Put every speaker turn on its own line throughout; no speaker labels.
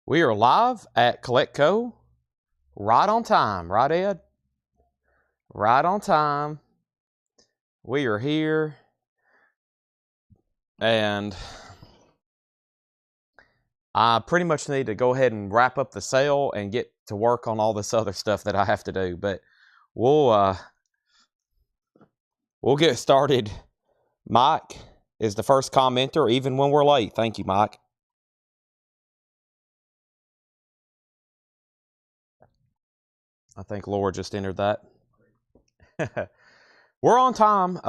We are live at Collectible, right on time, right, Ed? Right on time. We are here, and I pretty much need to go ahead and wrap up the sale and get to work on all this other stuff that I have to do. But we'll get started. Mike is the first commenter, even when we're late. Thank you, Mike. I think Laura just entered that. We're on time.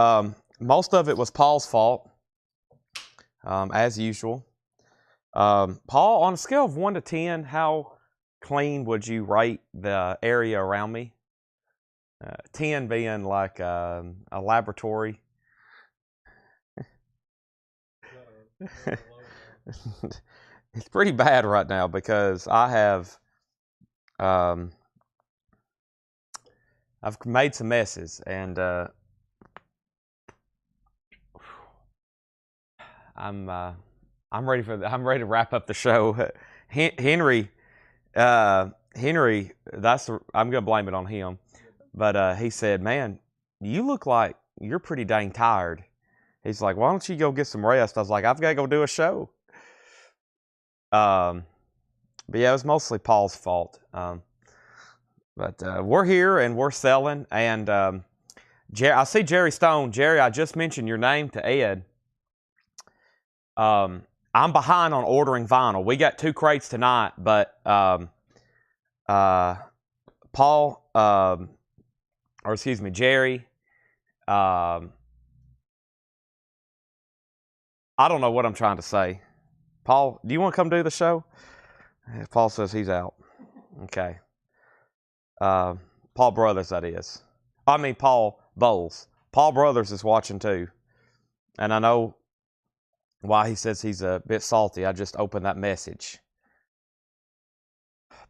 Most of it was Paul's fault, as usual. Paul, on a scale of 1 to 10, how clean would you rate the area around me? 10 being like a laboratory. It's pretty bad right now because I've made some messes, and I'm ready to wrap up the show. Henry, I'm gonna blame it on him, but he said, "Man, you look like you're pretty dang tired." He's like, "Why don't you go get some rest?" I was like, "I've got to go do a show." But yeah, it was mostly Paul's fault. But we're here and we're selling, and I see Jerry Stone. Jerry, I just mentioned your name to Ed. I'm behind on ordering vinyl. We got 2 crates tonight, but Paul, or excuse me, Jerry, I don't know what I'm trying to say. Paul, do you want to come do the show? Paul says he's out. Okay. Paul Brothers, that is. I mean, Paul Bowles. Paul Brothers is watching too. And I know why he says he's a bit salty. I just opened that message.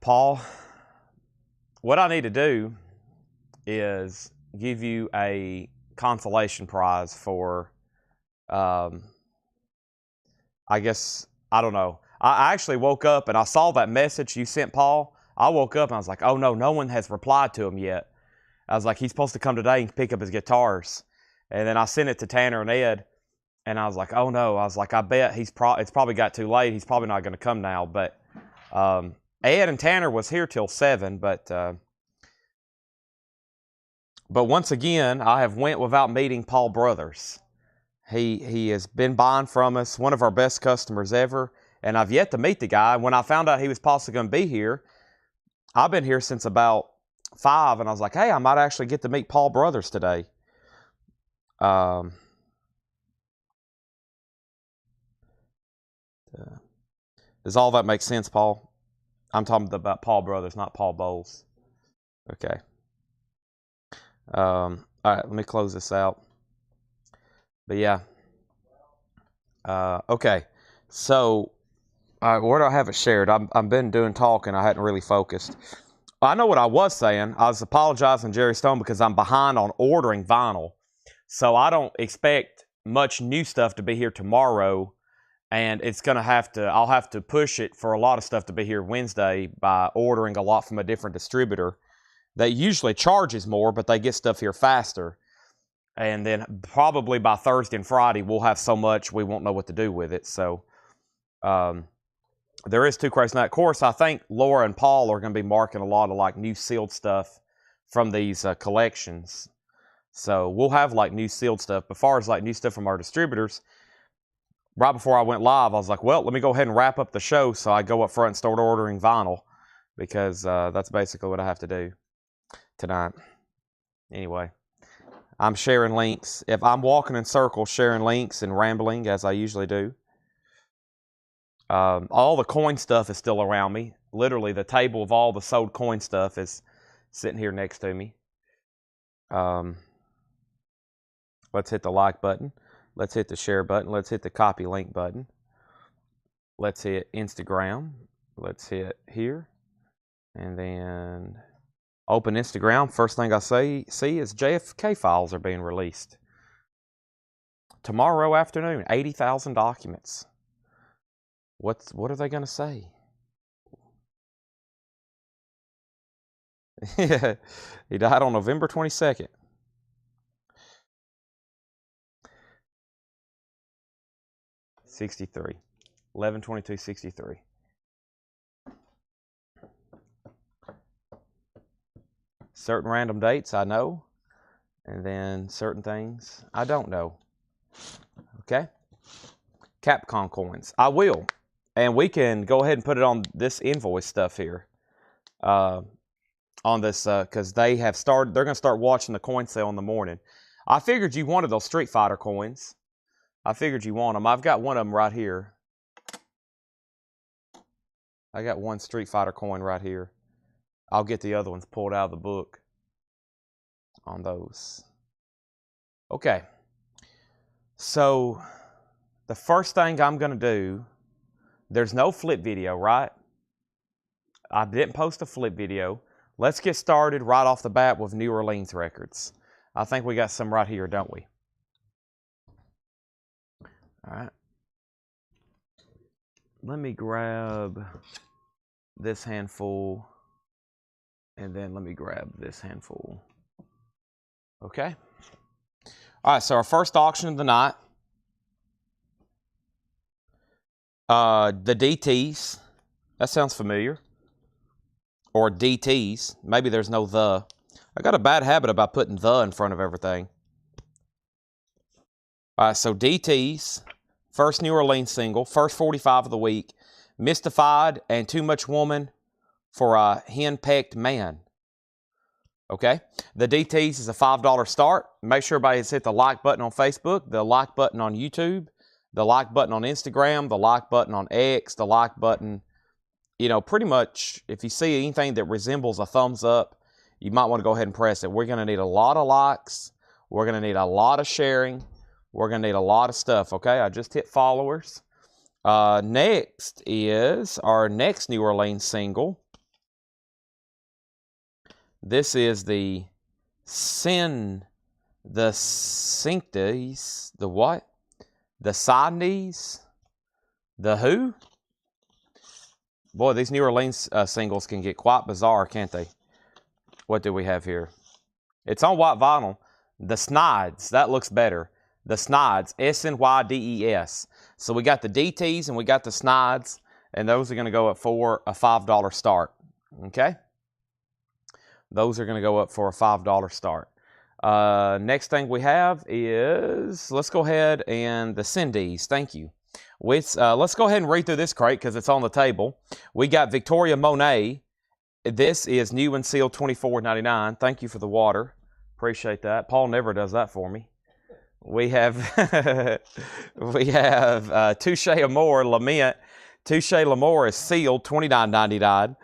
Paul, what I need to do is give you a consolation prize for, I guess, I don't know. I actually woke up and I saw that message you sent, Paul. I woke up and I was like, oh no, no one has replied to him yet. I was like, he's supposed to come today and pick up his guitars. And then I sent it to Tanner and Ed, and I was like, oh no. I was like, I bet it's probably got too late. He's probably not going to come now. But Ed and Tanner was here till 7, but once again, I have went without meeting Paul Brothers. He has been buying from us, one of our best customers ever, and I've yet to meet the guy. When I found out he was possibly going to be here, I've been here since about 5, and I was like, hey, I might actually get to meet Paul Brothers today. Does all that make sense, Paul? I'm talking about Paul Brothers, not Paul Bowles. Okay. All right, let me close this out. But yeah. Okay. So, where do I have it shared? I've been doing talking. I hadn't really focused. I know what I was saying. I was apologizing to Jerry Stone because I'm behind on ordering vinyl. So I don't expect much new stuff to be here tomorrow. And I'll have to push it for a lot of stuff to be here Wednesday by ordering a lot from a different distributor that usually charges more, but they get stuff here faster. And then probably by Thursday and Friday, we'll have so much we won't know what to do with it. So there is 2 crates now. Of course, I think Laura and Paul are going to be marking a lot of like new sealed stuff from these collections. So we'll have like new sealed stuff. But as far as like new stuff from our distributors, right before I went live, I was like, well, let me go ahead and wrap up the show. So I go up front and start ordering vinyl because that's basically what I have to do tonight. Anyway, I'm sharing links. If I'm walking in circles, sharing links and rambling as I usually do. All the coin stuff is still around me. Literally, the table of all the sold coin stuff is sitting here next to me. Let's hit the like button. Let's hit the share button. Let's hit the copy link button. Let's hit Instagram. Let's hit here. And then open Instagram. First thing I see is JFK files are being released. Tomorrow afternoon, 80,000 documents. What are they going to say? Yeah, he died on November 22nd. '63. 11/22/63. Certain random dates I know, and then certain things I don't know. Okay? Capcom coins. I will. And we can go ahead and put it on this invoice stuff here. On this, because they're going to start watching the coin sale in the morning. I figured you wanted those Street Fighter coins. I figured you want them. I've got one of them right here. I got one Street Fighter coin right here. I'll get the other ones pulled out of the book on those. Okay. So, the first thing I'm going to do, there's no flip video, right? I didn't post a flip video. Let's get started right off the bat with New Orleans records. I think we got some right here, don't we? All right. Let me grab this handful, and then let me grab this handful. Okay. All right, so our first auction of the night. The DTs. That sounds familiar. Or DTs. Maybe there's no the. I got a bad habit about putting the in front of everything. All right, so DTs. First New Orleans single. First 45 of the week. Mystified and Too Much Woman for a Henpecked Man. Okay? The DTs is a $5 start. Make sure everybody has hit the like button on Facebook, the like button on YouTube, the like button on Instagram, the like button on X, the like button, you know, pretty much if you see anything that resembles a thumbs up, you might want to go ahead and press it. We're going to need a lot of likes. We're going to need a lot of sharing. We're going to need a lot of stuff, okay? I just hit followers. Next is our next New Orleans single. This is the Syncties, the what? The Sydneys, the who? Boy, these New Orleans singles can get quite bizarre, can't they? What do we have here? It's on white vinyl. The Snydes, that looks better. The Snydes, S-N-Y-D-E-S. So we got the DTs and we got the Snydes, and those are going to go up for a $5 start. Okay? Those are going to go up for a $5 start. Next thing we have is, let's go ahead and the Cindy's. Thank you. Let's go ahead and read through this crate because it's on the table. We got Victoria Monet. This is new and sealed $24.99. Thank you for the water. Appreciate that. Paul never does that for me. We have Touche Amour Lament. Touche L'Amour is sealed $29.99.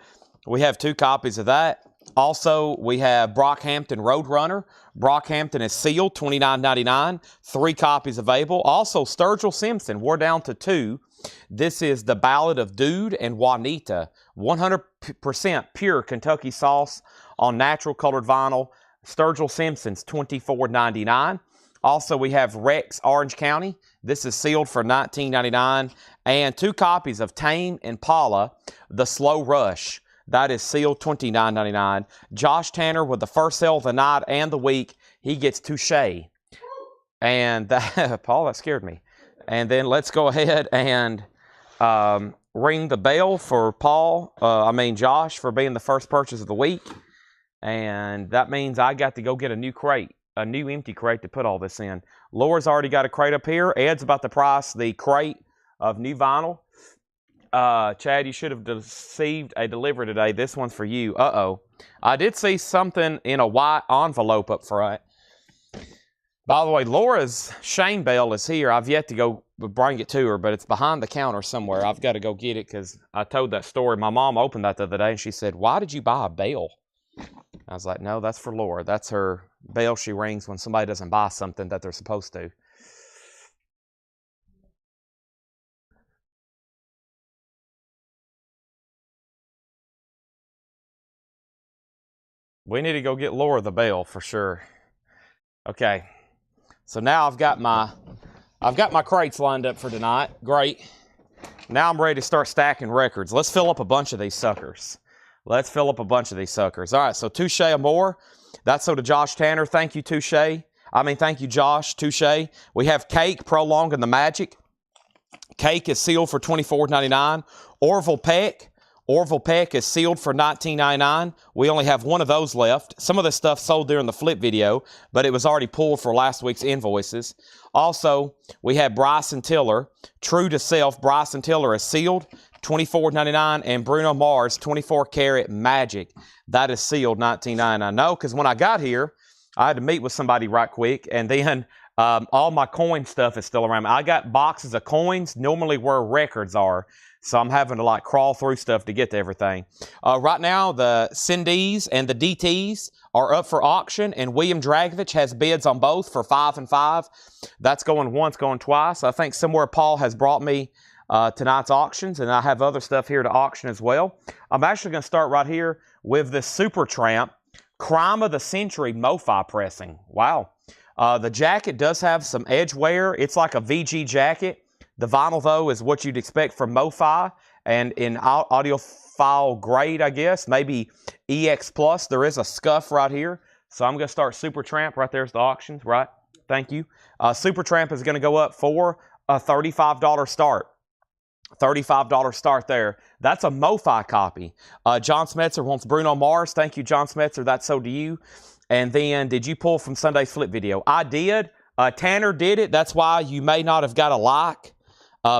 We have 2 copies of that. Also, we have Brockhampton Roadrunner. Brockhampton is sealed, $29.99. 3 copies available. Also, Sturgill Simpson, we're down to 2. This is the Ballad of Dude and Juanita. 100% pure Kentucky sauce on natural colored vinyl. Sturgill Simpson's $24.99. Also, we have Rex Orange County. This is sealed for $19.99. And 2 copies of Tame Impala, The Slow Rush. That is sealed $29.99. Josh Tanner with the first sale of the night and the week. He gets Touche. And that, Paul, that scared me. And then let's go ahead and ring the bell for Josh for being the first purchase of the week. And that means I got to go get a new crate, a new empty crate to put all this in. Laura's already got a crate up here. Ed's about to price the crate of new vinyl. Chad, you should have received a delivery today. This one's for you. Uh-oh. I did see something in a white envelope up front. By the way, Laura's Shane Bell is here. I've yet to go bring it to her, but it's behind the counter somewhere. I've got to go get it because I told that story. My mom opened that the other day, and she said, "Why did you buy a bell?" I was like, "No, that's for Laura. That's her bell she rings when somebody doesn't buy something that they're supposed to." We need to go get Laura the bell for sure. Okay. So now I've got my crates lined up for tonight. Great. Now I'm ready to start stacking records. Let's fill up a bunch of these suckers. Let's fill up a bunch of these suckers. All right, so Touche Amore. That's so to Josh Tanner. Thank you, Touche. Thank you, Josh. Touche. We have Cake, Prolonging the Magic. Cake is sealed for $24.99. Orville Peck. Orville Peck is sealed for $19.99. We only have one of those left. Some of this stuff sold during the flip video, but it was already pulled for last week's invoices. Also, we have Bryson Tiller. True to Self, Bryson Tiller is sealed, $24.99, and Bruno Mars, 24-karat Magic. That is sealed, $19.99. No, because when I got here, I had to meet with somebody right quick, and then all my coin stuff is still around. I got boxes of coins, normally where records are. So I'm having to like crawl through stuff to get to everything. Right now, the Cindy's and the DT's are up for auction, and William Dragovich has bids on both for $5 and $5. That's going once, going twice. I think somewhere Paul has brought me tonight's auctions, and I have other stuff here to auction as well. I'm actually going to start right here with this Supertramp Crime of the Century MoFi pressing. Wow. The jacket does have some edge wear. It's like a VG jacket. The vinyl, though, is what you'd expect from MoFi, and in audiophile grade, I guess, maybe EX+. There is a scuff right here, so I'm going to start Supertramp. Right there's the auctions, right? Thank you. Supertramp is going to go up for a $35 start. $35 start there. That's a MoFi copy. John Smetzer wants Bruno Mars. Thank you, John Smetzer. That's so to you. And then, did you pull from Sunday's flip video? I did. Tanner did it. That's why you may not have got a like.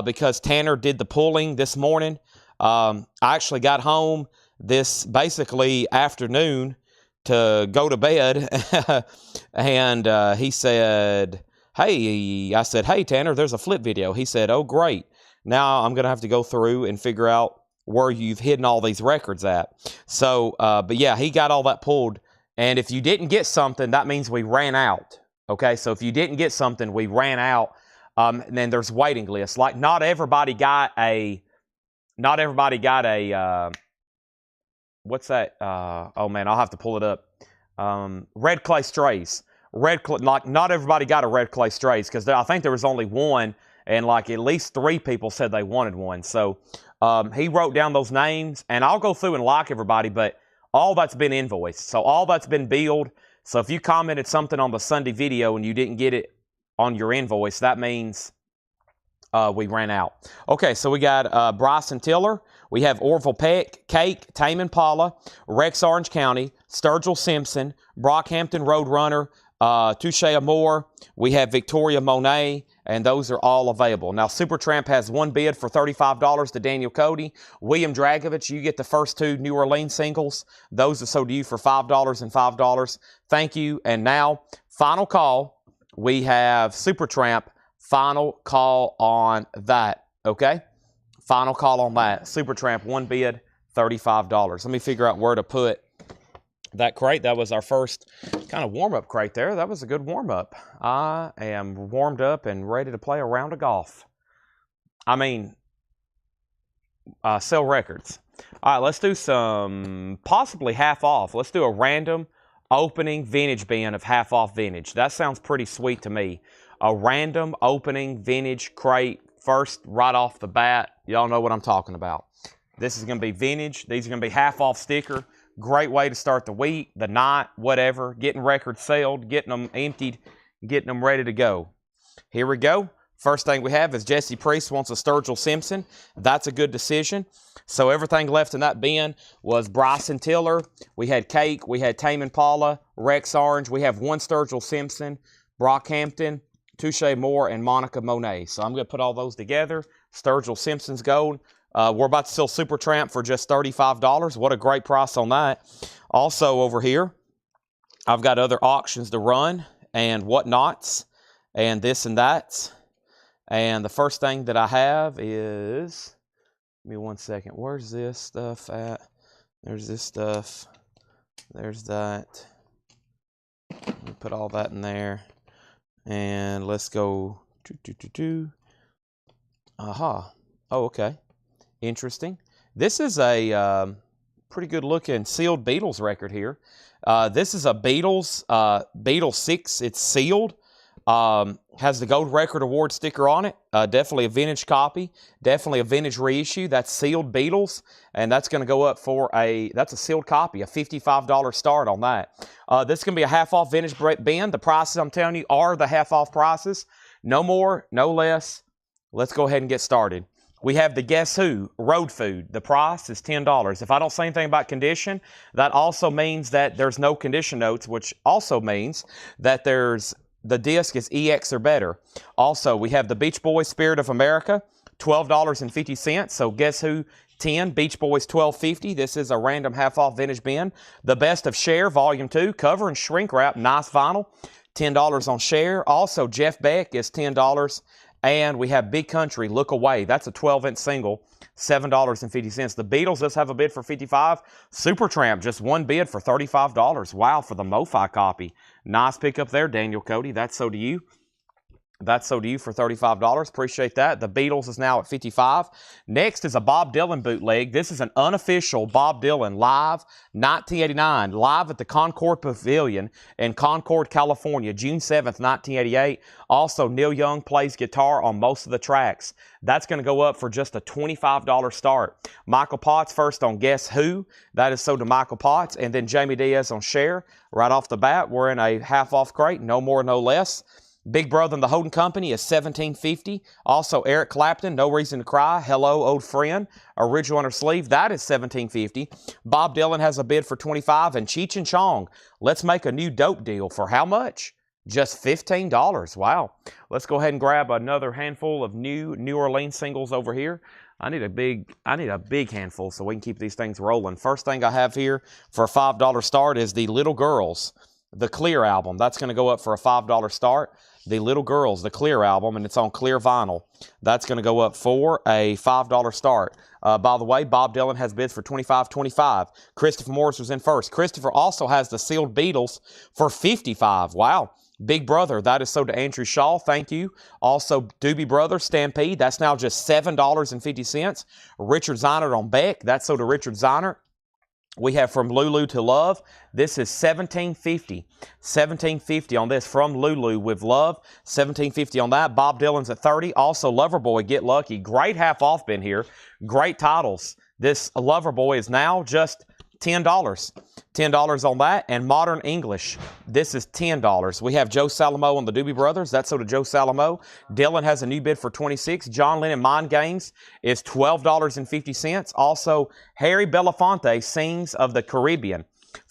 Because Tanner did the pulling this morning. I actually got home this basically afternoon to go to bed. And he said, hey, I said, hey, Tanner, there's a flip video. He said, oh, great. Now I'm going to have to go through and figure out where you've hidden all these records at. So, but yeah, he got all that pulled. And if you didn't get something, that means we ran out. Okay, so if you didn't get something, we ran out. And then there's waiting lists. Like not everybody got a, what's that? Oh man, I'll have to pull it up. Red Clay Strays. Like not everybody got a Red Clay Strays because I think there was only one, and like at least 3 people said they wanted one. So he wrote down those names, and I'll go through and like everybody, but all that's been invoiced. So all that's been billed. So if you commented something on the Sunday video and you didn't get it on your invoice, that means we ran out. Okay, so we got Bryson Tiller. We have Orville Peck, Cake, Tame Impala, Rex Orange County, Sturgill Simpson, Brockhampton Roadrunner, Touche Amore. We have Victoria Monet, and those are all available. Now, Supertramp has one bid for $35 to Daniel Cody. William Dragovich, you get the first 2 New Orleans singles. Those are sold to you for $5 and $5. Thank you. And now, final call. We have Supertramp, final call on that, okay? Final call on that. Supertramp, one bid, $35. Let me figure out where to put that crate. That was our first kind of warm-up crate there. That was a good warm-up. I am warmed up and ready to play a round of golf. Sell records. All right, let's do some possibly half off. Let's do a random opening vintage bin of half off vintage. That sounds pretty sweet to me. A random opening vintage crate first right off the bat. Y'all know what I'm talking about. This is going to be vintage. These are going to be half off sticker. Great way to start the week, the night, whatever. Getting records sold, getting them emptied, getting them ready to go. Here we go. First thing we have is Jesse Priest wants a Sturgill Simpson. That's a good decision. So everything left in that bin was Bryson Tiller. We had Cake. We had Tame Impala, Rex Orange. We have one Sturgill Simpson, Brockhampton, Touche Moore, and Monica Monet. So I'm going to put all those together. Sturgill Simpson's gold. We're about to sell Supertramp for just $35. What a great price on that. Also over here, I've got other auctions to run and whatnots and this and that. And the first thing that I have is, give me one second. Where's this stuff at? There's this stuff. There's that. Let me put all that in there. And let's go. Aha. Oh, okay. Interesting. This is a pretty good looking sealed Beatles record here. This is a Beatles 6. It's sealed. Has the Gold Record Award sticker on it. Definitely a vintage copy. Definitely a vintage reissue. That's sealed Beatles, and that's going to go up for that's a sealed copy, a $55 start on that. This is going to be a half-off vintage bin. The prices, I'm telling you, are the half-off prices. No more, no less. Let's go ahead and get started. We have the Guess Who Road Food. The price is $10. If I don't say anything about condition, that also means that there's no condition notes, which also means that the disc is EX or better. Also, we have the Beach Boys Spirit of America, $12.50. So Guess Who 10, Beach Boys $12.50. This is a random half-off vintage bin. The Best of Cher, Volume 2, cover and shrink wrap, nice vinyl, $10 on Cher. Also, Jeff Beck is $10. And we have Big Country, Look Away. That's a 12-inch single, $7.50. The Beatles, let's have a bid for $55. Supertramp, just one bid for $35. Wow, for the MoFi copy. Nice pickup there, Daniel Cody. That's so to you. That's so to you for $35. Appreciate that. The Beatles is now at $55. Next is a Bob Dylan bootleg. This is an unofficial Bob Dylan live 1989, live at the Concord Pavilion in Concord, California, June 7th, 1988. Also, Neil Young plays guitar on most of the tracks. That's going to go up for just a $25 start. Michael Potts first on Guess Who. That is so to Michael Potts. And then Jamie Diaz on Cher. Right off the bat, we're in a half-off crate, no more, no less. Big Brother and the Holding Company is $17.50. Also, Eric Clapton, No Reason to Cry, Hello, Old Friend, original under sleeve, that is $17.50. Bob Dylan has a bid for $25. And Cheech and Chong, Let's Make a New Dope Deal. For how much? Just $15. Wow. Let's go ahead and grab another handful of New Orleans singles over here. I need a big handful so we can keep these things rolling. First thing I have here for a $5 start is the Little Girls, the Clear album. That's going to go up for a $5 start. The Little Girls, the Clear album, and it's on clear vinyl. That's going to go up for a $5 start. By the way, Bob Dylan has bids for $25. Christopher Morris was in first. Christopher also has the sealed Beatles for $55. Wow. Big Brother, that is so to Andrew Shaw. Thank you. Also, Doobie Brothers, Stampede. That's now just $7.50. Richard Zeinert on Beck. That's so to Richard Zeinert. We have From Lulu to Love. This is $17.50. $17.50 on this. From Lulu with Love. $17.50 on that. Bob Dylan's at $30. Also, Loverboy, Get Lucky. Great half-off bin here. Great titles. This Loverboy is now just $10. $10 on that. And Modern English, this is $10. We have Joe Salamo on the Doobie Brothers. That's so to Joe Salamo. Dylan has a new bid for $26. John Lennon Mind Games is $12.50. Also, Harry Belafonte Sings of the Caribbean.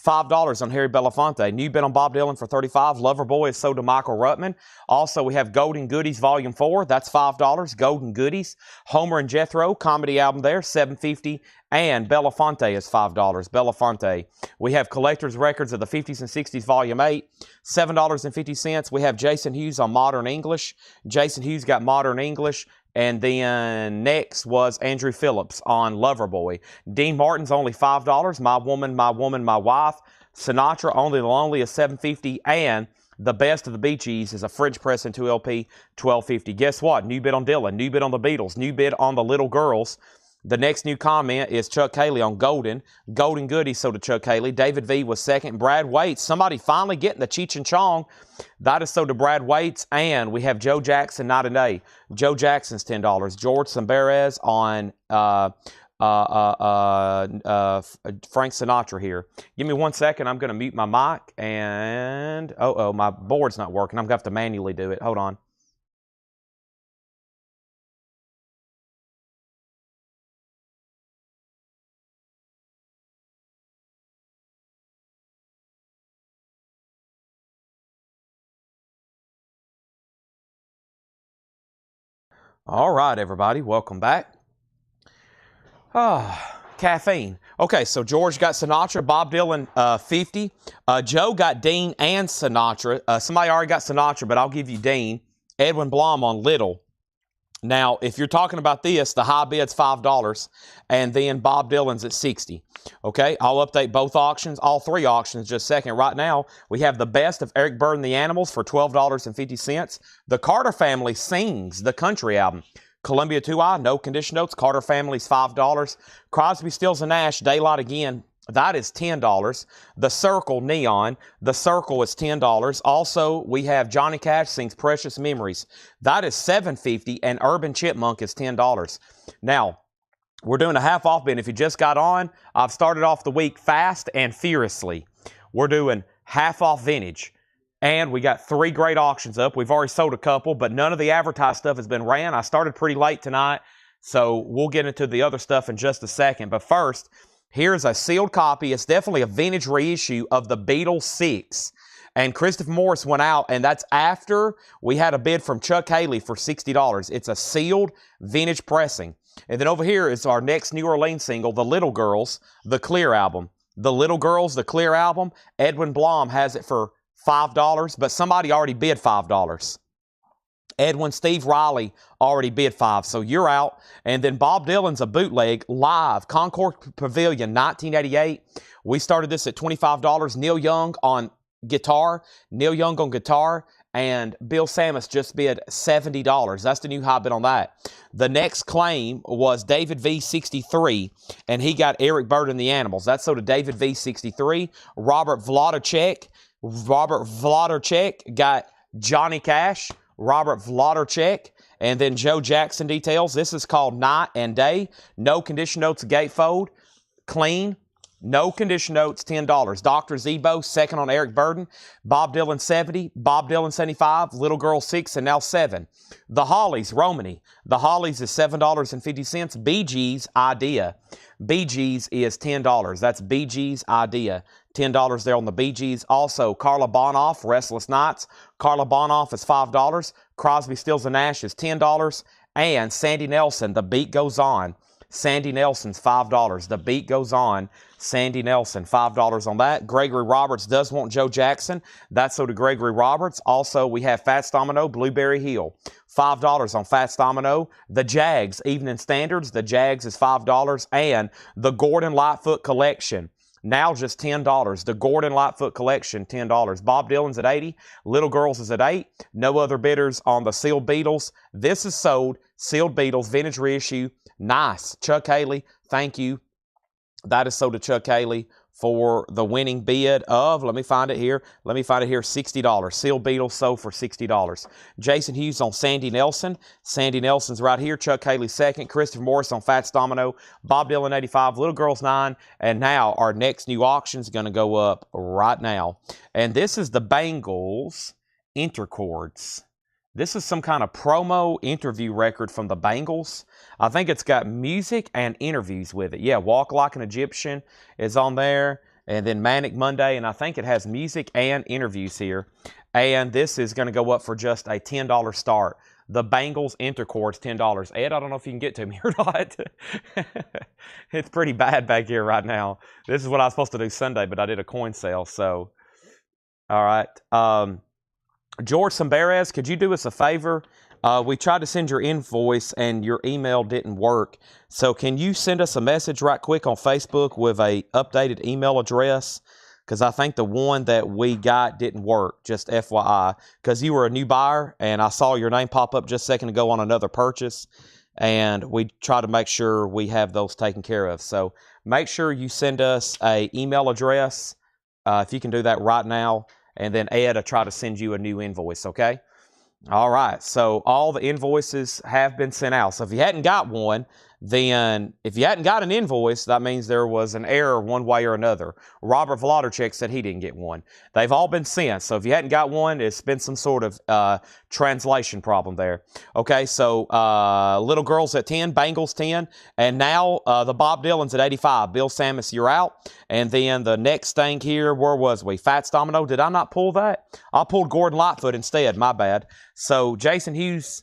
$5 on Harry Belafonte. New bid on Bob Dylan for $35. Loverboy is sold to Michael Ruttman. Also, we have Golden Goodies Volume 4. That's $5. Golden Goodies. Homer and Jethro, comedy album there, $7.50. And Belafonte is $5. Belafonte. We have Collector's Records of the 50s and 60s Volume 8. $7.50. We have Jason Hughes on Modern English. Jason Hughes got Modern English. And then next was Andrew Phillips on Loverboy. Dean Martin's only $5. My Woman, My Woman, My Wife. Sinatra, Only the Lonely is $7.50. And The Best of the Bee Gees is a French press and 2LP, $12.50. Guess what? New bid on Dylan. New bid on the Beatles. New bid on the Little Girls. The next new comment is Chuck Haley on Golden. Golden Goodies, so to Chuck Haley. David V was second. Brad Waits, somebody finally getting the Cheech and Chong. That is so to Brad Waits. And we have Joe Jackson, Night and Day. Joe Jackson's $10. George Samberez on Frank Sinatra here. Give me 1 second. I'm going to mute my mic. And, my board's not working. I'm going to have to manually do it. Hold on. All right, everybody, welcome back. Caffeine. Okay, so George got Sinatra, Bob Dylan 50. Joe got Dean and Sinatra. Somebody already got Sinatra, but I'll give you Dean. Edwin Blom on Little. Now, if you're talking about this, the high bid's $5, and then Bob Dylan's at $60. Okay, I'll update both auctions, all three auctions, just a second. Right now, we have the Best of Eric Bird and the Animals for $12.50. The Carter Family Sings, the country album. Columbia 2i, no condition notes. Carter Family's $5. Crosby, Stills, and Nash, Daylight Again, That is $10. The Circle Neon, the Circle is $10. Also, we have Johnny Cash sings Precious Memories. That is $7.50, and Urban Chipmunk is $10. Now, we're doing a half off bin. If you just got on, I've started off the week fast and furiously. We're doing half off vintage. And we got 3 great auctions up. We've already sold a couple, but none of the advertised stuff has been ran. I started pretty late tonight, so we'll get into the other stuff in just a second. But first, here's a sealed copy. It's definitely a vintage reissue of the Beatles 6. And Christopher Morris went out, and that's after we had a bid from Chuck Haley for $60. It's a sealed vintage pressing. And then over here is our next New Orleans single, The Little Girls, the Clear album. The Little Girls, the Clear album. Edwin Blom has it for $5, but somebody already bid $5. Edwin Steve Riley already bid $5, so you're out. And then Bob Dylan's a bootleg live, Concord Pavilion, 1988. We started this at $25. Neil Young on guitar, and Bill Samus just bid $70. That's the new high bid on that. The next claim was David V63, and he got Eric Burdon and the Animals. That's sold to David V63. Robert Vladacek got Johnny Cash. Robert Vladacek, and then Joe Jackson details. This is called Night and Day. No condition notes, gatefold, clean. No condition notes, $10. Dr. Zebo, second on Eric Burdon. Bob Dylan, 70. Bob Dylan, 75. Little Girl, 6, and now 7. The Hollies, Romany. The Hollies is $7.50. Bee Gees, Idea. Bee Gees is $10. That's Bee Gees, Idea. $10 there on the Bee Gees. Also, Carla Bonoff, Restless Nights. Carla Bonoff is $5. Crosby, Stills, and Nash is $10. And Sandy Nelson, The Beat Goes On. Sandy Nelson's $5. The Beat Goes On. Sandy Nelson, $5 on that. Gregory Roberts does want Joe Jackson. That's so to Gregory Roberts. Also, we have Fats Domino, Blueberry Hill. $5 on Fats Domino. The Jags, Evening Standards. The Jags is $5. And the Gordon Lightfoot Collection. Now just $10. The Gordon Lightfoot Collection, $10. Bob Dylan's at $80. Little Girls is at $8. No other bidders on the Sealed Beatles. This is sold. Sealed Beatles, vintage reissue. Nice. Chuck Haley, thank you. That is sold to Chuck Haley for the winning bid of, let me find it here, $60. Sealed Beatles sold for $60. Jason Hughes on Sandy Nelson. Sandy Nelson's right here. Chuck Haley second. Christopher Morris on Fats Domino. Bob Dylan 85. Little Girls 9. And now our next new auction is going to go up right now. And this is the Bangles Interchords. This is some kind of promo interview record from the Bangles. I think it's got music and interviews with it. Yeah, Walk Like an Egyptian is on there. And then Manic Monday. And I think it has music and interviews here. And this is going to go up for just a $10 start. The Bangles Interchords, $10. Ed, I don't know if you can get to me or not. It's pretty bad back here right now. This is what I was supposed to do Sunday, but I did a coin sale. So, all right. George Samberez, could you do us a favor? We tried to send your invoice and your email didn't work. So can you send us a message right quick on Facebook with a updated email address? Because I think the one that we got didn't work, just FYI. Because you were a new buyer and I saw your name pop up just a second ago on another purchase. And we try to make sure we have those taken care of. So make sure you send us an email address if you can do that right now. And then Ed will try to send you a new invoice, okay? All right, so all the invoices have been sent out. So if you hadn't got one, then if you hadn't got an invoice, that means there was an error one way or another. Robert Vladacek said he didn't get one. They've all been sent. So if you hadn't got one, it's been some sort of translation problem there. Okay, so Little Girls at 10, Bangles 10, and now the Bob Dylan's at 85. Bill Samus, you're out. And then the next thing here, where was we? Fats Domino, did I not pull that? I pulled Gordon Lightfoot instead, my bad. So Jason Hughes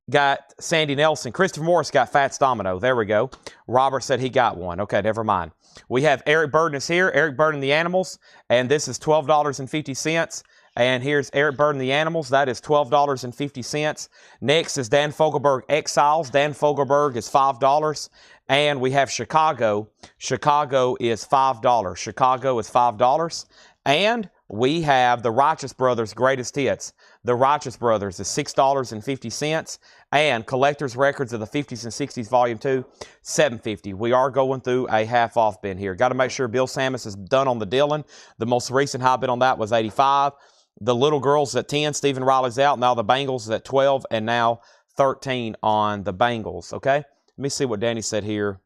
got Sandy Nelson. Christopher Morris got Fats Domino. There we go. Robert said he got one. Okay, never mind. We have Eric Burdon is here. Eric Burdon and the Animals. And this is $12.50. And here's Eric Burdon and the Animals. That is $12.50. Next is Dan Fogelberg Exiles. Dan Fogelberg is $5. And we have Chicago. Chicago is $5. Chicago is $5. And we have the Righteous Brothers Greatest Hits. The Righteous Brothers is $6.50. And Collector's Records of the 50s and 60s Volume 2, $7.50. We are going through a half-off bin here. Got to make sure Bill Samus is done on the Dylan. The most recent high bid on that was $85. The Little Girls at $10. Stephen Riley's out. Now the Bengals is at $12. And now $13 on the Bengals. Okay? Let me see what Danny said here.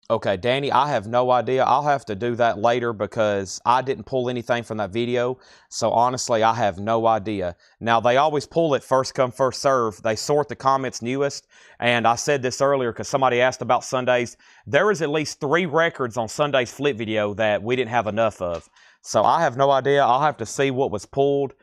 Okay, Danny, I have no idea. I'll have to do that later because I didn't pull anything from that video. So honestly, I have no idea. Now, they always pull it first come, first serve. They sort the comments newest. And I said this earlier because somebody asked about Sundays. There is at least 3 records on Sunday's flip video that we didn't have enough of. So I have no idea. I'll have to see what was pulled.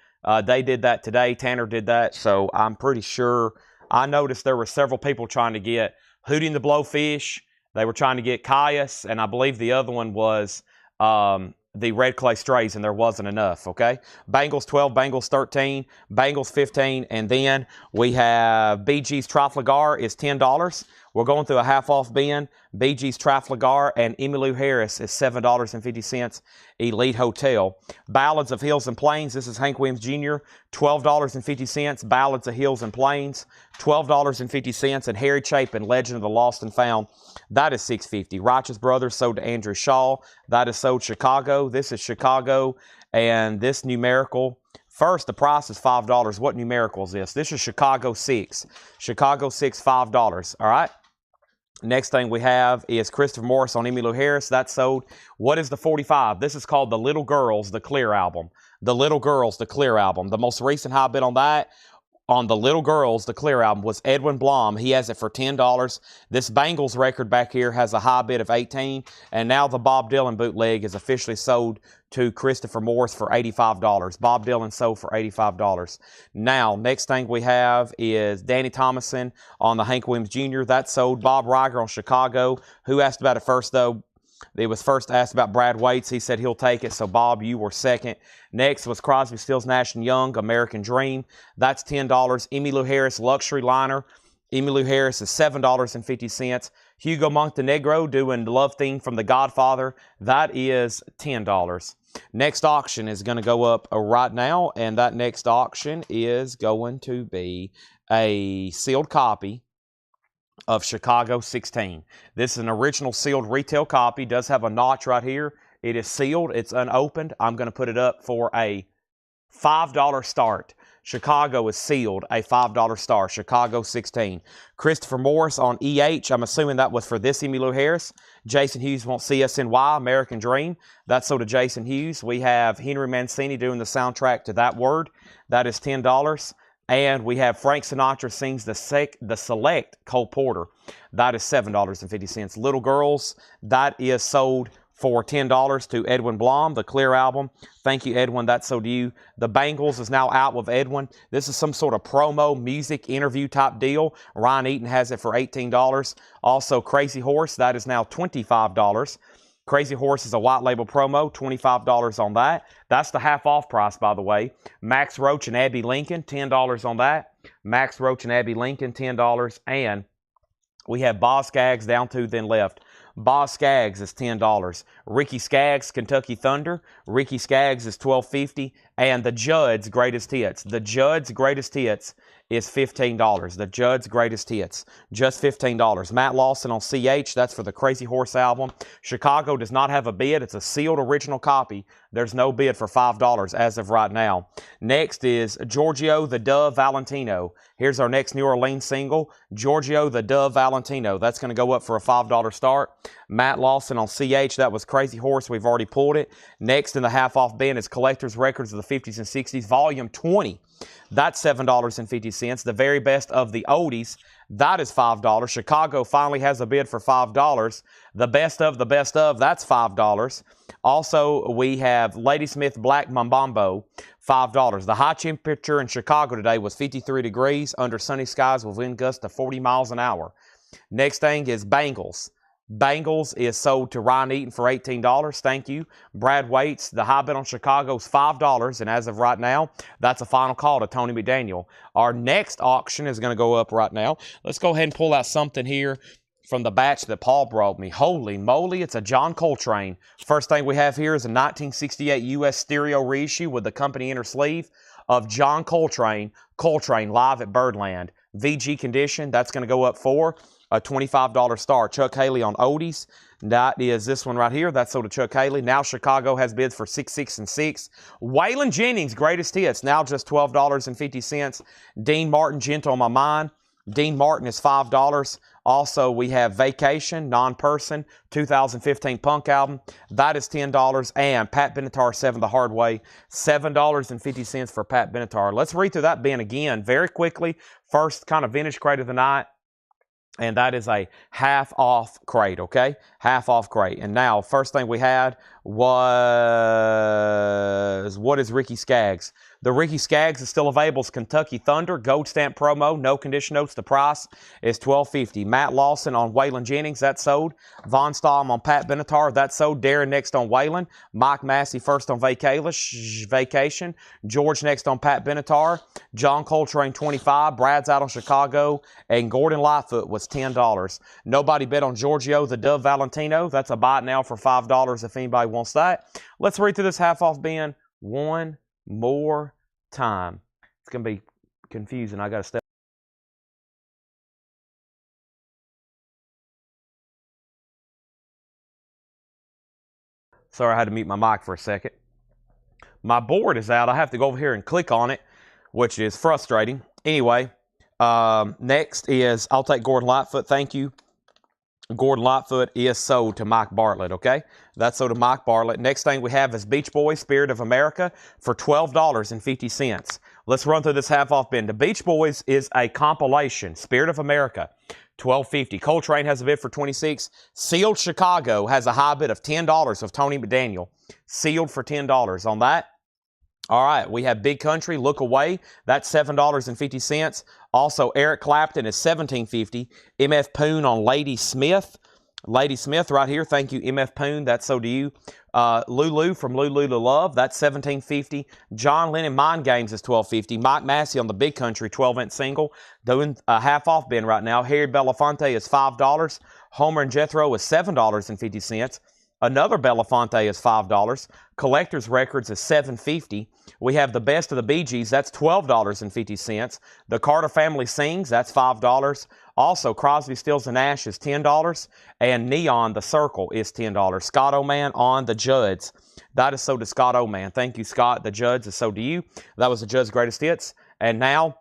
They did that today. Tanner did that. So I'm pretty sure. I noticed there were several people trying to get Hootie and the Blowfish. They were trying to get Caius, and I believe the other one was the Red Clay Strays, and there wasn't enough, okay? Bengals 12, Bengals 13, Bengals 15, and then we have BG's Trafalgar is $10. We're going through a half-off bin. BG's Trafalgar and Emmylou Harris is $7.50. Elite Hotel. Ballads of Hills and Plains. This is Hank Williams Jr. $12.50. Ballads of Hills and Plains. $12.50. And Harry Chapin, Legend of the Lost and Found. That is $6.50. Righteous Brothers sold to Andrew Shaw. That is sold Chicago. This is Chicago. And this numerical. First, the price is $5. What numerical is this? This is Chicago 6. Chicago 6, $5. All right. Next thing we have is Christopher Morris on Emmylou Harris. That's sold. What is the 45? This is called The Little Girls, The Clear Album. The Little Girls, The Clear Album. The most recent high bid on that, on The Little Girls, The Clear Album, was Edwin Blom. He has it for $10. This Bengals record back here has a high bid of $18. And now the Bob Dylan bootleg is officially sold to Christopher Morris for $85. Bob Dylan sold for $85. Now, next thing we have is Danny Thomason on the Hank Williams Jr. That's sold. Bob Riger on Chicago. Who asked about it first, though? It was first asked about Brad Waits. He said he'll take it. So, Bob, you were second. Next was Crosby, Stills, Nash & Young, American Dream. That's $10. Emmylou Harris, Luxury Liner. Emmylou Harris is $7.50. Hugo Montenegro doing Love Theme from The Godfather. That is $10. Next auction is going to go up right now, and that next auction is going to be a sealed copy of Chicago 16. This is an original sealed retail copy. Does have a notch right here. It is sealed. It's unopened. I'm going to put it up for a $5 start. Chicago is sealed, a $5 star. Chicago 16. Christopher Morris on EH. I'm assuming that was for this Emmylou Harris. Jason Hughes won't see us in Y, American Dream. That's sold to Jason Hughes. We have Henry Mancini doing the soundtrack to That Word. That is $10. And we have Frank Sinatra sings the Select Cole Porter. That is $7.50. Little Girls, that is sold for $10 to Edwin Blom, the Clear Album. Thank you, Edwin. That's sold to you. The Bengals is now out with Edwin. This is some sort of promo music interview type deal. Ryan Eaton has it for $18. Also, Crazy Horse, that is now $25. Crazy Horse is a white label promo, $25 on that. That's the half off price, by the way. Max Roach and Abby Lincoln, $10 on that. Max Roach and Abby Lincoln, $10. And we have Boz Scaggs down to then left. Boz Scaggs is $10. Ricky Skaggs, Kentucky Thunder. Ricky Skaggs is $12.50. And the Judd's Greatest Hits. The Judd's Greatest Hits is $15. The Judd's Greatest Hits, just $15. Matt Lawson on CH, that's for the Crazy Horse album. Chicago does not have a bid. It's a sealed original copy. There's no bid for $5 as of right now. Next is Giorgio the Dove Valentino. Here's our next New Orleans single, Giorgio the Dove Valentino. That's going to go up for a $5 start. Matt Lawson on CH, that was Crazy Horse. We've already pulled it. Next in the half-off bin is Collector's Records of the 50s and 60s, Volume 20. That's $7.50. The very best of the oldies, that is $5. Chicago finally has a bid for $5. The best of, that's $5. Also, we have Ladysmith Black Mambambo, $5. The high temperature in Chicago today was 53 degrees under sunny skies with wind gusts to 40 miles an hour. Next thing is Bengals. Bengals is sold to Ryan Eaton for $18. Thank you. Brad Waits, the high bid on Chicago is $5. And as of right now, that's a final call to Tony McDaniel. Our next auction is going to go up right now. Let's go ahead and pull out something here. from the batch that Paul brought me. Holy moly, it's a John Coltrane. First thing we have here is a 1968 U.S. stereo reissue with the company inner sleeve of John Coltrane, Coltrane live at Birdland. VG condition, that's going to go up for a $25 star. Chuck Haley on oldies. That is this one right here. That's sold to Chuck Haley. Now Chicago has bids for 6, 6, and 6. Waylon Jennings, greatest hits, now just $12.50. Dean Martin, Gentle on My Mind. Dean Martin is $5. Also, we have Vacation, Non-Person, 2015 punk album. That is $10. And Pat Benatar, 7 the Hard Way, $7.50 for Pat Benatar. Let's read through that bin again very quickly. First kind of vintage crate of the night. And that is a half-off crate, okay? Half-off crate. And now, first thing we had was, what is Ricky Skaggs? The Ricky Skaggs is still available as Kentucky Thunder, gold stamp promo, no condition notes. The price is $12.50. Matt Lawson on Waylon Jennings, that's sold. Von Stamm on Pat Benatar, that's sold. Darren next on Waylon. Mike Massey first on Vacation. George next on Pat Benatar. John Coltrane, 25. Brad's out on Chicago. And Gordon Lightfoot was $10. Nobody bet on Giorgio the Dove Valentino. That's a buy it now for $5 if anybody wants that. Let's read through this half-off bin one more time. It's going to be confusing. I got to step. Sorry, I had to mute my mic for a second. My board is out. I have to go over here and click on it, which is frustrating. Anyway, next is, I'll take Gordon Lightfoot. Thank you. Gordon Lightfoot is sold to Mike Bartlett, okay? That's sold to Mike Bartlett. Next thing we have is Beach Boys, Spirit of America for $12.50. Let's run through this half-off bin. The Beach Boys is a compilation. Spirit of America, $12.50. Coltrane has a bid for $26. Sealed Chicago has a high bid of $10 of Tony McDaniel. Sealed for $10 on that. All right, we have Big Country, Look Away. That's $7.50. Also, Eric Clapton is $17.50. MF Poon on Lady Smith. Lady Smith right here. Thank you, MF Poon. That's so to you. Lulu from Lulu to Love. That's $17.50. John Lennon Mind Games is $12.50. Mike Massey on the Big Country 12-inch single. Doing a half-off bin right now. Harry Belafonte is $5. Homer and Jethro is $7.50. Another Belafonte is $5. Collector's Records is $7.50. We have the Best of the Bee Gees. That's $12.50. The Carter Family Sings. That's $5. Also, Crosby, Stills, and Nash is $10. And Neon, The Circle, is $10. Scott O'Man on the Judds. That is so to Scott O'Man. Thank you, Scott. The Judds is so to you. That was the Judds' greatest hits. And now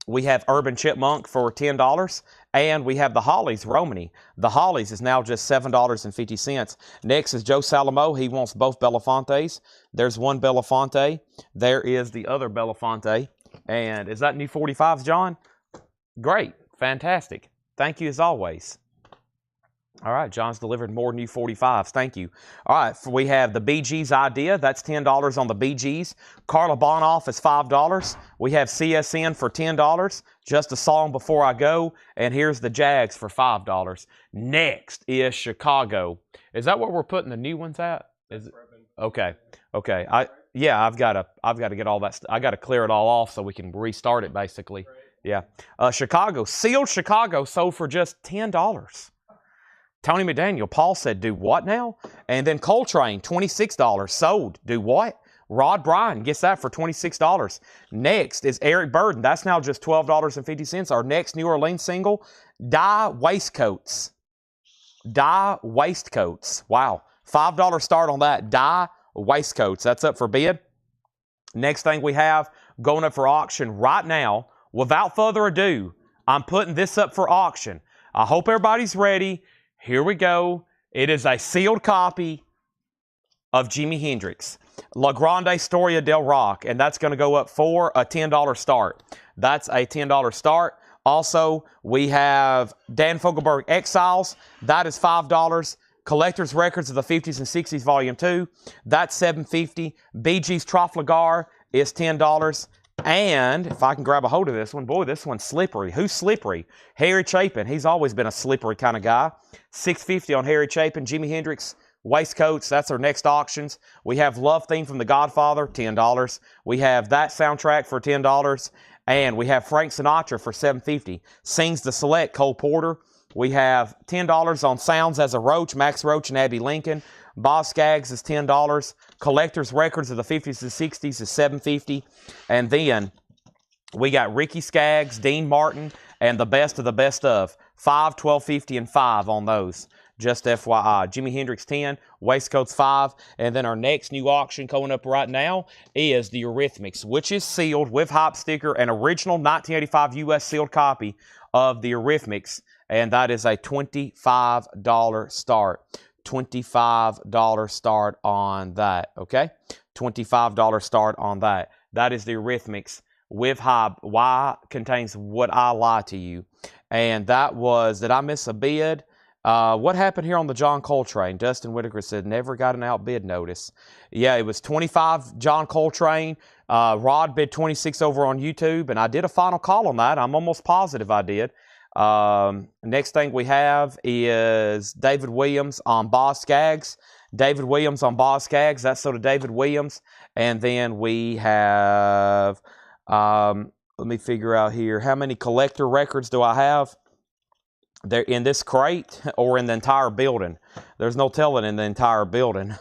we have Urban Chipmunk for $10. And we have the Hollies, Romany. The Hollies is now just $7.50. Next is Joe Salamo. He wants both Belafontes. There's one Belafonte. There is the other Belafonte. And is that new 45s, John? Great. Fantastic. Thank you as always. All right, John's delivered more new 45s. Thank you. All right, we have the Bee Gees Idea. That's $10 on the Bee Gees. Carla Bonoff is $5. We have CSN for $10. Just a Song Before I Go. And here's the Jags for $5. Next is Chicago. Is that where we're putting the new ones at? Is it? Okay. Okay. I've got to get all that. I got to clear it all off so we can restart it basically. Yeah. Chicago, sealed Chicago sold for just $10. Tony McDaniel, Paul said, do what now? And then Coltrane, $26, sold. Do what? Rod Bryan gets that for $26. Next is Eric Burden. That's now just $12.50. Our next New Orleans single, Dye Waistcoats. Dye Waistcoats. Wow. $5 start on that. Dye Waistcoats. That's up for bid. Next thing we have going up for auction right now, without further ado, I'm putting this up for auction. I hope everybody's ready. Here we go. It is a sealed copy of Jimi Hendrix, La Grande Historia del Rock, and that's going to go up for a $10 start. That's a $10 start. Also, we have Dan Fogelberg Exiles. That is $5. Collector's Records of the 50s and 60s, Volume 2. That's $7.50. Bee Gees Trafalgar is $10. And if I can grab a hold of this one, boy, this one's slippery. Who's slippery? Harry Chapin. He's always been a slippery kind of guy. $6.50 on Harry Chapin. Jimi Hendrix Waistcoats. That's our next auctions. We have Love Theme from The Godfather, $10. We have that soundtrack for $10. And we have Frank Sinatra for $7.50. Sings the Select, Cole Porter. We have $10 on Sounds as a Roach, Max Roach and Abby Lincoln. Boss Skaggs is $10. Collector's Records of the 50s and 60s is $7.50. And then we got Ricky Skaggs, Dean Martin, and the best of the best of. $5, $12.50, and $5 on those. Just FYI. Jimi Hendrix 10, Waistcoats 5, and then our next new auction coming up right now is the Eurythmics, which is sealed with hype sticker, an original 1985 US sealed copy of the Eurythmics, and that is a $25 start. $25 start on that, okay? $25 start on that. That is the Eurythmics with hype. Why contains Would I Lie to You? And that was, did I miss a bid? What happened here on the John Coltrane? Dustin Whitaker said, never got an outbid notice. Yeah, it was 25 John Coltrane. Rod bid 26 over on YouTube, and I did a final call on that. I'm almost positive I did. Next thing we have is David Williams on Boss Skaggs. David Williams on Boss Skaggs. That's sort of David Williams. And then we have, let me figure out here, how many collector records do I have? They're in this crate or in the entire building. There's no telling in the entire building.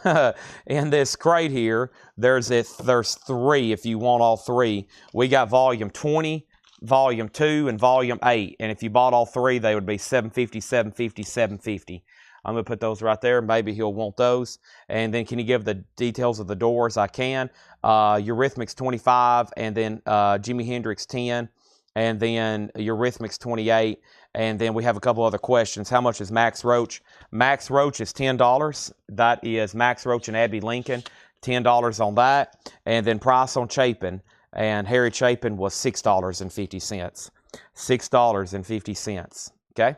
In this crate here, there's 3 if you want all 3. We got volume 20, volume 2, and volume 8. And if you bought all 3, they would be $7.50, $7.50, $7.50. I'm going to put those right there. Maybe he'll want those. And then can you give the details of the doors? I can. Eurythmics 25, and then Jimi Hendrix 10, and then Eurythmics 28. And then we have a couple other questions. How much is Max Roach? Max Roach is $10. That is Max Roach and Abby Lincoln. $10 on that. And then price on Chapin. And Harry Chapin was $6.50. $6.50. Okay?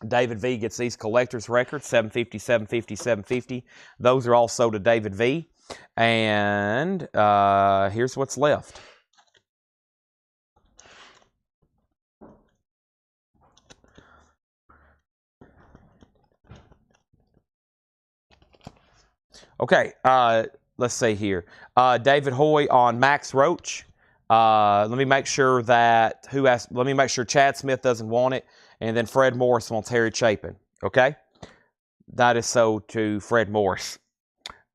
David V gets these collector's records, $7.50, $7.50, $7.50. Those are also to David V. And here's what's left. Okay, let's see here. David Hoy on Max Roach. Let me make sure that let me make sure Chad Smith doesn't want it, and then Fred Morris wants Harry Chapin. Okay, that is so to Fred Morris.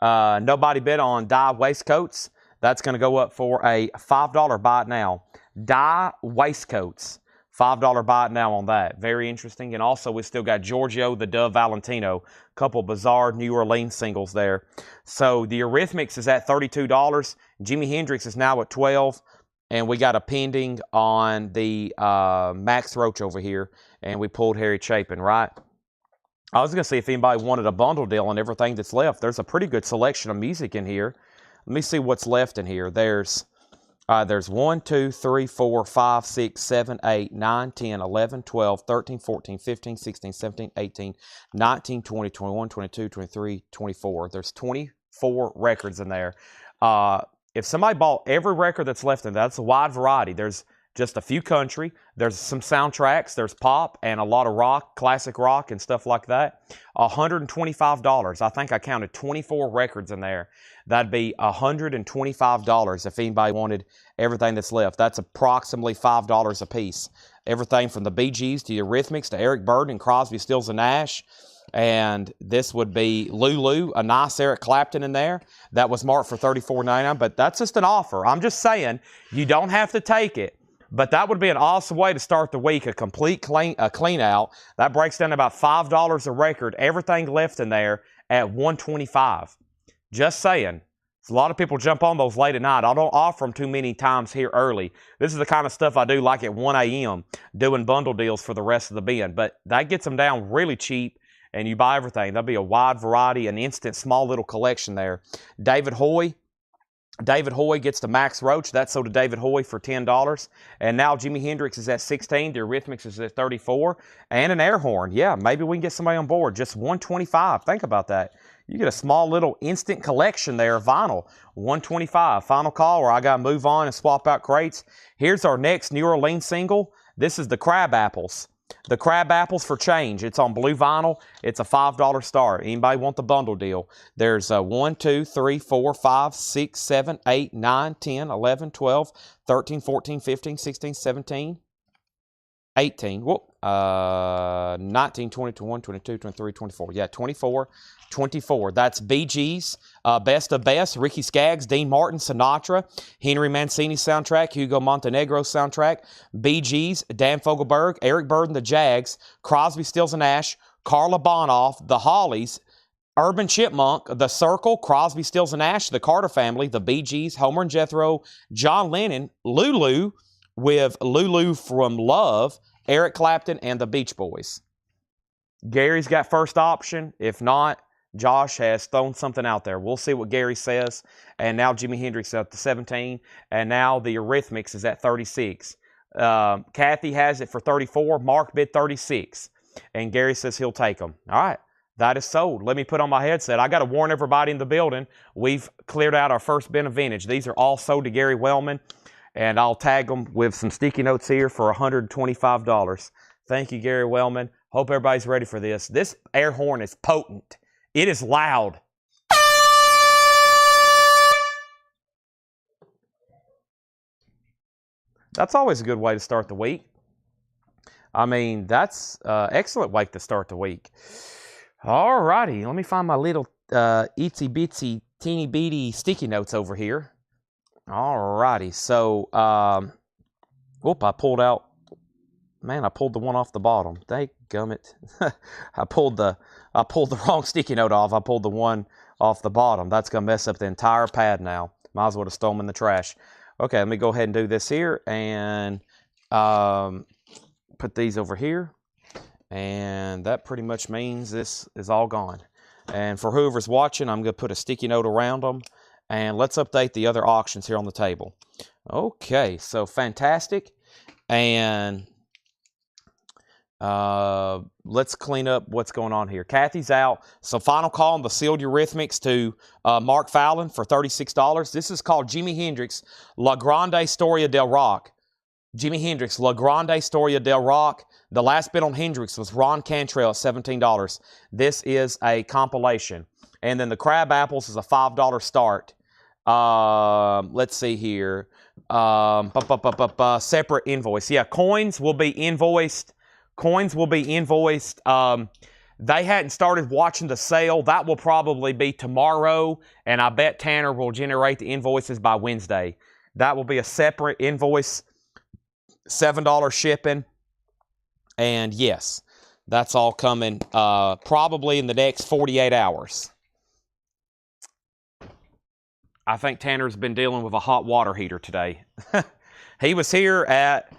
Nobody bid on Dye Waistcoats. That's going to go up for a $5 buy it now. Dye Waistcoats. $5 buy it now on that. Very interesting. And also, we still got Giorgio the Dove Valentino. Couple bizarre New Orleans singles there. So, the Eurythmics is at $32. Jimi Hendrix is now at $12. And we got a pending on the Max Roach over here. And we pulled Harry Chapin, right? I was going to see if anybody wanted a bundle deal on everything that's left. There's a pretty good selection of music in here. Let me see what's left in here. There's 1, 2, 3, 4, 5, 6, 7, 8, 9, 10, 11, 12, 13, 14, 15, 16, 17, 18, 19, 20, 21, 22, 23, 24. There's 24 records in there. If somebody bought every record that's left in that's a wide variety. There's just a few country. There's some soundtracks. There's pop and a lot of rock, classic rock and stuff like that. $125. I think I counted 24 records in there. That'd be $125 if anybody wanted everything that's left. That's approximately $5 a piece. Everything from the Bee Gees to the Eurythmics to Eric Burdon and Crosby, Stills and Nash. And this would be Lulu, a nice Eric Clapton in there. That was marked for $34.99, but that's just an offer. I'm just saying, you don't have to take it. But that would be an awesome way to start the week, a complete clean out. That breaks down to about $5 a record, everything left in there at $125. Just saying. A lot of people jump on those late at night. I don't offer them too many times here early. This is the kind of stuff I do like at 1 a.m., doing bundle deals for the rest of the bin. But that gets them down really cheap, and you buy everything. There'll be a wide variety, an instant small little collection there. David Hoy gets the Max Roach. That's sold to David Hoy for $10. And now Jimi Hendrix is at $16. The Eurythmics is at $34. And an air horn. Yeah, maybe we can get somebody on board. Just $125. Think about that. You get a small little instant collection there of vinyl. $125. Final call, or I got to move on and swap out crates. Here's our next New Orleans single. This is the Crab Apples. The Crab Apples for change. It's on blue vinyl. It's a $5 start. Anybody want the bundle deal? There's 1, 2, 3, 4, 5, 6, 7, 8, 9, 10, 11, 12, 13, 14, 15, 16, 17. 18, 19, 20, 21, 22, 23, 24. Yeah, 24, 24. That's BG's Best of Best, Ricky Skaggs, Dean Martin, Sinatra, Henry Mancini soundtrack, Hugo Montenegro soundtrack, BG's, Dan Fogelberg, Eric Burden, the Jags, Crosby, Stills and Nash, Carla Bonoff, the Hollies, Urban Chipmunk, The Circle, Crosby, Stills and Nash, the Carter Family, the Bee Gees, Homer and Jethro, John Lennon, Lulu with Lulu from Love, Eric Clapton, and the Beach Boys. Gary's got first option. If not, Josh has thrown something out there. We'll see what Gary says. And now Jimi Hendrix at the 17, and now the Eurythmics is at 36. Kathy has it for 34. Mark bid 36. And Gary says he'll take them. All right. That is sold. Let me put on my headset. I got to warn everybody in the building. We've cleared out our first bin of vintage. These are all sold to Gary Wellman, and I'll tag them with some sticky notes here for $125. Thank you, Gary Wellman. Hope everybody's ready for this. This air horn is potent. It is loud. That's always a good way to start the week. I mean, that's an excellent way to start the week. All righty, let me find my little itsy bitsy teeny beady sticky notes over here. All righty, so I pulled out. Man, I pulled the one off the bottom. Dadgummit. I pulled the wrong sticky note off. I pulled the one off the bottom. That's gonna mess up the entire pad now. Might as well have thrown them in the trash. Okay, let me go ahead and do this here and put these over here. And that pretty much means this is all gone. And for whoever's watching, I'm going to put a sticky note around them. And let's update the other auctions here on the table. Okay, so fantastic. And let's clean up what's going on here. Kathy's out. So final call on the sealed Eurythmics to Mark Fallon for $36. This is called Jimi Hendrix La Grande Historia del Rock. Jimi Hendrix La Grande Historia del Rock. The last bid on Hendrix was Ron Cantrell at $17. This is a compilation. And then the Crab Apples is a $5 start. Let's see here. Separate invoice. Yeah, coins will be invoiced. Coins will be invoiced. They hadn't started watching the sale. That will probably be tomorrow. And I bet Tanner will generate the invoices by Wednesday. That will be a separate invoice. $7 shipping. And yes, that's all coming probably in the next 48 hours. I think Tanner's been dealing with a hot water heater today. He was here at,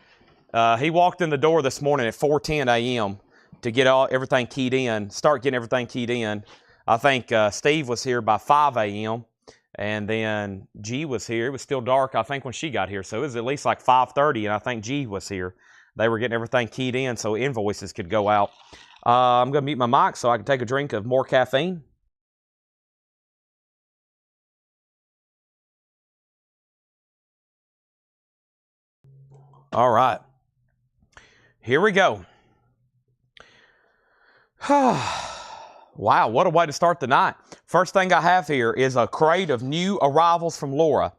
he walked in the door this morning at 4:10 a.m. to get everything keyed in, start getting everything keyed in. I think Steve was here by 5 a.m. And then G was here. It was still dark, I think, when she got here. So it was at least like 5:30, and I think G was here. They were getting everything keyed in so invoices could go out. I'm going to mute my mic so I can take a drink of more caffeine. All right. Here we go. Wow, what a way to start the night. First thing I have here is a crate of new arrivals from Laura,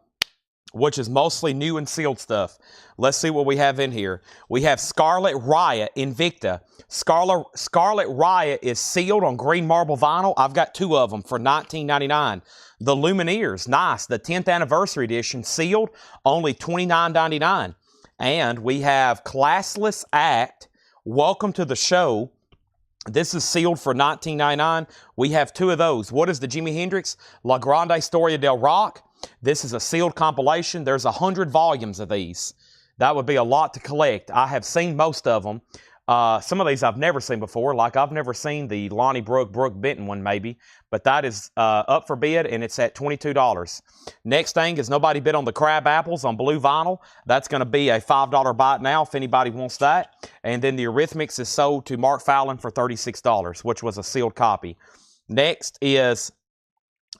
which is mostly new and sealed stuff. Let's see what we have in here. We have Scarlet Riot Invicta. Scarlet Riot is sealed on green marble vinyl. I've got 2 of them for $19.99. The Lumineers, nice. The 10th anniversary edition, sealed, only $29.99. And we have Classless Act, Welcome to the Show. This is sealed for $19.99. We have 2 of those. What is the Jimi Hendrix La Grande Historia del Rock? This is a sealed compilation. There's 100 volumes of these. That would be a lot to collect. I have seen most of them. Some of these I've never seen before. Like I've never seen the Lonnie Brooke Benton one maybe. But that is up for bid and it's at $22. Next thing is nobody bid on the Crab Apples on blue vinyl. That's going to be a $5 bite now if anybody wants that. And then the Eurythmics is sold to Mark Fallon for $36, which was a sealed copy. Next is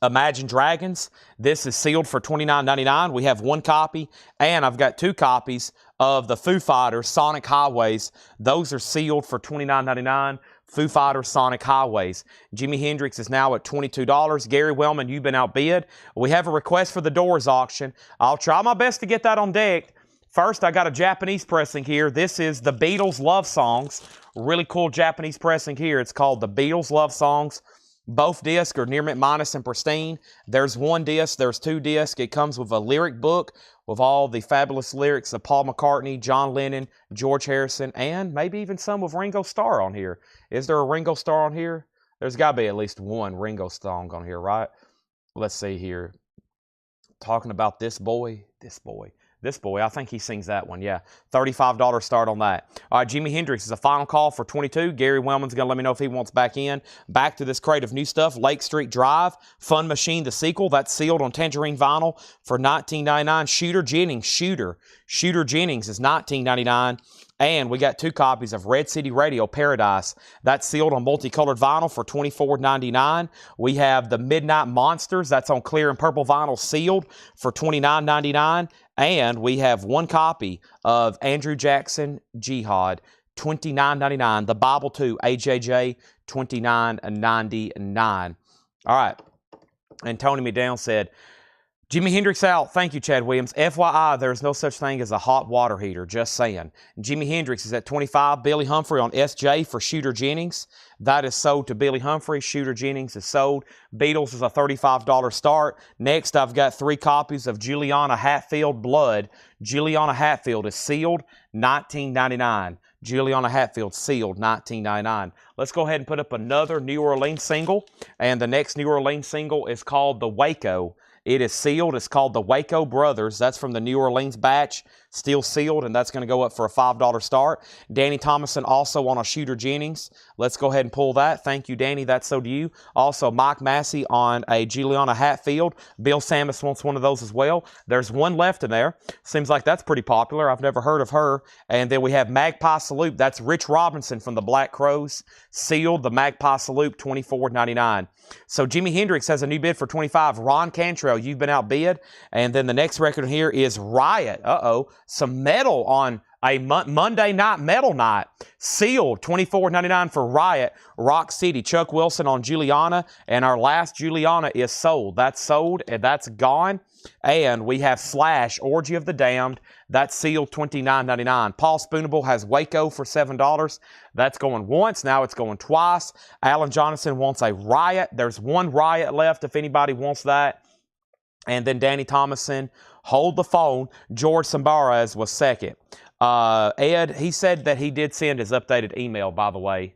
Imagine Dragons. This is sealed for $29.99. We have 1 copy, and I've got 2 copies of the Foo Fighters Sonic Highways. Those are sealed for $29.99. Foo Fighters Sonic Highways. Jimi Hendrix is now at $22. Gary Wellman, you've been outbid. We have a request for the Doors auction. I'll try my best to get that on deck. First, I got a Japanese pressing here. This is the Beatles Love Songs. Really cool Japanese pressing here. It's called the Beatles Love Songs. Both discs are near mint minus and pristine. There's one disc, there's two discs. It comes with a lyric book with all the fabulous lyrics of Paul McCartney, John Lennon, George Harrison, and maybe even some with Ringo Starr on here. Is there a Ringo Starr on here? There's got to be at least one Ringo song on here, right? Let's see here. Talking about this boy. I think he sings that one, yeah. $35 start on that. All right, Jimi Hendrix is a final call for 22. Gary Wellman's going to let me know if he wants back in. Back to this crate of new stuff. Lake Street Drive, Fun Machine, the sequel. That's sealed on tangerine vinyl for $19.99. Shooter Jennings is $19.99. And we got 2 copies of Red City Radio Paradise. That's sealed on multicolored vinyl for $24.99. We have the Midnight Monsters. That's on clear and purple vinyl sealed for $29.99. And we have 1 copy of Andrew Jackson Jihad, $29.99. The Bible 2, AJJ, $29.99. All right. And Tony Me Down said, Jimi Hendrix out. Thank you, Chad Williams. FYI, there's no such thing as a hot water heater. Just saying. Jimi Hendrix is at $25. Billy Humphrey on SJ for Shooter Jennings. That is sold to Billy Humphrey. Shooter Jennings is sold. Beatles is a $35 start. Next, I've got 3 copies of Juliana Hatfield Blood. Juliana Hatfield is sealed, $19.99. Juliana Hatfield sealed, $19.99. Let's go ahead and put up another New Orleans single. And the next New Orleans single is called The Waco. It is sealed. It's called the Waco Brothers. That's from the New Orleans batch. Still sealed, and that's going to go up for a $5 start. Danny Thomason also on a Shooter Jennings. Let's go ahead and pull that. Thank you, Danny. That's so to you. Also, Mike Massey on a Juliana Hatfield. Bill Samus wants one of those as well. There's one left in there. Seems like that's pretty popular. I've never heard of her. And then we have Magpie Salute. That's Rich Robinson from the Black Crowes. Sealed. The Magpie Salute, $24.99. So Jimi Hendrix has a new bid for $25. Ron Cantrell, You've Been Outbid. And then the next record here is Riot. Some metal on a Monday night metal night. Sealed, $24.99 for Riot. Rock City, Chuck Wilson on Juliana. And our last Juliana is sold. That's sold and that's gone. And we have Slash, Orgy of the Damned. That's sealed, $29.99. Paul Spoonable has Waco for $7. That's going once. Now it's going twice. Alan Jonathan wants a Riot. There's one Riot left if anybody wants that. And then Danny Thomason, Hold the Phone. George Sambaras was second. Ed, he said that he did send his updated email, by the way.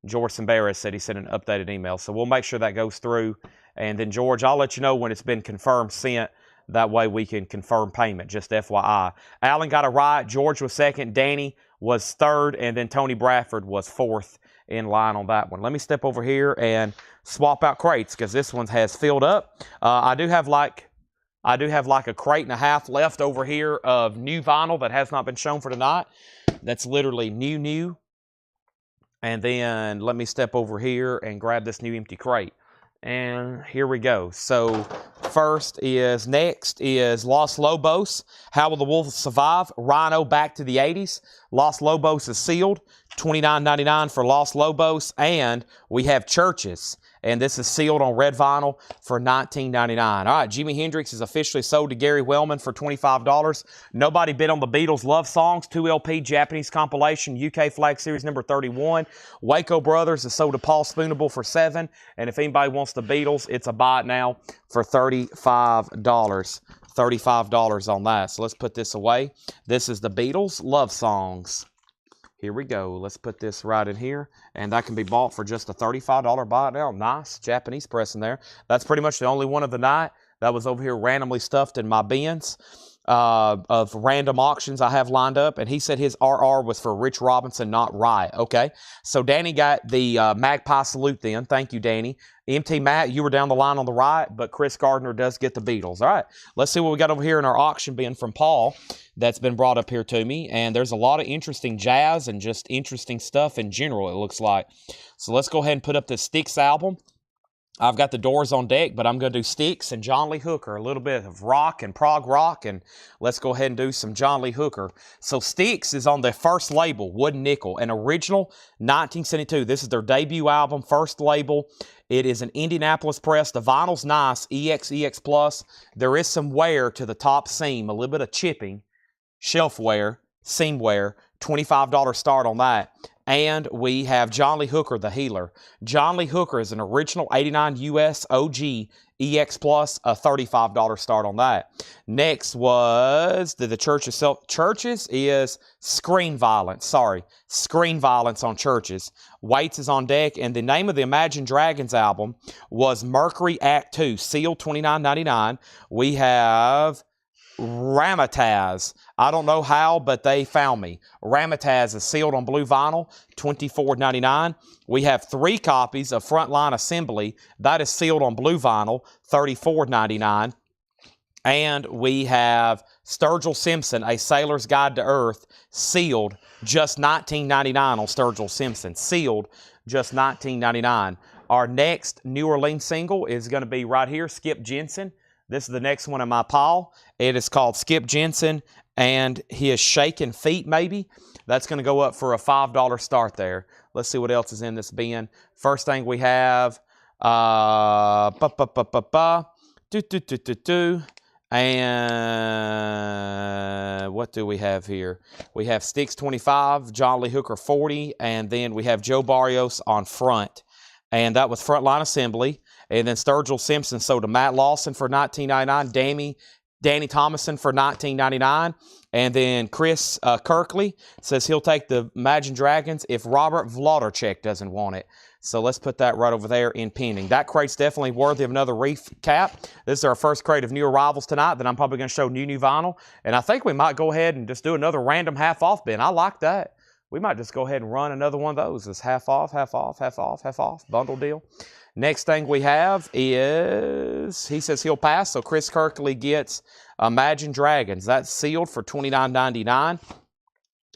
George Sambaras said he sent an updated email. So we'll make sure that goes through. And then, George, I'll let you know when it's been confirmed sent. That way we can confirm payment, just FYI. Alan got a Riot. George was second. Danny was third. And then Tony Bradford was fourth in line on that one. Let me step over here and swap out crates because this one has filled up. I do have like a crate and a half left over here of new vinyl that has not been shown for tonight. That's literally new. And then let me step over here and grab this new empty crate. And here we go. So next is Los Lobos. How Will the Wolves Survive? Rhino Back to the 80s. Los Lobos is sealed. $29.99 for Los Lobos. And we have Churches. And this is sealed on red vinyl for $19.99. All right, Jimi Hendrix is officially sold to Gary Wellman for $25. Nobody bid on the Beatles Love Songs, 2LP Japanese compilation, UK Flag Series number 31. Waco Brothers is sold to Paul Spoonable for $7. And if anybody wants the Beatles, it's a buy it now for $35. $35 on that. So let's put this away. This is the Beatles Love Songs. Here we go. Let's put this right in here. And that can be bought for just a $35 buy now. Nice Japanese press in there. That's pretty much the only one of the night. That was over here randomly stuffed in my bins of random auctions I have lined up. And he said his RR was for Rich Robinson, not Riot. Okay. So Danny got the Magpie Salute then. Thank you, Danny. MT Matt, you were down the line on the Riot, but Chris Gardner does get the Beatles. All right. Let's see what we got over here in our auction bin from Paul that's been brought up here to me. And there's a lot of interesting jazz and just interesting stuff in general, it looks like. So let's go ahead and put up this Styx album. I've got the Doors on deck, but I'm going to do Styx and John Lee Hooker, a little bit of rock and prog rock, and let's go ahead and do some John Lee Hooker. So Styx is on their first label, Wooden Nickel, an original 1972. This is their debut album, first label. It is an Indianapolis press. The vinyl's nice, EX Plus. There is some wear to the top seam, a little bit of chipping. shelfware, seamware, $25 start on that. And we have John Lee Hooker, the Healer. John Lee Hooker is an original 89 US OG EX Plus, a $35 start on that. Next was the church itself. Churches is Screen Violence. Sorry, Screen Violence on Churches. Waits is on deck. And the name of the Imagine Dragons album was Mercury Act 2, sealed $29.99. We have Ramataz. I don't know how, but they found me. Ramataz is sealed on blue vinyl, $24.99. We have 3 copies of Frontline Assembly. That is sealed on blue vinyl, $34.99. And we have Sturgill Simpson, A Sailor's Guide to Earth, sealed, just $19.99 on Sturgill Simpson. Sealed, just $19.99. Our next New Orleans single is going to be right here, Skip Jensen. This is the next one in my pile. It is called Skip Jensen and His Shaking Feet, maybe. That's going to go up for a $5 start there. Let's see what else is in this bin. First thing we have, and what do we have here? We have Styx 25, John Lee Hooker 40, and then we have Joe Barrios on front. And that was Frontline Assembly. And then Sturgill Simpson sold to Matt Lawson for $19.99. Danny Thomason for $19.99. And then Chris Kirkley says he'll take the Imagine Dragons if Robert Vlodarchek doesn't want it. So let's put that right over there in pending. That crate's definitely worthy of another recap. This is our first crate of new arrivals tonight. Then I'm probably going to show new vinyl. And I think we might go ahead and just do another random half-off bin. I like that. We might just go ahead and run another one of those. It's half off, half off, half off, half off, bundle deal. Next thing we have is, he says he'll pass, so Chris Kirkley gets Imagine Dragons. That's sealed for $29.99.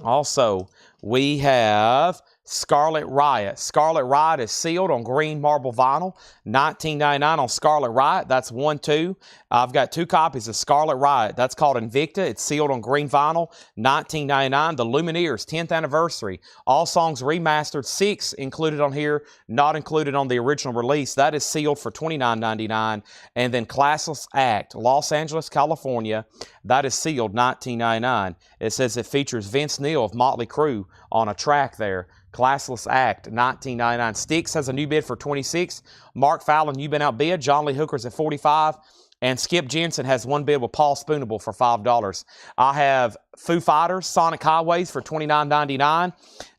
Also, we have Scarlet Riot. Scarlet Riot is sealed on green marble vinyl, $19.99 on Scarlet Riot. That's 1, 2. I've got 2 copies of Scarlet Riot. That's called Invicta. It's sealed on green vinyl, $19.99. The Lumineers, 10th anniversary. All songs remastered, 6 included on here, not included on the original release. That is sealed for $29.99. And then Classless Act, Los Angeles, California. That is sealed, $19.99. It says it features Vince Neil of Motley Crue on a track there. Classless Act, $19.99. Styx has a new bid for $26. Mark Fallon, you've been outbid. John Lee Hooker's at $45. And Skip Jensen has one bid with Paul Spoonable for $5. I have Foo Fighters, Sonic Highways for $29.99.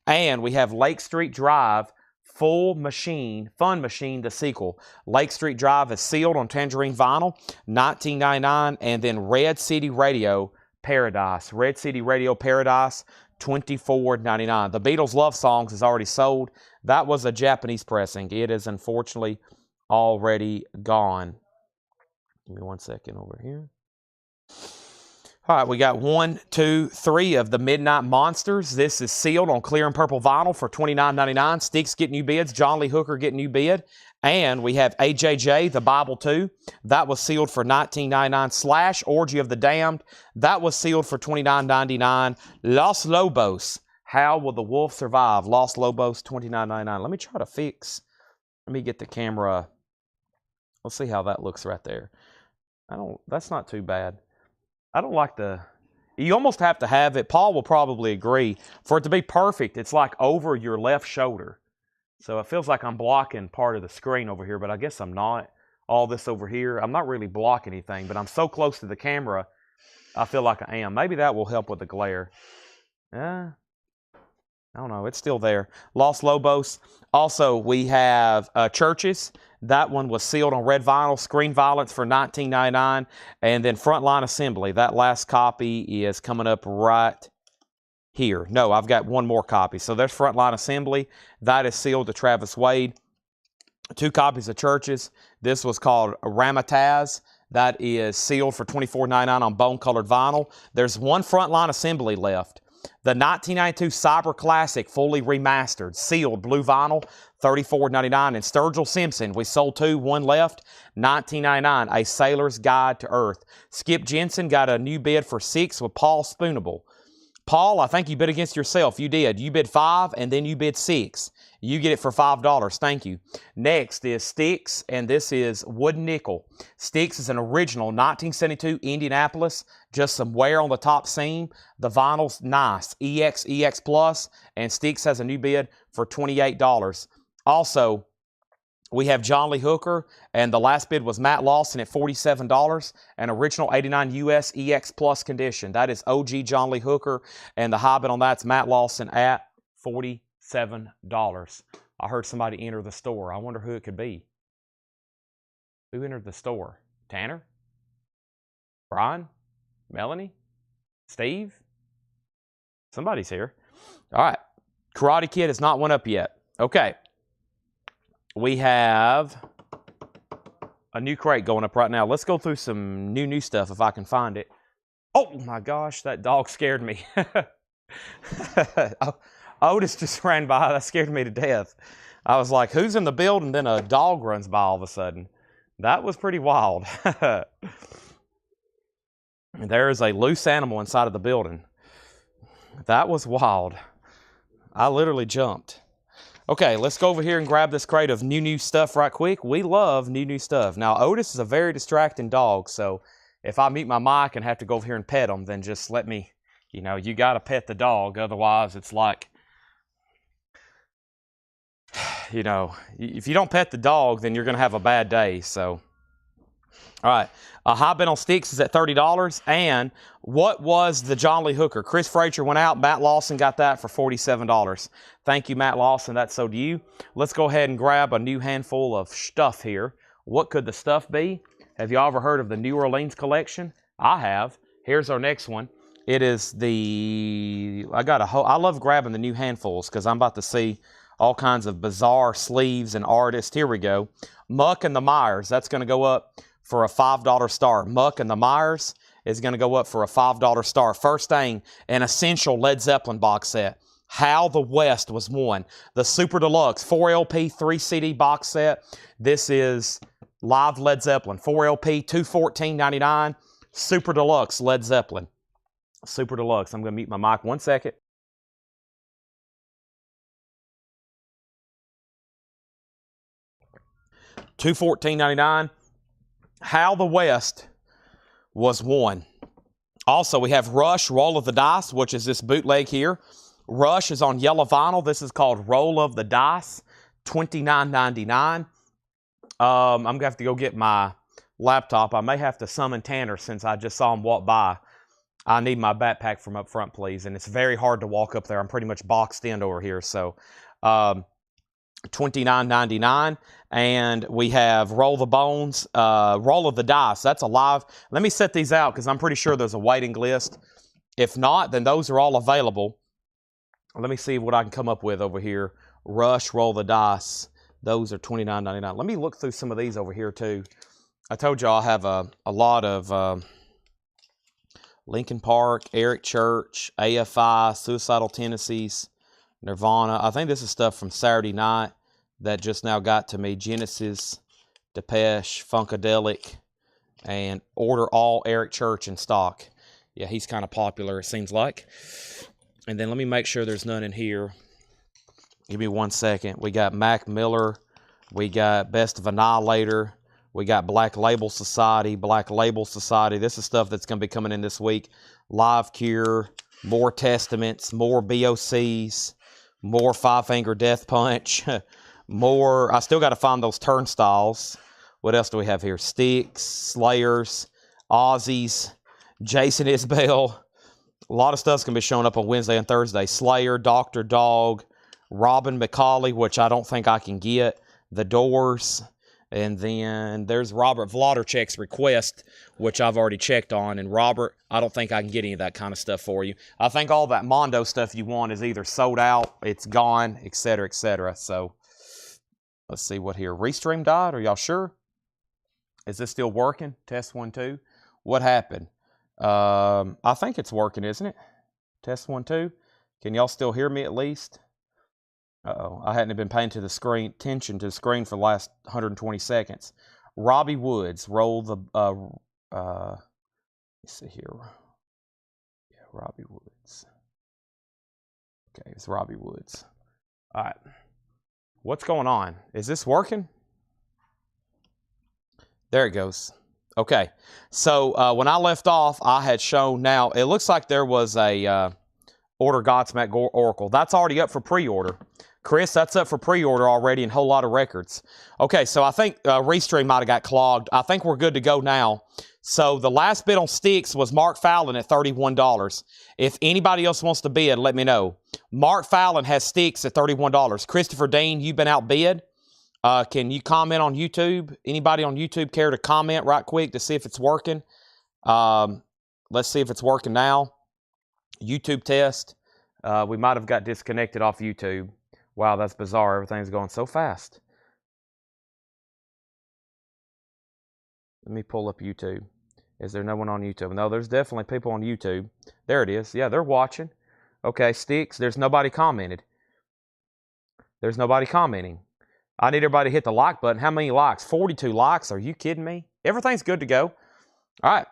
And we have Lake Street Drive, Full Machine, Fun Machine, the sequel. Lake Street Drive is sealed on Tangerine Vinyl, $19.99. And then Red City Radio Paradise. Red City Radio Paradise, $24.99. The Beatles' Love Songs is already sold. That was a Japanese pressing. It is unfortunately already gone. Give me 1 second over here. All right, we got 1, 2, 3 of the Midnight Monsters. This is sealed on clear and purple vinyl for $29.99. Styx get new bids. John Lee Hooker get new bid. And we have AJJ, The Bible 2. That was sealed for $19.99. Slash, Orgy of the Damned. That was sealed for $29.99. Los Lobos, How Will the Wolf Survive? Los Lobos, $29.99. Let me try to fix. Let me get the camera. Let's see how that looks right there. That's not too bad. I don't like you almost have to have it. Paul will probably agree. For it to be perfect, it's like over your left shoulder. So it feels like I'm blocking part of the screen over here, but I guess I'm not. All this over here, I'm not really blocking anything, but I'm so close to the camera, I feel like I am. Maybe that will help with the glare. I don't know. It's still there. Los Lobos. Also, we have Churches. That one was sealed on red vinyl. Screen Violence for $19.99. And then Frontline Assembly. That last copy is coming up right here. No, I've got one more copy. So there's Frontline Assembly. That is sealed to Travis Wade. 2 copies of Churches. This was called Ramataz. That is sealed for $24.99 on bone-colored vinyl. There's 1 Frontline Assembly left. The 1992 Cyber Classic, fully remastered, sealed, blue vinyl, $34.99. And Sturgill Simpson, we sold 2, 1 left, $19.99. A Sailor's Guide to Earth. Skip Jensen got a new bid for 6 with Paul Spoonable. Paul, I think you bid against yourself. You did. You bid 5, and then you bid 6. You get it for $5. Thank you. Next is Sticks, and this is Wooden Nickel. Sticks is an original 1972 Indianapolis. Just some wear on the top seam. The vinyl's nice. EX Plus, and Sticks has a new bid for $28. Also, we have John Lee Hooker, and the last bid was Matt Lawson at $47, an original 89 US EX Plus condition. That is OG John Lee Hooker, and the high bid on that's Matt Lawson at $47. I heard somebody enter the store. I wonder who it could be. Who entered the store? Tanner? Brian? Melanie? Steve? Somebody's here. All right. Karate Kid has not went up yet. Okay. We have a new crate going up right now. Let's go through some new stuff if I can find it. Oh my gosh, that dog scared me. Otis just ran by. That scared me to death. I was like, who's in the building? Then a dog runs by all of a sudden. That was pretty wild. There is a loose animal inside of the building. That was wild. I literally jumped. Okay, let's go over here and grab this crate of new stuff right quick. We love new stuff. Now, Otis is a very distracting dog, so if I mute my mic and have to go over here and pet him, then just let me, you got to pet the dog. Otherwise, it's like, if you don't pet the dog, then you're going to have a bad day, so. All right, a high bid on Sticks is at $30. And what was the John Lee Hooker? Chris Frazier went out. Matt Lawson got that for $47. Thank you, Matt Lawson. That's so to you. Let's go ahead and grab a new handful of stuff here. What could the stuff be? Have you ever heard of the New Orleans collection? I have. Here's our next one. It is I love grabbing the new handfuls because I'm about to see all kinds of bizarre sleeves and artists. Here we go. Muck and the Myers. That's going to go up for a $5 star. Muck and the Myers is going to go up for a $5 star. First thing, an essential Led Zeppelin box set. How the West was won. The Super Deluxe 4 LP 3 CD box set. This is live Led Zeppelin. 4 LP $214.99. Super Deluxe Led Zeppelin. Super Deluxe. I'm going to mute my mic 1 second. $214.99. How the West was won. Also, we have Rush, Roll of the Dice, which is this bootleg here. Rush is on yellow vinyl. This is called Roll of the Dice, $29.99. I'm going to have to go get my laptop. I may have to summon Tanner since I just saw him walk by. I need my backpack from up front, please. And it's very hard to walk up there. I'm pretty much boxed in over here. So, $29.99. And we have Roll the Bones, Roll of the Dice. That's a live. Let me set these out because I'm pretty sure there's a waiting list. If not, then those are all available. Let me see what I can come up with over here. Rush, Roll the Dice. Those are $29.99. Let me look through some of these over here too. I told you I have a lot of Linkin Park, Eric Church, AFI, Suicidal Tendencies, Nirvana. I think this is stuff from Saturday Night that just now got to me. Genesis, Depeche, Funkadelic, and order all Eric Church in stock. Yeah, he's kind of popular, it seems like. And then let me make sure there's none in here. Give me 1 second. We got Mac Miller. We got Best of Annihilator. We got Black Label Society. Black Label Society. This is stuff that's going to be coming in this week. Live Cure. More Testaments. More BOCs. More Five Finger Death Punch. More. I still got to find those Turnstiles. What else do we have here? Sticks. Slayers. Aussies. Jason Isbell. A lot of stuff's going to be showing up on Wednesday and Thursday. Slayer. Dr. Dog. Robin McCauley, which I don't think I can get. The Doors. And then there's Robert Vlodarchek's request, which I've already checked on. And Robert, I don't think I can get any of that kind of stuff for you. I think all that Mondo stuff you want is either sold out, it's gone, etc., etc. So let's see what here. Restream died. Are y'all sure? Is this still working? Test 1, 2. What happened? I think it's working, isn't it? Test 1, 2. Can y'all still hear me at least? Uh-oh, I hadn't been paying attention to the screen for the last 120 seconds. Robbie Woods, roll the, let's see here. Yeah, Robbie Woods. Okay, it's Robbie Woods. All right. What's going on? Is this working? There it goes. Okay. So when I left off, I had shown now, it looks like there was a Order Godsmack Oracle. That's already up for pre-order. Chris, that's up for pre-order already and a whole lot of records. Okay, so I think Restream might have got clogged. I think we're good to go now. So the last bid on sticks was Mark Fallon at $31. If anybody else wants to bid, let me know. Mark Fallon has sticks at $31. Christopher Dean, you've been outbid. Can you comment on YouTube? Anybody on YouTube care to comment right quick to see if it's working? Let's see if it's working now. YouTube test. We might have got disconnected off YouTube. Wow, that's bizarre. Everything's going so fast. Let me pull up YouTube. Is there no one on YouTube? No, there's definitely people on YouTube. There it is. Yeah, they're watching. Okay, sticks. There's nobody commented. There's nobody commenting. I need everybody to hit the like button. How many likes? 42 likes. Are you kidding me? Everything's good to go. All right.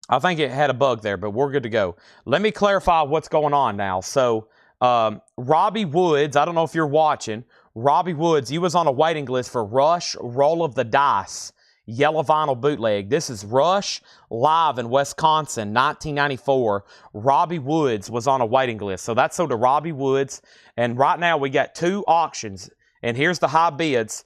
I think it had a bug there, but we're good to go. Let me clarify what's going on now. So, Robbie Woods, I don't know if you're watching. Robbie Woods, you was on a waiting list for Rush Roll of the Dice Yellow Vinyl Bootleg. This is Rush live in Wisconsin, 1994. Robbie Woods was on a waiting list. So that's sold to Robbie Woods. And right now we got 2 auctions. And here's the high bids.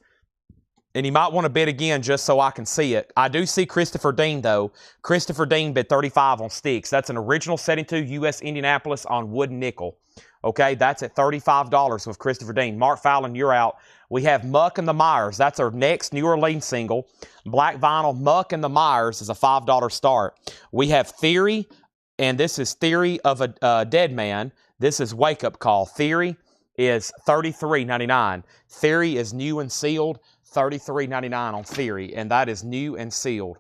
And you might want to bid again just so I can see it. I do see Christopher Dean, though. Christopher Dean bid $35 on sticks. That's an original 72 U.S. Indianapolis on wood nickel. Okay, that's at $35 with Christopher Dean. Mark Fallon, you're out. We have Muck and the Myers. That's our next New Orleans single. Black vinyl, Muck and the Myers is a $5 start. We have Theory, and this is Theory of a Dead Man. This is Wake Up Call. Theory is $33.99. Theory is new and sealed. $33.99 on Theory, and that is new and sealed.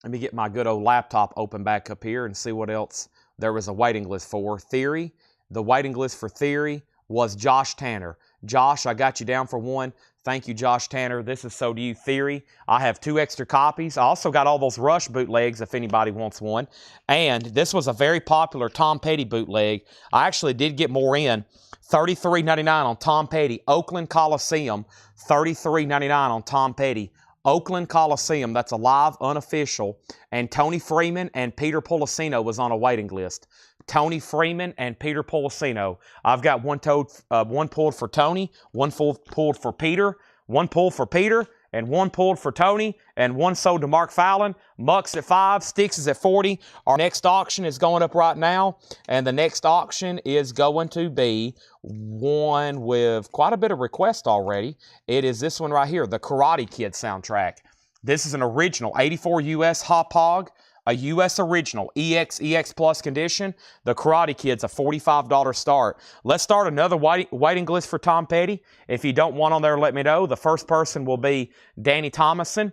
Let me get my good old laptop open back up here and see what else there was a waiting list for. Theory, the waiting list for Theory was Josh Tanner. Josh, I got you down for one. Thank you, Josh Tanner. This is so to you, Theory. I have 2 extra copies. I also got all those Rush bootlegs if anybody wants one. And this was a very popular Tom Petty bootleg. I actually did get more in. $33.99 on Tom Petty. Oakland Coliseum, $33.99 on Tom Petty. Oakland Coliseum, that's a live, unofficial. And Tony Freeman and Peter Policino was on a waiting list. Tony Freeman and Peter Policino. I've got one pulled for Tony, one pulled for Peter, one pulled for Peter, and one pulled for Tony, and one sold to Mark Fallon. Muck's at $5, Sticks is at $40. Our next auction is going up right now, and the next auction is going to be one with quite a bit of request already. It is this one right here, the Karate Kid soundtrack. This is an original 84 US Hop Hog, a US original, EX Plus condition. The Karate Kid's a $45 start. Let's start another waiting list for Tom Petty. If you don't want on there, let me know. The first person will be Danny Thomason.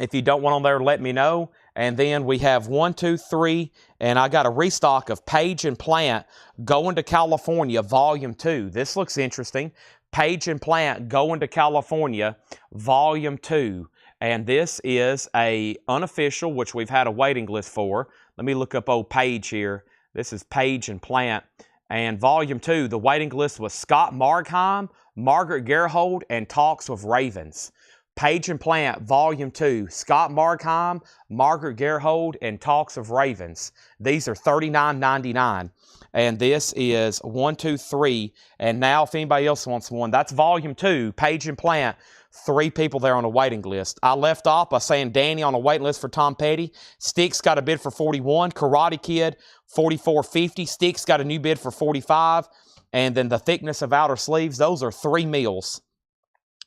If you don't want on there, let me know. And then we have 1, 2, 3, and I got a restock of Page and Plant Going to California, Volume 2. This looks interesting. Page and Plant Going to California, Volume 2. And this is a unofficial, which we've had a waiting list for. Let me look up old Page here. This is Page and Plant. And Volume 2, the waiting list was Scott Margheim, Margaret Gerhold, and Talks with Ravens. Page and Plant, Volume 2, Scott Margheim, Margaret Gerhold, and Talks of Ravens. These are $39.99. And this is 1, 2, 3. And now if anybody else wants one, that's Volume 2, Page and Plant. 3 people there on a waiting list. I left off by saying Danny on a waiting list for Tom Petty. Sticks got a bid for $41. Karate Kid, $44.50. Sticks got a new bid for $45. And then the thickness of outer sleeves, those are 3 meals.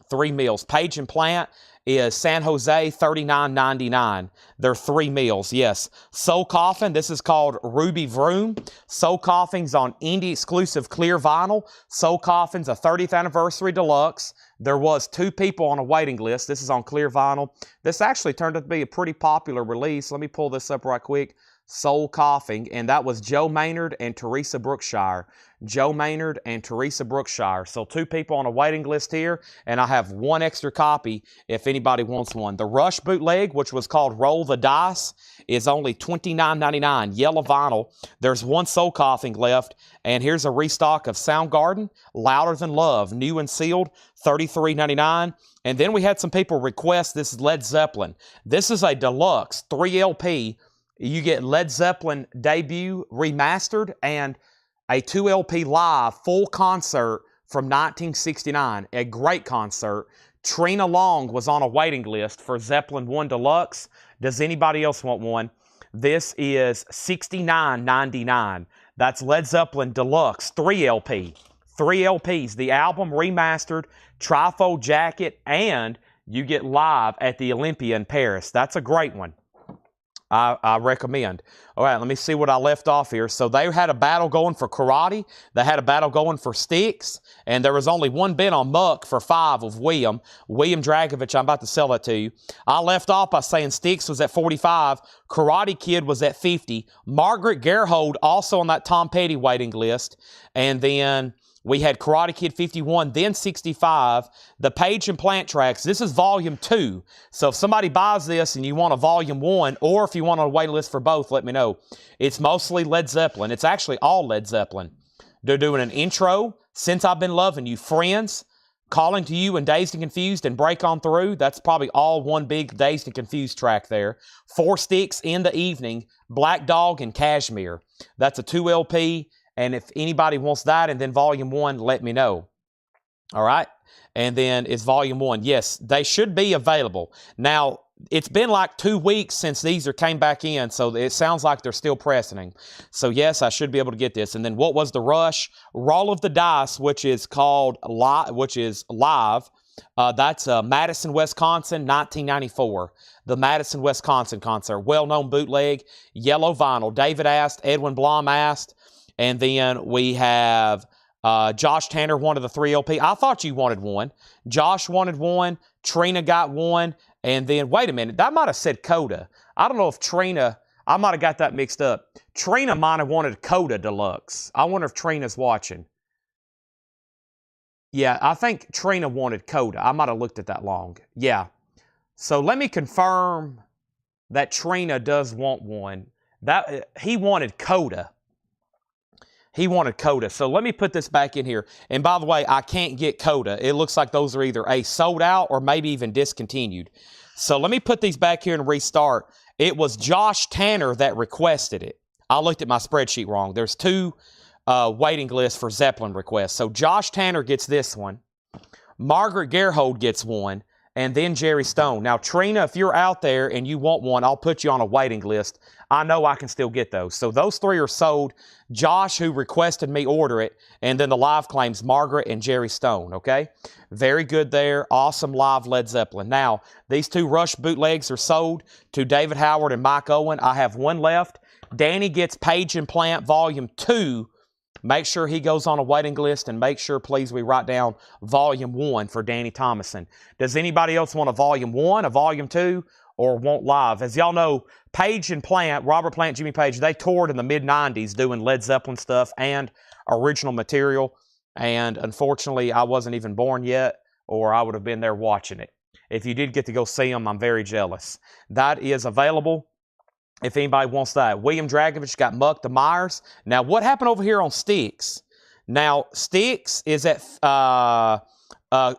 3 meals. Page and Plant is San Jose, $39.99. They're 3 meals, yes. Soul Coffin, this is called Ruby Vroom. Soul Coffin's on indie exclusive clear vinyl. Soul Coffin's a 30th anniversary deluxe. There was 2 people on a waiting list. This is on clear vinyl. This actually turned out to be a pretty popular release. Let me pull this up right quick. Soul Coughing, and that was Joe Maynard and Teresa Brookshire. Joe Maynard, and Teresa Brookshire. So 2 people on a waiting list here, and I have 1 extra copy if anybody wants one. The Rush bootleg, which was called Roll the Dice, is only $29.99, yellow vinyl. There's 1 soul coughing left, and here's a restock of Soundgarden, Louder Than Love, new and sealed, $33.99. And then we had some people request this Led Zeppelin. This is a deluxe 3 LP. You get Led Zeppelin debut remastered and a 2 LP live full concert from 1969. A great concert. Trina Long was on a waiting list for Zeppelin 1 Deluxe. Does anybody else want one? This is $69.99. That's Led Zeppelin Deluxe 3 LP. 3 LPs, the album remastered, trifold jacket, and you get live at the Olympia in Paris. That's a great one. I recommend. All right, let me see what I left off here. So they had a battle going for karate. They had a battle going for sticks. And there was only 1 bid on Muck for 5 of William. William Dragovich, I'm about to sell that to you. I left off by saying sticks was at 45. Karate Kid was at 50. Margaret Gerhold also on that Tom Petty waiting list. And then we had Karate Kid 51, then 65. The Page and Plant tracks, this is volume 2. So if somebody buys this and you want a volume 1, or if you want a wait list for both, let me know. It's mostly Led Zeppelin. It's actually all Led Zeppelin. They're doing an intro, Since I've Been Loving You, Friends, Calling to You, and Dazed and Confused, and Break On Through. That's probably all one big Dazed and Confused track there. 4 Sticks, In the Evening, Black Dog, and Cashmere. That's a 2 LP. And if anybody wants that and then volume 1, let me know. All right? And then it's volume 1. Yes, they should be available. Now, it's been like 2 weeks since these came back in, so it sounds like they're still pressing. So yes, I should be able to get this. And then what was the Rush? Roll of the Dice, which is called live. That's Madison, Wisconsin, 1994. The Madison, Wisconsin concert. Well-known bootleg, yellow vinyl. David asked, Edwin Blom asked. And then we have Josh Tanner wanted the 3 LP. I thought you wanted one. Josh wanted one. Trina got one. And then, wait a minute, that might have said Coda. I don't know if Trina, I might have got that mixed up. Trina might have wanted Coda Deluxe. I wonder if Trina's watching. Yeah, I think Trina wanted Coda. I might have looked at that long. Yeah. So let me confirm that Trina does want one. He wanted Coda. He wanted Coda. So let me put this back in here. And by the way, I can't get Coda. It looks like those are either sold out or maybe even discontinued. So let me put these back here and restart. It was Josh Tanner that requested it. I looked at my spreadsheet wrong. There's 2 waiting lists for Zeppelin requests. So Josh Tanner gets this one. Margaret Gerhold gets one. And then Jerry Stone. Now, Trina, if you're out there and you want one, I'll put you on a waiting list. I know I can still get those. So those 3 are sold. Josh, who requested me order it, and then the live claims, Margaret and Jerry Stone, okay? Very good there. Awesome live Led Zeppelin. Now, these 2 Rush bootlegs are sold to David Howard and Mike Owen. I have 1 left. Danny gets Page and Plant Volume 2. Make sure he goes on a waiting list, and make sure, please, we write down Volume 1 for Danny Thomason. Does anybody else want a Volume 1, a Volume 2, or want live? As y'all know, Page and Plant, Robert Plant, Jimmy Page, they toured in the mid-90s doing Led Zeppelin stuff and original material, and unfortunately, I wasn't even born yet, or I would have been there watching it. If you did get to go see them, I'm very jealous. That is available if anybody wants that. William Dragovich got Muck the Myers. Now, what happened over here on Sticks? Now, Sticks is at,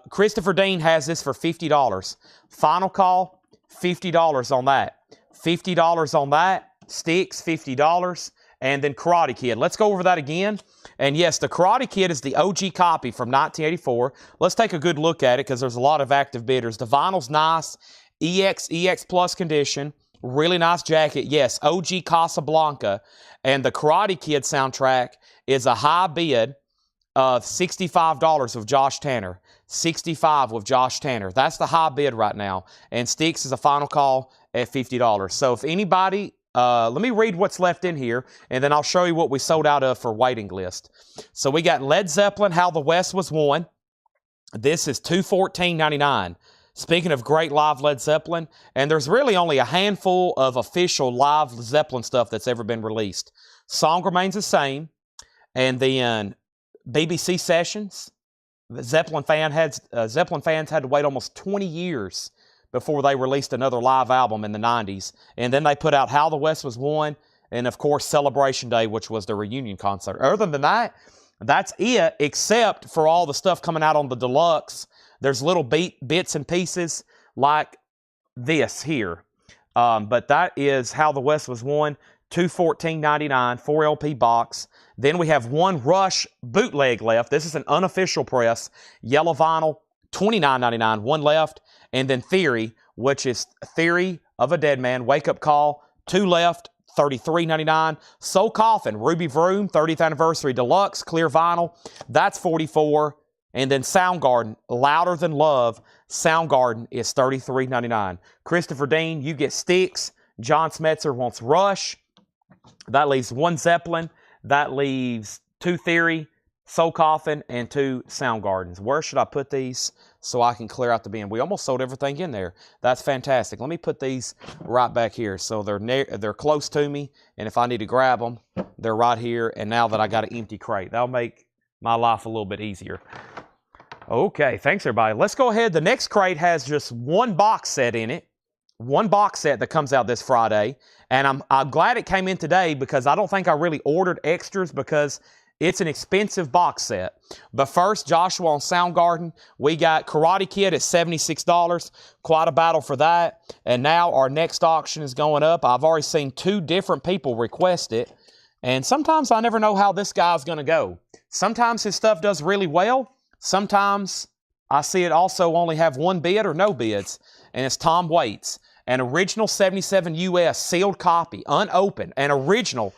Christopher Dean has this for $50. Final call, $50 on that. $50 on that. Sticks, $50. And then Karate Kid. Let's go over that again. And yes, the Karate Kid is the OG copy from 1984. Let's take a good look at it because there's a lot of active bidders. The vinyl's nice. EX Plus condition. Really nice jacket. Yes, OG Casablanca. And the Karate Kid soundtrack is a high bid of $65 of Josh Tanner. $65 with Josh Tanner. That's the high bid right now. And Sticks is a final call at $50. So if anybody, let me read what's left in here, and then I'll show you what we sold out of for waiting list. So we got Led Zeppelin, How the West Was Won. This is $214.99. Speaking of great live Led Zeppelin, and there's really only a handful of official live Zeppelin stuff that's ever been released. Song remains the same, and then BBC Sessions. The Zeppelin fans had to wait almost 20 years before they released another live album in the 90s. And then they put out How the West Was Won, and of course Celebration Day, which was the reunion concert. Other than that, that's it, except for all the stuff coming out on the deluxe. There's little bits and pieces like this here. But that is How the West Was Won, $214.99, 4 LP box. Then we have one Rush bootleg left. This is an unofficial press, yellow vinyl, $29.99, one left. And then Theory, which is Theory of a Dead Man, Wake Up Call, 2 left, $33.99. Soul Coffin, Ruby Vroom, 30th Anniversary Deluxe, clear vinyl, that's $44. And then Soundgarden, Louder Than Love, Soundgarden is $33.99. Christopher Dean, You Get Sticks. John Smetzer wants Rush. That leaves 1 Zeppelin. That leaves 2 Theory, Soul Coffin, and 2 Soundgardens. Where should I put these so I can clear out the bin? We almost sold everything in there. That's fantastic. Let me put these right back here so they're close to me, and if I need to grab them, they're right here. And now that I got an empty crate, that'll make my life a little bit easier. Okay, thanks everybody. Let's go ahead. The next crate has just 1 box set in it. 1 box set that comes out this Friday. And I'm glad it came in today because I don't think I really ordered extras because it's an expensive box set. But first, Joshua on Soundgarden, we got Karate Kid at $76. Quite a battle for that. And now our next auction is going up. I've already seen 2 different people request it. And sometimes I never know how this guy's going to go. Sometimes his stuff does really well. Sometimes I see it also only have 1 bid or no bids. And it's Tom Waits. An original 77 US sealed copy, unopened. An original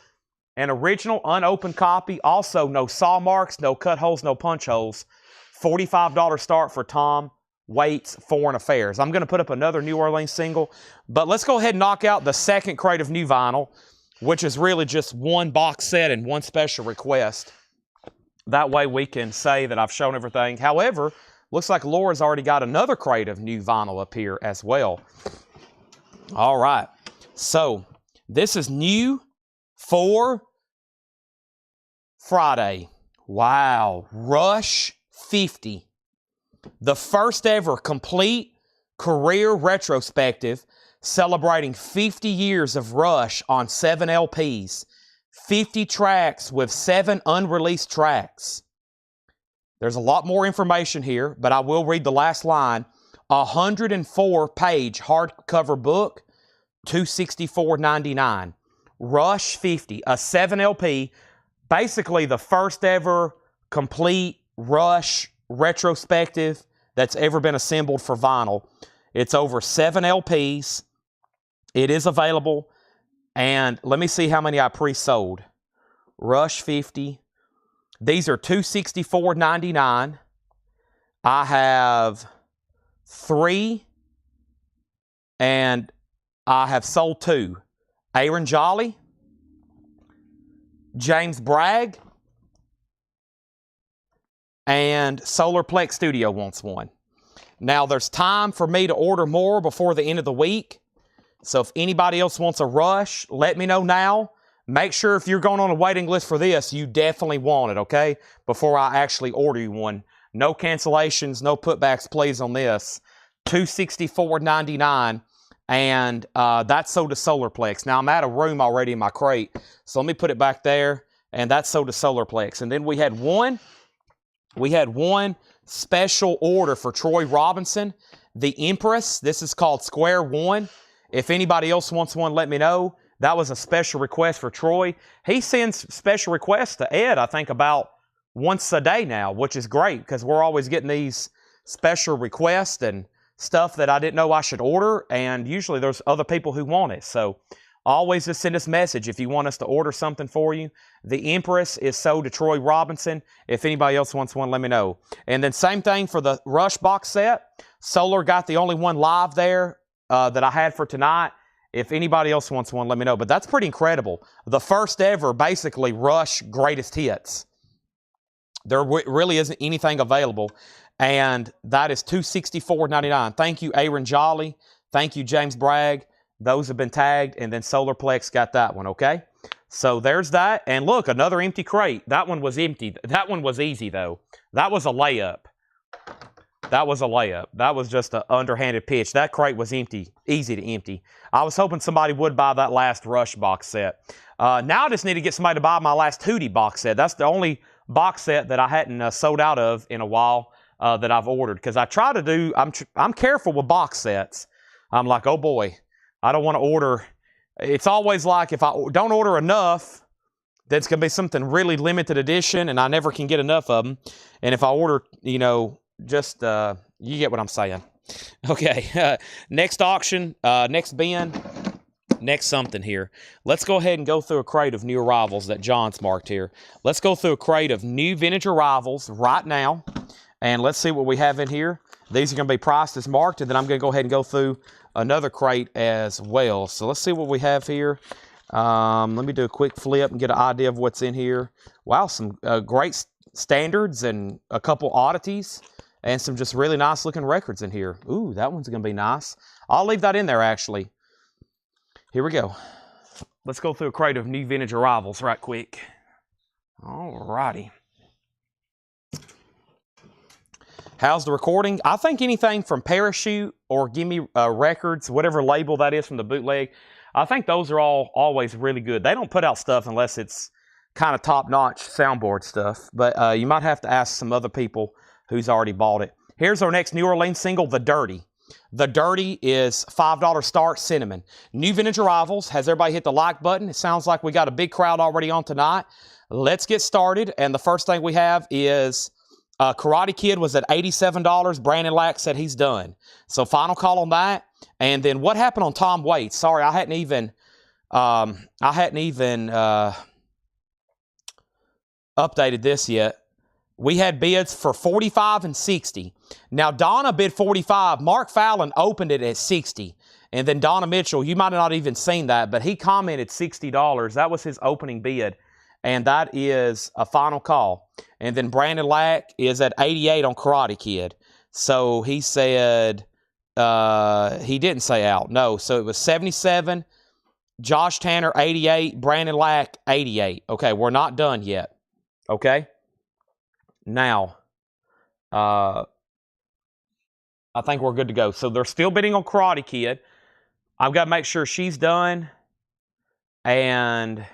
unopened copy. Also, no saw marks, no cut holes, no punch holes. $45 start for Tom Waits, Foreign Affairs. I'm going to put up another New Orleans single. But let's go ahead and knock out the second crate of new vinyl, which is really just 1 box set and 1 special request. That way we can say that I've shown everything. However, looks like Laura's already got another crate of new vinyl up here as well. All right. So, this is new for Friday. Wow. Rush 50. The first ever complete career retrospective celebrating 50 years of Rush on 7 LPs. 50 tracks with 7 unreleased tracks. There's a lot more information here, but I will read the last line. 104-page hardcover book, $264.99. Rush 50, a 7 LP, basically the first ever complete Rush retrospective that's ever been assembled for vinyl. It's over 7 LPs. It is available. And let me see how many I pre-sold. Rush 50. These are $264.99. I have 3, and I have sold 2. Aaron Jolly, James Bragg, and Solarplex Studio wants 1. Now, there's time for me to order more before the end of the week. So if anybody else wants a Rush, let me know now. Make sure if you're going on a waiting list for this, you definitely want it, okay? Before I actually order you one. No cancellations, no putbacks, please, on this. $264.99, and that's sold to Solarplex. Now, I'm out of room already in my crate, so let me put it back there, and that's sold to Solarplex. And then we had one special order for Troy Robinson, the Empress. This is called Square One. If anybody else wants one, let me know. That was a special request for Troy. He sends special requests to Ed, I think, about once a day now, which is great because we're always getting these special requests and stuff that I didn't know I should order, and usually there's other people who want it. So always just send us a message if you want us to order something for you. The Empress is sold to Troy Robinson. If anybody else wants one, let me know. And then same thing for the Rush box set. Solar got the only one live there that I had for tonight. If anybody else wants one, let me know. But that's pretty incredible. The first ever, basically, Rush greatest hits. There really isn't anything available. And that is $264.99. Thank you, Aaron Jolly. Thank you, James Bragg. Those have been tagged. And then Solarplex got that one, okay? So there's that. And look, another empty crate. That one was empty. That one was easy, though. That was a layup. That was a layup. That was just an underhanded pitch. That crate was empty. Easy to empty. I was hoping somebody would buy that last Rush box set. Now I just need to get somebody to buy my last Hootie box set. That's the only box set that I hadn't sold out of in a while that I've ordered. Because I try to do, I'm careful with box sets. I'm like, oh boy, I don't want to order. It's always like if I don't order enough, then it's going to be something really limited edition and I never can get enough of them. And if I order, you know, just, you get what I'm saying. Okay, next auction, next bin, next something here. Let's go ahead and go through a crate of new arrivals that John's marked here. Let's go through a crate of new vintage arrivals right now, and let's see what we have in here. These are going to be priced as marked, and then I'm going to go ahead and go through another crate as well. So let's see what we have here. Let me do a quick flip and get an idea of what's in here. Wow, some great standards and a couple oddities. And some just really nice looking records in here. Ooh, that one's going to be nice. I'll leave that in there, actually. Here we go. Let's go through a crate of new vintage arrivals right quick. All righty. How's the recording? I think anything from Parachute or Gimme Records, whatever label that is from the bootleg, I think those are all always really good. They don't put out stuff unless it's kind of top-notch soundboard stuff. But you might have to ask some other people who's already bought it. Here's our next New Orleans single, The Dirty. The Dirty is $5 start, Cinnamon. New vintage arrivals. Has everybody hit the like button? It sounds like we got a big crowd already on tonight. Let's get started. And the first thing we have is Karate Kid was at $87. Brandon Lack said he's done. So final call on that. And then what happened on Tom Waits? Sorry, I hadn't even updated this yet. We had bids for 45 and 60. Now, Donna bid 45. Mark Fallon opened it at 60. And then Donna Mitchell, you might have not even seen that, but he commented $60. That was his opening bid. And that is a final call. And then Brandon Lack is at 88 on Karate Kid. So he said, he didn't say out. No, so it was 77. Josh Tanner, 88. Brandon Lack, 88. Okay, we're not done yet. Okay? Now, I think we're good to go. So they're still bidding on Karate Kid. I've got to make sure she's done. And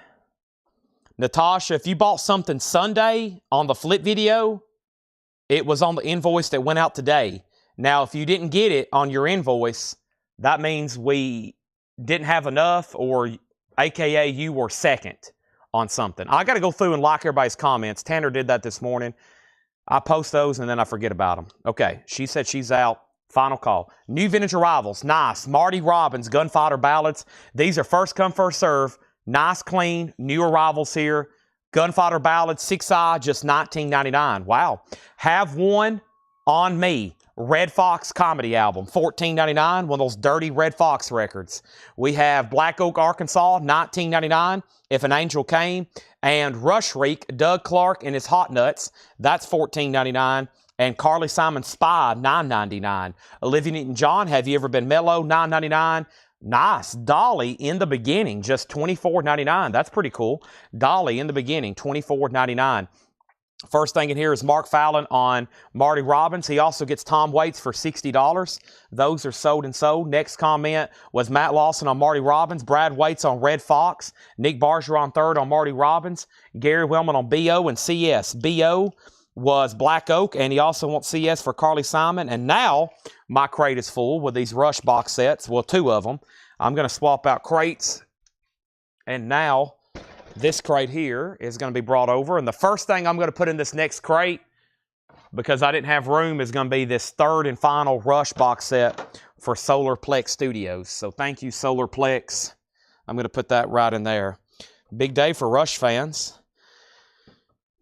Natasha, if you bought something Sunday on the flip video, it was on the invoice that went out today. Now, if you didn't get it on your invoice, that means we didn't have enough, or AKA you were second on something. I got to go through and like everybody's comments. Tanner did that this morning. I post those and then I forget about them. Okay, she said she's out. Final call. New vintage arrivals. Nice. Marty Robbins, Gunfighter Ballads. These are first come, first serve. Nice, clean, new arrivals here. Gunfighter Ballads, 6i, just $19.99. Wow. Have One on Me. Red Fox comedy album, $14.99. One of those dirty Red Fox records. We have Black Oak, Arkansas, $19.99. If an Angel Came. And Rush Reek, Doug Clark and his Hot Nuts, that's $14.99. And Carly Simon Spy, $9.99. Olivia Newton-John, Have You Ever Been Mellow, $9.99. Nice. Dolly, In the Beginning, just $24.99. That's pretty cool. Dolly, In the Beginning, $24.99. First thing in here is Mark Fallon on Marty Robbins. He also gets Tom Waits for $60. Those are sold and sold. Next comment was Matt Lawson on Marty Robbins. Brad Waits on Red Fox. Nick Barger third on Marty Robbins. Gary Wellman on BO and CS. BO was Black Oak, and he also wants CS for Carly Simon. And now my crate is full with these Rush box sets. Well, two of them. I'm going to swap out crates. And now this crate here is going to be brought over. And the first thing I'm going to put in this next crate, because I didn't have room, is going to be this third and final Rush box set for Solarplex Studios. So thank you, Solarplex. I'm going to put that right in there. Big day for Rush fans.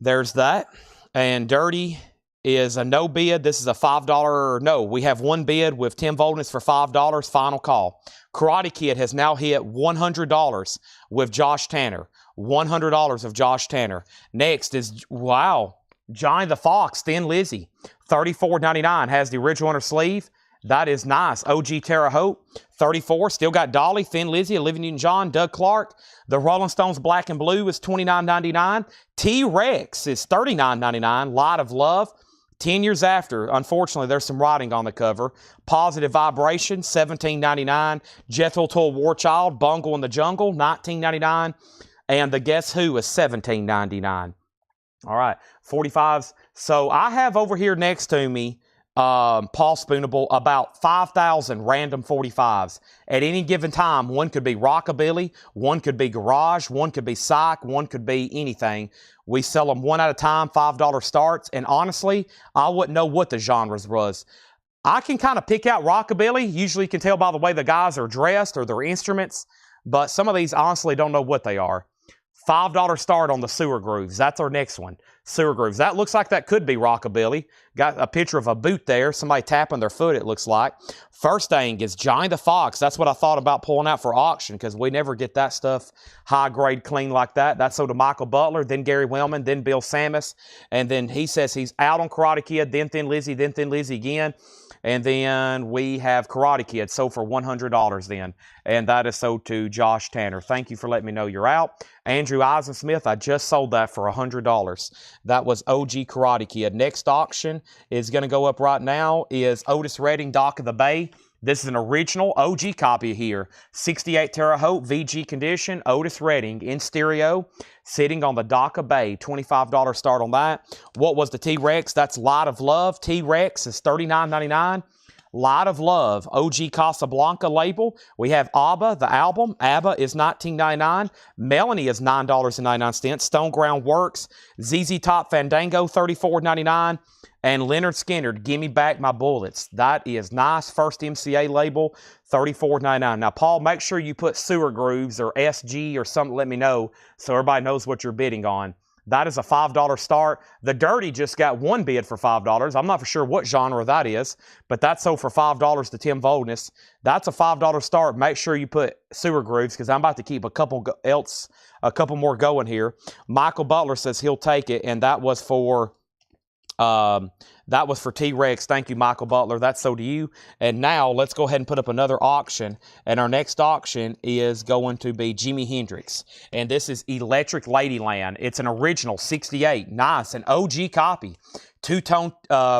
There's that. And Dirty is a no bid. This is a $5. No, we have one bid with Tim Voldness for $5. Final call. Karate Kid has now hit $100 with Josh Tanner. $100 of Josh Tanner. Next is, wow, Johnny the Fox, Thin Lizzy. $34.99 has the original inner sleeve. That is nice. OG Terre Haute, 34. Still got Dolly, Thin Lizzy, Olivia Newton-John, Doug Clark. The Rolling Stones Black and Blue is $29.99. T-Rex is $39.99. Lot of Love. 10 years after, unfortunately, there's some writing on the cover. Positive Vibration, $17.99. Jethro Tull War Child, Bungle in the Jungle, $19.99. And the Guess Who is $17.99. All right, 45s. So I have over here next to me, Paul Spoonable, about 5,000 random 45s. At any given time, one could be rockabilly, one could be garage, one could be psych, one could be anything. We sell them one at a time, $5 starts, and honestly, I wouldn't know what the genres was. I can kind of pick out rockabilly. Usually you can tell by the way the guys are dressed or their instruments, but some of these honestly don't know what they are. $5 start on the Sewer Grooves. That's our next one. Sewer Grooves. That looks like that could be rockabilly. Got a picture of a boot there. Somebody tapping their foot, it looks like. First thing is Johnny the Fox. That's what I thought about pulling out for auction because we never get that stuff high grade clean like that. That's sold to Michael Butler, then Gary Wellman, then Bill Samus. And then he says he's out on Karate Kid, then Thin Lizzy again. And then we have Karate Kid sold for $100 then. And that is sold to Josh Tanner. Thank you for letting me know you're out. Andrew Eisensmith, I just sold that for $100. That was OG Karate Kid. Next auction is going to go up right now is Otis Redding, Dock of the Bay. This is an original OG copy here. 68 Terre Haute, VG condition, Otis Redding in stereo, sitting on the Dock of Bay. $25 start on that. What was the T-Rex? That's Light of Love. T-Rex is $39.99. Light of Love, OG Casablanca label. We have ABBA, the album. ABBA is $19.99. Melanie is $9.99. Stone Ground Works. ZZ Top Fandango, $34.99. And Leonard Skinner, Gimme Back My Bullets. That is nice. First MCA label, $34.99. Now, Paul, make sure you put Sewer Grooves or SG or something, let me know, so everybody knows what you're bidding on. That is a $5 start. The Dirty just got one bid for $5. I'm not for sure what genre that is, but that's sold for $5 to Tim Voldness. That's a $5 start. Make sure you put Sewer Grooves because I'm about to keep a couple more going here. Michael Butler says he'll take it, and that was for T-Rex. Thank you, Michael Butler. That's so to you. And now let's go ahead and put up another auction. And our next auction is going to be Jimi Hendrix. And this is Electric Ladyland. It's an original 68. Nice. An OG copy. Two-tone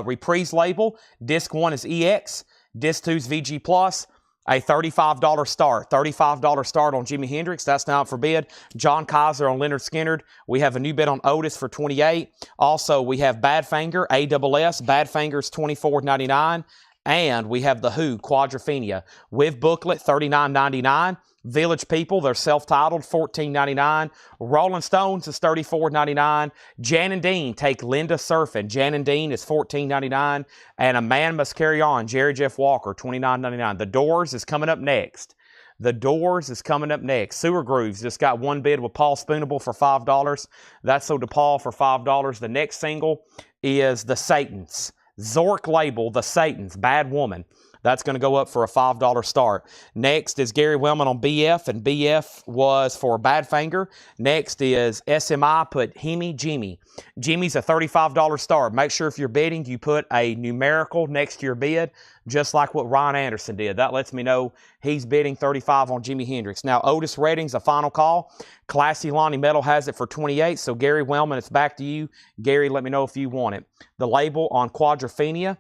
reprise label. Disc 1 is EX. Disc 2 is VG Plus. A $35 start. $35 start on Jimi Hendrix. That's now up for bid. John Kaiser on Leonard Skinner. We have a new bid on Otis for $28. Also, we have Badfinger, ASS. Badfinger's $24.99. And we have The Who, Quadrophenia. With booklet, $39.99. Village People, they're self-titled, $14.99. Rolling Stones is $34.99. Jan and Dean take Linda Surfing. Jan and Dean is $14.99. And A Man Must Carry On, Jerry Jeff Walker, $29.99. The Doors is coming up next. The Doors is coming up next. Sewer Grooves just got one bid with Paul Spoonable for $5. That's sold to Paul for $5. The next single is The Satans. Zork label, The Satans, Bad Woman. That's going to go up for a $5 start. Next is Gary Wellman on BF, and BF was for Badfinger. Next is SMI, put Hemi Jimmy. Jimmy's a $35 start. Make sure if you're bidding, you put a numerical next to your bid, just like what Ryan Anderson did. That lets me know he's bidding $35 on Jimi Hendrix. Now, Otis Redding's a final call. Classy Lonnie Metal has it for $28, so Gary Wellman, it's back to you. Gary, let me know if you want it. The label on Quadrophenia,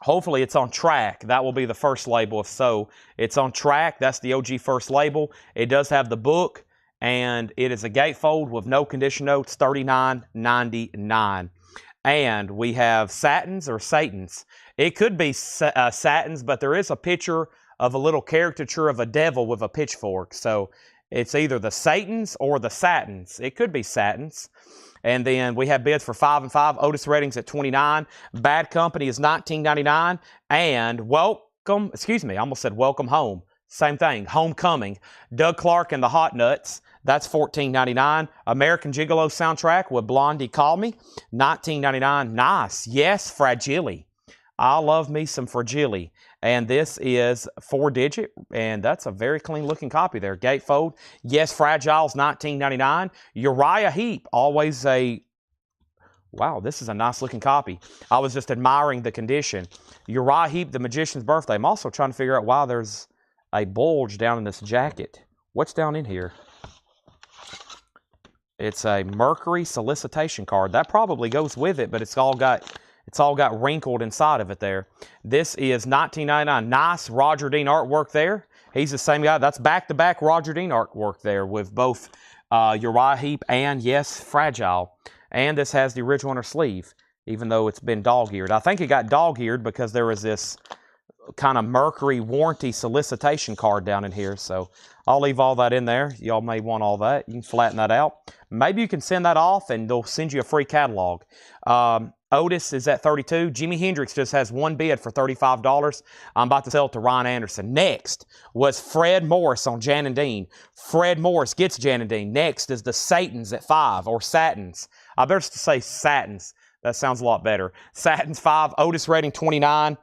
hopefully it's on track. That will be the first label. If so, it's on track. That's the OG first label. It does have the book, and it is a gatefold with no condition notes, $39.99. And we have Satins or Satans. It could be Satins, but there is a picture of a little caricature of a devil with a pitchfork. So it's either the Satans or the Satins. It could be Satins. And then we have bids for 5 and 5. Otis Redding's at $29. Bad Company is $19.99. And welcome, I almost said welcome home. Same thing, Homecoming. Doug Clark and the Hot Nuts. That's $14.99. American Gigolo soundtrack with Blondie Call Me. $19.99. Nice. Yes, Fragile. I love me some Fragile. And this is 4-digit, and that's a very clean-looking copy there. Gatefold. Yes, Fragile's $19.99. Uriah Heep, always a Wow, this is a nice looking copy. I was just admiring the condition. Uriah Heep, The Magician's Birthday. I'm also trying to figure out why there's a bulge down in this jacket. What's down in here? It's a Mercury solicitation card. That probably goes with it, but it's all got wrinkled inside of it there. This is $19.99. Nice Roger Dean artwork there. He's the same guy. That's back-to-back Roger Dean artwork there with both Uriah Heep and, yes, Fragile. And this has the original inner sleeve, even though it's been dog-eared. I think it got dog-eared because there was this kind of Mercury warranty solicitation card down in here. So I'll leave all that in there. Y'all may want all that. You can flatten that out. Maybe you can send that off and they'll send you a free catalog. Otis is at $32. Jimi Hendrix just has one bid for $35. I'm about to sell it to Ryan Anderson. Next was Fred Morris on Jan and Dean. Fred Morris gets Jan and Dean. Next is the Satans at 5, or Satins. I better say Satins. That sounds a lot better. Satins 5, Otis rating 29.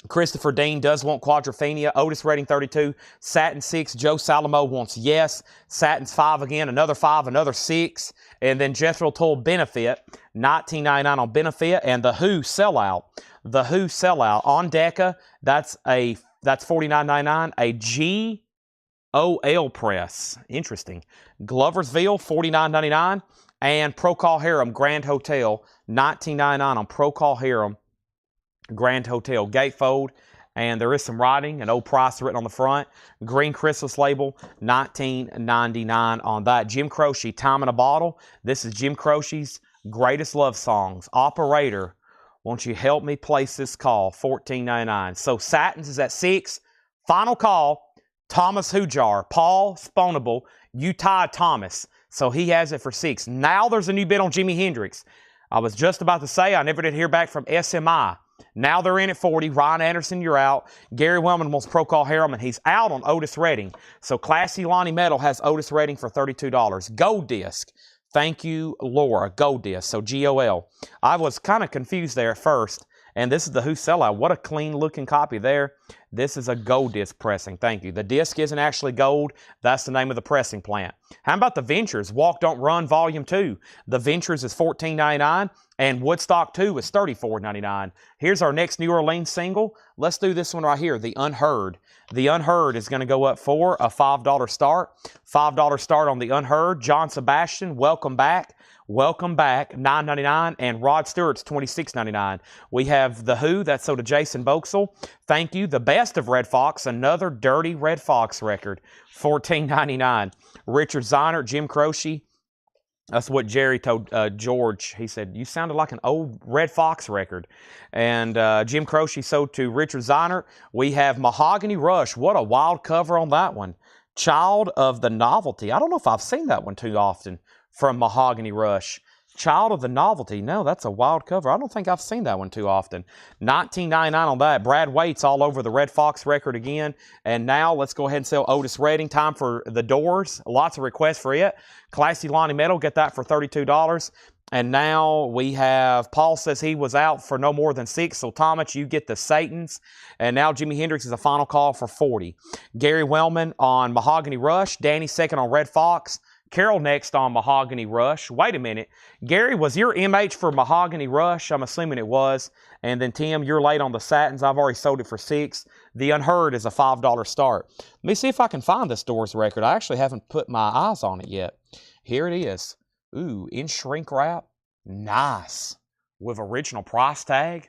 Christopher Dean does want Quadrophenia. Otis rating 32. Satin 6. Joe Salamo wants Yes. Satins 5 again. Another 5. Another 6. And then Jethro Tull Benefit. $19.99 on Benefit. And the Who Sellout. The Who Sellout on Decca. That's $49.99. A GOL press. Interesting. Gloversville $49.99. And Procol Harum Grand Hotel. $19.99 on Procol Harum Grand Hotel gatefold, and there is some writing, an old price written on the front. Green Chrysalis label, $19.99 on that. Jim Croce, Time in a Bottle. This is Jim Croce's greatest love songs. Operator, won't you help me place this call? $14.99. So Satins is at 6. Final call, Thomas Hujar. Paul Sponable, you tied Thomas. So he has it for 6. Now there's a new bid on Jimi Hendrix. I was just about to say I never did hear back from SMI. Now they're in at 40. Ryan Anderson, you're out. Gary Wellman wants Procol Harum, and he's out on Otis Redding. So Classy Lonnie Metal has Otis Redding for $32. Gold disc. Thank you, Laura. Gold disc. So GOL. I was kind of confused there at first. And this is the Who Sellout. What a clean looking copy there. This is a gold disc pressing. Thank you. The disc isn't actually gold. That's the name of the pressing plant. How about the Ventures? Walk Don't Run Volume 2. The Ventures is $14.99 and Woodstock 2 is $34.99. Here's our next New Orleans single. Let's do this one right here, The Unheard. The Unheard is going to go up for a $5 start. $5 start on The Unheard. John Sebastian, welcome back. Welcome back, $9.99, and Rod Stewart's $26.99. We have The Who, that's so to Jason Boxell. Thank you. The Best of Red Fox, another dirty Red Fox record, $14.99. Richard Ziner, Jim Croce. That's what Jerry told George. He said, you sounded like an old Red Fox record. And Jim Croce sold to Richard Ziner. We have Mahogany Rush. What a wild cover on that one. Child of the Novelty. I don't know if I've seen that one too often. From Mahogany Rush. Child of the Novelty. No, that's a wild cover. I don't think I've seen that one too often. $19.99 on that. Brad Waite's all over the Red Fox record again. And now let's go ahead and sell Otis Redding. Time for The Doors. Lots of requests for it. Classy Lonnie Metal. Get that for $32. And now we have, Paul says he was out for no more than 6. So Thomas, you get the Satans. And now Jimi Hendrix is a final call for $40. Gary Wellman on Mahogany Rush. Danny second on Red Fox. Carol next on Mahogany Rush. Wait a minute. Gary, was your MH for Mahogany Rush? I'm assuming it was. And then Tim, you're late on the Satins. I've already sold it for 6. The Unheard is a $5 start. Let me see if I can find this Doors record. I actually haven't put my eyes on it yet. Here it is. Ooh, in shrink wrap. Nice. With original price tag.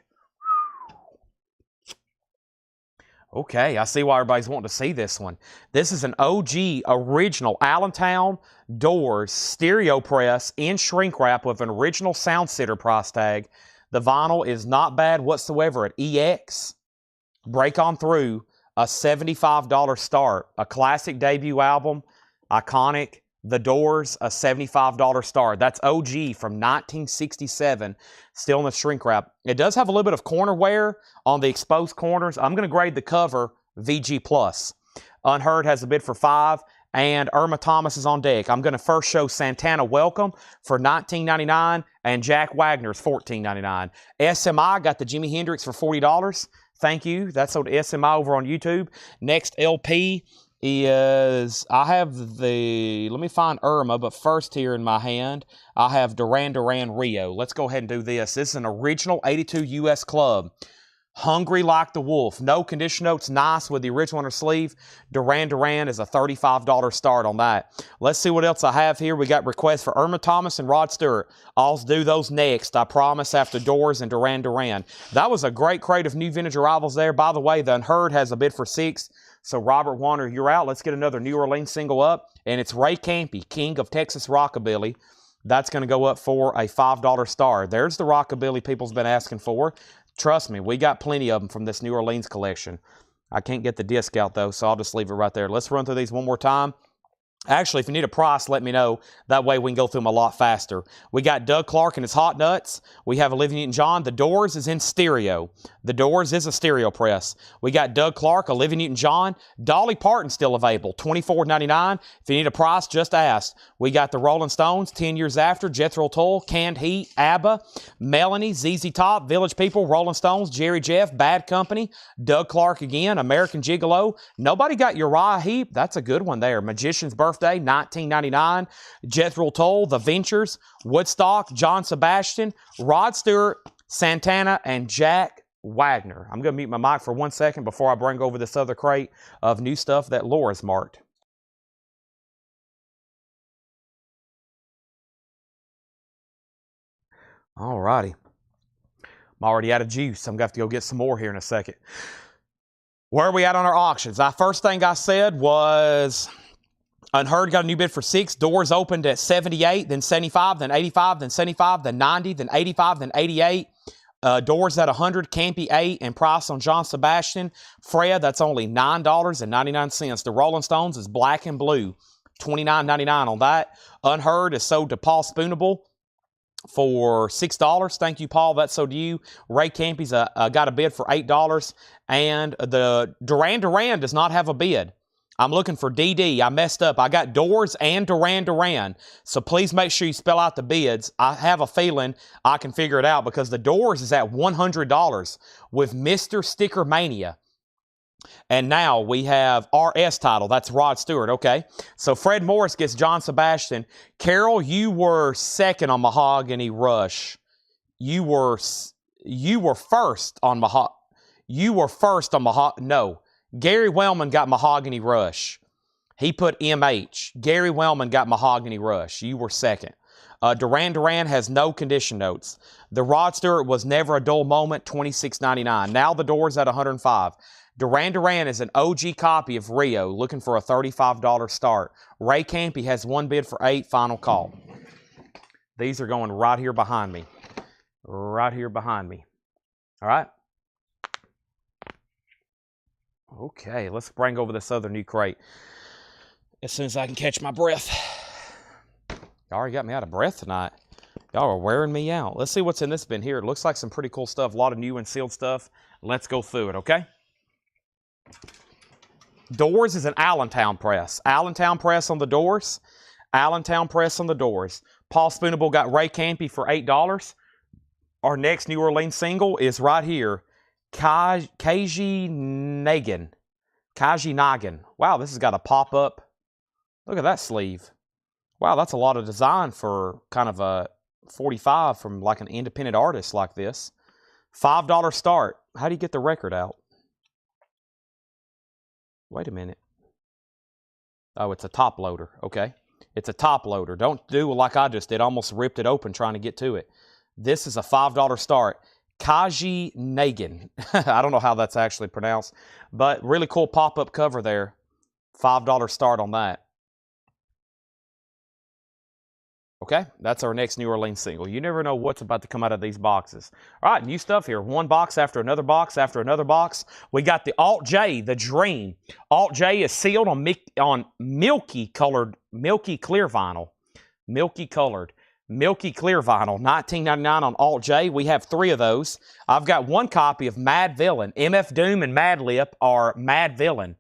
Okay, I see why everybody's wanting to see this one. This is an OG original Allentown Doors stereo press in shrink wrap with an original sound sitter price tag. The vinyl is not bad whatsoever at EX. Break On Through, a $75 start. A classic debut album, iconic. The Doors, a $75 start. That's OG from 1967, still in the shrink wrap. It does have a little bit of corner wear on the exposed corners. I'm going to grade the cover VG+. Unheard has a bid for 5, and Irma Thomas is on deck. I'm going to first show Santana Welcome for $19.99, and Jack Wagner's $14.99. SMI got the Jimi Hendrix for $40. Thank you. That's sold to SMI over on YouTube. Next LP is, I have the, let me find Irma, but first here in my hand, I have Duran Duran Rio. Let's go ahead and do this. This is an original 82 US Club. Hungry Like the Wolf. No condition notes, nice with the original on her sleeve. Duran Duran is a $35 start on that. Let's see what else I have here. We got requests for Irma Thomas and Rod Stewart. I'll do those next, I promise, after Doors and Duran Duran. That was a great crate of new vintage arrivals there. By the way, the Unheard has a bid for 6. So Robert Warner, you're out. Let's get another New Orleans single up. And it's Ray Campy, King of Texas Rockabilly. That's going to go up for a $5 star. There's the Rockabilly people's been asking for. Trust me, we got plenty of them from this New Orleans collection. I can't get the disc out, though, so I'll just leave it right there. Let's run through these one more time. Actually, if you need a price, let me know. That way we can go through them a lot faster. We got Doug Clark and his Hot Nuts. We have Olivia Newton-John. The Doors is in stereo. The Doors is a stereo press. We got Doug Clark, Olivia Newton-John. Dolly Parton still available, $24.99. If you need a price, just ask. We got the Rolling Stones, 10 Years After, Jethro Tull, Canned Heat, ABBA, Melanie, ZZ Top, Village People, Rolling Stones, Jerry Jeff, Bad Company, Doug Clark again, American Gigolo. Nobody got Uriah Heep. That's a good one there. Magician's Birthday, $19.99. Jethro Tull, The Ventures, Woodstock, John Sebastian, Rod Stewart, Santana, and Jack Wagner. I'm going to mute my mic for 1 second before I bring over this other crate of new stuff that Laura's marked. All righty. I'm already out of juice. I'm going to have to go get some more here in a second. Where are we at on our auctions? First thing I said was Unheard got a new bid for 6. Doors opened at 78, then 75, then 85, then 75, then 90, then 85, then 88. Doors at 100, Campy 8, and price on John Sebastian. Fred, that's only $9.99. The Rolling Stones is black and blue, $29.99 on that. Unheard is sold to Paul Spoonable for $6. Thank you, Paul. That's sold to you. Ray Campy's got a bid for $8. And the Duran Duran does not have a bid. I'm looking for DD. I messed up. I got Doors and Duran Duran. So please make sure you spell out the bids. I have a feeling I can figure it out because the Doors is at $100 with Mr. Sticker Mania. And now we have RS title. That's Rod Stewart. Okay. So Fred Morris gets John Sebastian. Carol, you were second on Mahogany Rush. You were first on No. Gary Wellman got Mahogany Rush. He put MH. Gary Wellman got Mahogany Rush. You were second. Duran Duran has no condition notes. The Rod Stewart was Never a Dull Moment, $26.99. Now the Doors at $105. Duran Duran is an OG copy of Rio, looking for a $35 start. Ray Campy has one bid for $8, final call. These are going right here behind me. Right here behind me. All right? Okay, let's bring over this other new crate as soon as I can catch my breath. Y'all already got me out of breath tonight. Y'all are wearing me out. Let's see what's in this bin here. It looks like some pretty cool stuff. A lot of new and sealed stuff. Let's go through it, okay? Doors is an Allentown press. Allentown press on the Doors. Allentown press on the Doors. Paul Spoonable got Ray Campy for $8. Our next New Orleans single is right here. Kaji Nagin. Wow, this has got a pop-up. Look at that sleeve. Wow, that's a lot of design for kind of a 45 from like an independent artist like this. $5 start. How do you get the record out? Wait a minute. Oh, it's a top loader. Okay. It's a top loader. Don't do like I just did. Almost ripped it open trying to get to it. This is a $5 start. Kaji Nagin. I don't know how that's actually pronounced, but really cool pop-up cover there. $5 start on that. Okay, that's our next New Orleans single. You never know what's about to come out of these boxes. All right, new stuff here. One box after another box after another box. We got the Alt J, the Dream. Alt J is sealed on milky clear vinyl. Milky colored. Milky clear vinyl, $19.99 on Alt J. We have 3 of those. I've got one copy of Mad Villain. MF Doom and Mad Lip are Mad Villain.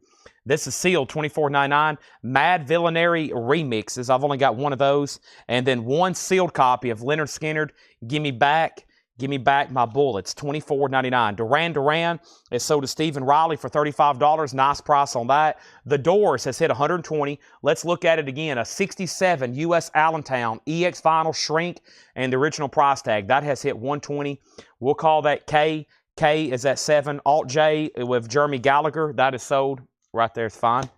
This is sealed, $24.99. Mad Villainary remixes. I've only got one of those. And then one sealed copy of Leonard Skinner, Gimme Back, Give me back my bullets, $24.99. Duran is sold to Stephen Riley for $35. Nice price on that. The Doors has hit $120. Let's look at it again. A 67 U.S. Allentown EX vinyl shrink and the original price tag. That has hit $120. We'll call that K. K is at 7. Alt J with Jeremy Gallagher. That is sold. Right there is fine.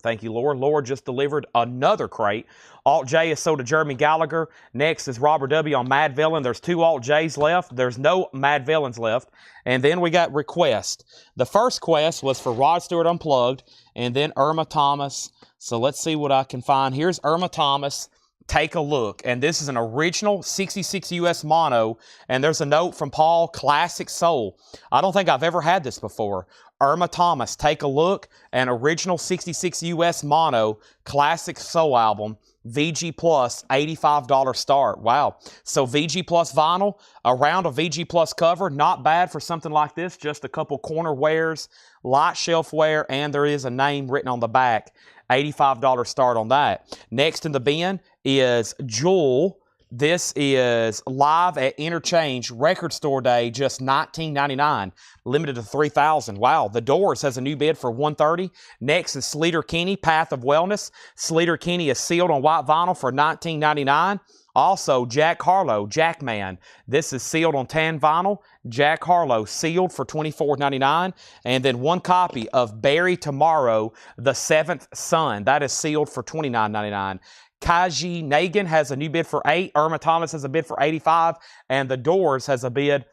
Thank you, Lord. Lord just delivered another crate. Alt J is sold to Jeremy Gallagher. Next is Robert W. on Mad Villain. There's 2 Alt Js left. There's no Mad Villains left. And then we got request. The first quest was for Rod Stewart Unplugged and then Irma Thomas. So let's see what I can find. Here's Irma Thomas. Take a look. And this is an original 66 US mono. And there's a note from Paul, Classic Soul. I don't think I've ever had this before. Irma Thomas, take a look. An original 66 US mono, Classic Soul album. VG Plus, $85 start. Wow. So VG Plus vinyl, around a VG Plus cover. Not bad for something like this. Just a couple corner wears, light shelf wear, and there is a name written on the back. $85 start on that. Next in the bin is Jewel. This is live at Interchange Record Store Day, just $19.99, limited to 3,000. Wow, The Doors has a new bid for $130. Next is Sleater Kinney, Path of Wellness. Sleater Kinney is sealed on white vinyl for $19.99. Also, Jack Harlow, Jackman. This is sealed on tan vinyl. Jack Harlow, sealed for $24.99. And then 1 copy of Barry Tomorrow, The Seventh Son. That is sealed for $29.99. Kaji Nagin has a new bid for $8. Irma Thomas has a bid for $85. And The Doors has a bid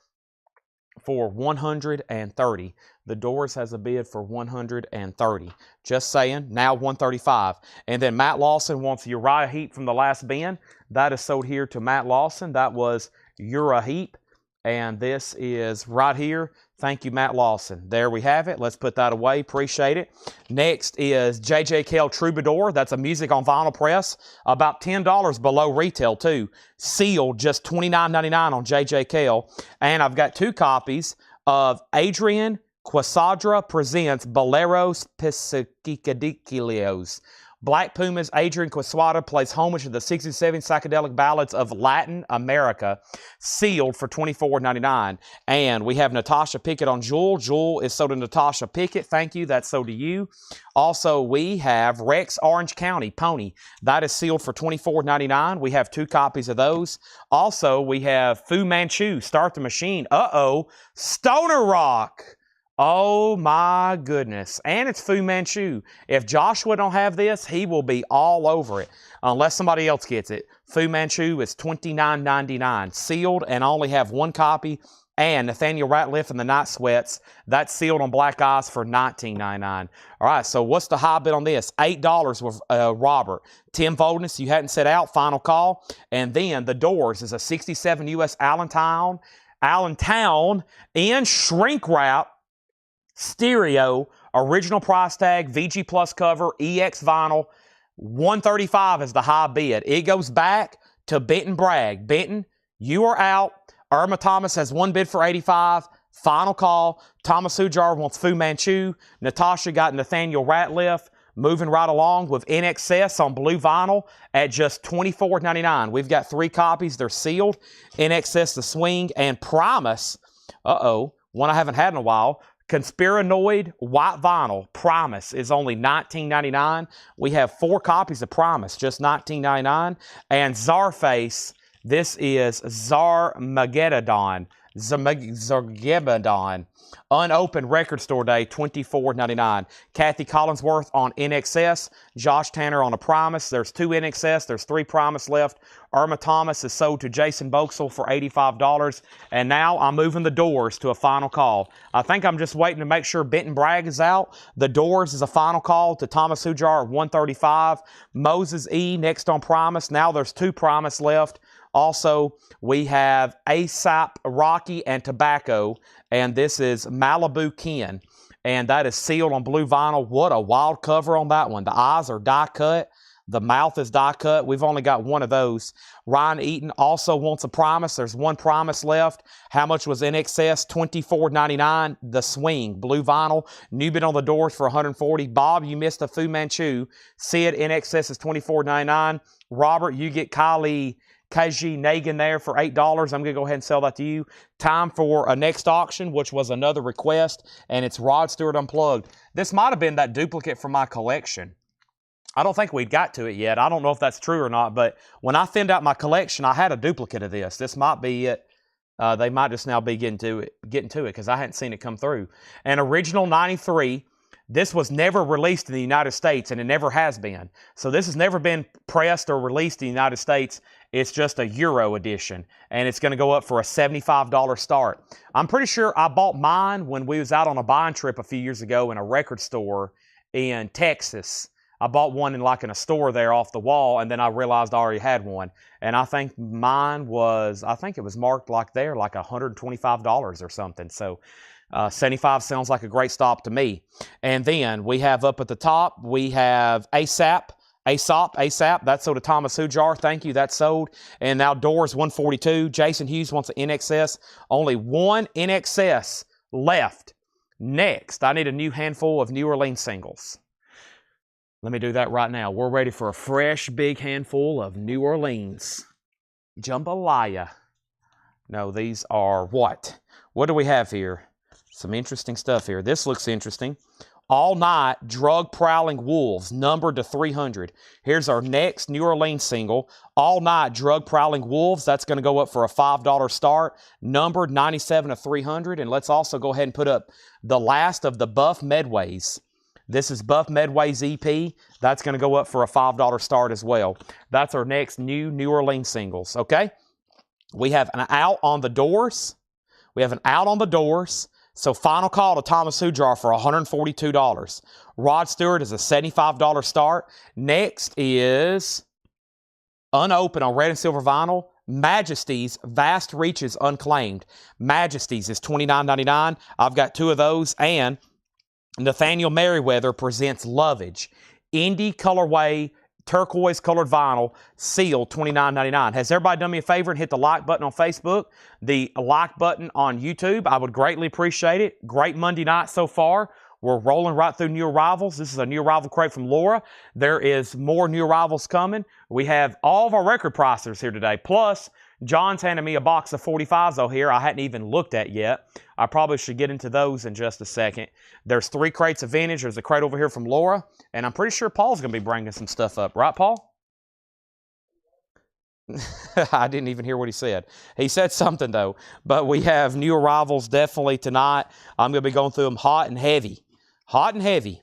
for $130. The Doors has a bid for $130. Just saying, now $135. And then Matt Lawson wants Uriah Heep from the last bin. That is sold here to Matt Lawson. That was Uriah Heep. And this is right here. Thank you, Matt Lawson. There we have it. Let's put that away. Appreciate it. Next is J.J. Kell Troubadour. That's a music on vinyl press. About $10 below retail, too. Sealed, just $29.99 on J.J. Kell. And I've got 2 copies of Adrian Quesadra Presents Boleros Piscicadicilios. Black Puma's Adrian Quesada plays homage to the 67 psychedelic ballads of Latin America, sealed for $24.99. And we have Natasha Pickett on Jewel. Jewel is sold to Natasha Pickett. Thank you. That's sold to you. Also, we have Rex Orange County Pony. That is sealed for $24.99. We have 2 copies of those. Also, we have Fu Manchu, Start the Machine. Stoner Rock. Oh my goodness. And it's Fu Manchu. If Joshua don't have this, he will be all over it. Unless somebody else gets it. Fu Manchu is $29.99. Sealed and I only have 1 copy. And Nathaniel Ratliff and the Night Sweats. That's sealed on black ice for $19.99. All right, so what's the high bid on this? $8 with Robert. Tim Voldness, you hadn't set out. Final call. And then The Doors is a 67 U.S. Allentown in shrink wrap. Stereo, original price tag, VG Plus cover, EX vinyl, $135 is the high bid. It goes back to Benton Bragg. Benton, you are out. Irma Thomas has 1 bid for $85. Final call. Thomas Hujar wants Fu Manchu. Natasha got Nathaniel Ratliff. Moving right along with NXS on blue vinyl at just $24.99. We've got 3 copies. They're sealed. NXS The Swing and Promise. One I haven't had in a while. Conspiranoid white vinyl Promise is only $19.99. We have 4 copies of Promise, just $19.99. And Czarface, this is Zarmageddon. Unopened Record Store Day, $24.99. Kathy Collinsworth on NXS. Josh Tanner on a Promise. There's 2 NXS. There's 3 Promise left. Irma Thomas is sold to Jason Boxel for $85. And now I'm moving The Doors to a final call. I think I'm just waiting to make sure Benton Bragg is out. The Doors is a final call to Thomas Hujar at $135. Moses E. next on Promise. Now there's 2 Promise left. Also, we have ASAP Rocky and Tobacco, and this is Malibu Ken, and that is sealed on blue vinyl. What a wild cover on that one. The eyes are die cut. The mouth is die cut. We've only got 1 of those. Ryan Eaton also wants a Promise. There's 1 Promise left. How much was NXS? $24.99. The Swing, blue vinyl. New bid on The Doors for $140. Bob, you missed a Fu Manchu. Sid, NXS is $24.99. Robert, you get Kylie KG Nagin there for $8. I'm going to go ahead and sell that to you. Time for a next auction, which was another request, and it's Rod Stewart Unplugged. This might have been that duplicate from my collection. I don't think we'd got to it yet. I don't know if that's true or not, but when I thinned out my collection, I had a duplicate of this. This might be it. They might just now be getting to it because I hadn't seen it come through. An original 93. This was never released in the United States, and it never has been. So this has never been pressed or released in the United States. It's just a Euro edition, and it's going to go up for a $75 start. I'm pretty sure I bought mine when we was out on a buying trip a few years ago in a record store in Texas. I bought one in a store there off the wall, and then I realized I already had one. And I think mine was, it was marked like $125 or something. So 75 sounds like a great stop to me. And then we have up at the top, we have Aesop, that's sold to Thomas Hujar. Thank you, that's sold. And now Doors 142. Jason Hughes wants an NXS. Only one NXS left. Next, I need a new handful of New Orleans singles. Let me do that right now. We're ready for a fresh, big handful of New Orleans. Jambalaya. No, these are what? What do we have here? Some interesting stuff here. This looks interesting. All Night Drug Prowling Wolves, numbered to 300. Here's our next New Orleans single. All Night Drug Prowling Wolves. That's going to go up for a $5 start, numbered 97 to 300. And let's also go ahead and put up the last of the Buff Medways. This is Buff Medway's EP. That's going to go up for a $5 start as well. That's our next New Orleans singles, okay? We have an out on the Doors. So final call to Thomas Hujar for $142. Rod Stewart is a $75 start. Next is unopened on red and silver vinyl. Majesty's Vast Reaches Unclaimed. Majesty's is $29.99. I've got two of those, and Nathaniel Merriweather presents Lovage. Indie colorway, turquoise colored vinyl, sealed, $29.99. Has everybody done me a favor and hit the like button on Facebook, the like button on YouTube? I would greatly appreciate it. Great Monday night so far. We're rolling right through new arrivals. This is a new arrival crate from Laura. There is more new arrivals coming. We have all of our record pricers here today. Plus, John's handed me a box of 45s over here I hadn't even looked at yet. I probably should get into those in just a second. There's 3 crates of vintage. There's a crate over here from Laura. And I'm pretty sure Paul's going to be bringing some stuff up. Right, Paul? I didn't even hear what he said. He said something, though. But we have new arrivals definitely tonight. I'm going to be going through them hot and heavy. Hot and heavy.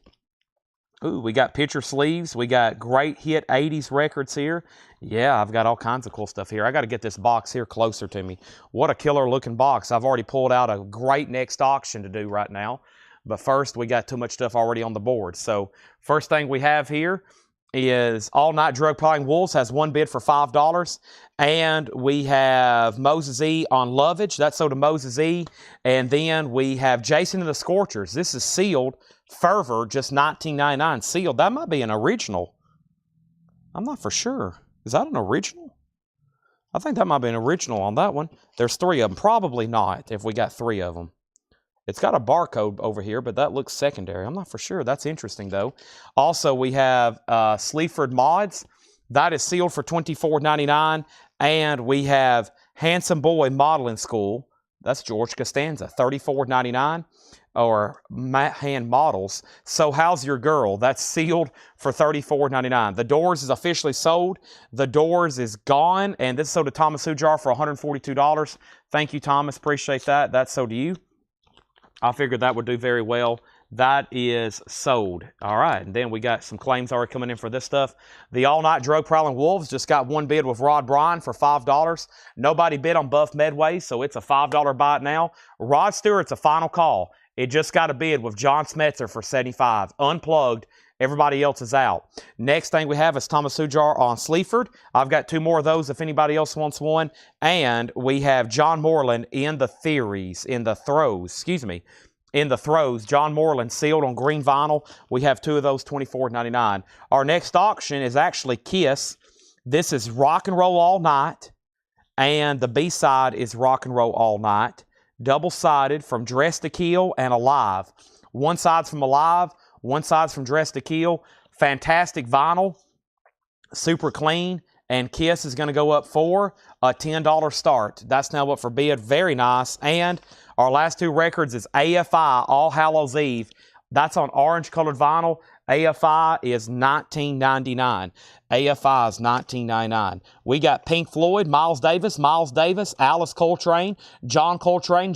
Ooh, we got picture sleeves. We got great hit 80s records here. Yeah, I've got all kinds of cool stuff here. I got to get this box here closer to me. What a killer looking box. I've already pulled out a great next auction to do right now. But first, we got too much stuff already on the board. So first thing we have here is All Night Drug Prowling Wolves has one bid for $5. And we have Moses E on Lovage. That's sold to Moses E. And then we have Jason and the Scorchers. This is sealed. Fervor, just $19.99. Sealed. That might be an original. I'm not for sure. Is that an original? I think that might be an original on that one. There's 3 of them. Probably not if we got 3 of them. It's got a barcode over here, but that looks secondary. I'm not for sure. That's interesting, though. Also, we have Sleaford Mods. That is sealed for $24.99. And we have Handsome Boy Modeling School. That's George Costanza, $34.99. Or hand models. So How's Your Girl? That's sealed for $34.99. The Doors is officially sold. The Doors is gone. And this is sold to Thomas Hujar for $142. Thank you, Thomas. Appreciate that. That's sold to you. I figured that would do very well. That is sold. All right. And then we got some claims already coming in for this stuff. The All Night Drug Prowling Wolves just got one bid with Rod Bryan for $5. Nobody bid on Buff Medway, so it's a $5 buy now. Rod Stewart's a final call. It just got a bid with John Smetzer for $75. Unplugged. Everybody else is out. Next thing we have is Thomas Hujar on Sleaford. I've got 2 more of those if anybody else wants one. And we have John Moreland in the throes. John Moreland sealed on green vinyl. We have 2 of those, $24.99. Our next auction is actually Kiss. This is Rock and Roll All Night. And the B-side is Rock and Roll All Night. Double-sided from Dress to Kill and Alive. One side's from Alive, one side's from Dress to Kill. Fantastic vinyl, super clean, And Kiss is going to go up for a $10 start. That's now up for bid. Very nice. And our last two records is AFI, All Hallows Eve. That's on orange-colored vinyl. AFI is $19.99. AFI is $19.99. We got Pink Floyd, Miles Davis, Alice Coltrane, John Coltrane,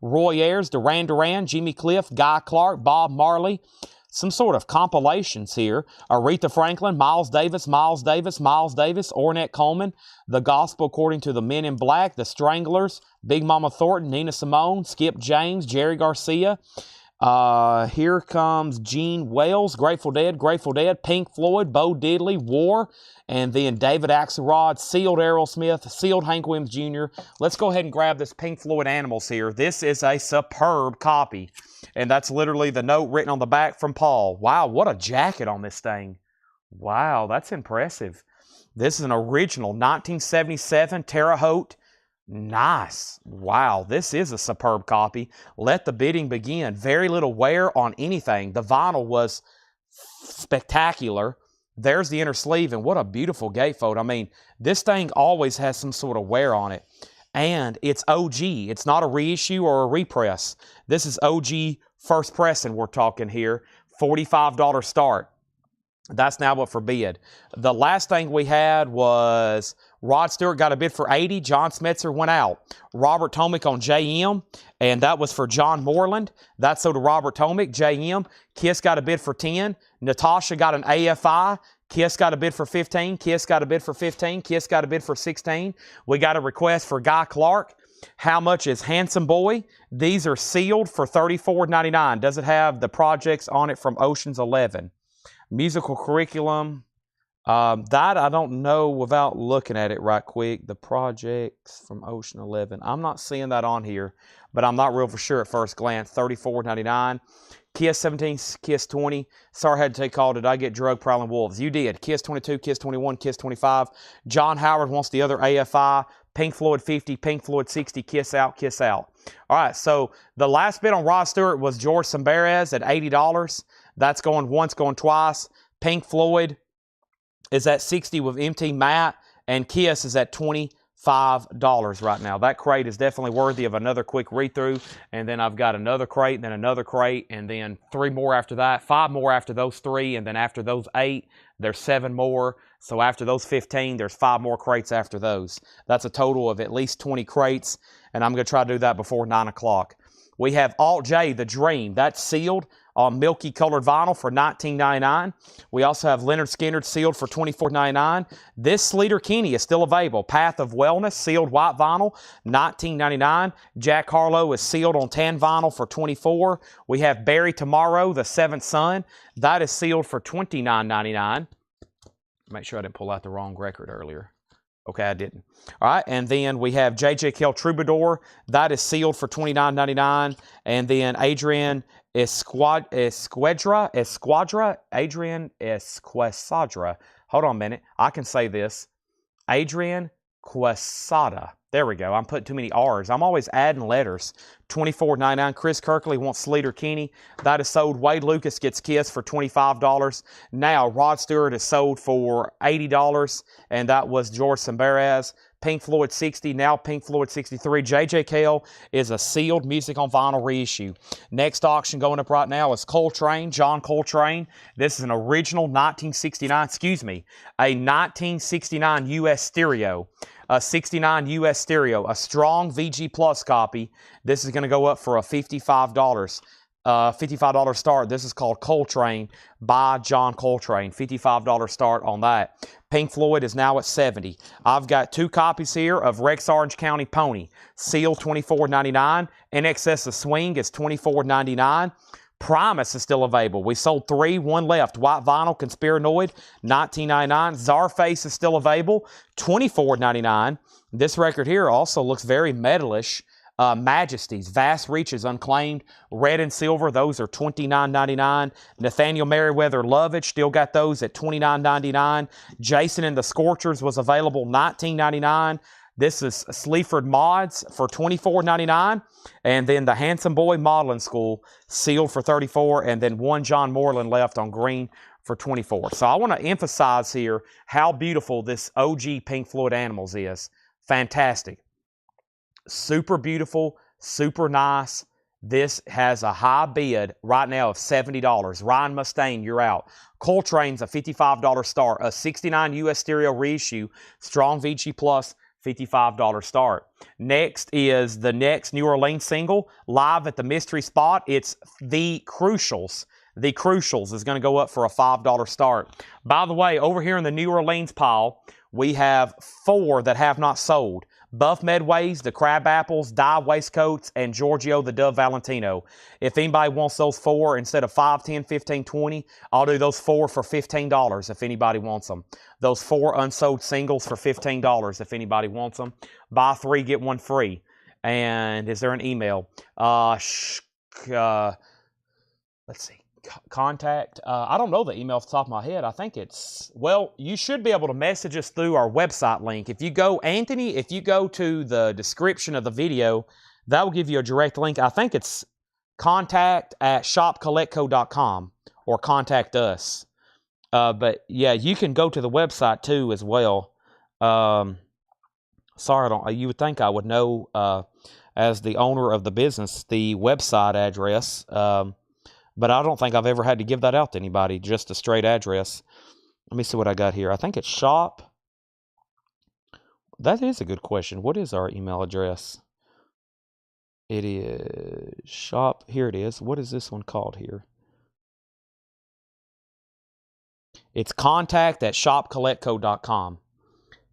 Roy Ayers, Duran Duran, Jimmy Cliff, Guy Clark, Bob Marley. Some sort of compilations here. Aretha Franklin, Miles Davis, Ornette Coleman, The Gospel According to the Men in Black, The Stranglers, Big Mama Thornton, Nina Simone, Skip James, Jerry Garcia. Here comes Gene Wells, Grateful Dead, Pink Floyd, Bo Diddley, War, and then David Axelrod, sealed Aerosmith, sealed Hank Williams Jr. Let's go ahead and grab this Pink Floyd Animals here. This is a superb copy, and that's literally the note written on the back from Paul. Wow, what a jacket on this thing. Wow, that's impressive. This is an original 1977 Terre Haute. Nice. Wow, this is a superb copy. Let the bidding begin. Very little wear on anything. The vinyl was spectacular. There's the inner sleeve, and what a beautiful gatefold. I mean, this thing always has some sort of wear on it. And it's OG. It's not a reissue or a repress. This is OG first pressing we're talking here. $45 start. That's now up for bid. The last thing we had was Rod Stewart got a bid for $80. John Smetzer went out. Robert Tomick on JM, and that was for John Moreland. That's so to Robert Tomick, JM. Kiss got a bid for $10. Natasha got an AFI. Kiss got a bid for $15. Kiss got a bid for $15. Kiss got a bid for $16. We got a request for Guy Clark. How much is Handsome Boy? These are sealed for $34.99. Does it have the projects on it from Ocean's 11? Musical curriculum, that I don't know without looking at it right quick. The projects from Ocean 11. I'm not seeing that on here, but I'm not real for sure at first glance. $34.99. Kiss 17, Kiss 20. Sorry I had to take call. Did I get drug prowling wolves? You did. Kiss 22, Kiss 21, Kiss 25. John Howard wants the other AFI. Pink Floyd 50, Pink Floyd 60. Kiss out, Kiss out. All right, so the last bid on Rod Stewart was George Sambarez at $80. That's going once, going twice. Pink Floyd is at $60 with MT Matt, and Kiss is at $25 right now. That crate is definitely worthy of another quick read-through, and then I've got another crate, then another crate, and then 3 more after that, 5 more after those 3, and then after those 8, there's 7 more. So after those 15, there's 5 more crates after those. That's a total of at least 20 crates, and I'm going to try to do that before 9 o'clock. We have Alt J, The Dream. That's sealed on milky colored vinyl for $19.99. We also have Leonard Skinner sealed for $24.99. This Sleater Kinney is still available. Path of Wellness, sealed white vinyl, $19.99. Jack Harlow is sealed on tan vinyl for $24. We have Barry Tomorrow, The Seventh Son. That is sealed for $29.99. Make sure I didn't pull out the wrong record earlier. Okay, I didn't. All right, and then we have J.J. Kell Troubadour. That is sealed for $29.99. And then Adrian Esquadra. Hold on a minute. I can say this. Adrian Quesada. There we go. I'm putting too many R's. I'm always adding letters. $24.99. Chris Kirkley wants Sleater Kinney. That is sold. Wade Lucas gets Kiss for $25. Now, Rod Stewart is sold for $80, and that was George Sambarez. Pink Floyd 60, now Pink Floyd 63. J.J. Cale is a sealed music on vinyl reissue. Next auction going up right now is Coltrane, John Coltrane. This is an original 1969 U.S. stereo. A 69 U.S. stereo, a strong VG Plus copy. This is going to go up for a $55. $55 start. This is called Coltrane by John Coltrane. $55 start on that. Pink Floyd is now at $70. I've got 2 copies here of Rex Orange County Pony. Seal $24.99. In Excess of Swing is $24.99. Primus is still available. We sold 3, 1 left. White vinyl, Conspiranoid, $19.99. Czarface is still available, $24.99. This record here also looks very metalish. Majesties, Vast Reaches, Unclaimed, Red and Silver, those are $29.99. Nathaniel Merriweather Lovage, still got those at $29.99. Jason and the Scorchers was available, $19.99. This is Sleaford Mods for $24.99. And then the Handsome Boy Modeling School, sealed for $34. And then 1 John Moreland left on green for $24. So I want to emphasize here how beautiful this OG Pink Floyd Animals is. Fantastic. Super beautiful, super nice. This has a high bid right now of $70. Ryan Mustaine, you're out. Coltrane's a $55 start. A 69 US stereo reissue. Strong VG Plus, $55 start. Next is the next New Orleans single, live at the Mystery Spot. It's The Crucials. The Crucials is going to go up for a $5 start. By the way, over here in the New Orleans pile, we have 4 that have not sold. Buff Medways, the Crab Apples, Dye Waistcoats, and Giorgio the Dove Valentino. If anybody wants those 4 instead of 5, 10, 15, 20, I'll do those 4 for $15 if anybody wants them. Those 4 unsold singles for $15 if anybody wants them. Buy 3, get 1 free. And is there an email? Let's see. Contact. I don't know the email off the top of my head. I think it's, well, you should be able to message us through our website link. If you go, Anthony, if you go to the description of the video, that will give you a direct link. I think it's contact@shopcollectco.com or contact us. But yeah, you can go to the website too as well. Sorry, you would think I would know as the owner of the business the website address. But I don't think I've ever had to give that out to anybody, just a straight address. Let me see what I got here. I think it's shop. That is a good question. What is our email address? It is shop. Here it is. What is this one called here? It's contact@shopcollectco.com.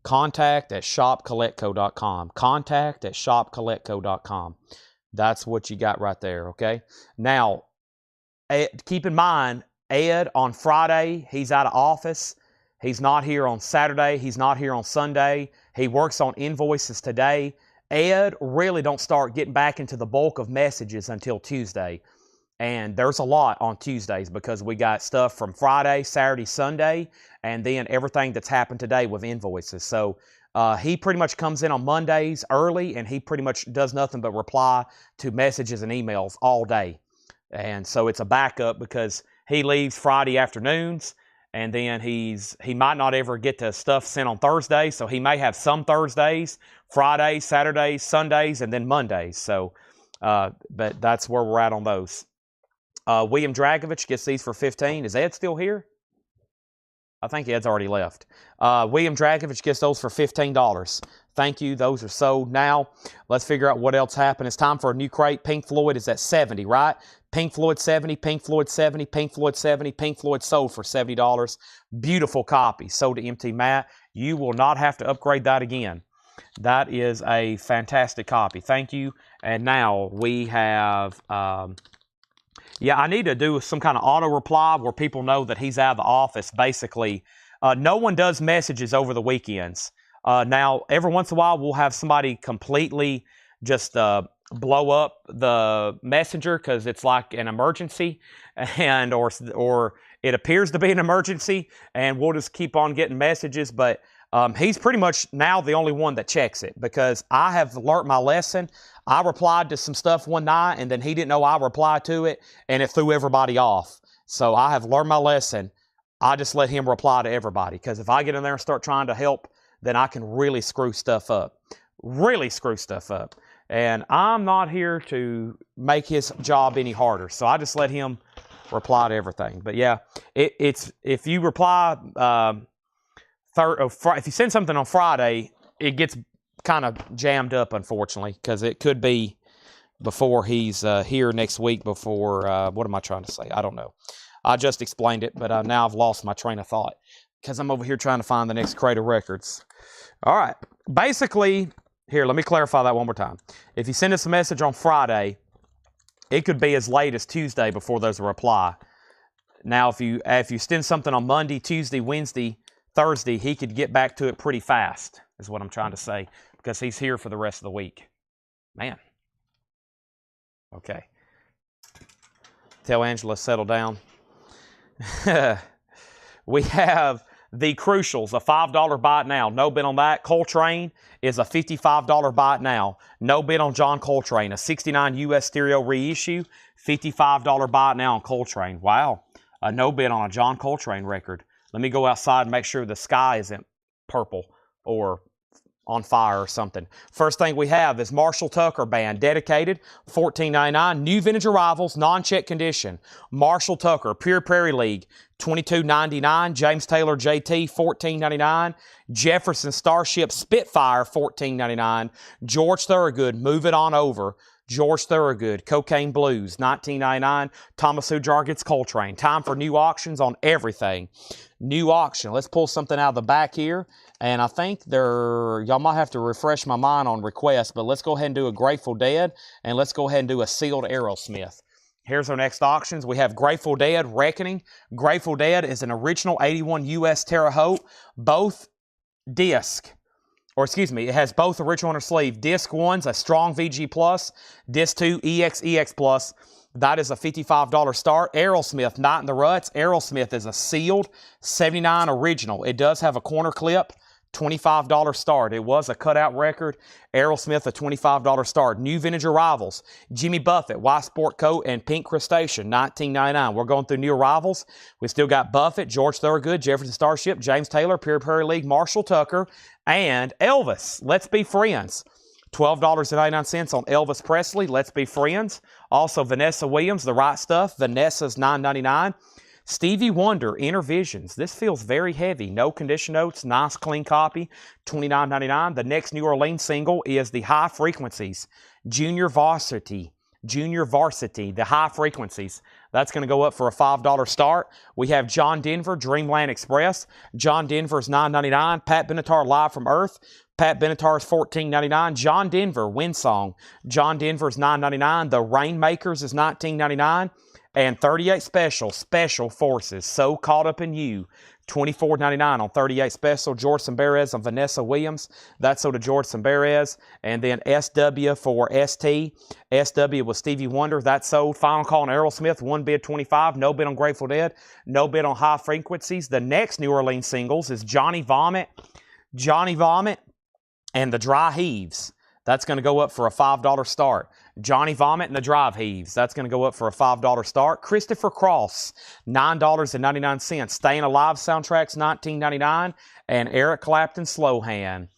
Contact@shopcollectco.com. Contact@shopcollectco.com. That's what you got right there, okay? Now, keep in mind, Ed, on Friday, he's out of office. He's not here on Saturday. He's not here on Sunday. He works on invoices today. Ed really don't start getting back into the bulk of messages until Tuesday. And there's a lot on Tuesdays because we got stuff from Friday, Saturday, Sunday, and then everything that's happened today with invoices. So he pretty much comes in on Mondays early, and he pretty much does nothing but reply to messages and emails all day. And so it's a backup because he leaves Friday afternoons, and then he might not ever get the stuff sent on Thursday, so he may have some Thursdays, Fridays, Saturdays, Sundays, and then Mondays. So, but that's where we're at on those. William Dragovich gets these for $15. Is Ed still here? I think Ed's already left. William Dragovich gets those for $15. Thank you. Those are sold now. Let's figure out what else happened. It's time for a new crate. Pink Floyd is at 70, right? Pink Floyd 70, Pink Floyd 70, Pink Floyd 70, Pink Floyd sold for $70. Beautiful copy. Sold to MT Matt. You will not have to upgrade that again. That is a fantastic copy. Thank you. And now we have... yeah, I need to do some kind of auto reply where people know that he's out of the office, basically. No one does messages over the weekends. Now, every once in a while, we'll have somebody completely just blow up the messenger because it's like an emergency, and or it appears to be an emergency, and we'll just keep on getting messages. But he's pretty much now the only one that checks it because I have learned my lesson. I replied to some stuff one night, and then he didn't know I replied to it, and it threw everybody off. So I have learned my lesson. I just let him reply to everybody because if I get in there and start trying to help, then I can really screw stuff up. Really screw stuff up. And I'm not here to make his job any harder. So I just let him reply to everything. But yeah, it's if you reply, if you send something on Friday, it gets kind of jammed up, unfortunately, because it could be before he's here next week before, what am I trying to say? I don't know. I just explained it, but now I've lost my train of thought because I'm over here trying to find the next crate of records. All right. Basically, here, let me clarify that one more time. If you send us a message on Friday, it could be as late as Tuesday before there's a reply. Now, if you send something on Monday, Tuesday, Wednesday, Thursday, he could get back to it pretty fast, is what I'm trying to say, because he's here for the rest of the week. Man. Okay. Tell Angela to settle down. We have the Crucials, a $5 buy it now. No bid on that. Coltrane is a $55 buy it now. No bid on John Coltrane. A 69 US stereo reissue, $55 buy it now on Coltrane. Wow. A no bid on a John Coltrane record. Let me go outside and make sure the sky isn't purple or on fire or something. First thing we have is Marshall Tucker Band, dedicated, $14.99. New vintage arrivals, non-check condition. Marshall Tucker, Pure Prairie League, $22.99. James Taylor JT, $14.99. Jefferson Starship Spitfire, $14.99. George Thorogood, Move It On Over. George Thorogood, Cocaine Blues, $19.99. Thomas Hujar gets Coltrane. Time for new auctions on everything. New auction. Let's pull something out of the back here. And I think y'all might have to refresh my mind on requests, but let's go ahead and do a Grateful Dead, and let's go ahead and do a sealed Aerosmith. Here's our next auctions. We have Grateful Dead, Reckoning. Grateful Dead is an original 81 US Terre Haute, both disc. Or excuse me, it has both original on her sleeve. Disc 1's a strong VG+, Disc 2 EX+. That is a $55 start. Aerosmith, Night in the Ruts. Aerosmith is a sealed 79 original. It does have a corner clip, $25 start. It was a cutout record. Aerosmith, a $25 start. New vintage arrivals. Jimmy Buffett, white sport coat and pink crustacean, $19.99. We're going through new arrivals. We still got Buffett, George Thorogood, Jefferson Starship, James Taylor, Pure Prairie League, Marshall Tucker, and Elvis. Let's Be Friends. $12.99 on Elvis Presley, Let's Be Friends. Also, Vanessa Williams, The Right Stuff. Vanessa's $9.99. Stevie Wonder, Inner Visions. This feels very heavy. No condition notes. Nice, clean copy. $29.99. The next New Orleans single is the High Frequencies. Junior Varsity, the High Frequencies. That's going to go up for a $5 start. We have John Denver, Dreamland Express. John Denver's $9.99. Pat Benatar, Live from Earth. Pat Benatar's $14.99. John Denver, Wind Song. John Denver's $9.99. The Rainmakers is $19.99. And 38 Special Forces, So Caught Up in You, $24.99 on 38 Special. George Samberez on Vanessa Williams. That's sold to George Samberez. And then SW for ST. SW was Stevie Wonder. That's sold. Final call on Aerosmith. One bid, $25. No bid on Grateful Dead. No bid on High Frequencies. The next New Orleans singles is Johnny Vomit, and The Dry Heaves. That's going to go up for a $5 start. Johnny Vomit and The Dry Heaves. That's going to go up for a $5 start. Christopher Cross, $9.99. Staying Alive soundtracks, $19.99. And Eric Clapton, Slow Hand.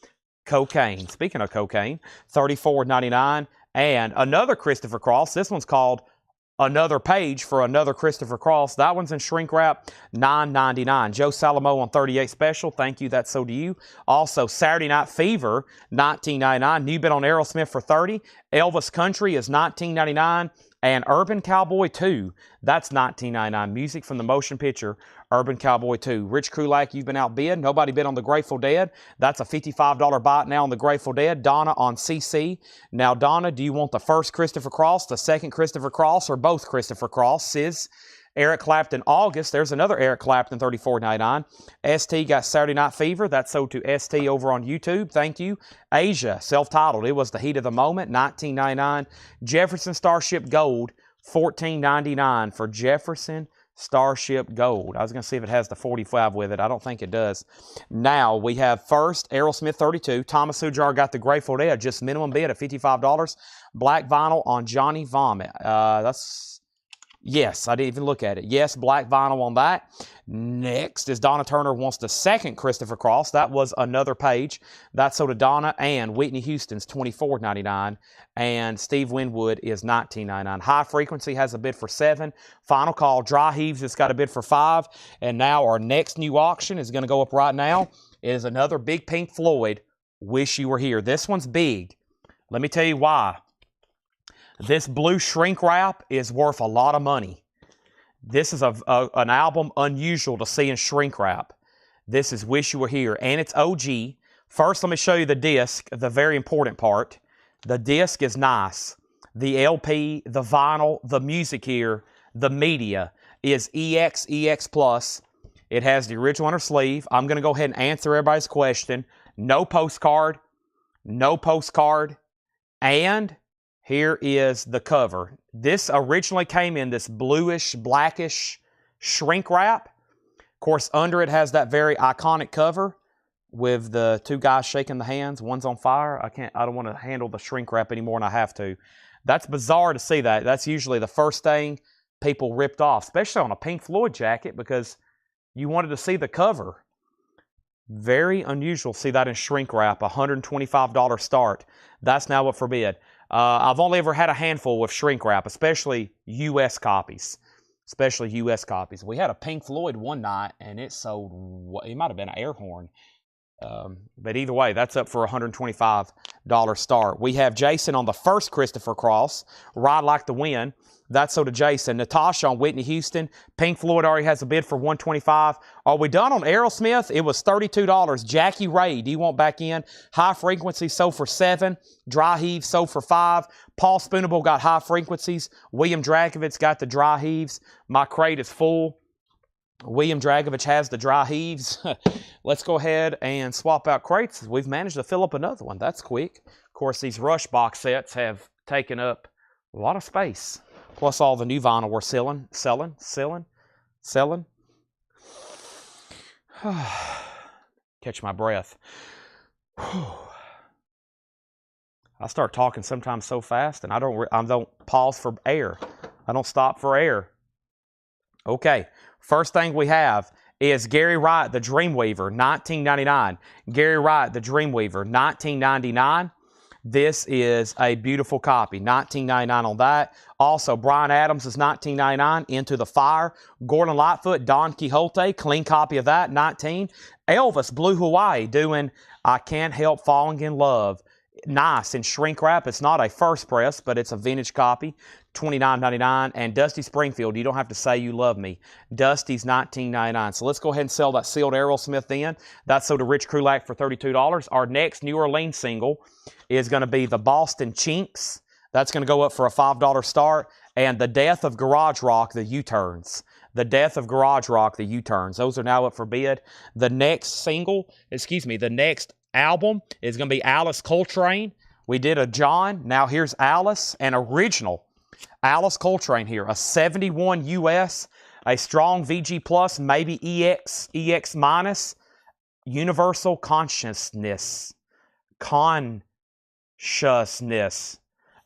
Cocaine. Speaking of cocaine, $34.99. And another Christopher Cross. This one's called Another Page for another Christopher Cross. That one's in shrink wrap, $9.99. Joe Salamo on 38 Special. Thank you. That's so to you. Also, Saturday Night Fever, $19.99. New bid on Aerosmith for $30. Elvis Country is $19.99. And Urban Cowboy 2, that's $19.99. Music from the motion picture, Urban Cowboy 2. Rich Kulak, you've been outbid. Nobody bid on the Grateful Dead. That's a $55 bite now on the Grateful Dead. Donna on CC. Now, Donna, do you want the first Christopher Cross, the second Christopher Cross, or both Christopher Cross? Sis. Eric Clapton, August. There's another Eric Clapton, $34.99. ST got Saturday Night Fever. That's sold to ST over on YouTube. Thank you. Asia, self-titled. It was the heat of the moment, $19.99. Jefferson Starship Gold, $14.99 for Jefferson Starship Gold. I was going to see if it has the 45 with it. I don't think it does. Now, we have first Aerosmith 32. Thomas Hujar got the Grateful Dead. Just minimum bid at $55. Black vinyl on Johnny Vomit. Yes, I didn't even look at it. Yes, black vinyl on that. Next is Donna Turner wants the second Christopher Cross. That was Another Page. That's sold to Donna, and Whitney Houston's $24.99. And Steve Winwood is $19.99. High Frequency has a bid for $7. Final call, Dry Heaves has got a bid for $5. And now our next new auction is going to go up right now. It is another big Pink Floyd, Wish You Were Here. This one's big. Let me tell you why. This blue shrink wrap is worth a lot of money. This is an album unusual to see in shrink wrap. This is Wish You Were Here, and it's OG. First, let me show you the disc, the very important part. The disc is nice. The LP, the vinyl, the music here, the media is EX. It has the original on her sleeve. I'm going to go ahead and answer everybody's question. No postcard, and here is the cover. This originally came in this bluish, blackish shrink wrap. Of course, under it has that very iconic cover with the two guys shaking the hands. One's on fire. I don't want to handle the shrink wrap anymore, and I have to. That's bizarre to see that. That's usually the first thing people ripped off, especially on a Pink Floyd jacket because you wanted to see the cover. Very unusual. See that in shrink wrap, $125 start. That's now up for bid. I've only ever had a handful with shrink wrap, especially U.S. copies. Especially U.S. copies. We had a Pink Floyd one night, and it sold, it might have been an air horn. But either way, that's up for $125 start. We have Jason on the first Christopher Cross, Ride Like the Wind. That's so to Jason. Natasha on Whitney Houston. Pink Floyd already has a bid for $125. Are we done on Aerosmith? It was $32. Jackie Ray, do you want back in? High Frequency sold for $7. Dry Heaves sold for $5. Paul Spoonable got High Frequencies. William Dragovich got the Dry Heaves. My crate is full. William Dragovich has the Dry Heaves. Let's go ahead and swap out crates. We've managed to fill up another one. That's quick. Of course, these Rush box sets have taken up a lot of space. Plus all the new vinyl we're selling. Catch my breath. I start talking sometimes so fast, and I don't pause for air. I don't stop for air. Okay, first thing we have is Gary Wright, the Dreamweaver, $19.99. Gary Wright, the Dreamweaver, $19.99. This is a beautiful copy, $19.99 on that. Also, Bryan Adams is $19.99, Into the Fire. Gordon Lightfoot, Don Quixote, clean copy of that, $19. Elvis, Blue Hawaii, doing I Can't Help Falling in Love. Nice in shrink wrap. It's not a first press, but it's a vintage copy, $29.99. And Dusty Springfield, You Don't Have to Say You Love Me. Dusty's $19.99. So let's go ahead and sell that sealed Aerosmith then. That's sold to Rich Krulak for $32. Our next New Orleans single is going to be the Boston Chinks. That's going to go up for a $5 start. And The Death of Garage Rock, the U-Turns. The Death of Garage Rock, the U-Turns. Those are now up for bid. The next the next album is going to be Alice Coltrane. We did a John. Now here's Alice, an original Alice Coltrane here. A 71 US, a strong VG Plus, maybe EX minus. Universal Consciousness.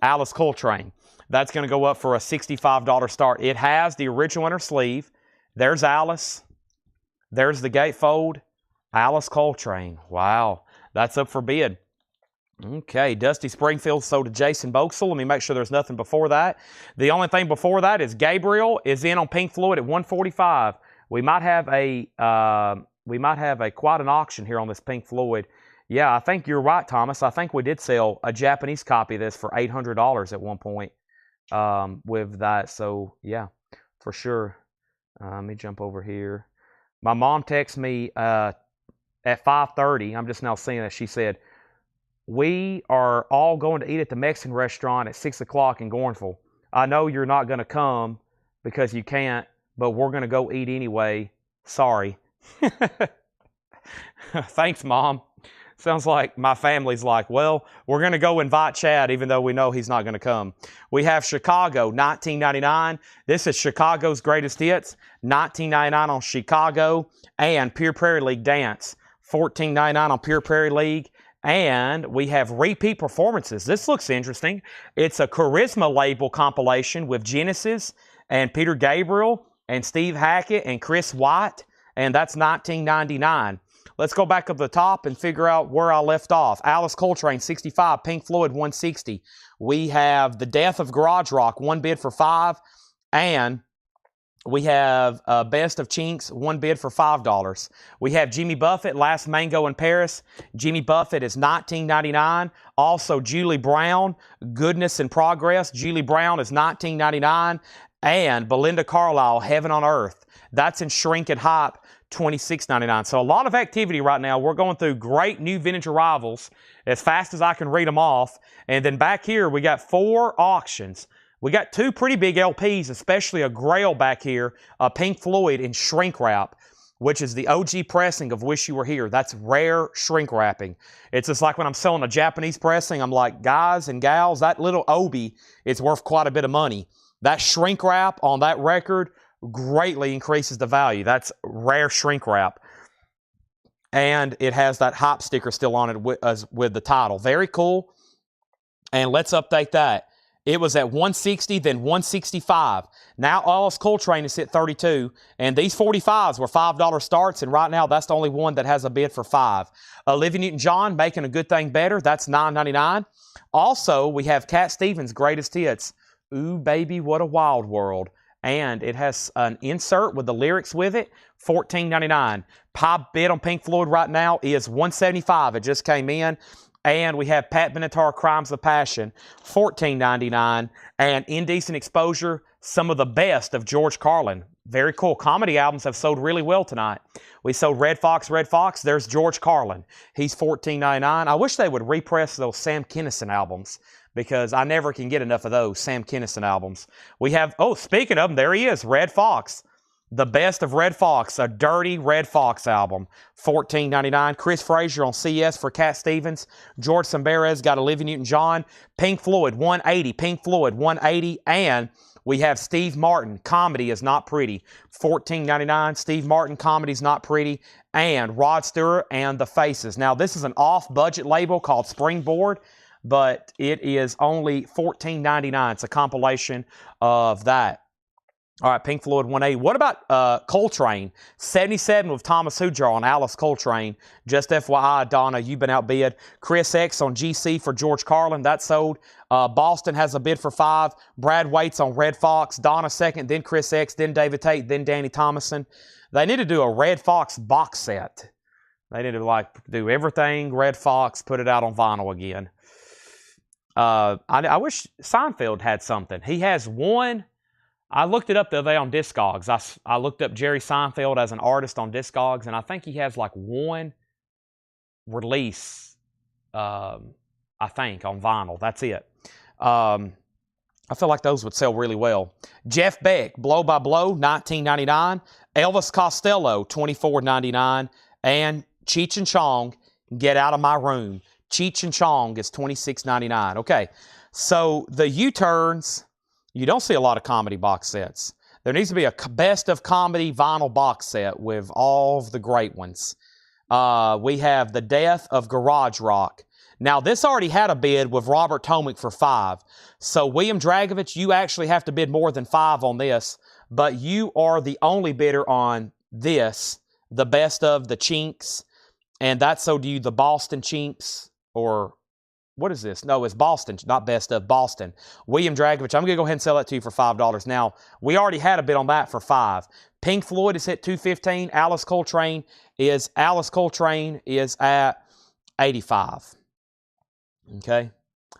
Alice Coltrane. That's going to go up for a $65 start. It has the original inner sleeve. There's Alice. There's the gatefold. Alice Coltrane. Wow. That's up for bid. Okay, Dusty Springfield sold to Jason Boxell. Let me make sure there's nothing before that. The only thing before that is Gabriel is in on Pink Floyd at $145. We might have quite an auction here on this Pink Floyd. Yeah, I think you're right, Thomas. I think we did sell a Japanese copy of this for $800 at one point with that. So, yeah, for sure. Let me jump over here. My mom texted me at 5:30. I'm just now seeing that. She said, we are all going to eat at the Mexican restaurant at 6 o'clock in Gornville. I know you're not going to come because you can't, but we're going to go eat anyway. Sorry. Thanks, Mom. Sounds like my family's like, well, we're going to go invite Chad even though we know he's not going to come. We have Chicago, $19.99. This is Chicago's greatest hits, $19.99 on Chicago. And Pure Prairie League Dance, $14.99 on Pure Prairie League. And we have repeat performances. This looks interesting. It's a Charisma label compilation with Genesis and Peter Gabriel and Steve Hackett and Chris White. And that's $19.99. Let's go back up the top and figure out where I left off. Alice Coltrane, $65. Pink Floyd, $160. We have The Death of Garage Rock, one bid for $5. And we have Best of Chinks, one bid for $5. We have Jimmy Buffett, Last Mango in Paris. Jimmy Buffett is $19.99. Also, Julie Brown, Goodness in Progress. Julie Brown is $19.99. And Belinda Carlisle, Heaven on Earth. That's in Shrink and Hype, $26.99. So a lot of activity right now. We're going through great new vintage arrivals as fast as I can read them off. And then back here, we got 4 auctions. We got 2 pretty big LPs, especially a Grail back here, a Pink Floyd in shrink wrap, which is the OG pressing of Wish You Were Here. That's rare shrink wrapping. It's just like when I'm selling a Japanese pressing, I'm like, guys and gals, that little Obi is worth quite a bit of money. That shrink wrap on that record greatly increases the value. That's rare shrink wrap. And it has that hop sticker still on it with the title. Very cool. And let's update that. It was at 160, then 165. Now Alice Coltrane is at 32, and these 45s were $5 starts, and right now that's the only one that has a bid for $5. Olivia Newton-John making a good thing better. That's $9.99. Also, we have Cat Stevens' Greatest Hits. Ooh, baby, what a wild world. And it has an insert with the lyrics with it, $14.99. Pie bid on Pink Floyd right now is $175. It just came in. And we have Pat Benatar, Crimes of Passion, $14.99. And Indecent Exposure, some of the best of George Carlin. Very cool. Comedy albums have sold really well tonight. We sold Red Fox, Red Fox. There's George Carlin. He's $14.99. I wish they would repress those Sam Kinison albums, because I never can get enough of those Sam Kinison albums. We have, oh, speaking of them, there he is, Red Fox. The best of Red Fox, a dirty Red Fox album, $14.99. Chris Frazier on CS for Cat Stevens. George Samberez got Olivia Newton-John. Pink Floyd, $180. Pink Floyd, $180. And we have Steve Martin, Comedy is Not Pretty, $14.99. Steve Martin, Comedy's Not Pretty. And Rod Stewart and The Faces. Now, this is an off-budget label called Springboard, but it is only $14.99. It's a compilation of that. All right, Pink Floyd 180. What about Coltrane? 77 with Thomas Hujar on Alice Coltrane. Just FYI, Donna, you've been outbid. Chris X on GC for George Carlin. That sold. Boston has a bid for $5. Brad Waits on Red Fox. Donna second, then Chris X, then David Tate, then Danny Thomason. They need to do a Red Fox box set. They need to do everything Red Fox, put it out on vinyl again. I wish Seinfeld had something. He has one. I looked it up the other day on Discogs. I looked up Jerry Seinfeld as an artist on Discogs, and I think he has like one release, I think, on vinyl. That's it. I feel like those would sell really well. Jeff Beck, Blow by Blow, $19.99. Elvis Costello, $24.99. And Cheech and Chong, Get Out of My Room. Cheech and Chong is $26.99. Okay, so the U-turns, you don't see a lot of comedy box sets. There needs to be a best of comedy vinyl box set with all of the great ones. We have The Death of Garage Rock. Now, this already had a bid with Robert Tomick for $5. So, William Dragovich, you actually have to bid more than $5 on this, but you are the only bidder on this, the best of the Chinks, and that's so do you the Boston Chinks, or what is this? No, it's Boston, not best of Boston. William Dragovich, I'm going to go ahead and sell that to you for $5. Now, we already had a bid on that for $5. Pink Floyd is at $215. Alice Coltrane is at $85. Okay.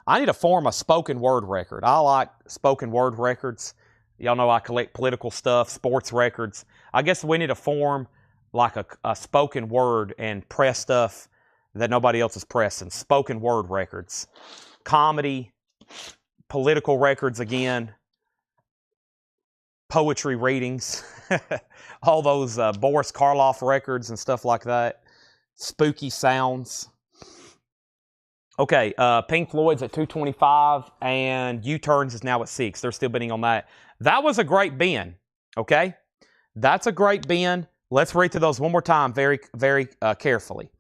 I need to form a spoken word record. I like spoken word records. Y'all know I collect political stuff, sports records. I guess we need to form like a spoken word and press stuff that nobody else is pressing. Spoken word records. Comedy, political records again, poetry readings, all those Boris Karloff records and stuff like that. Spooky sounds. Okay, Pink Floyd's at $225, and U-Turns is now at $6. They're still bidding on that. That was a great bin, okay? That's a great bin. Let's read through those one more time very, very carefully.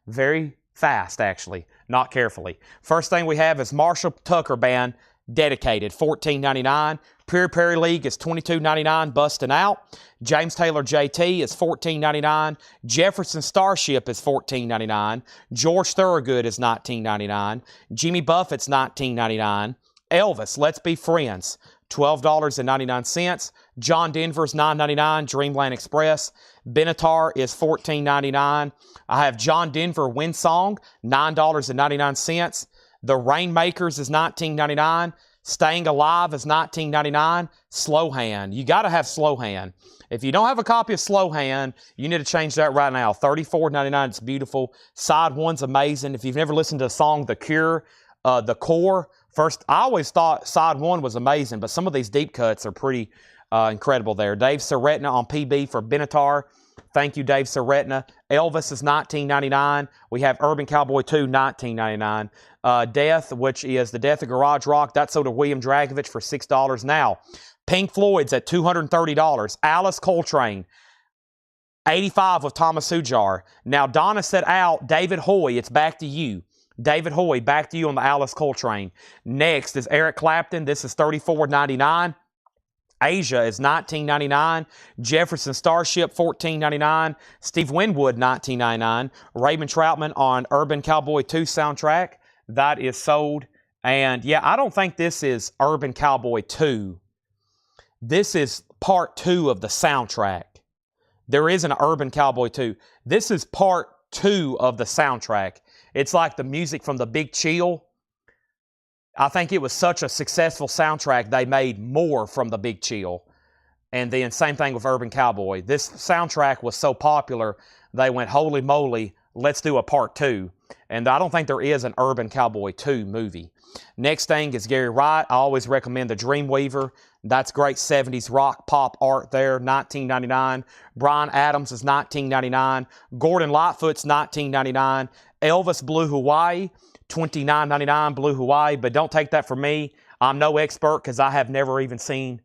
Very fast, actually, not carefully. First thing we have is Marshall Tucker Band, Dedicated, $14.99. Pure Prairie League is $22.99, busting out. James Taylor JT is $14.99. Jefferson Starship is $14.99. George Thorogood is $19.99. Jimmy Buffett's $19.99. Elvis, Let's Be Friends, $12.99. John Denver's $9.99. Dreamland Express. Benatar is $14.99. I have John Denver Windsong, $9.99. The Rainmakers is $19.99. Staying Alive is $19.99. Slow Hand. You got to have Slow Hand. If you don't have a copy of Slow Hand, you need to change that right now. $34.99. It's beautiful. Side One's amazing. If you've never listened to the song The Cure, The Core, first, I always thought Side One was amazing, but some of these deep cuts are pretty incredible there. Dave Seretna on PB for Benatar. Thank you, Dave Seretna. Elvis is $19.99. We have Urban Cowboy 2, $19.99. Death, which is The Death of Garage Rock. That's sold to William Dragovich for $6 now. Pink Floyd's at $230. Alice Coltrane, $85 with Thomas Hujar. Now, Donna said out, David Hoy, it's back to you. David Hoy, back to you on the Alice Coltrane. Next is Eric Clapton. This is $34.99. Asia is $19.99. Jefferson Starship, $14.99. Steve Winwood, $19.99. Raymond Troutman on Urban Cowboy 2 soundtrack. That is sold. And yeah, I don't think this is Urban Cowboy 2. This is part 2 of the soundtrack. There isn't an Urban Cowboy 2. This is part 2 of the soundtrack. It's like the music from The Big Chill. I think it was such a successful soundtrack, they made more from The Big Chill. And then same thing with Urban Cowboy. This soundtrack was so popular, they went, holy moly, let's do a part 2. And I don't think there is an Urban Cowboy 2 movie. Next thing is Gary Wright. I always recommend The Dreamweaver. That's great 70s rock pop art there, $19.99. Bryan Adams is $19.99. Gordon Lightfoot's $19.99. Elvis Blue Hawaii, $29.99 Blue Hawaii. But don't take that from me. I'm no expert because I have never even seen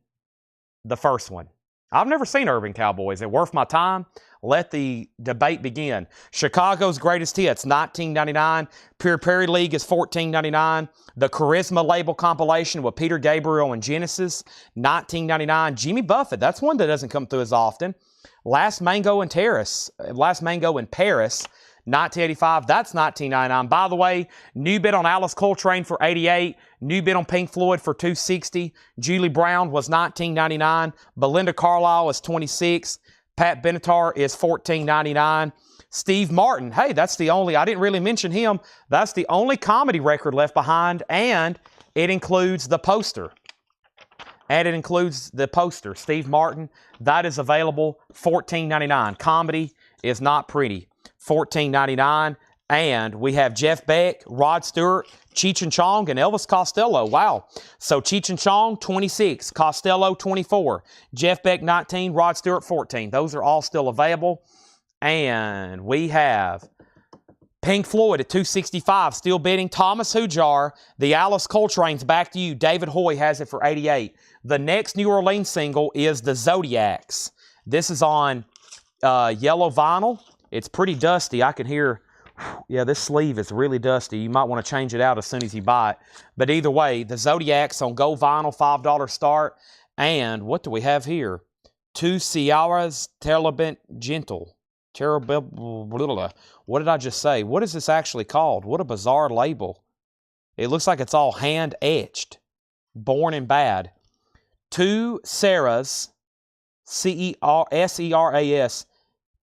the first one. I've never seen Urban Cowboy. Is it worth my time? Let the debate begin. Chicago's Greatest Hits, $19.99. Pure Prairie League is $14.99. The Charisma label compilation with Peter Gabriel and Genesis, $19.99. Jimmy Buffett, that's one that doesn't come through as often. Last Mango in Paris, 1985, that's $19.99. By the way, new bid on Alice Coltrane for $88, new bid on Pink Floyd for $260. Julie Brown was $19.99. Belinda Carlisle is $26. Pat Benatar is $14.99. Steve Martin, hey, that's the only, I didn't really mention him, that's the only comedy record left behind, and it includes the poster. Steve Martin, that is available, $14.99. Comedy is not pretty, $14.99. And we have Jeff Beck, Rod Stewart, Cheech and Chong, and Elvis Costello. Wow. So Cheech and Chong, 26. Costello, 24. Jeff Beck, 19. Rod Stewart, 14. Those are all still available. And we have Pink Floyd at $265. Still bidding. Thomas Hujar. The Alice Coltrane's back to you. David Hoy has it for $88. The next New Orleans single is The Zodiacs. This is on yellow vinyl. It's pretty dusty. I can hear... Yeah, this sleeve is really dusty. You might want to change it out as soon as you buy it. But either way, the Zodiacs on Go Vinyl, $5 start. And what do we have here? Two Ciaras Terabent Gentle. What did I just say? What is this actually called? What a bizarre label. It looks like it's all hand-etched. Born in Bad. Two Sarahs, Ceras,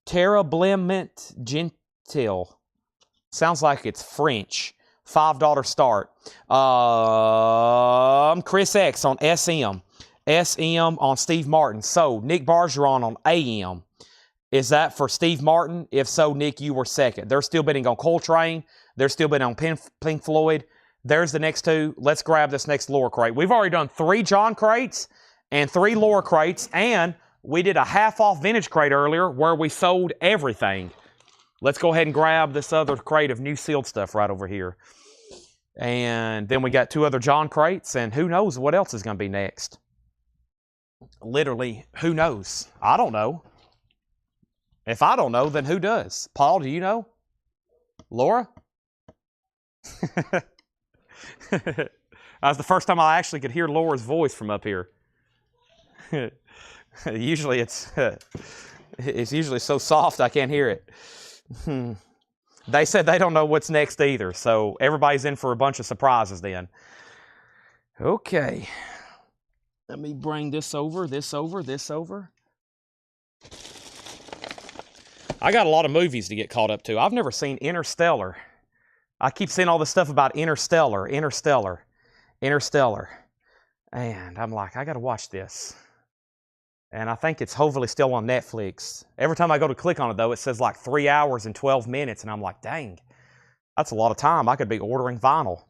Terablement Gentil. Sounds like it's French. $5 start. Chris X on SM. SM on Steve Martin. So, Nick Bargeron on AM. Is that for Steve Martin? If so, Nick, you were second. They're still bidding on Coltrane. They're still bidding on Pink Floyd. There's the next two. Let's grab this next lower crate. We've already done 3 John crates and 3 lower crates. And we did a half-off vintage crate earlier where we sold everything. Let's go ahead and grab this other crate of new sealed stuff right over here. And then we got 2 other John crates, and who knows what else is going to be next. Literally, who knows? I don't know. If I don't know, then who does? Paul, do you know? Laura? That was the first time I actually could hear Laura's voice from up here. Usually it's usually so soft I can't hear it. They said they don't know what's next either, so everybody's in for a bunch of surprises then. Okay. Let me bring this over, this over, this over. I got a lot of movies to get caught up to. I've never seen Interstellar. I keep seeing all this stuff about Interstellar. And I'm like, I got to watch this. And I think it's hopefully still on Netflix. Every time I go to click on it, though, it says like 3 hours and 12 minutes. And I'm like, dang, that's a lot of time. I could be ordering vinyl.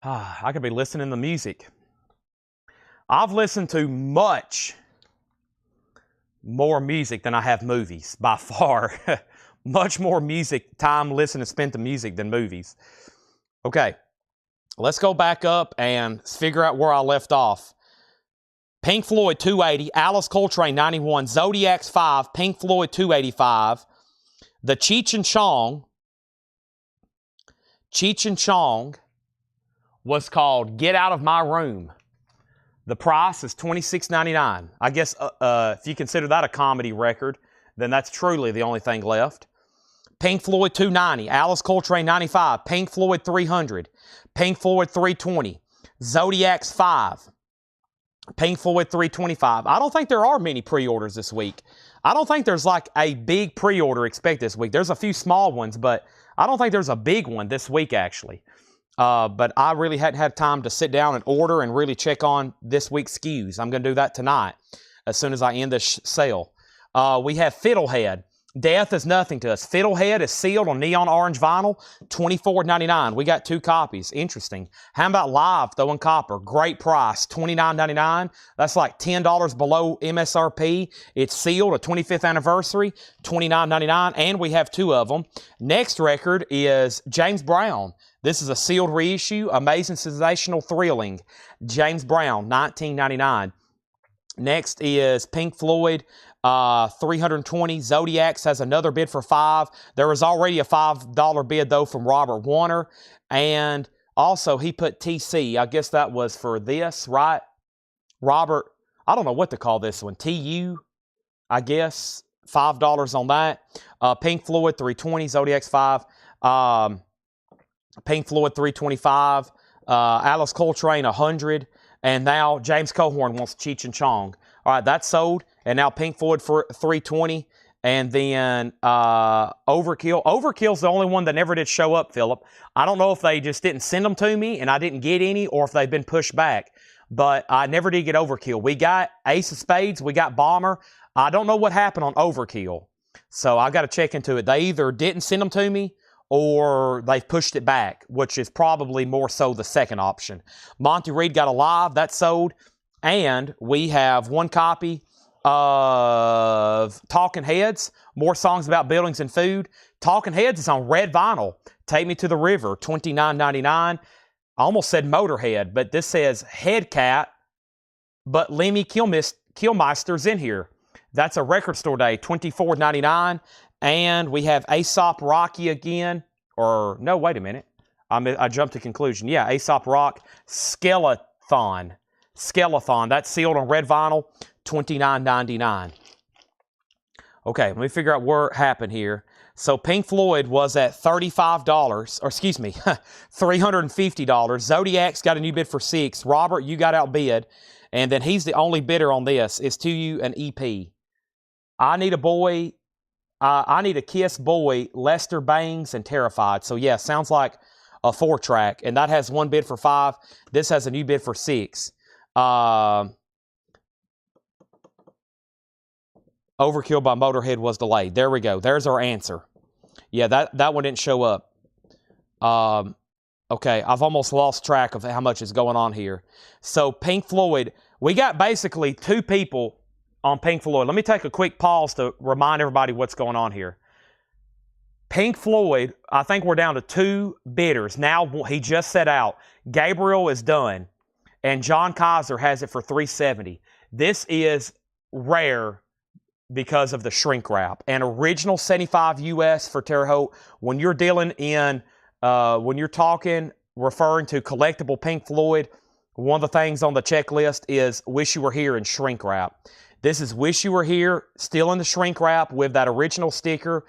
I could be listening to music. I've listened to much more music than I have movies, by far. Much more music time listening spent to music than movies. Okay, let's go back up and figure out where I left off. Pink Floyd 280, Alice Coltrane 91, Zodiacs 5, Pink Floyd 285. The Cheech and Chong was called Get Out of My Room. The price is $26.99. I guess if you consider that a comedy record, then that's truly the only thing left. Pink Floyd 290, Alice Coltrane 95, Pink Floyd 300, Pink Floyd 320, Zodiacs 5, Pink Floyd 325. I don't think there are many pre-orders this week. I don't think there's like a big pre-order expected this week. There's a few small ones, but I don't think there's a big one this week actually. But I really hadn't had time to sit down and order and really check on this week's SKUs. I'm going to do that tonight as soon as I end this sale. We have Fiddlehead. Death is Nothing to Us. Fiddlehead is sealed on neon orange vinyl, $24.99. We got 2 copies. Interesting. How about Live, Though in Copper? Great price, $29.99. That's like $10 below MSRP. It's sealed, a 25th anniversary, $29.99, and we have 2 of them. Next record is James Brown. This is a sealed reissue, Amazing, Sensational, Thrilling. James Brown, $19.99. Next is Pink Floyd, 320. Zodiacs has another bid for $5. There was already a $5 bid, though, from Robert Warner. And also, he put TC. I guess that was for this, right? Robert, I don't know what to call this one. TU, I guess. $5 on that. Pink Floyd, 320. Zodiacs, 5. Pink Floyd, 325. Alice Coltrane, 100. And now James Cohorn wants Cheech and Chong. All right, that's sold. And now Pink Floyd for 320. And then Overkill. Overkill's the only one that never did show up, Philip. I don't know if they just didn't send them to me and I didn't get any, or if they've been pushed back. But I never did get Overkill. We got Ace of Spades. We got Bomber. I don't know what happened on Overkill. So I got to check into it. They either didn't send them to me, or they've pushed it back, which is probably more so the second option. Monty Reed got Alive. That's sold. And we have 1 copy of Talking Heads, More Songs About Buildings and Food. Talking Heads is on red vinyl. Take Me to the River, $29.99. I almost said Motorhead, but this says Headcat, but Lemmy Kilmister's in here. That's a record store day, $24.99. And we have Aesop Rocky again. Or, no, wait a minute. I jumped to conclusion. Yeah, Aesop Rock, Skeleton. That's sealed on red vinyl, $29.99. Okay, let me figure out where it happened here. So Pink Floyd was at $35, or excuse me, $350. Zodiac's got a new bid for $6. Robert, you got outbid. And then he's the only bidder on this. It's To You an EP. I Need a Boy... I Need a Kiss, Boy, Lester Bangs, and Terrified. So, yeah, sounds like a 4-track. And that has 1 bid for $5. This has a new bid for $6. Overkill by Motorhead was delayed. There we go. There's our answer. Yeah, that one didn't show up. Okay, I've almost lost track of how much is going on here. So, Pink Floyd, we got basically 2 people on Pink Floyd. Let me take a quick pause to remind everybody what's going on here. Pink Floyd, I think we're down to 2 bidders. Now he just set out. Gabriel is done, and John Kaiser has it for $370. This is rare because of the shrink wrap. And original $75 US for Terre Haute. When you're dealing in, when you're talking, referring to collectible Pink Floyd, one of the things on the checklist is Wish You Were Here and shrink wrap. This is Wish You Were Here, still in the shrink wrap with that original sticker.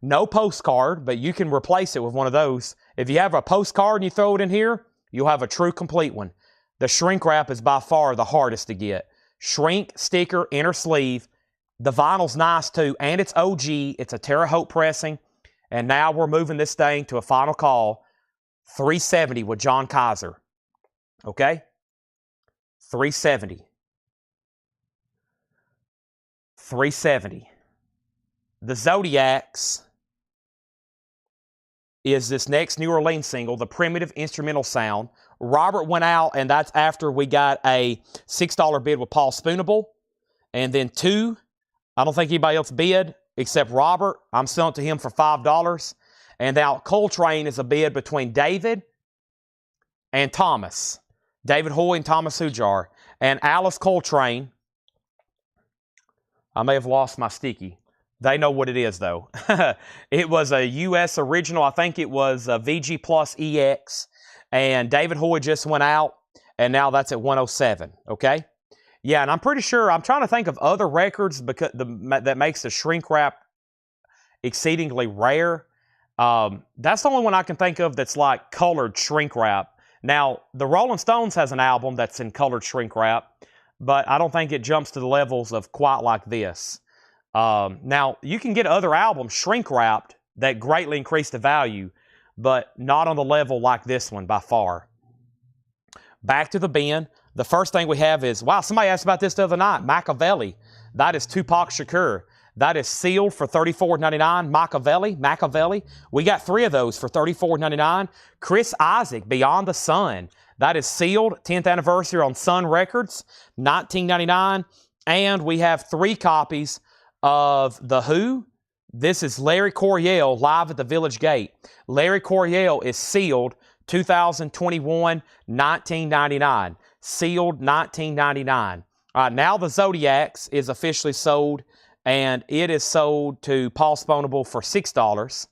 No postcard, but you can replace it with one of those. If you have a postcard and you throw it in here, you'll have a true complete one. The shrink wrap is by far the hardest to get. Shrink, sticker, inner sleeve. The vinyl's nice too, and it's OG. It's a Terre Haute pressing. And now we're moving this thing to a final call. $370 with John Kaiser. Okay? $370. $370. The Zodiacs is this next New Orleans single, the primitive instrumental sound. Robert went out, and that's after we got a $6 bid with Paul Spoonable. And then 2, I don't think anybody else bid except Robert. I'm selling it to him for $5. And now Coltrane is a bid between David and Thomas. David Hoy and Thomas Hujar. And Alice Coltrane, I may have lost my sticky. They know what it is, though. It was a U.S. original. I think it was a VG Plus EX. And David Hoy just went out, and now that's at 107, okay? Yeah, and I'm pretty sure, I'm trying to think of other records because that makes the shrink wrap exceedingly rare. That's the only one I can think of that's like colored shrink wrap. Now, the Rolling Stones has an album that's in colored shrink wrap, but I don't think it jumps to the levels of quite like this. Now, you can get other albums shrink wrapped that greatly increase the value, but not on the level like this one by far. Back to the bin. The first thing we have is, wow, somebody asked about this the other night, Machiavelli. That is Tupac Shakur. That is sealed for $34.99. Machiavelli. We got 3 of those for $34.99. Chris Isaac, Beyond the Sun. That is sealed, 10th anniversary on Sun Records, $19.99. And we have 3 copies of The Who. This is Larry Coryell, Live at the Village Gate. Larry Coryell is sealed, 2021, $19.99. Sealed, $19.99. Now the Zodiacs is officially sold, and it is sold to Paul Sponable for $6.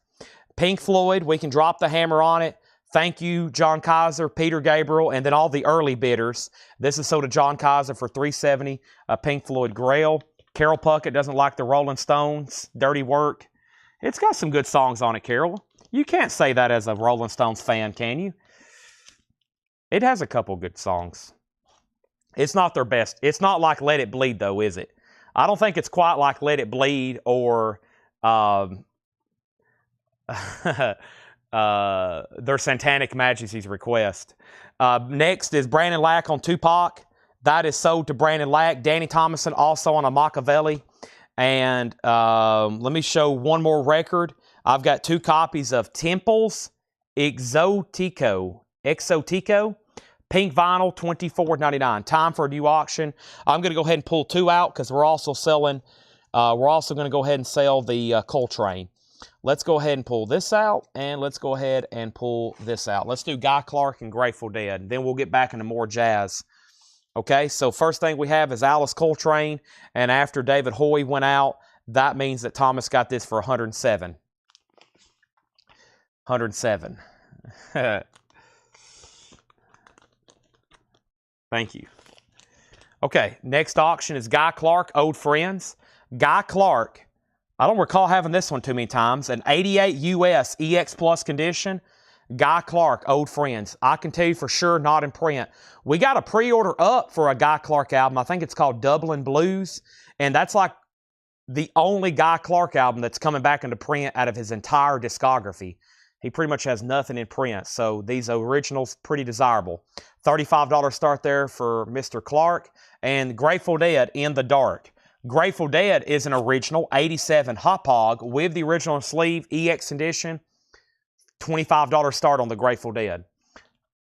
Pink Floyd, we can drop the hammer on it. Thank you, John Kaiser, Peter Gabriel, and then all the early bidders. This is sold to John Kaiser for $370. Pink Floyd Grail. Carol Puckett doesn't like the Rolling Stones. Dirty Work. It's got some good songs on it, Carol. You can't say that as a Rolling Stones fan, can you? It has a couple good songs. It's not their best. It's not like Let It Bleed, though, is it? I don't think it's quite like Let It Bleed or their Satanic Majesty's Request. Next is Brandon Lack on Tupac. That is sold to Brandon Lack. Danny Thomason also on a Machiavelli. And let me show one more record. I've got 2 copies of Temples Exotico. Pink vinyl, $24.99. Time for a new auction. I'm going to go ahead and pull 2 out because we're also selling. We're also going to go ahead and sell the Coltrane. Let's go ahead and pull this out, and let's go ahead and pull this out. Let's do Guy Clark and Grateful Dead. Then we'll get back into more jazz. Okay, so first thing we have is Alice Coltrane, and after David Hoy went out, that means that Thomas got this for 107. 107. Thank you. Okay, next auction is Guy Clark, Old Friends. Guy Clark, I don't recall having this one too many times. An 88 US EX Plus condition. Guy Clark, Old Friends. I can tell you for sure, not in print. We got a pre-order up for a Guy Clark album. I think it's called Dublin Blues. And that's like the only Guy Clark album that's coming back into print out of his entire discography. He pretty much has nothing in print. So these originals, pretty desirable. $35 start there for Mr. Clark. And Grateful Dead, In the Dark. Grateful Dead is an original 87 Hot Pog with the original sleeve, EX edition. $25 start on the Grateful Dead.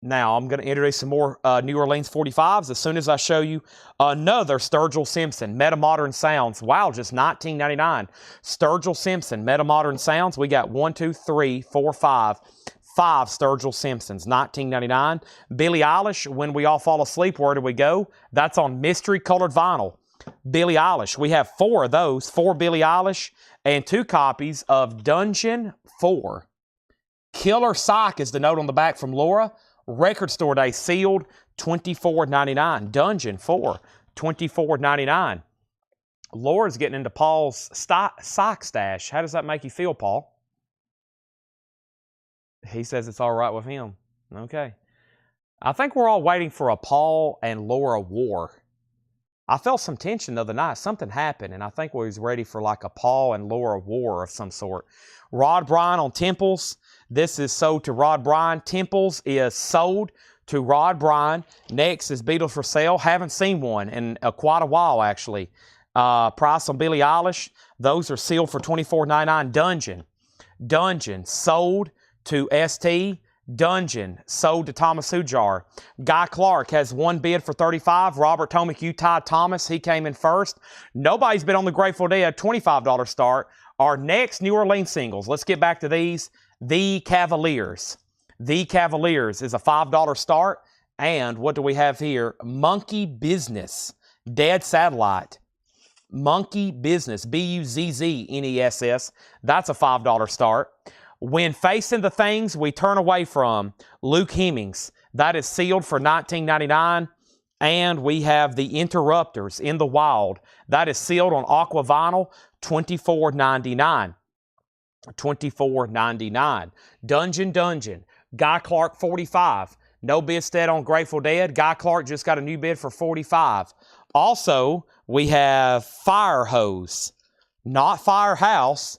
Now, I'm going to introduce some more New Orleans 45s as soon as I show you another Sturgill Simpson, Metamodern Sounds. Wow, just $19.99. Sturgill Simpson, Metamodern Sounds. We got 1, 2, 3, 4, 5. 5 Sturgill Simpsons, $19.99. Billie Eilish, When We All Fall Asleep, Where Do We Go? That's on mystery colored vinyl. Billie Eilish, we have 4 of those. 4 Billie Eilish and 2 copies of Dungeon 4. Killer Psych is the note on the back from Laura. Record Store Day sealed, $24.99. Dungeon 4, $24.99. Laura's getting into Paul's sock stash. How does that make you feel, Paul? He says it's all right with him. Okay. I think we're all waiting for a Paul and Laura war. I felt some tension the other night. Something happened, and I think we was ready for like a Paul and Laura war of some sort. Rod Bryan on Temples. This is sold to Rod Bryan. Temples is sold to Rod Bryan. Next is Beatles for Sale. Haven't seen one in quite a while, actually. Price on Billie Eilish. Those are sealed for $24.99. Dungeon sold to ST. Dungeon sold to Thomas Hujar. Guy Clark has 1 bid for $35. Robert Tomic, Utah Thomas, he came in first. Nobody's been on the Grateful Dead, $25 start. Our next New Orleans singles, let's get back to these. The Cavaliers. The Cavaliers is a $5 start. And what do we have here? Monkey Business, Dead Satellite. Monkey Business, Buzzzness. That's a $5 start. When Facing the Things We Turn Away From, Luke Hemmings. That is sealed for $19.99. And we have The Interrupters, In the Wild. That is sealed on aqua vinyl, $24.99. $24.99. Dungeon, Guy Clark 45. No bid stat on Grateful Dead. Guy Clark just got a new bid for 45. Also, we have Fire Hose, not Firehouse.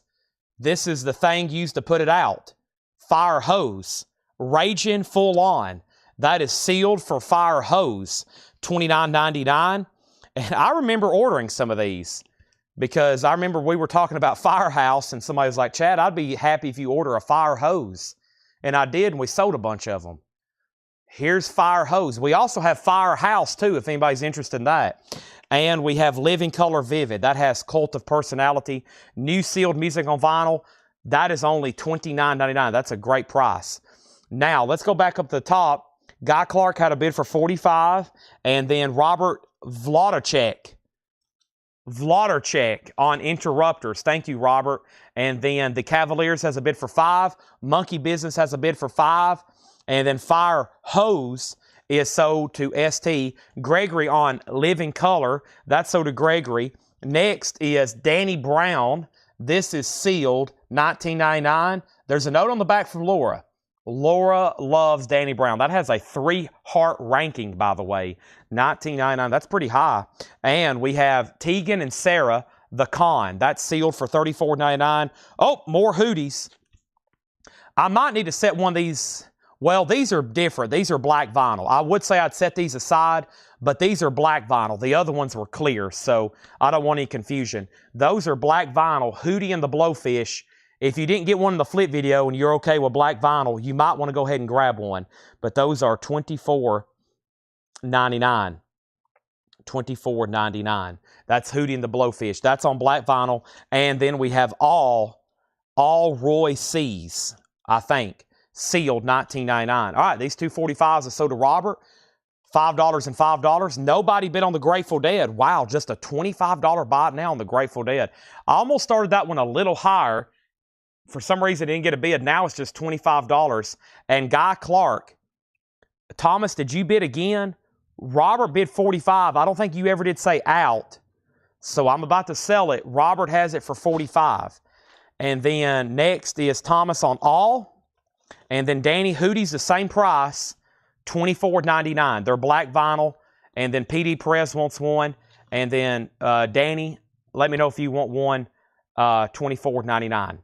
This is the thing used to put it out. Fire Hose, Raging Full On. That is sealed for Fire Hose, $29.99. And I remember ordering some of these because I remember we were talking about Firehouse and somebody was like, Chad, I'd be happy if you order a Fire Hose. And I did, and we sold a bunch of them. Here's Fire Hose. We also have Firehouse, too, if anybody's interested in that. And we have Living Color Vivid. That has Cult of Personality. New sealed music on vinyl. That is only $29.99. That's a great price. Now, let's go back up to the top. Guy Clark had a bid for $45. And then Robert Vladacek on Interrupters. Thank you, Robert. And then the Cavaliers has a bid for $5. Monkey Business has a bid for $5. And then Fire Hose is sold to ST. Gregory on Living Color. That's sold to Gregory. Next is Danny Brown. This is sealed, $19.99. There's a note on the back from Laura. Laura loves Danny Brown. That has a 3-heart ranking, by the way. $19.99. That's pretty high. And we have Tegan and Sarah, The Con. That's sealed for $34.99. Oh, more hoodies. I might need to set one of these. Well, these are different. These are black vinyl. I would say I'd set these aside, but these are black vinyl. The other ones were clear, so I don't want any confusion. Those are black vinyl, Hootie and the Blowfish. If you didn't get one in the flip video and you're okay with black vinyl, you might want to go ahead and grab one. But those are $24.99. $24.99. That's Hootie and the Blowfish. That's on black vinyl. And then we have all Roy C's, I think. Sealed, $19.99. All right, these 245s are sold to Robert. $5 and $5. Nobody bid on the Grateful Dead. Wow, just a $25 buy now on the Grateful Dead. I almost started that one a little higher. For some reason, I didn't get a bid. Now it's just $25. And Guy Clark. Thomas, did you bid again? Robert bid 45. I don't think you ever did say out. So I'm about to sell it. Robert has it for 45. And then next is Thomas on all. And then Danny Hootie's the same price, $24.99. They're black vinyl. And then PD Perez wants one. And then Danny, let me know if you want one, $24.99.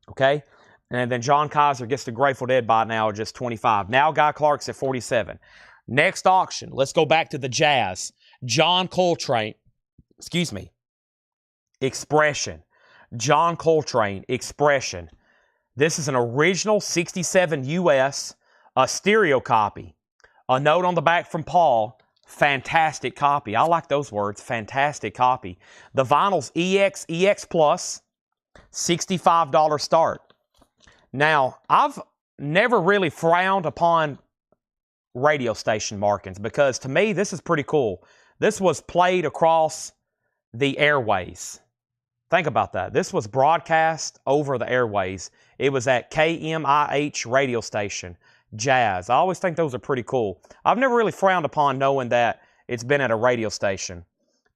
Okay? And then John Kaiser gets the Grateful Dead buy now, just $25. Now Guy Clark's at $47. Next auction, let's go back to the Jazz. John Coltrane, Expression. John Coltrane, Expression. This is an original 67 US, a stereo copy. A note on the back from Paul, fantastic copy. I like those words, fantastic copy. The vinyl's EX Plus, $65 start. Now, I've never really frowned upon radio station markings because to me, this is pretty cool. This was played across the airways. Think about that. This was broadcast over the airways. It was at KMIH radio station, Jazz. I always think those are pretty cool. I've never really frowned upon knowing that it's been at a radio station.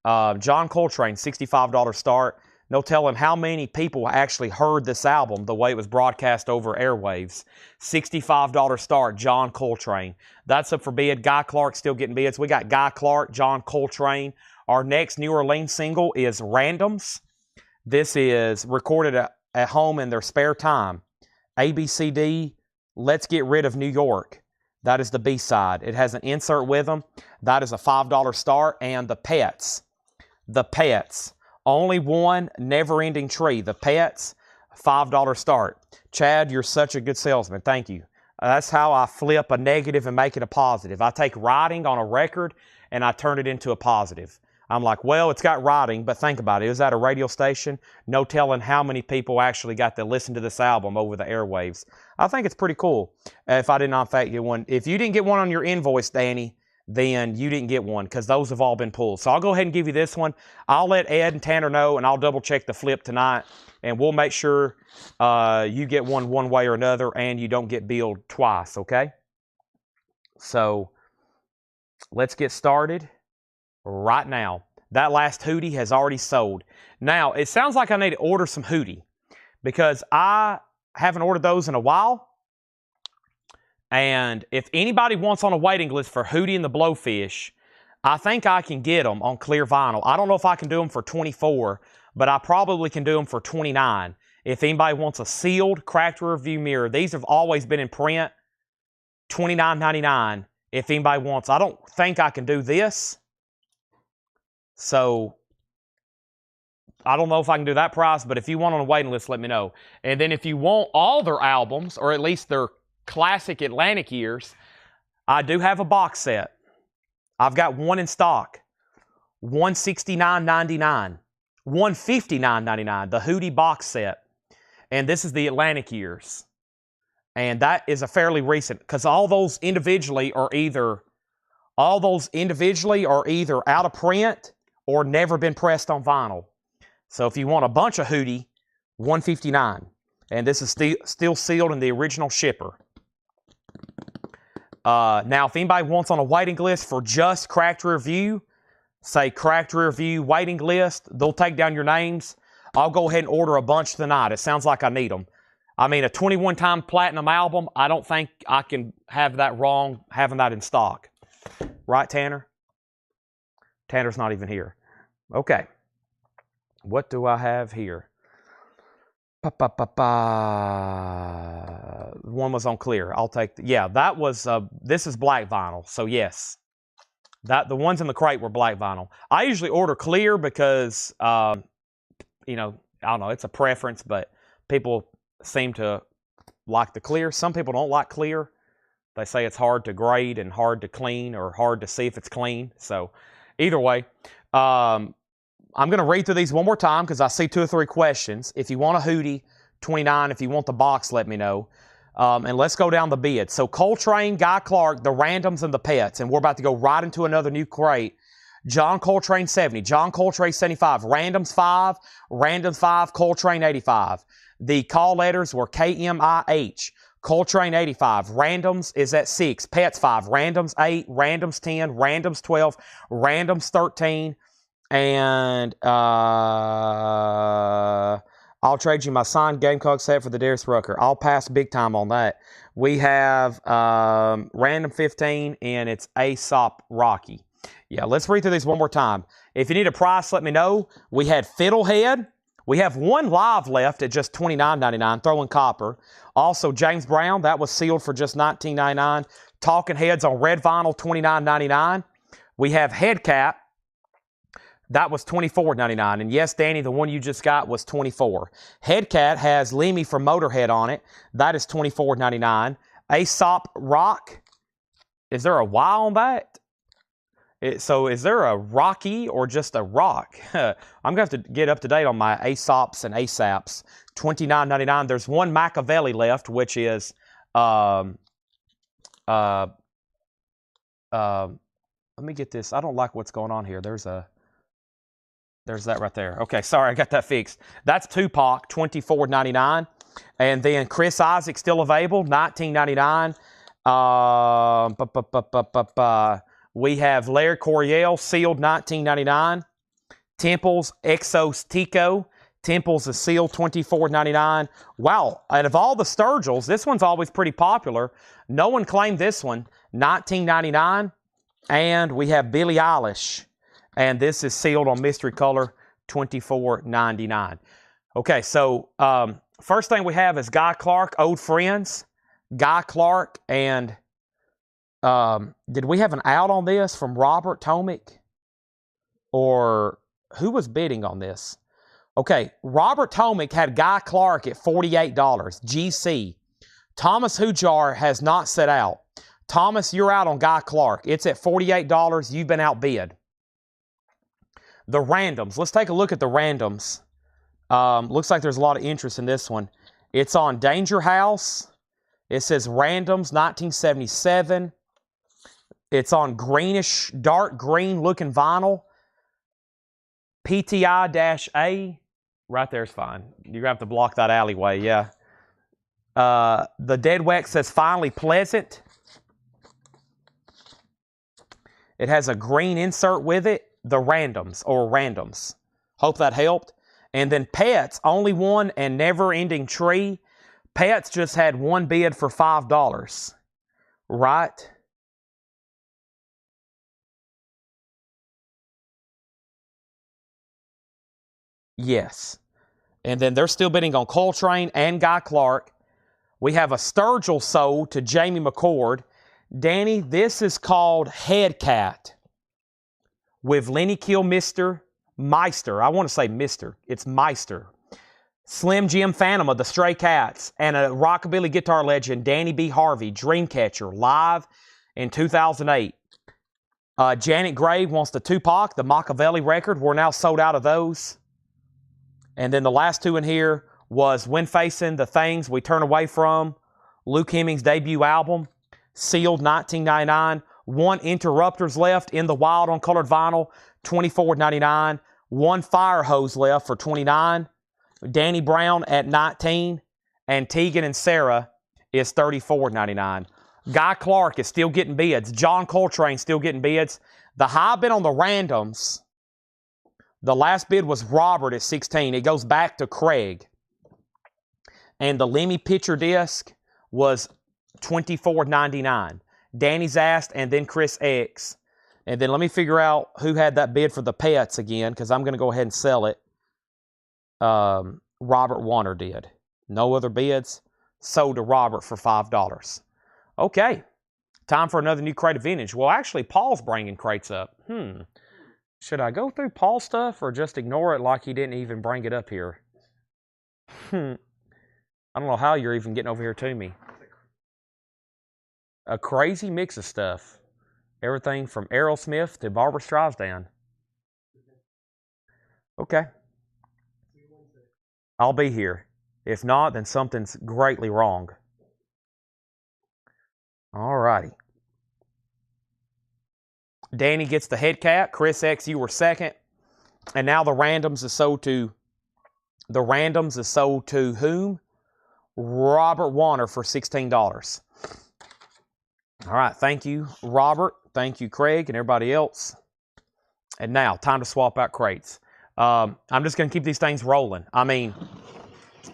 John Coltrane, $65 start. No telling how many people actually heard this album the way it was broadcast over airwaves. $65 start, John Coltrane. That's up for bid. Guy Clark still getting bids. We got Guy Clark, John Coltrane. Our next New Orleans single is Randoms. This is recorded at home in their spare time. ABCD, Let's Get Rid of New York. That is the B-side. It has an insert with them. That is a $5 start. And The Pets. The Pets. Only One, Never Ending Tree. The Pets, $5 start. Chad, you're such a good salesman. Thank you. That's how I flip a negative and make it a positive. I take writing on a record and I turn it into a positive. I'm like, well, it's got writing, but think about it. It was at a radio station. No telling how many people actually got to listen to this album over the airwaves. I think it's pretty cool. If I did not in fact get one. If you didn't get one on your invoice, Danny, then you didn't get one because those have all been pulled. So I'll go ahead and give you this one. I'll let Ed and Tanner know, and I'll double check the flip tonight, and we'll make sure you get one way or another, and you don't get billed twice, okay? So let's get started right now. That last hoodie has already sold. Now, it sounds like I need to order some hoodie because I haven't ordered those in a while. And if anybody wants on a waiting list for Hootie and the Blowfish, I think I can get them on clear vinyl. I don't know if I can do them for $24, but I probably can do them for $29. If anybody wants a sealed cracked rear view mirror, these have always been in print, $29.99. If anybody wants, I don't think I can do this. So I don't know if I can do that price, but if you want on a waiting list, let me know. And then if you want all their albums, or at least their classic Atlantic years, I do have a box set. I've got one in stock. $169.99. $159.99. The Hootie box set. And this is the Atlantic years. And that is a fairly recent, because all those individually are either out of print or never been pressed on vinyl. So if you want a bunch of Hootie, $159. And this is still sealed in the original shipper. Now, if anybody wants on a waiting list for just cracked rear view, say cracked rear view waiting list, they'll take down your names. I'll go ahead and order a bunch tonight. It sounds like I need them. I mean, a 21-time platinum album, I don't think I can have that wrong having that in stock. Right, Tanner? Tanner's not even here. Okay. What do I have here? One was on clear. I'll take yeah, that was this is black vinyl. So yes. The ones in the crate were black vinyl. I usually order clear because you know, I don't know, it's a preference, but people seem to like the clear. Some people don't like clear. They say it's hard to grade and hard to clean or hard to see if it's clean. So either way, I'm going to read through these one more time because I see 2 or 3 questions. If you want a Hootie, $29. If you want the box, let me know. And let's go down the bid. So Coltrane, Guy Clark, the randoms, and the pets. And we're about to go right into another new crate. John Coltrane, 70. John Coltrane, 75. Randoms, 5. Randoms, 5. Coltrane, 85. The call letters were KMIH. Coltrane, 85. Randoms is at 6. Pets, 5. Randoms, 8. Randoms, 10. Randoms, 12. Randoms, 13. And I'll trade you my signed Gamecock set for the Darius Rucker. I'll pass big time on that. We have random 15, and it's Aesop Rocky. Yeah, let's read through these one more time. If you need a price, let me know. We had Fiddlehead. We have one live left at just $29.99, throwing copper. Also, James Brown, that was sealed for just $19.99. Talking Heads on red vinyl, $29.99. We have Headcat. That was $24.99. And yes, Danny, the one you just got was $24. Headcat has Lemmy from Motorhead on it. That is $24.99. Aesop Rock. Is there a Y on that? So is there a Rocky or just a Rock? I'm going to have to get up to date on my Aesops and ASAPs. $29.99. There's one Machiavelli left, which is let me get this. I don't like what's going on here. There's that right there. Okay, sorry, I got that fixed. That's Tupac, $24.99. And then Chris Isaac still available, $19.99. We have Larry Coryell, sealed, $19.99. Temples, Exos Tico. Temples is sealed, $24.99. Wow, out of all the Sturgills, this one's always pretty popular. No one claimed this one, $19.99. And we have Billie Eilish. And this is sealed on mystery color, $24.99. Okay, so first thing we have is Guy Clark, Old Friends. Guy Clark, and did we have an out on this from Robert Tomic? Or who was bidding on this? Okay, Robert Tomic had Guy Clark at $48, GC. Thomas Hujar has not set out. Thomas, you're out on Guy Clark. It's at $48. You've been outbid. The randoms. Let's take a look at the randoms. Looks like there's a lot of interest in this one. It's on Danger House. It says randoms 1977. It's on greenish, dark green looking vinyl. PTI-A. Right there's fine. You're going to have to block that alleyway, yeah. The Dead Wax says finally pleasant. It has a green insert with it. The randoms, or randoms. Hope that helped. And then Pets, only one and never ending tree. Pets just had one bid for $5. Right? Yes. And then they're still bidding on Coltrane and Guy Clark. We have a Sturgill sold to Jamie McCord. Danny, this is called Head Cat with Lenny Kilmister, Meister. I want to say Mister. It's Meister. Slim Jim Phantom of the Stray Cats and a rockabilly guitar legend, Danny B. Harvey, Dreamcatcher, live in 2008. Janet Gray wants the Tupac, the Machiavelli record. We're now sold out of those. And then the last two in here was When Facing the Things We Turn Away From, Luke Hemmings' debut album, sealed 1999. One Interrupters left in the wild on colored vinyl, $24.99. One Fire Hose left for $29. Danny Brown at $19. And Tegan and Sarah is $34.99. Guy Clark is still getting bids. John Coltrane still getting bids. The high bid on the randoms, the last bid was Robert at $16. It goes back to Craig. And the Lemmy picture disc was $24.99. Danny's asked, and then Chris X. And then let me figure out who had that bid for the Pets again, because I'm going to go ahead and sell it. Robert Warner did. No other bids. Sold to Robert for $5. Okay. Time for another new crate of vintage. Well, actually, Paul's bringing crates up. Should I go through Paul's stuff or just ignore it like he didn't even bring it up here? I don't know how you're even getting over here to me. A crazy mix of stuff. Everything from Aerosmith to Barbra Streisand. Okay. I'll be here. If not, then something's greatly wrong. All righty. Danny gets the Head Cat. Chris X, you were second. And now the randoms is sold to... The randoms is sold to whom? Robert Warner for $16. All right, thank you, Robert. Thank you, Craig, and everybody else. And now, time to swap out crates. I'm just going to keep these things rolling. I mean,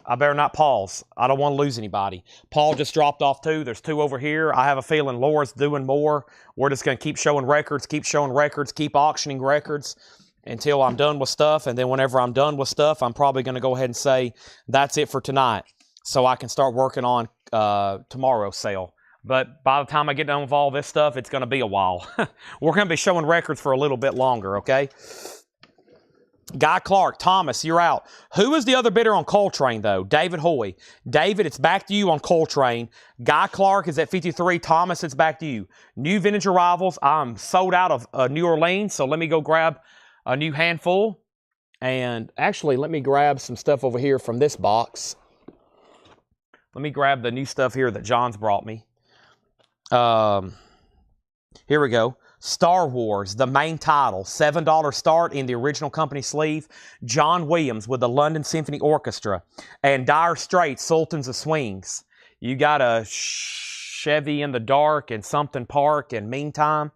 I better not pause. I don't want to lose anybody. Paul just dropped off two. There's two over here. I have a feeling Laura's doing more. We're just going to keep showing records, keep auctioning records until I'm done with stuff. And then whenever I'm done with stuff, I'm probably going to go ahead and say, that's it for tonight, so I can start working on tomorrow's sale. But by the time I get done with all this stuff, it's going to be a while. We're going to be showing records for a little bit longer, okay? Guy Clark, Thomas, you're out. Who is the other bidder on Coltrane, though? David Hoy. David, it's back to you on Coltrane. Guy Clark is at 53. Thomas, it's back to you. New vintage arrivals. I'm sold out of New Orleans, so let me go grab a new handful. And actually, let me grab some stuff over here from this box. Let me grab the new stuff here that John's brought me. Here we go. Star Wars, the main title, $7 start in the original company sleeve. John Williams with the London Symphony Orchestra. And Dire Straits, Sultans of Swings. You got a Chevy in the Dark and Something Park and Meantime.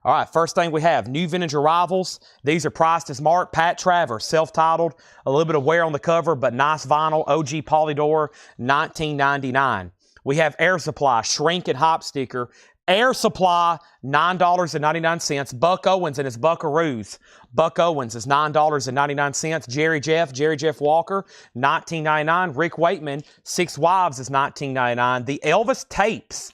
All right, first thing we have, new vintage arrivals. These are priced as marked. Pat Travers, self-titled. A little bit of wear on the cover, but nice vinyl. OG Polydor, $19.99. We have Air Supply, Shrink and Hop sticker. Air Supply, $9.99. Buck Owens and his Buckaroos. Buck Owens is $9.99. Jerry Jeff Walker, $19.99. Rick Wakeman, Six Wives is $19.99. The Elvis Tapes,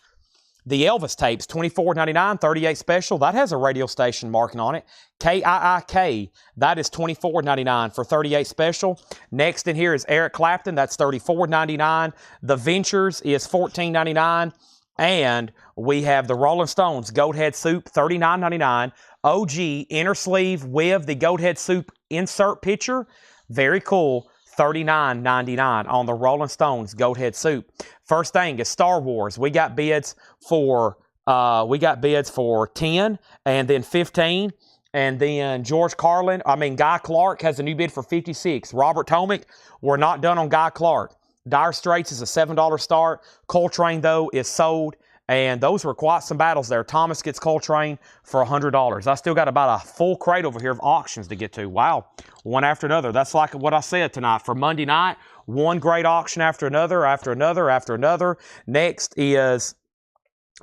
$24.99, 38 special. That has a radio station marking on it. KIIK, that is $24.99 for 38 special. Next in here is Eric Clapton, that's $34.99. The Ventures is $14.99. And we have the Rolling Stones Goat Head Soup, $39.99. OG inner sleeve with the goat head soup insert picture. Very cool. $39.99 on the Rolling Stones goat head soup. First thing is Star Wars. We got bids for 10 and then 15. And then Guy Clark has a new bid for 56. Robert Tomic, we're not done on Guy Clark. Dire Straits is a $7 start. Coltrane, though, is sold. And those were quite some battles there. Thomas gets Coltrane for $100. I still got about a full crate over here of auctions to get to. Wow. One after another. That's like what I said tonight. For Monday night, one great auction after another, after another, after another. Next is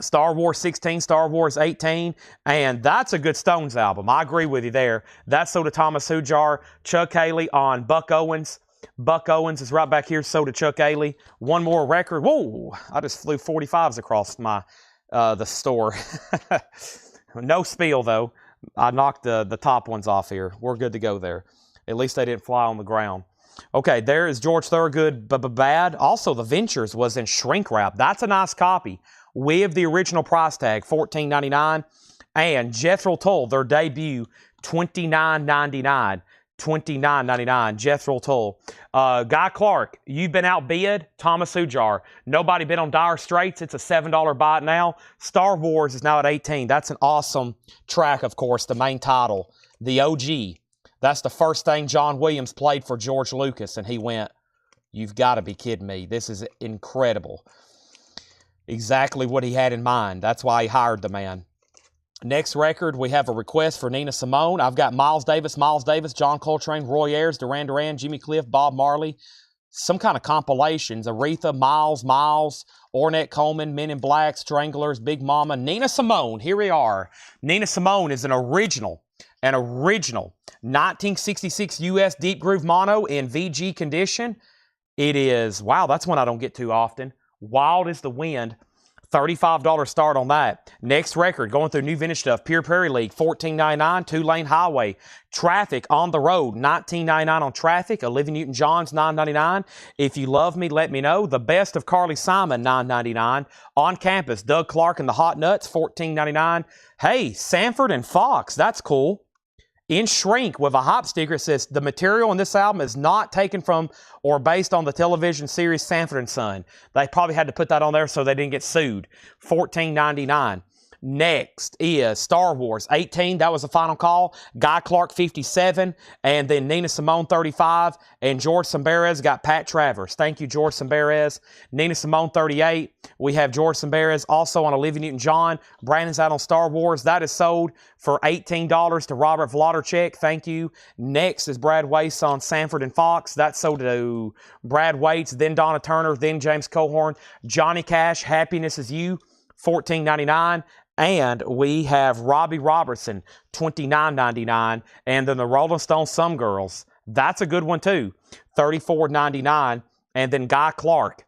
Star Wars 16, Star Wars 18, and that's a good Stones album. I agree with you there. That's sold to Thomas Hujar. Chuck Haley on Buck Owens. Buck Owens is right back here, sold to Chuck Haley. One more record. Whoa, I just flew 45s across the store. No spiel, though. I knocked the top ones off here. We're good to go there. At least they didn't fly on the ground. Okay, there is George Thorogood, Bad. Also, The Ventures was in shrink wrap. That's a nice copy with the original price tag, $14.99. And Jethro Tull, their debut, $29.99. $29.99, Jethro Tull. Guy Clark, you've been outbid. Thomas Hujar. Nobody bid on Dire Straits. It's a $7 buy now. Star Wars is now at 18. That's an awesome track, of course, the main title. The OG. That's the first thing John Williams played for George Lucas, and he went, "You've got to be kidding me. This is incredible." Exactly what he had in mind. That's why he hired the man. Next record, we have a request for Nina Simone. I've got Miles Davis, John Coltrane, Roy Ayers, Duran, Jimmy Cliff, Bob Marley. Some kind of compilations. Aretha, Miles, Ornette Coleman, Men in Black, Stranglers, Big Mama, Nina Simone. Here we are. Nina Simone is an original 1966 US Deep Groove Mono in VG condition. It is, wow, that's one I don't get too often. Wild as the Wind. $35 start on that. Next record, going through new vintage stuff. Pure Prairie League, $14.99. Two-Lane Highway. Traffic on the Road, $19.99 on Traffic. Olivia Newton-John's, $9.99. If You Love Me, Let Me Know. The Best of Carly Simon, $9.99. On Campus, Doug Clark and the Hot Nuts, $14.99. Hey, Sanford and Fox, that's cool. In shrink with a hop sticker, it says the material in this album is not taken from or based on the television series Sanford and Son. They probably had to put that on there so they didn't get sued. $14.99. Next is Star Wars 18. That was the final call. Guy Clark 57. And then Nina Simone 35. And George Samberez got Pat Travers. Thank you, George Samberez. Nina Simone 38. We have George Samberez also on Olivia Newton-John. Brandon's out on Star Wars. That is sold for $18 to Robert Vladerchek. Thank you. Next is Brad Waits on Sanford and Fox. That's sold to Brad Waits, then Donna Turner, then James Cohorn. Johnny Cash, Happiness Is You, $14.99. And we have Robbie Robertson, $29.99. And then the Rolling Stones Some Girls. That's a good one too, $34.99. And then Guy Clark,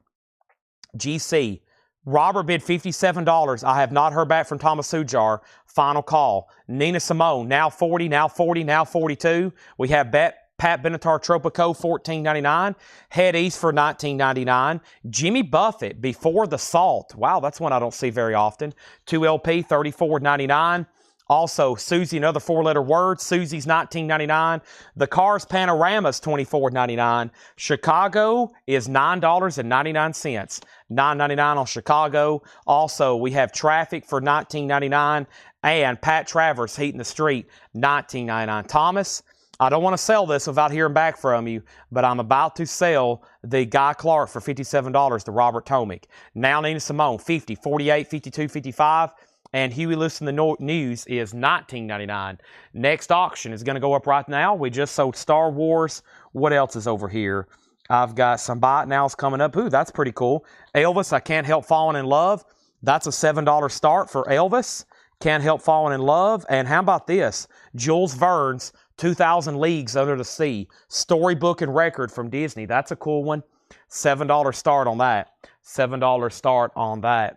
GC. Robert bid $57. I have not heard back from Thomas Hujar. Final call. Nina Simone, now 40, now 40, now 42. We have Pat Benatar Tropico, $14.99. Head East for $19.99. Jimmy Buffett, Before the Salt. Wow, that's one I don't see very often. 2LP, $34.99. Also, Susie, another four-letter word. Susie's $19.99. The Cars Panorama's $24.99. Chicago is $9.99. $9.99 on Chicago. Also, we have Traffic for $19.99. And Pat Travers, Heat in the Street, $19.99. Thomas, I don't want to sell this without hearing back from you, but I'm about to sell the Guy Clark for $57 to Robert Tomic. Now Nina Simone, 50, 48, 52, 55. And Huey Lewis in the News is $19.99. Next auction is going to go up right now. We just sold Star Wars. What else is over here? I've got some buy it nows coming up. Ooh, that's pretty cool. Elvis, I Can't Help Falling in Love. That's a $7 start for Elvis. Can't Help Falling in Love. And how about this? Jules Verne's 2,000 Leagues Under the Sea. Storybook and record from Disney. That's a cool one. $7 start on that. $7 start on that.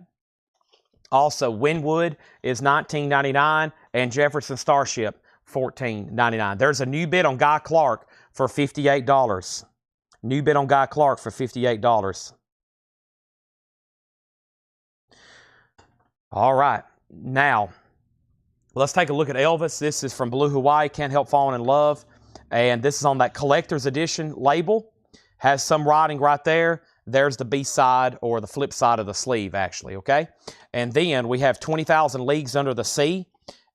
Also, Winwood is $19.99 and Jefferson Starship, $14.99. There's a new bid on Guy Clark for $58. New bid on Guy Clark for $58. All right. Now, Let's take a look at Elvis. This is from Blue Hawaii, Can't Help Falling in Love. And this is on that collector's edition label. Has some writing right there. There's the B-side or the flip side of the sleeve, actually, okay? And then we have 20,000 Leagues Under the Sea.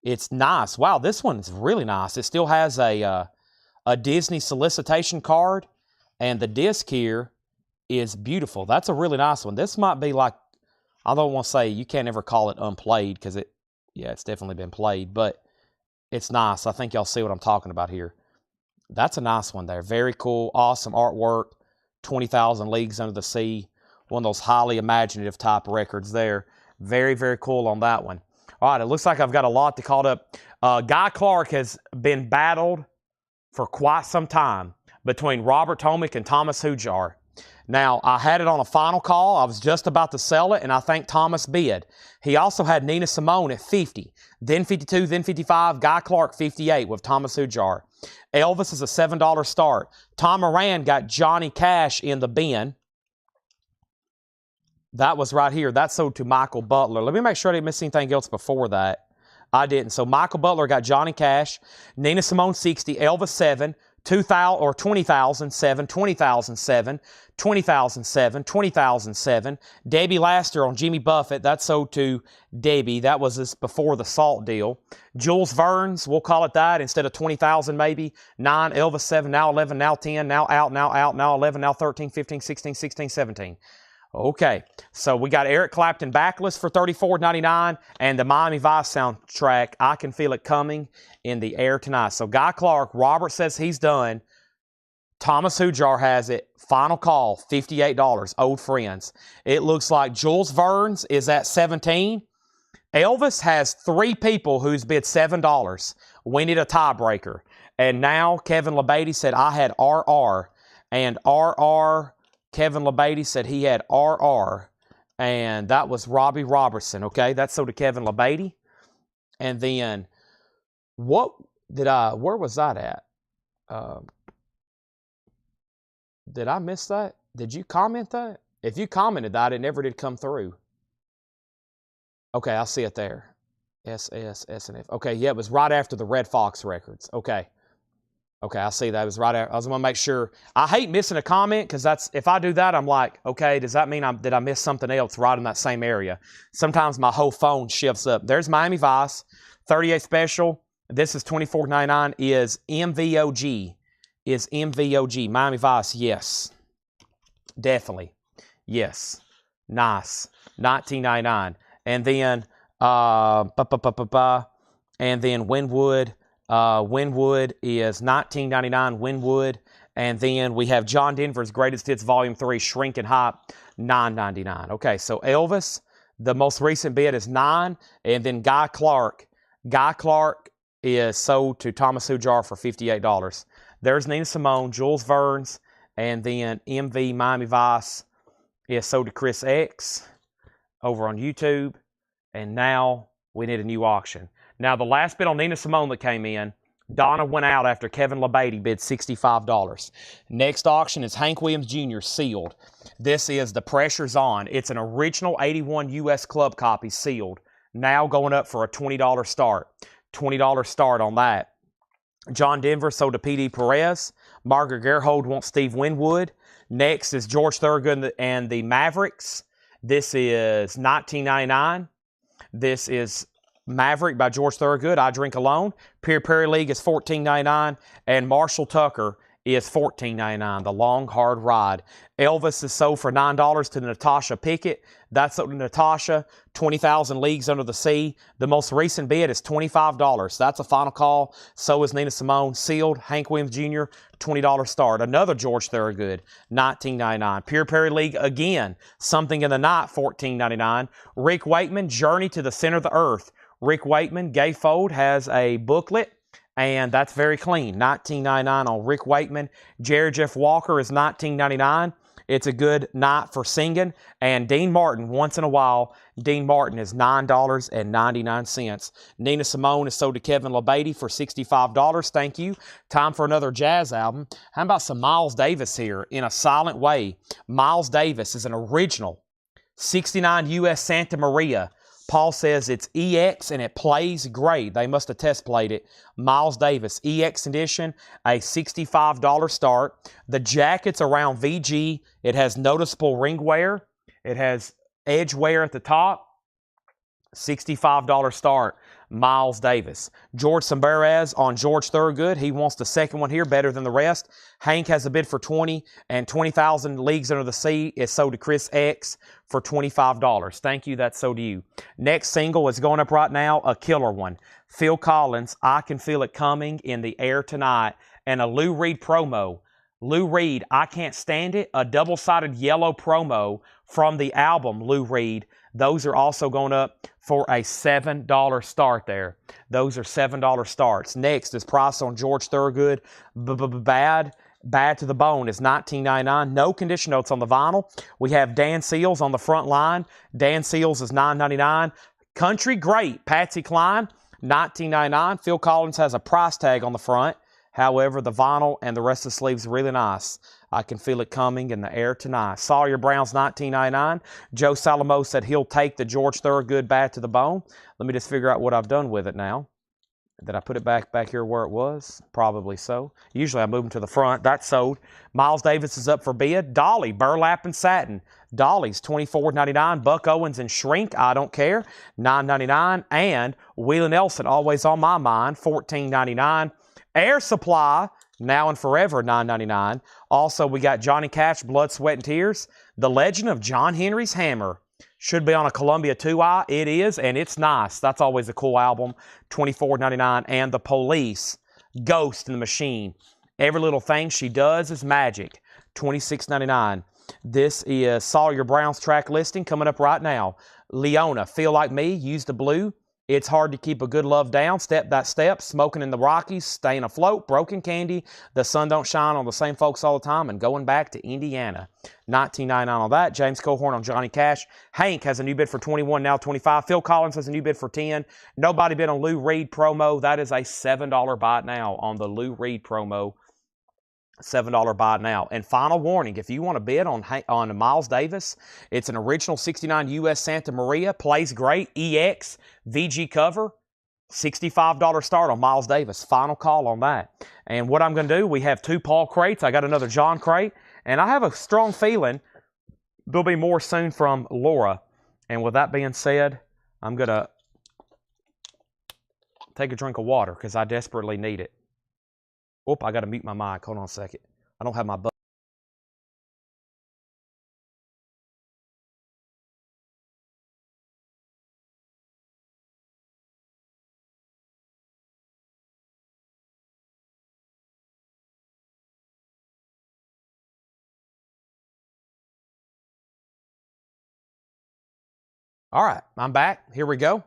It's nice. Wow, this one's really nice. It still has a Disney solicitation card, and the disc here is beautiful. That's a really nice one. This might be like, I don't want to say you can't ever call it unplayed because it's definitely been played, but it's nice. I think y'all see what I'm talking about here. That's a nice one there. Very cool, awesome artwork. 20,000 Leagues Under the Sea. One of those highly imaginative type records there. Very, very cool on that one. All right, it looks like I've got a lot to caught up. Guy Clark has been battled for quite some time between Robert Tomick and Thomas Hujar. Now, I had it on a final call. I was just about to sell it, and I think Thomas bid. He also had Nina Simone at 50, then 52, then 55, Guy Clark 58 with Thomas Hujar. Elvis is a $7 start. Tom Moran got Johnny Cash in the bin. That was right here. That sold to Michael Butler. Let me make sure I didn't miss anything else before that. I didn't. So Michael Butler got Johnny Cash, Nina Simone 60, Elvis 7, 2,000 or 20,007, 20,007, 20,007, 20,007. Debbie Laster on Jimmy Buffett. That sold to Debbie. That was this before the Salt deal. Jules Verne's, we'll call it that instead of 20,000 maybe. 9, Elvis 7, now 11, now 10, now out, now 11, now 13, 15, 16, 16, 17. Okay, so we got Eric Clapton backless for $34.99 and the Miami Vice soundtrack, I Can Feel It Coming, in the air tonight. So Guy Clark, Robert says he's done. Thomas Hujar has it. Final call, $58, old friends. It looks like Jules Verne's is at 17. Elvis has 3 people who's bid $7. We need a tiebreaker. And now Kevin LeBeatty said I had RR, and RR... Kevin LeBeatty said he had RR, and that was Robbie Robertson, okay? That's so to Kevin LeBeatty. And then, where was that at? Did I miss that? Did you comment that? If you commented that, it never did come through. Okay, I see it there. S&F. Okay, yeah, it was right after the Red Fox records. Okay, I see that. It was right after. I was going to make sure. I hate missing a comment because if I do that, I'm like, okay, does that mean did I miss something else right in that same area? Sometimes my whole phone shifts up. There's Miami Vice, 38 special. This is $24.99. Is MVOG. Is MVOG. Miami Vice, yes. Definitely. Yes. Nice. $19.99. And then, and then Wynwood. Wynwood is $19.99, Wynwood. And then we have John Denver's Greatest Hits Volume 3, Shrinking Hop, $9.99. Okay, so Elvis, the most recent bid is 9. And then Guy Clark is sold to Thomas Hujar for $58. There's Nina Simone, Jules Verne's, and then MV Miami Vice is sold to Chris X over on YouTube. And now we need a new auction. Now, the last bid on Nina Simone that came in, Donna went out after Kevin LeBeatty bid $65. Next auction is Hank Williams Jr. sealed. This is The Pressure's On. It's an original 81 U.S. Club copy sealed. Now going up for a $20 start. $20 start on that. John Denver sold to P.D. Perez. Margaret Gerhold wants Steve Wynwood. Next is George Thorogood and the Mavericks. This is $19.99. This is Maverick by George Thorogood, I Drink Alone. Pure Prairie League is $14.99. And Marshall Tucker is $14.99. The Long Hard Ride. Elvis is sold for $9 to Natasha Pickett. That's sold to Natasha. 20,000 Leagues Under the Sea. The most recent bid is $25. That's a final call. So is Nina Simone. Sealed. Hank Williams Jr., $20 start. Another George Thorogood, $19.99. Pure Prairie League again. Something in the Night, $14.99. Rick Wakeman, Journey to the Center of the Earth. Rick Wakeman, Gatefold has a booklet, and that's very clean. $19.99 on Rick Wakeman. Jerry Jeff Walker is $19.99. It's a good night for singing. And Dean Martin, once in a while, Dean Martin is $9.99. Nina Simone is sold to Kevin LeBeatty for $65. Thank you. Time for another jazz album. How about some Miles Davis here, In a Silent Way? Miles Davis is an original 69 U.S. Santa Maria Paul says it's EX and it plays great. They must have test played it. Miles Davis, EX edition, a $65 start. The jacket's around VG. It has noticeable ring wear. It has edge wear at the top. $65 start. Miles Davis. George Samberez on George Thorogood. He wants the second one here better than the rest. Hank has a bid for 20 and 20,000 Leagues Under the Sea is sold to Chris X for $25. Thank you. That's sold to you. Next single is going up right now. A killer one. Phil Collins, I Can Feel It Coming in the Air Tonight. And a Lou Reed promo. Lou Reed, I Can't Stand It. A double-sided yellow promo from the album Lou Reed. Those are also going up for a $7 start there. Those are $7 starts. Next is price on George Thorogood. Bad to the Bone is $19.99. No condition notes on the vinyl. We have Dan Seals on the front line. Dan Seals is $9.99. Country Great, Patsy Cline, $19.99. Phil Collins has a price tag on the front. However, the vinyl and the rest of the sleeves are really nice. I Can Feel It Coming in the Air Tonight. Sawyer Brown's $19.99. Joe Salamo said he'll take the George Thorogood Bad to the Bone. Let me just figure out what I've done with it now. Did I put it back here where it was? Probably so. Usually I move them to the front. That's sold. Miles Davis is up for bid. Dolly, Burlap and Satin. Dolly's $24.99. Buck Owens and Shrink, I Don't Care, $9.99. And Wheeler Nelson, always on my mind, $14.99. Air Supply, Now and Forever, $9.99. Also, we got Johnny Cash, Blood, Sweat, and Tears. The Legend of John Henry's Hammer. Should be on a Columbia 2i. It is, and it's nice. That's always a cool album. $24.99. And The Police, Ghost in the Machine. Every Little Thing She Does is Magic. $26.99. This is Sawyer Brown's track listing coming up right now. Leona, Feel Like Me, Use the Blue. It's Hard to Keep a Good Love Down, Step by Step, Smoking in the Rockies, Staying Afloat, Broken Candy, The Sun Don't Shine on the Same Folks All the Time, and Going Back to Indiana. $19.99 on that. James Cohorn on Johnny Cash. Hank has a new bid for 21, now 25. Phil Collins has a new bid for 10. Nobody bid on Lou Reed promo. That is a $7 buy now on the Lou Reed promo. $7 buy now. And final warning, if you want to bid on Miles Davis, it's an original 69 US Santa Maria, plays great, EX, VG cover, $65 start on Miles Davis. Final call on that. And what I'm going to do, we have 2 Paul crates. I got another John crate, and I have a strong feeling there'll be more soon from Laura. And with that being said, I'm going to take a drink of water because I desperately need it. Oop, I got to mute my mic. Hold on a second. I don't have my button. All right, I'm back. Here we go.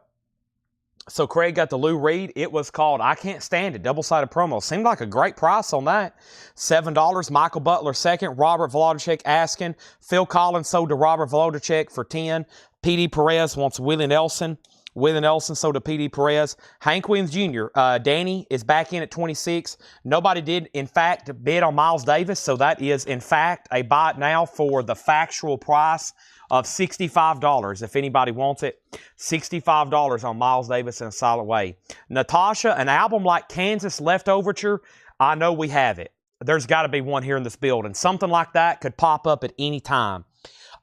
So Craig got the Lou Reed. It was called I Can't Stand It, double-sided promo. Seemed like a great price on that. $7. Michael Butler second. Robert Volodicek asking. Phil Collins sold to Robert Volodicek for 10. P.D. Perez wants Willie Nelson. Willie Nelson sold to P.D. Perez. Hank Williams Jr. Danny is back in at 26. Nobody did, in fact, bid on Miles Davis, so that is, in fact, a buy now for the factual price of $65, if anybody wants it. $65 on Miles Davis in a solid way. Natasha, an album like Kansas Leftoverture, I know we have it. There's got to be one here in this building. Something like that could pop up at any time.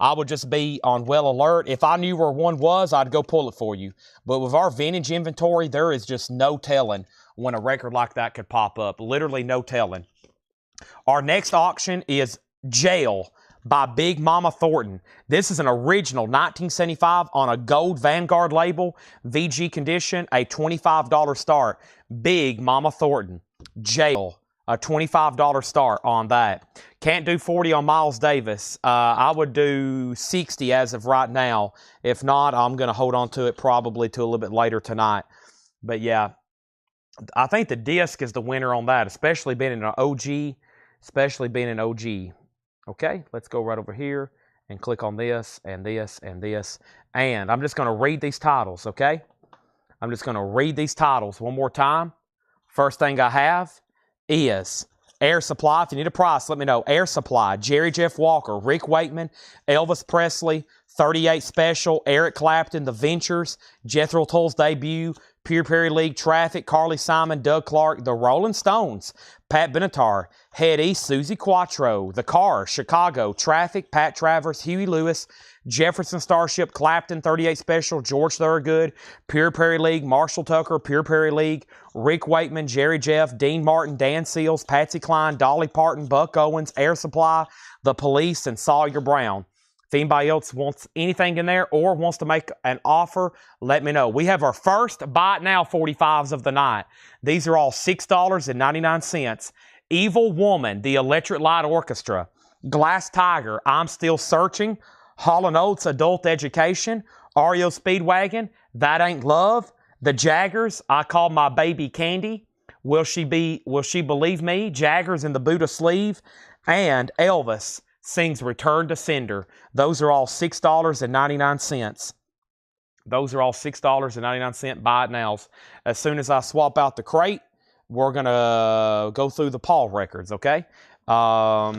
I would just be on well alert. If I knew where one was, I'd go pull it for you. But with our vintage inventory, there is just no telling when a record like that could pop up. Literally no telling. Our next auction is Jail by Big Mama Thornton. This is an original 1975 on a gold Vanguard label, VG condition, a $25 start. Big Mama Thornton, Jail, a $25 start on that. Can't do 40 on Miles Davis. I would do 60 as of right now. If not, I'm going to hold on to it probably to a little bit later tonight. But yeah, I think the disc is the winner on that, especially being an OG, Okay, let's go right over here and click on this and this and this. And I'm just going to read these titles, okay? I'm just going to read these titles one more time. First thing I have is Air Supply, if you need a price, let me know. Air Supply, Jerry Jeff Walker, Rick Wakeman, Elvis Presley, 38 Special, Eric Clapton, The Ventures, Jethro Tull's debut, Pure Perry League, Traffic, Carly Simon, Doug Clark, The Rolling Stones, Pat Benatar, Head East, Susie Quattro, The Cars, Chicago, Traffic, Pat Travers, Huey Lewis, Jefferson Starship, Clapton, 38 Special, George Thorogood, Pure Perry League, Marshall Tucker, Pure Perry League, Rick Wakeman, Jerry Jeff, Dean Martin, Dan Seals, Patsy Cline, Dolly Parton, Buck Owens, Air Supply, The Police, and Sawyer Brown. If anybody else wants anything in there or wants to make an offer, let me know. We have our first Buy It Now 45s of the night. These are all $6.99. Evil Woman, The Electric Light Orchestra, Glass Tiger, I'm Still Searching, Hall & Oates, Adult Education, REO Speedwagon, That Ain't Love, The Jaggers, I Call My Baby Candy, Will She Believe Me, Jaggers in the Buddha Sleeve, and Elvis sings Return to Sender. Those are all $6.99. Those are all $6.99 Buy It Nows. As soon as I swap out the crate, we're going to go through the Paul records, okay? Yeah,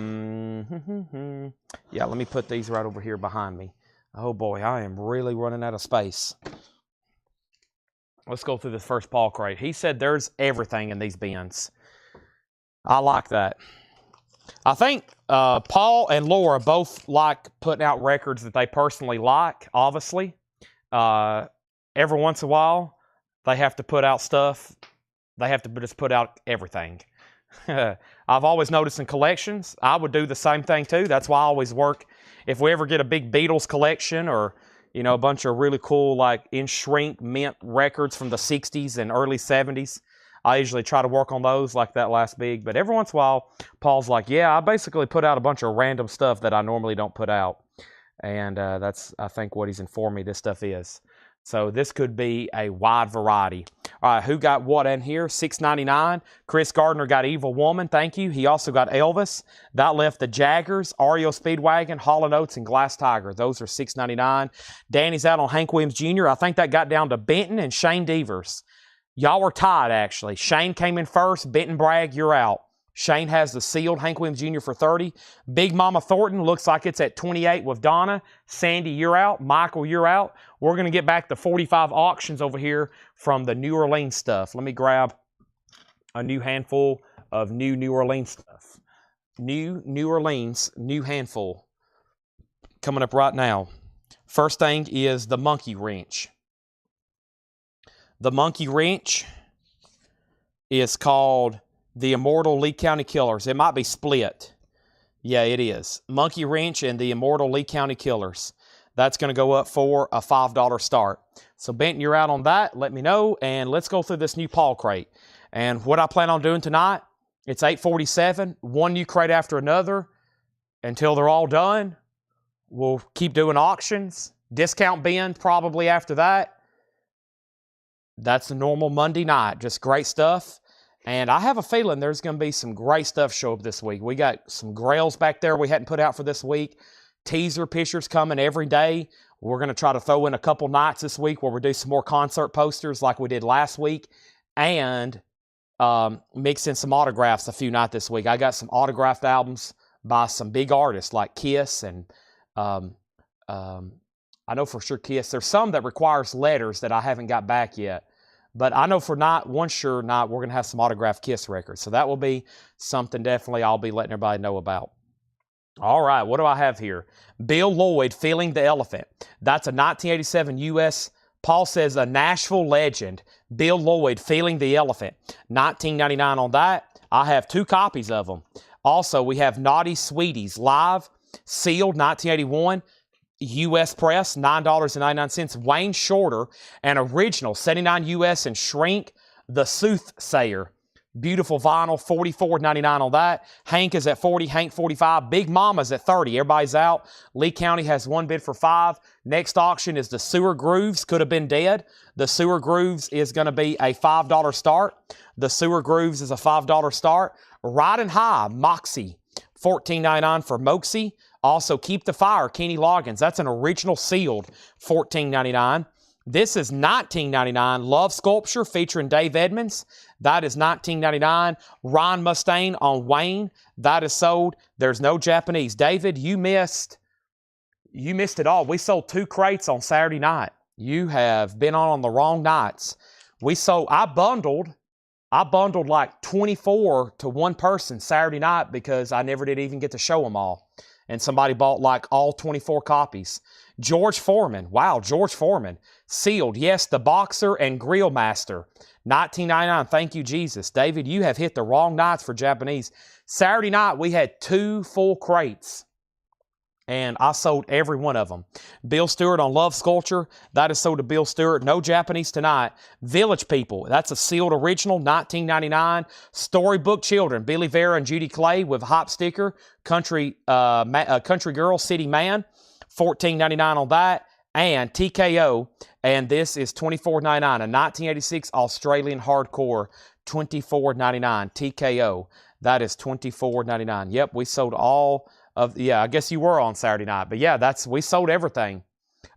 let me put these right over here behind me. Oh boy, I am really running out of space. Let's go through this first Paul crate. He said there's everything in these bins. I like that. I think Paul and Laura both like putting out records that they personally like, obviously. Every once in a while, they have to put out stuff. They have to just put out everything. I've always noticed in collections, I would do the same thing too. That's why I always work. If we ever get a big Beatles collection or, you know, a bunch of really cool, like in shrink mint records from the 60s and early 70s, I usually try to work on those like that last big. But every once in a while, Paul's like, yeah, I basically put out a bunch of random stuff that I normally don't put out. And that's, I think, what he's informed me this stuff is. So this could be a wide variety. All right, who got what in here? $6.99. Chris Gardner got Evil Woman. Thank you. He also got Elvis. That left the Jaggers, REO Speedwagon, Hall & Oates, and Glass Tiger. Those are $6.99. Danny's out on Hank Williams Jr. I think that got down to Benton and Shane Devers. Y'all were tied, actually. Shane came in first. Benton Bragg, you're out. Shane has the sealed Hank Williams Jr. for 30. Big Mama Thornton looks like it's at 28 with Donna. Sandy, you're out. Michael, you're out. We're going to get back to 45 auctions over here from the New Orleans stuff. Let me grab a new handful of New Orleans stuff. New Orleans, new handful. Coming up right now. First thing is the Monkey Wrench. The Monkey Wrench is called the Immortal Lee County Killers. It might be split. Yeah, it is. Monkey Wrench and the Immortal Lee County Killers. That's going to go up for a $5 start. So, Benton, you're out on that. Let me know, and let's go through this new Paul crate. And what I plan on doing tonight, it's 8:47, one new crate after another until they're all done. We'll keep doing auctions. Discount bin probably after that. That's the normal Monday night. Just great stuff. And I have a feeling there's going to be some great stuff show up this week. We got some grails back there we hadn't put out for this week. Teaser pictures coming every day. We're going to try to throw in a couple nights this week where we do some more concert posters like we did last week. And mix in some autographs a few nights this week. I got some autographed albums by some big artists like Kiss and I know for sure Kiss. There's some that requires letters that I haven't got back yet. But I know for one sure night we're going to have some autographed Kiss records. So that will be something definitely I'll be letting everybody know about. All right, what do I have here? Bill Lloyd, Feeling the Elephant. That's a 1987 U.S. Paul says a Nashville legend. Bill Lloyd, Feeling the Elephant. $19.99 on that. I have 2 copies of them. Also, we have Naughty Sweeties Live, sealed, 1981. U.S. Press, $9.99. Wayne Shorter, an original, 79 U.S. and shrink, The Soothsayer. Beautiful vinyl, $44.99 on that. Hank is at 40, Hank 45. Big Mama's at 30. Everybody's out. Lee County has one bid for 5. Next auction is the Sewer Grooves. Could have been dead. The Sewer Grooves is going to be a $5 start. The Sewer Grooves is a $5 start. Riding High, Moxie, $14.99 for Moxie. Also, Keep the Fire, Kenny Loggins. That's an original sealed, $14.99. This is $19.99. Love Sculpture featuring Dave Edmonds. That is $19.99. Ron Mustaine on Wayne. That is sold. There's no Japanese. David, you missed it all. We sold 2 crates on Saturday night. You have been on the wrong nights. I bundled like 24 to one person Saturday night because I never did even get to show them all. And somebody bought like all 24 copies. George Foreman. Wow, George Foreman. Sealed. Yes, the Boxer and Grill Master. $19.99. Thank you, Jesus. David, you have hit the wrong nights for Japanese. Saturday night, we had 2 full crates. And I sold every one of them. Bill Stewart on Love Sculpture. That is sold to Bill Stewart. No Japanese tonight. Village People. That's a sealed original. $19.99. Storybook Children. Billy Vera and Judy Clay with hop sticker. Country Girl, City Man. $14.99 on that. And TKO. And this is $24.99. A 1986 Australian Hardcore. $24.99. TKO. That is $24.99. Yep, we sold all... I guess you were on Saturday night. But yeah, we sold everything.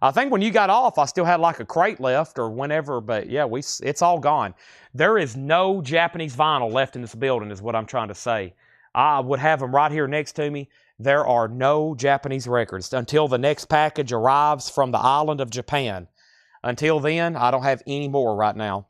I think when you got off, I still had like a crate left or whenever. But yeah, it's all gone. There is no Japanese vinyl left in this building is what I'm trying to say. I would have them right here next to me. There are no Japanese records until the next package arrives from the island of Japan. Until then, I don't have any more right now.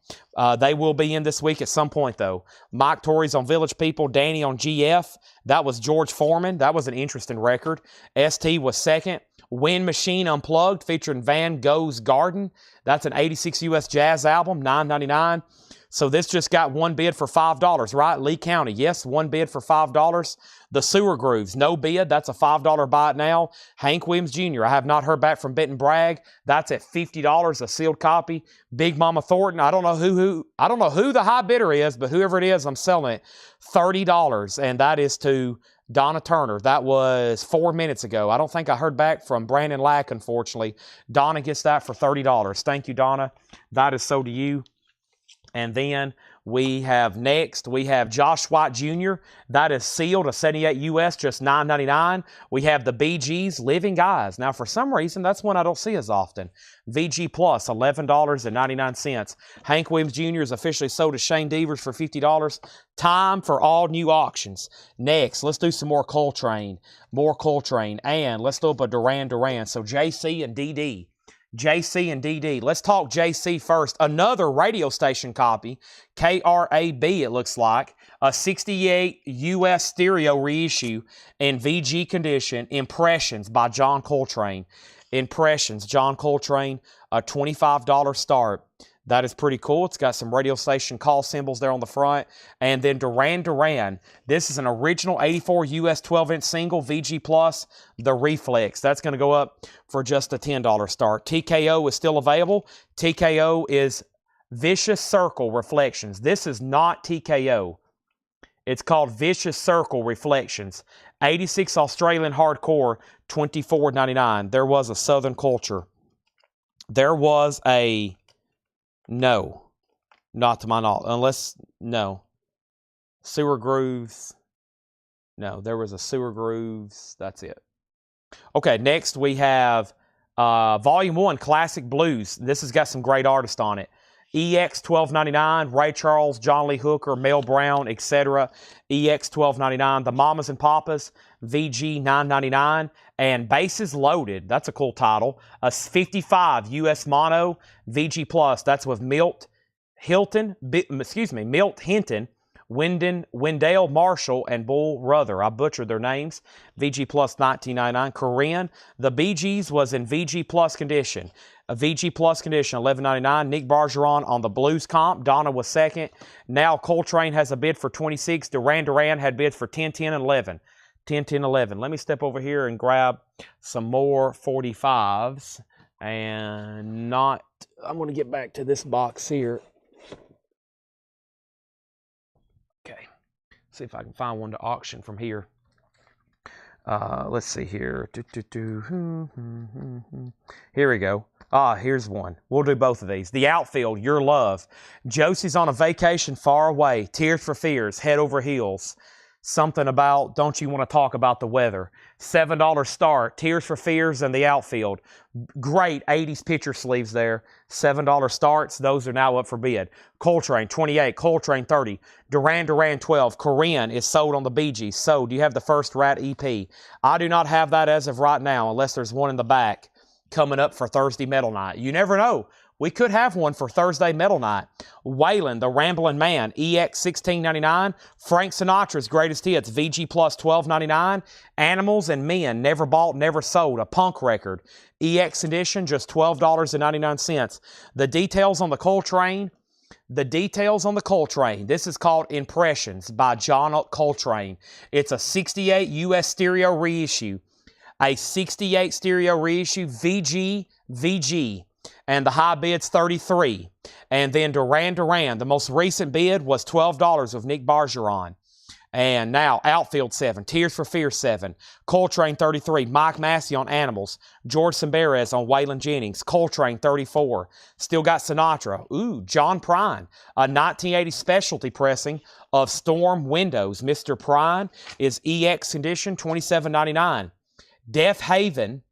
They will be in this week at some point, though. Mike Torrey's on Village People. Danny on GF. That was George Foreman. That was an interesting record. ST was second. Wind Machine Unplugged featuring Van Gogh's Garden. That's an 86 US jazz album, $9.99. So this just got one bid for $5, right? Lee County, yes, one bid for $5. The Sewer Grooves, no bid. That's a $5 buy it now. Hank Williams Jr., I have not heard back from Benton Bragg. That's at $50, a sealed copy. Big Mama Thornton, I don't know who the high bidder is, but whoever it is, I'm selling it. $30, and that is to Donna Turner. That was 4 minutes ago. I don't think I heard back from Brandon Lack, unfortunately. Donna gets that for $30. Thank you, Donna. That is so to you. And then we have Josh White Jr. That is sealed, a 78 US, just $9.99. We have the BG's Living Guys. Now, for some reason, that's one I don't see as often. VG Plus, $11.99. Hank Williams Jr. is officially sold to Shane Devers for $50. Time for all new auctions. Next, let's do some more Coltrane. And let's do up a Duran Duran. So JC and DD. JC and DD. Let's talk JC first. Another radio station copy, KRAB it looks like, a 68 US stereo reissue in VG condition, Impressions by John Coltrane. Impressions, John Coltrane, a $25 start. That is pretty cool. It's got some radio station call symbols there on the front. And then Duran Duran. This is an original 84 US 12-inch single, VG Plus, the Reflex. That's going to go up for just a $10 start. TKO is still available. TKO is Vicious Circle Reflections. This is not TKO. It's called Vicious Circle Reflections. 86 Australian Hardcore, $24.99. There was a Southern Culture. There was a... No, not to my knowledge. No. Sewer Grooves. No, there was a Sewer Grooves. That's it. Okay, next we have Volume 1, Classic Blues. This has got some great artists on it. EX $12.99, Ray Charles, John Lee Hooker, Mel Brown, etc. EX $12.99. The Mamas and Papas, VG $9.99. And Bases Loaded, that's a cool title. A 55 US mono, VG Plus. That's with Milt Hinton, Wendell Marshall, and Bull Ruther. I butchered their names. VG Plus $19.99. Corinne, the Bee Gees was in VG Plus condition. A VG Plus condition, $11.99. Nick Bergeron on the Blues comp. Donna was second. Now Coltrane has a bid for $26. Duran Duran had bids for $10, $10, and $11. 10, 10, 11. Let me step over here and grab some more 45s. I'm going to get back to this box here. Okay. See if I can find one to auction from here. Let's see here. Here we go. Here's one. We'll do both of these. The Outfield, Your Love. Josie's on a vacation far away. Tears for Fears, Head Over Heels. something about don't you want to talk about the weather. $7 start, Tears for Fears and the outfield. Great 80s picture sleeves there. $7 starts, those are now up for bid. Coltrane 28, Coltrane 30, Duran Duran 12, Korean is sold on the Bee Gees. So, do you have the First Rat EP? I do not have that as of right now, unless there's one in the back coming up for Thursday Metal Night. You never know. We could have one for Thursday Metal Night. Waylon, the Ramblin' Man, EX $16.99. Frank Sinatra's Greatest Hits, VG Plus $12.99. Animals and Men, Never Bought, Never Sold, a punk record. EX edition, just $12.99. The details on the Coltrane. This is called Impressions by John Coltrane. It's a 68 US stereo reissue. A 68 stereo reissue, VG. And the high bid's $33. And then Duran Duran, the most recent bid was $12 of Nick Bargeron. And now Outfield 7, Tears for Fears 7, Coltrane 33, Mike Massey on Animals, George Semberez on Waylon Jennings, Coltrane 34. Still got Sinatra. Ooh, John Prine, a 1980 specialty pressing of Storm Windows. Mr. Prine is EX condition, $27.99. Deaf Haven,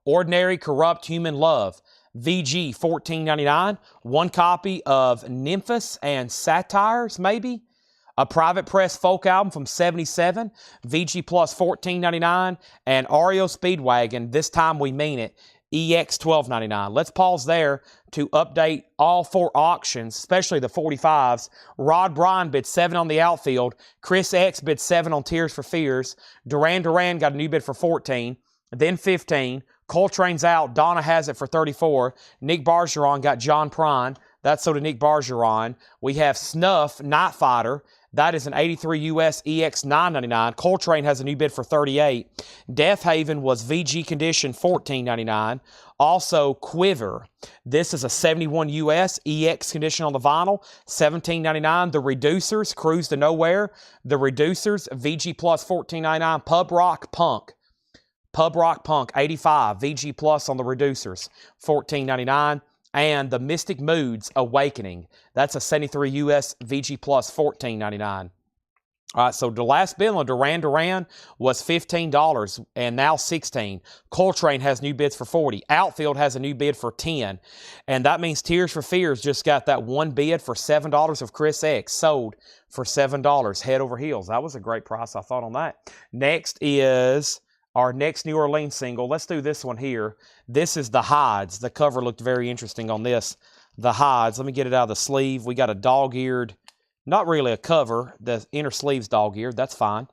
Ordinary Corrupt Human Love, VG $14.99. One copy of Nymphus and Satires, maybe. A private press folk album from '77, VG Plus $14.99. And REO Speedwagon, This Time We Mean It, EX $12.99. Let's pause there to update all 4 auctions, especially the 45s. Rod Bryan bid 7 on the outfield. Chris X bid 7 on Tears for Fears. Duran Duran got a new bid for 14, then 15. Coltrane's out. Donna has it for 34. Nick Bargeron got John Prine. That's so to Nick Bargeron. We have Snuff, Night Fighter. That is an 83 US EX $9.99. Coltrane has a new bid for 38. Death Haven was VG condition $14.99. Also Quiver. This is a 71 US EX condition on the vinyl, $17.99. The Reducers, Cruise to Nowhere. The Reducers, VG Plus $14.99. Pub Rock Punk 85, VG Plus on the Reducers, $14.99. And the Mystic Moods Awakening. That's a 73 US VG Plus, $14.99. All right, so the last bid on Duran Duran was $15 and now $16. Coltrane has new bids for $40. Outfield has a new bid for $10. And that means Tears for Fears just got that one bid for $7 of Chris X, sold for $7, head over heels. That was a great price, I thought, on that. Next is our next New Orleans single. Let's do this one here. This is The Hides. The cover looked very interesting on this. The Hides. Let me get it out of the sleeve. We got a dog-eared, not really a cover. The inner sleeve's dog-eared. That's fine.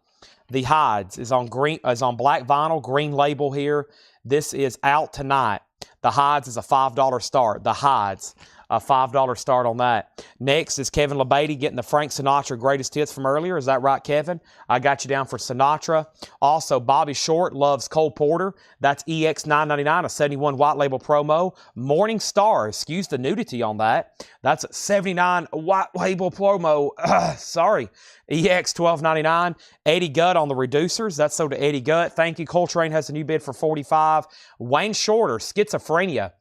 The Hides is on black vinyl, green label here. This is out tonight. The Hides is a $5 start. The Hides, a $5 start on that. Next is Kevin LeBady getting the Frank Sinatra Greatest Hits from earlier. Is that right, Kevin? I got you down for Sinatra. Also, Bobby Short loves Cole Porter. That's EX $9.99, a 71 white label promo. Morning Star, excuse the nudity on that. That's a 79 white label promo. Sorry. EX $12.99. Eddie Gutt on the Reducers. That's sold to Eddie Gutt. Thank you. Coltrane has a new bid for $45. Wayne Shorter, Schizophrenia.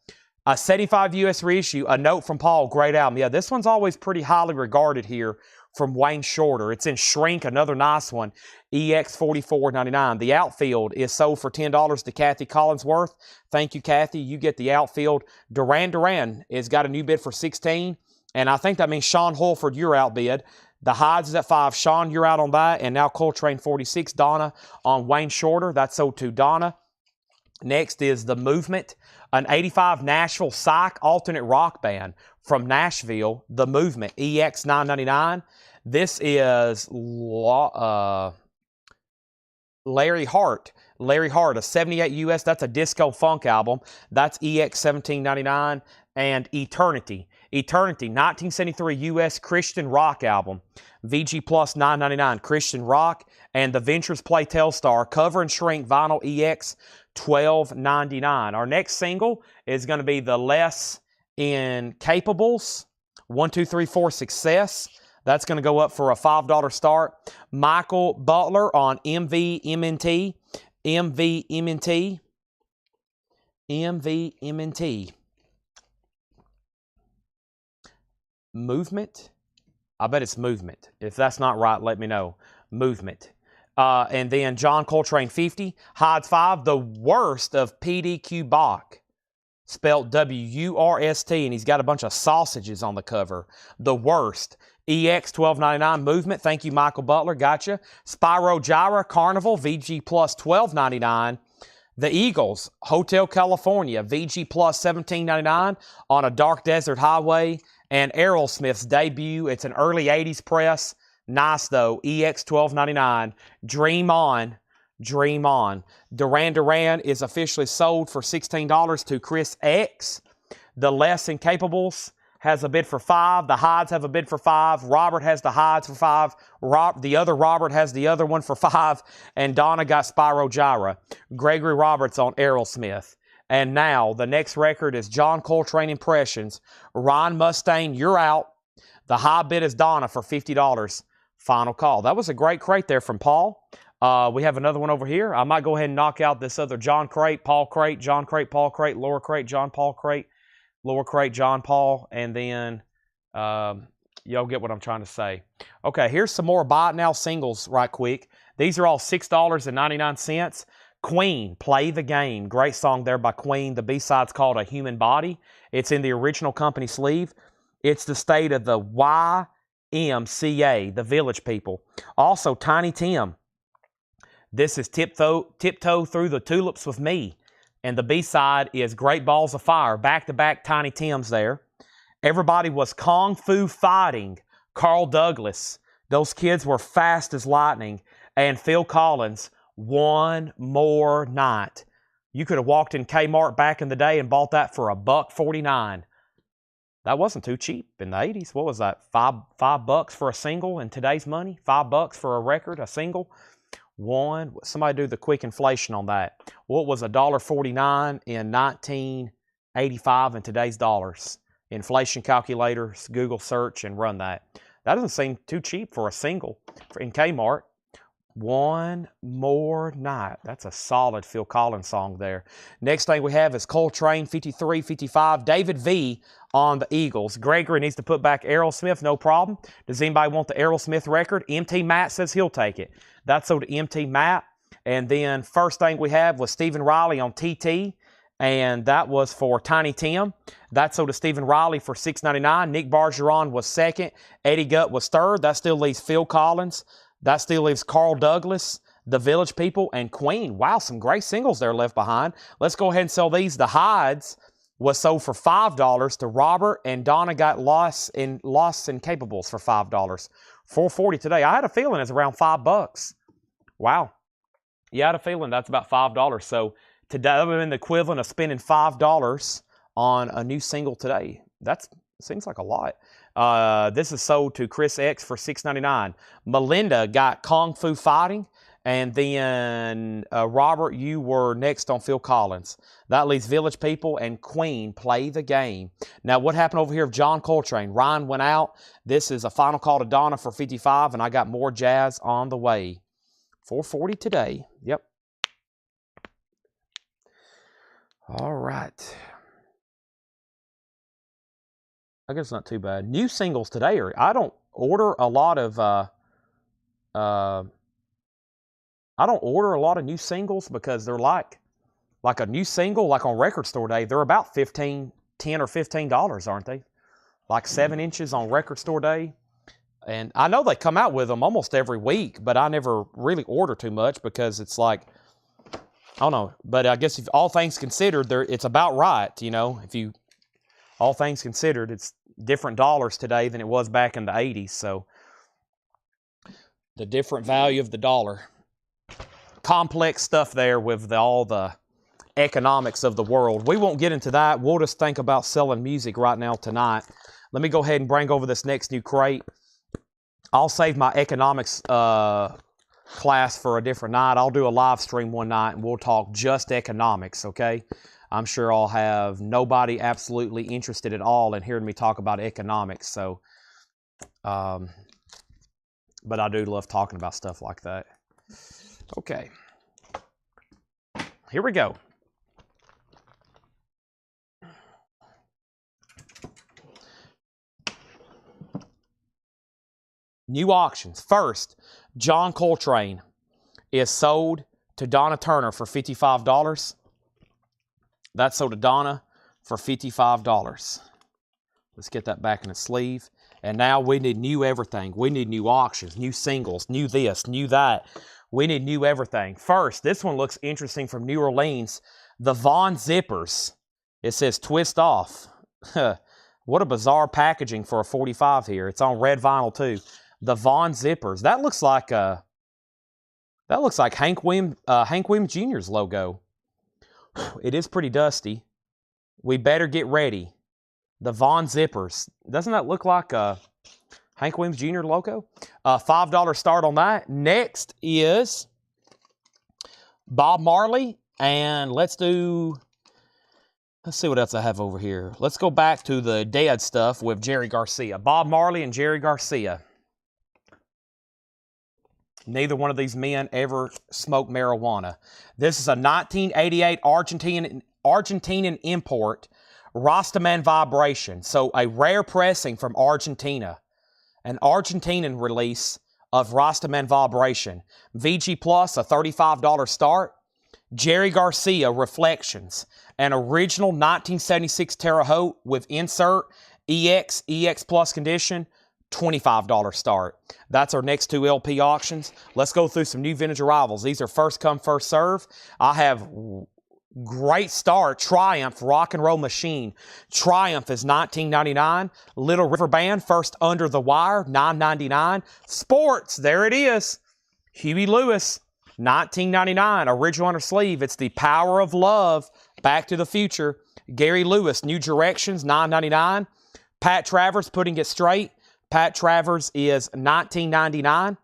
A 75 US reissue, A Note from Paul, great album. Yeah, this one's always pretty highly regarded here from Wayne Shorter. It's in Shrink, another nice one, EX $44.99. The Outfield is sold for $10 to Kathy Collinsworth. Thank you, Kathy. You get the Outfield. Duran Duran has got a new bid for $16, and I think that means Sean Holford, you're outbid. The Hides is at $5. Sean, you're out on that, and now Coltrane $46. Donna on Wayne Shorter. That's sold to Donna. Next is The Movement, an 85 Nashville psych alternate rock band from Nashville. The Movement, EX $9.99. This is Larry Hart. Larry Hart, a 78 US, that's a disco funk album. That's EX $17.99. And Eternity. Eternity, 1973 US Christian rock album. VG Plus $9.99. Christian rock. And The Ventures Play Telstar, cover and shrink vinyl EX $12.99. Our next single is going to be The Less Incapables, 1, 2, 3, 4 Success. That's going to go up for a $5 start. Michael Butler on MVMNT. MVMNT. MVMNT. Movement. I bet it's Movement. If that's not right, let me know. movement. And then John Coltrane 50, Hyde's 5, the worst of P.D.Q. Bach, spelled W-U-R-S-T, and he's got a bunch of sausages on the cover. The worst. EX 12.99 movement. Thank you, Michael Butler. Gotcha. Spyro Gyra Carnival VG Plus 12.99. The Eagles Hotel California VG Plus 17.99 on a dark desert highway. And Aerosmith's debut. It's an early 80s press. Nice though. EX 12.99. Dream On. Dream On. Duran Duran is officially sold for $16 to Chris X. The Less Incapables has a bid for $5. The Hydes have a bid for $5. Robert has the Hydes for $5. The other Robert has the other one for $5. And Donna got Spyro Gyra. Gregory Roberts on Aerosmith. And now the next record is John Coltrane Impressions. Ron Mustaine, you're out. The high bid is Donna for $50. Final call. That was a great crate there from Paul. We have another one over here. I might go ahead and knock out this other John crate, Paul crate, John crate, Paul crate, lower crate, John Paul crate, lower crate, John Paul, and then y'all get what I'm trying to say. Okay, here's some more buy it now singles right quick. These are all $6.99. Queen, Play the Game. Great song there by Queen. The B-side's called A Human Body. It's in the original company sleeve. It's the state of the YMCA, the Village People. Also, Tiny Tim. This is Tiptoe Through the Tulips with Me. And the B-side is Great Balls of Fire. Back-to-back Tiny Tims there. Everybody was Kung Fu Fighting. Carl Douglas. Those kids were fast as lightning. And Phil Collins, One More Night. You could have walked in Kmart back in the day and bought that for $1.49. That wasn't too cheap in the 80s. What was that? $5 for a single in today's money? $5 for a record, a single? Somebody do the quick inflation on that. What was $1.49 in 1985 in today's dollars? Inflation calculators, Google search and run that. That doesn't seem too cheap for a single in Kmart. One More Night. That's a solid Phil Collins song there. Next thing we have is Coltrane 53, 55. David V on the Eagles. Gregory needs to put back Aerosmith, no problem. Does anybody want the Aerosmith record? MT Matt says he'll take it. That's so to MT Matt. And then first thing we have was Stephen Riley on TT. And that was for Tiny Tim. That's so to Stephen Riley for $6.99. Nick Bargeron was second. Eddie Gutt was third. That still leaves Phil Collins. That still leaves Carl Douglas, The Village People, and Queen. Wow, some great singles there left behind. Let's go ahead and sell these. The Hydes was sold for $5 to Robert, and Donna got Lost Incapables for $5. $4.40 today. I had a feeling it's around $5. Wow. Yeah, I had a feeling that's about $5. So today, that would have been the equivalent of spending $5 on a new single today. That seems like a lot. This is sold to Chris X for $6.99. Melinda got Kung Fu Fighting. And then, Robert, you were next on Phil Collins. That leaves Village People and Queen, Play the Game. Now, what happened over here with John Coltrane? Ryan went out. This is a final call to Donna for $55, and I got more jazz on the way. $4.40 today. Yep. All right. I guess it's not too bad. New singles today. I don't order a lot of new singles because they're like a new single, like on Record Store Day, they're about $10 or $15, aren't they? Like 7 inches on Record Store Day. And I know they come out with them almost every week, but I never really order too much because it's like, I don't know. But I guess if all things considered, it's about right, you know. All things considered, it's different dollars today than it was back in the 80s. So the different value of the dollar. Complex stuff there with all the economics of the world. We won't get into that. We'll just think about selling music right now tonight. Let me go ahead and bring over this next new crate. I'll save my economics class for a different night. I'll do a live stream one night and we'll talk just economics, okay? I'm sure I'll have nobody absolutely interested at all in hearing me talk about economics. So, but I do love talking about stuff like that. Okay. Here we go. New auctions. First, John Coltrane is sold to Donna Turner for $55. That's sold to Donna for $55. Let's get that back in the sleeve. And now we need new everything. We need new auctions, new singles, new this, new that. We need new everything. First, this one looks interesting from New Orleans. The Von Zippers. It says twist off. What a bizarre packaging for a 45 here. It's on red vinyl too. The Von Zippers. That looks like Hank Williams Jr.'s logo. It is pretty dusty. We better get ready. The Von Zippers. Doesn't that look like a Hank Williams Jr. logo? $5 start on that. Next is Bob Marley. And let's see what else I have over here. Let's go back to the dead stuff with Jerry Garcia. Bob Marley and Jerry Garcia. Neither one of these men ever smoked marijuana. This is a 1988 Argentinian import, Rastaman Vibration. So a rare pressing from Argentina. An Argentinian release of Rastaman Vibration. VG Plus, a $35 start. Jerry Garcia Reflections. An original 1976 Terre Haute with insert, EX Plus condition. $25 start. That's our next two LP auctions. Let's go through some new vintage arrivals. These are first come, first serve. I have great start, Triumph Rock and Roll Machine. Triumph is $19.99. Little River Band, first under the wire, $9.99. Sports, there it is. Huey Lewis, $19.99. Original under sleeve. It's the Power of Love, Back to the Future. Gary Lewis, New Directions, $9.99. Pat Travers, Putting It Straight. Pat Travers is $19.99.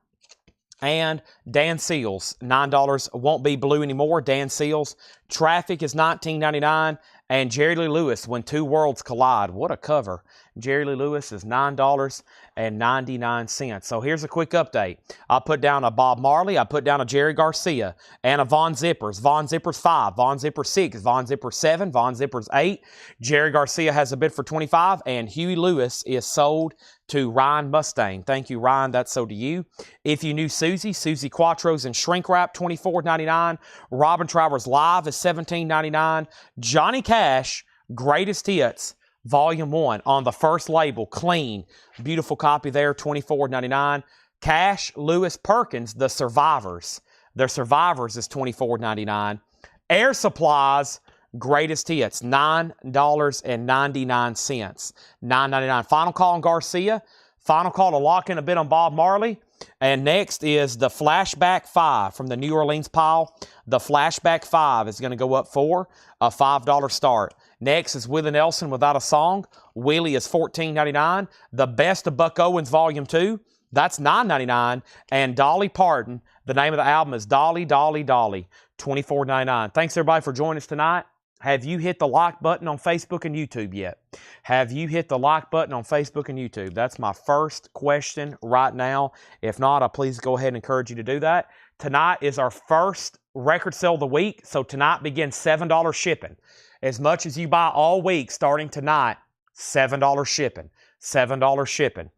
And Dan Seals, $9. Won't Be Blue Anymore. Dan Seals. Traffic is $19.99. And Jerry Lee Lewis, When Two Worlds Collide. What a cover. Jerry Lee Lewis is $9.99. So here's a quick update. I put down a Bob Marley. I put down a Jerry Garcia. And a Von Zippers. Von Zippers 5. Von Zippers 6. Von Zippers 7. Von Zippers 8. Jerry Garcia has a bid for $25. And Huey Lewis is sold to Ryan Mustang. Thank you, Ryan. That's sold to you. If you knew Susie Quattros in shrink wrap, $24.99. Robin Travers Live is $17.99. Johnny Cash, Greatest Hits, Volume 1 on the first label, clean. Beautiful copy there, $24.99. Cash, Lewis Perkins, The Survivors. Their Survivors is $24.99. Air Supplies, Greatest Hits, $9.99. $9.99. Final call on Garcia. Final call to lock in a bid on Bob Marley. And next is the Flashback 5 from the New Orleans pile. The Flashback 5 is going to go up for a $5 start. Next is Willie Nelson Without a Song. Willie is $14.99. The Best of Buck Owens Volume 2. That's $9.99. And Dolly Parton, the name of the album is Dolly, Dolly, Dolly, $24.99. Thanks, everybody, for joining us tonight. Have you hit the like button on Facebook and YouTube yet? Have you hit the like button on Facebook and YouTube? That's my first question right now. If not, I please go ahead and encourage you to do that. Tonight is our first record sale of the week, so tonight begins $7 shipping. As much as you buy all week, starting tonight, $7 shipping. $7 shipping.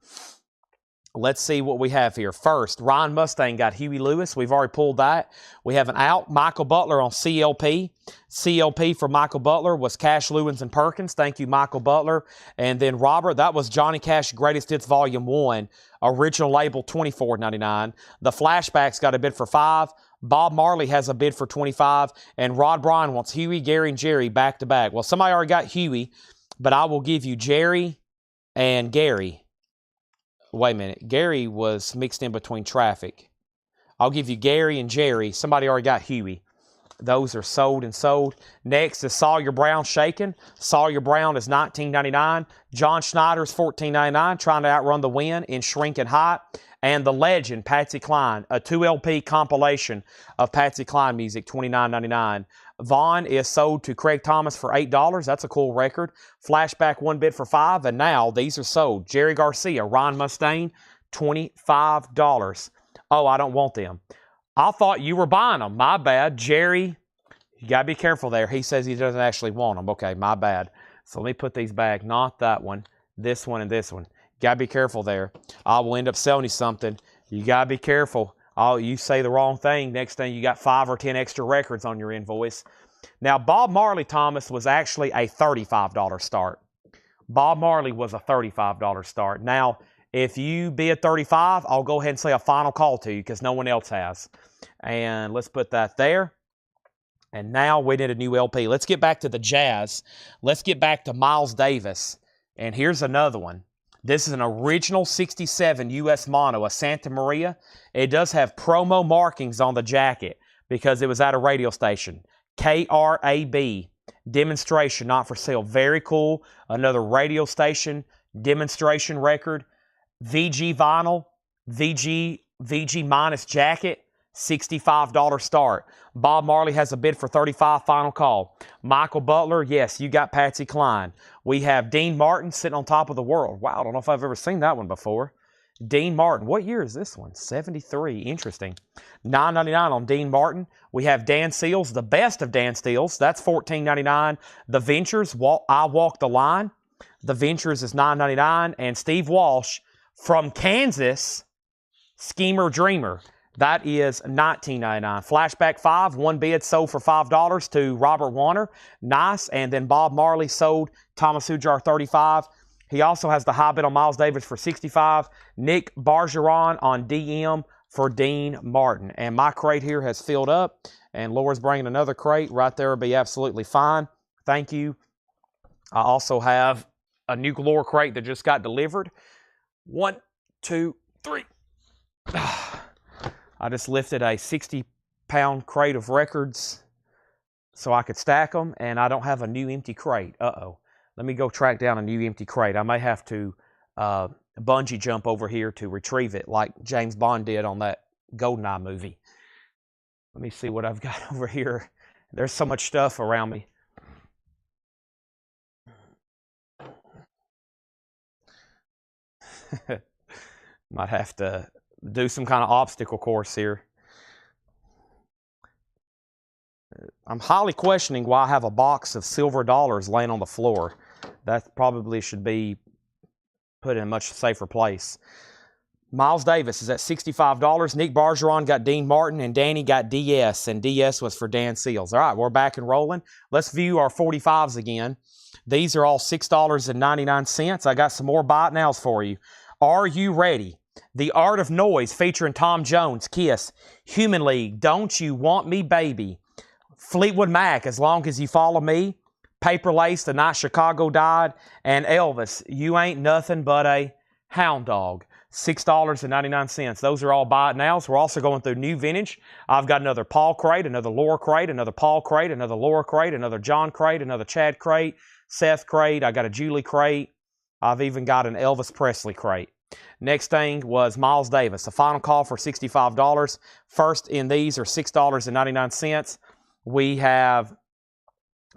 Let's see what we have here. First, Ryan Mustang got Huey Lewis. We've already pulled that. We have an out. Michael Butler on CLP. CLP for Michael Butler was Cash, Lewins, and Perkins. Thank you, Michael Butler. And then Robert, that was Johnny Cash Greatest Hits Volume 1. Original label, $24.99. The Flashbacks got a bid for $5. Bob Marley has a bid for $25. And Rod Bryan wants Huey, Gary, and Jerry back to back. Well, somebody already got Huey, but I will give you Jerry and Gary. Wait a minute. Gary was mixed in between Traffic. I'll give you Gary and Jerry. Somebody already got Huey. Those are sold and sold. Next is Sawyer Brown Shaken. Sawyer Brown is $19.99. John Schneider is $14.99. Trying to outrun the wind in Shrinking Height. And the legend, Patsy Cline. A 2LP compilation of Patsy Cline music, $29.99. Vaughn is sold to Craig Thomas for $8. That's a cool record. Flashback 1 bid for $5. And now these are sold. Jerry Garcia, Ron Mustaine, $25. Oh, I don't want them. I thought you were buying them. My bad. Jerry, you got to be careful there. He says he doesn't actually want them. Okay, my bad. So let me put these back. Not that one. This one and this one. Gotta be careful there. I will end up selling you something. You gotta be careful. Oh, you say the wrong thing. Next thing, you got 5 or 10 extra records on your invoice. Now, Bob Marley Thomas was actually a $35 start. Bob Marley was a $35 start. Now, if you bid 35, I'll go ahead and say a final call to you because no one else has. And let's put that there. And now we need a new LP. Let's get back to the Jazz. Let's get back to Miles Davis. And here's another one. This is an original 67 US Mono, a Santa Maria. It does have promo markings on the jacket because it was at a radio station. KRAB, demonstration, not for sale. Very cool. Another radio station demonstration record. VG vinyl, VG minus jacket, $65 start. Bob Marley has a bid for 35, final call. Michael Butler, yes, you got Patsy Cline. We have Dean Martin sitting on top of the world. Wow, I don't know if I've ever seen that one before. Dean Martin, what year is this one? 73, interesting. $9.99 on Dean Martin. We have Dan Seals, the best of Dan Seals. That's $14.99. The Ventures, I Walk the Line. The Ventures is $9.99. And Steve Walsh from Kansas, Schemer Dreamer. That is $19.99. Flashback 5, one bid sold for $5 to Robert Warner. Nice. And then Bob Marley sold Thomas Hujar 35. He also has the high bid on Miles Davis for $65. Nick Bargeron on DM for Dean Martin. And my crate here has filled up. And Laura's bringing another crate. Right there will be absolutely fine. Thank you. I also have a new Galore crate that just got delivered. 1, 2, 3. I just lifted a 60-pound crate of records so I could stack them, and I don't have a new empty crate. Uh-oh. Let me go track down a new empty crate. I may have to bungee jump over here to retrieve it like James Bond did on that GoldenEye movie. Let me see what I've got over here. There's so much stuff around me. Might have to do some kind of obstacle course here. I'm highly questioning why I have a box of silver dollars laying on the floor. That probably should be put in a much safer place. Miles Davis is at $65. Nick Bargeron got Dean Martin, and Danny got DS, and DS was for Dan Seals. All right, we're back and rolling. Let's view our 45s again. These are all $6.99. I got some more buy it nows for you. Are you ready? The Art of Noise featuring Tom Jones, Kiss, Human League, Don't You Want Me Baby, Fleetwood Mac, As Long As You Follow Me, Paper Lace, The Night Chicago Died, and Elvis, You Ain't Nothing But a Hound Dog. $6.99. Those are all buy it nows. We're also going through new vintage. I've got another Paul crate, another Laura crate, another Paul crate, another Laura crate, another John crate, another Chad crate, Seth crate. I got a Julie crate. I've even got an Elvis Presley crate. Next thing was Miles Davis. The final call for $65. First in these are $6.99. We have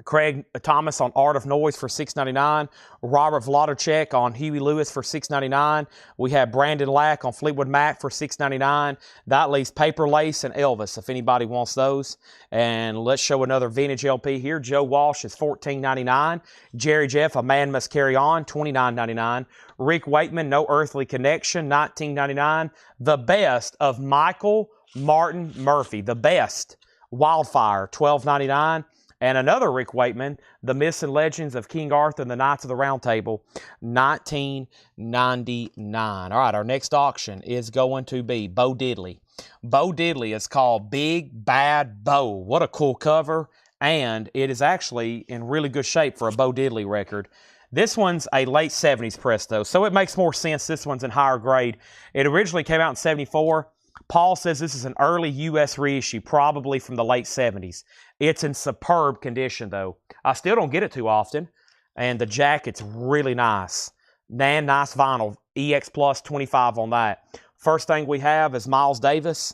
Craig Thomas on Art of Noise for $6.99. Robert Vladicek on Huey Lewis for $6.99. We have Brandon Lack on Fleetwood Mac for $6.99. That leaves Paper Lace and Elvis if anybody wants those. And let's show another vintage LP here. Joe Walsh is $14.99. Jerry Jeff, A Man Must Carry On, $29.99. Rick Wakeman, No Earthly Connection, $19.99. The Best of Michael Martin Murphey. The Best, Wildfire, $12.99. And another Rick Wakeman, The Myths and Legends of King Arthur and the Knights of the Round Table, $19.99. All right, our next auction is going to be Bo Diddley. Bo Diddley is called Big Bad Bo. What a cool cover, and it is actually in really good shape for a Bo Diddley record. This one's a late 70s press, though, so it makes more sense. This one's in higher grade. It originally came out in 74. Paul says this is an early U.S. reissue, probably from the late 70s. It's in superb condition, though. I still don't get it too often, and the jacket's really nice. Nice vinyl, EX Plus 25 on that. First thing we have is Miles Davis.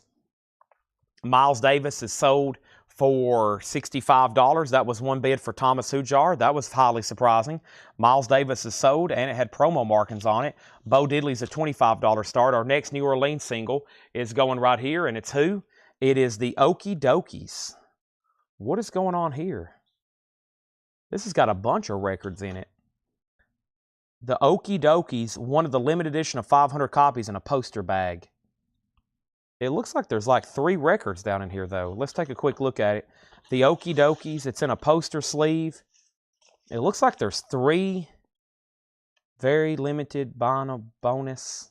Miles Davis is sold for $65. That was one bid for Thomas Hujar. That was highly surprising. Miles Davis is sold, and it had promo markings on it. Bo Diddley's a $25 start. Our next New Orleans single is going right here, and it's who? It is the Okie Dokies. What is going on here? This has got a bunch of records in it. The Okie Dokies, one of the limited edition of 500 copies in a poster bag. It looks like there's like 3 records down in here, though. Let's take a quick look at it. The Okie Dokies, it's in a poster sleeve. It looks like there's 3 very limited bonus.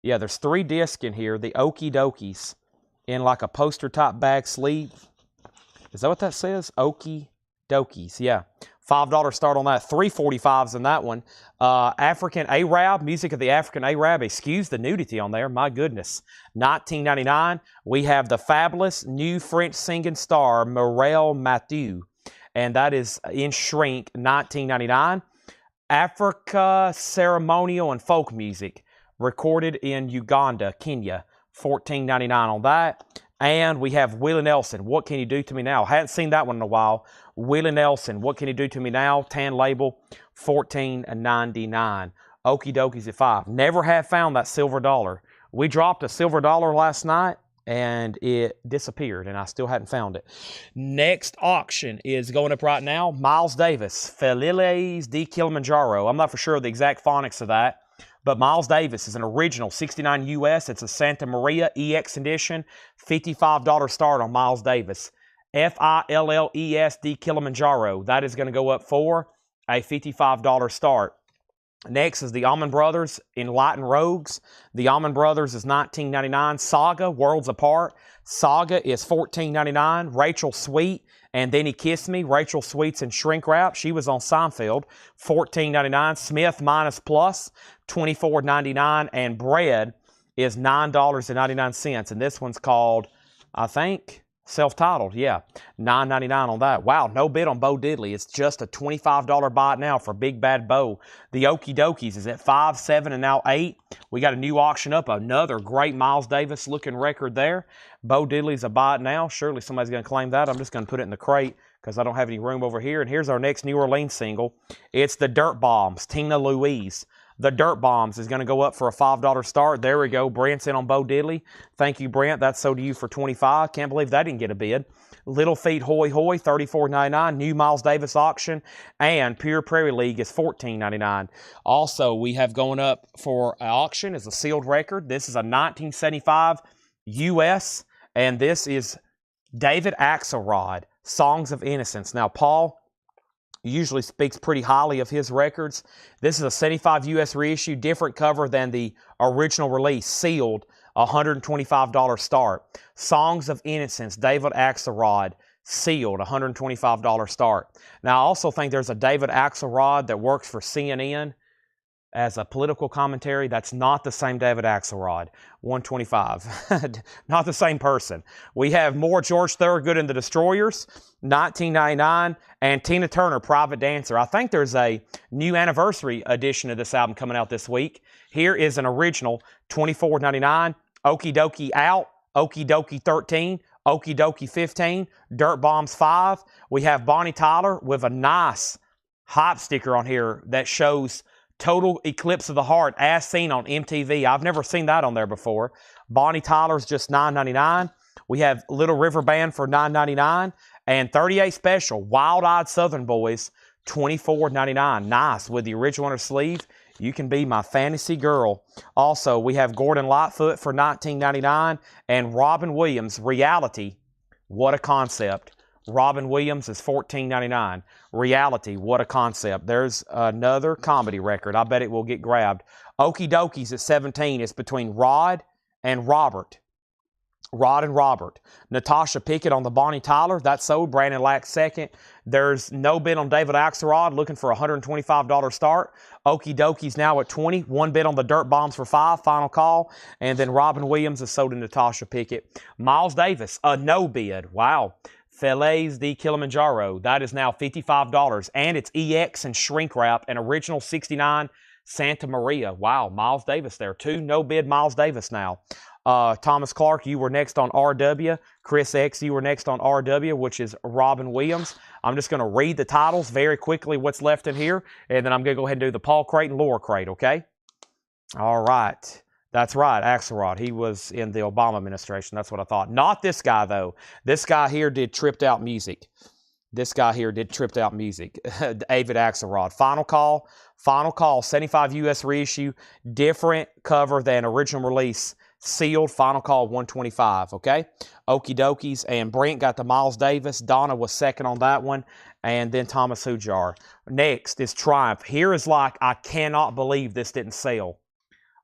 Yeah, there's 3 discs in here. The Okie Dokies in like a poster top bag sleeve. Is that what that says? Okie Dokies, yeah. $5 start on that. 345s in that one. African Arab, music of the African Arab. Excuse the nudity on there. My goodness. 1999. We have the fabulous new French singing star Morel Mathieu, and that is in Shrink. 1999. Africa ceremonial and folk music, recorded in Uganda, Kenya. $14.99 on that. And we have Willie Nelson, What Can You Do To Me Now? Hadn't seen that one in a while. Willie Nelson, What Can You Do To Me Now? Tan label, $14.99. Okie Dokies at 5. Never have found that silver dollar. We dropped a silver dollar last night, and it disappeared, and I still hadn't found it. Next auction is going up right now. Miles Davis, Feliles de Kilimanjaro. I'm not for sure of the exact phonics of that. But Miles Davis is an original 69 US. It's a Santa Maria EX edition. $55 start on Miles Davis. Filles de Kilimanjaro. That is going to go up for a $55 start. Next is the Allman Brothers, Enlightened Rogues. The Allman Brothers is $19.99. Saga, Worlds Apart. Saga is $14.99. Rachel Sweet, And Then He Kissed Me. Rachel Sweet's in Shrink Wrap. She was on Seinfeld. $14.99. Smith Minus Plus, $24.99. And Bread is $9.99. And this one's called, I think, self-titled, yeah. $9.99 on that. Wow, no bid on Bo Diddley. It's just a $25 buy it now for Big Bad Bo. The Okie Dokies is at 5, 7, and now 8. We got a new auction up. Another great Miles Davis looking record there. Bo Diddley's a buy it now. Surely somebody's going to claim that. I'm just going to put it in the crate because I don't have any room over here. And here's our next New Orleans single. It's the Dirt Bombs, Tina Louise. The Dirt Bombs is going to go up for a $5 start. There we go. Brent's in on Bo Diddley. Thank you, Brent. That's sold to you for $25. Can't believe that didn't get a bid. Little Feet Hoy Hoy, $34.99. New Miles Davis auction. And Pure Prairie League is $14.99. Also, we have going up for an auction is a sealed record. This is a 1975 US. And this is David Axelrod, Songs of Innocence. Now, Paul usually speaks pretty highly of his records. This is a 75 US reissue, different cover than the original release, sealed, $125 start. Songs of Innocence, David Axelrod, sealed, $125 start. Now, I also think there's a David Axelrod that works for CNN as a political commentary. That's not the same David Axelrod. $125. Not the same person. We have more George Thorogood and the Destroyers, $19.99, and Tina Turner, Private Dancer. I think there's a new anniversary edition of this album coming out this week. Here is an original, $24.99. Okie Dokie Out, Okie Dokie 13, Okie Dokie 15, Dirt Bombs 5. We have Bonnie Tyler with a nice hype sticker on here that shows Total Eclipse of the Heart as seen on MTV. I've never seen that on there before. Bonnie Tyler's just $9.99. We have Little River Band for $9.99. And 38 Special, Wild Eyed Southern Boys, $24.99. Nice. With the original on her sleeve, you can be my fantasy girl. Also, we have Gordon Lightfoot for $19.99. And Robin Williams, Reality, What a Concept. Robin Williams is $14.99. Reality, What a Concept. There's another comedy record. I bet it will get grabbed. Okie Dokies at 17 is between Rod and Robert. Rod and Robert. Natasha Pickett on the Bonnie Tyler. That's sold. Brandon Lack second. There's no bid on David Axelrod, looking for a $125 start. Okie Dokies now at 20. One bid on the Dirt Bombs for 5. Final call. And then Robin Williams is sold to Natasha Pickett. Miles Davis, a no bid. Wow. Feliles de Kilimanjaro. That is now $55. And it's EX and Shrink Wrap. An original 69 Santa Maria. Wow. Miles Davis there. 2 no bid Miles Davis now. Thomas Clark, you were next on RW. Chris X, you were next on RW, which is Robin Williams. I'm just going to read the titles very quickly, what's left in here, and then I'm going to go ahead and do the Paul Crate and Laura Crate, okay? All right. That's right, Axelrod. He was in the Obama administration. That's what I thought. Not this guy, though. This guy here did Tripped Out Music. This guy here did Tripped Out Music. David Axelrod. Final call. Final call, 75 US reissue, different cover than original release. Sealed, final call, 125, okay? Okie dokies, and Brent got the Miles Davis. Donna was second on that one, and then Thomas Hujar. Next is Triumph. Here is like, I cannot believe this didn't sell.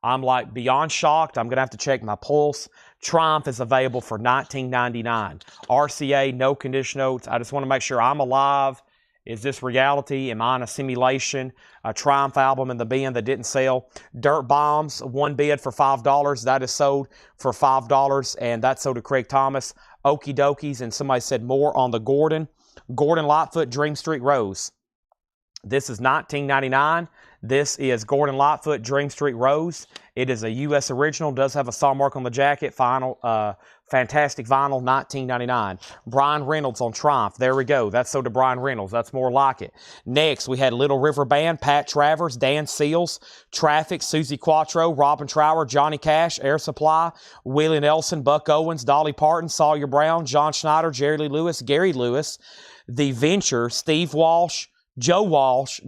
I'm like beyond shocked. I'm going to have to check my pulse. Triumph is available for $19.99. RCA, no condition notes. I just want to make sure I'm alive. Is this reality? Am I in a simulation? A Triumph album in the bin that didn't sell. Dirt Bombs, one bid for $5. That is sold for $5, and that's sold to Craig Thomas. Okie dokies, and somebody said more on the Gordon. Gordon Lightfoot Dream Street Rose. This is $19.99. This is Gordon Lightfoot Dream Street Rose. It is a U.S. original. Does have a saw mark on the jacket. Final, fantastic vinyl, $19.99. Brian Reynolds on Triumph. There we go. That's sold to Brian Reynolds. That's more like it. Next, we had Little River Band, Pat Travers, Dan Seals, Traffic, Susie Quattro, Robin Trower, Johnny Cash, Air Supply, Willie Nelson, Buck Owens, Dolly Parton, Sawyer Brown, John Schneider, Jerry Lee Lewis, Gary Lewis, The Venture, Steve Walsh, Joe Walsh,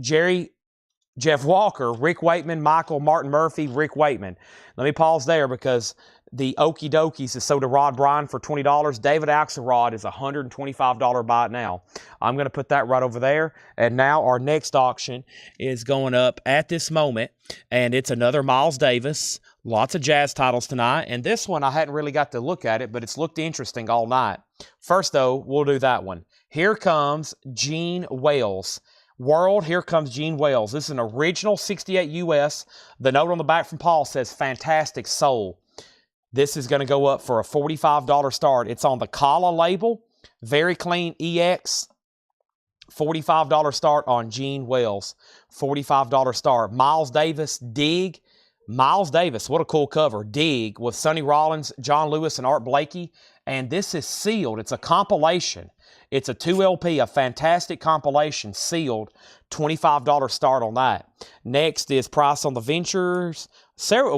Jeff Walker, Rick Waitman, Michael Martin Murphy, Rick Waitman. Let me pause there because the Okie Dokies is sold to Rod Bryan for $20. David Axelrod is $125 buy it now. I'm going to put that right over there. And now our next auction is going up at this moment, and it's another Miles Davis. Lots of jazz titles tonight. And this one, I hadn't really got to look at it, but it's looked interesting all night. First, though, we'll do that one. Here comes Gene Wells. World, here comes Gene Wells. This is an original 68 US. The note on the back from Paul says, fantastic soul. This is going to go up for a $45 start. It's on the Kala label. Very clean EX. $45 start on Gene Wells. $45 start. Miles Davis, Dig. Miles Davis, what a cool cover. Dig with Sonny Rollins, John Lewis, and Art Blakey. And this is sealed. It's a compilation. It's a 2LP, a fantastic compilation, sealed. $25 start on that. Next is price on the Ventures.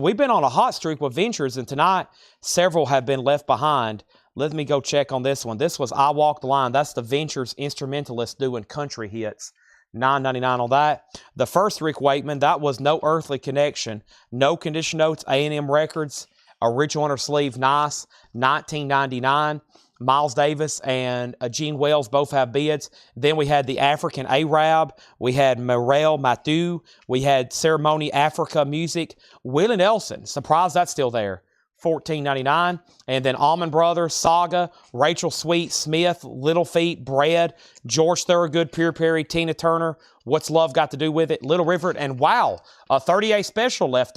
We've been on a hot streak with Ventures, and tonight several have been left behind. Let me go check on this one. This was I Walk the Line. That's the Ventures instrumentalist doing country hits. $9.99 on that. The first Rick Waitman, that was No Earthly Connection. No condition notes, A&M Records. Original under sleeve, nice. $19.99. Miles Davis and Gene Wells both have bids. Then we had the African Arab. We had Morel Mathieu. We had Ceremony Africa Music. Willie Nelson, surprised that's still there. $14.99. And then Allman Brothers, Saga, Rachel Sweet, Smith, Little Feat, Bread, George Thorogood, Pure Perry, Tina Turner. What's Love Got to Do with It? Little River, and wow, a 38 special left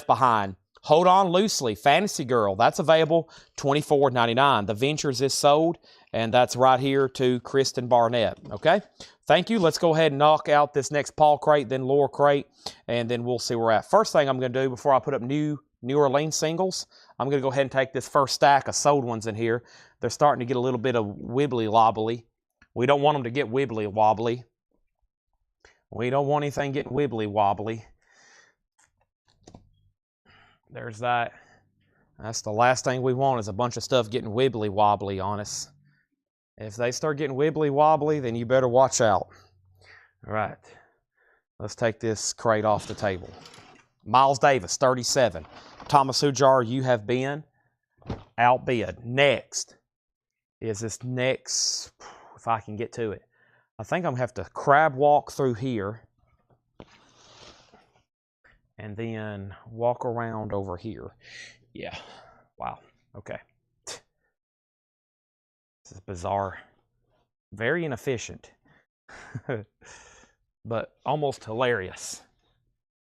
behind. Hold On Loosely, Fantasy Girl. That's available, $24.99. The Ventures is sold, and that's right here to Kristen Barnett. Okay? Thank you. Let's go ahead and knock out this next Paul crate, then Laura crate, and then we'll see where we're at. First thing I'm going to do before I put up New Orleans singles, I'm going to go ahead and take this first stack of sold ones in here. They're starting to get a little bit of wibbly-wobbly. We don't want them to get wibbly-wobbly. We don't want anything getting wibbly-wobbly. There's that. That's the last thing we want is a bunch of stuff getting wibbly-wobbly on us. If they start getting wibbly-wobbly, then you better watch out. All right. Let's take this crate off the table. Miles Davis, 37. Thomas Hujar, You Have Been outbid. Next is this next, if I can get to it. I think I'm going to have to crab walk through here and then walk around over here. Yeah. Wow. Okay. This is bizarre. Very inefficient. But almost hilarious.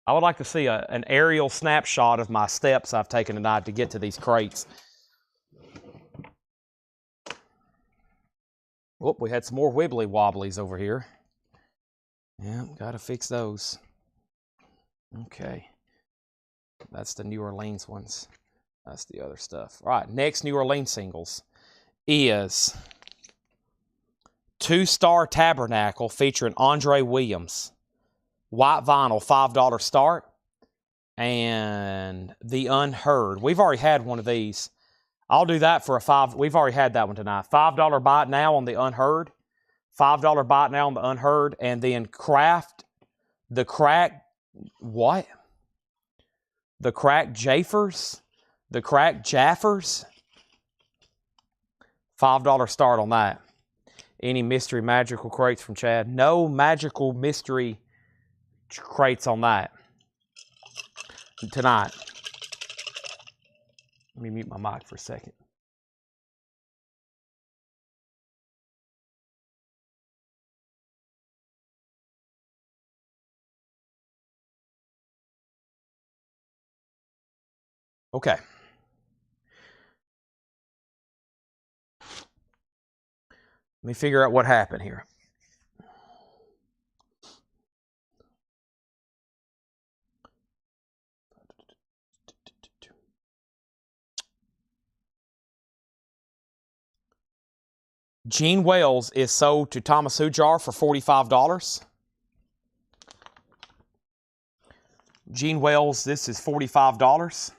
I would like to see an aerial snapshot of my steps I've taken tonight to get to these crates. Whoop, we had some more wibbly wobblies over here. Yeah, got to fix those. Okay. That's the New Orleans ones. That's the other stuff. All right, next New Orleans singles is Two Star Tabernacle featuring Andre Williams. White vinyl, $5 start. And The Unheard. We've already had one of these. I'll do that for a $5. We've already had that one tonight. $5 buy it now on The Unheard. $5 buy it now on The Unheard. And then Craft The crack, what? The crack Jaffers? The crack Jaffers? $5 start on that. Any mystery magical crates from Chad? No magical mystery crates on that tonight. Let me mute my mic for a second. Okay. Let me figure out what happened here. Gene Wells is sold to Thomas Hujar for $45. Gene Wells, this is $45.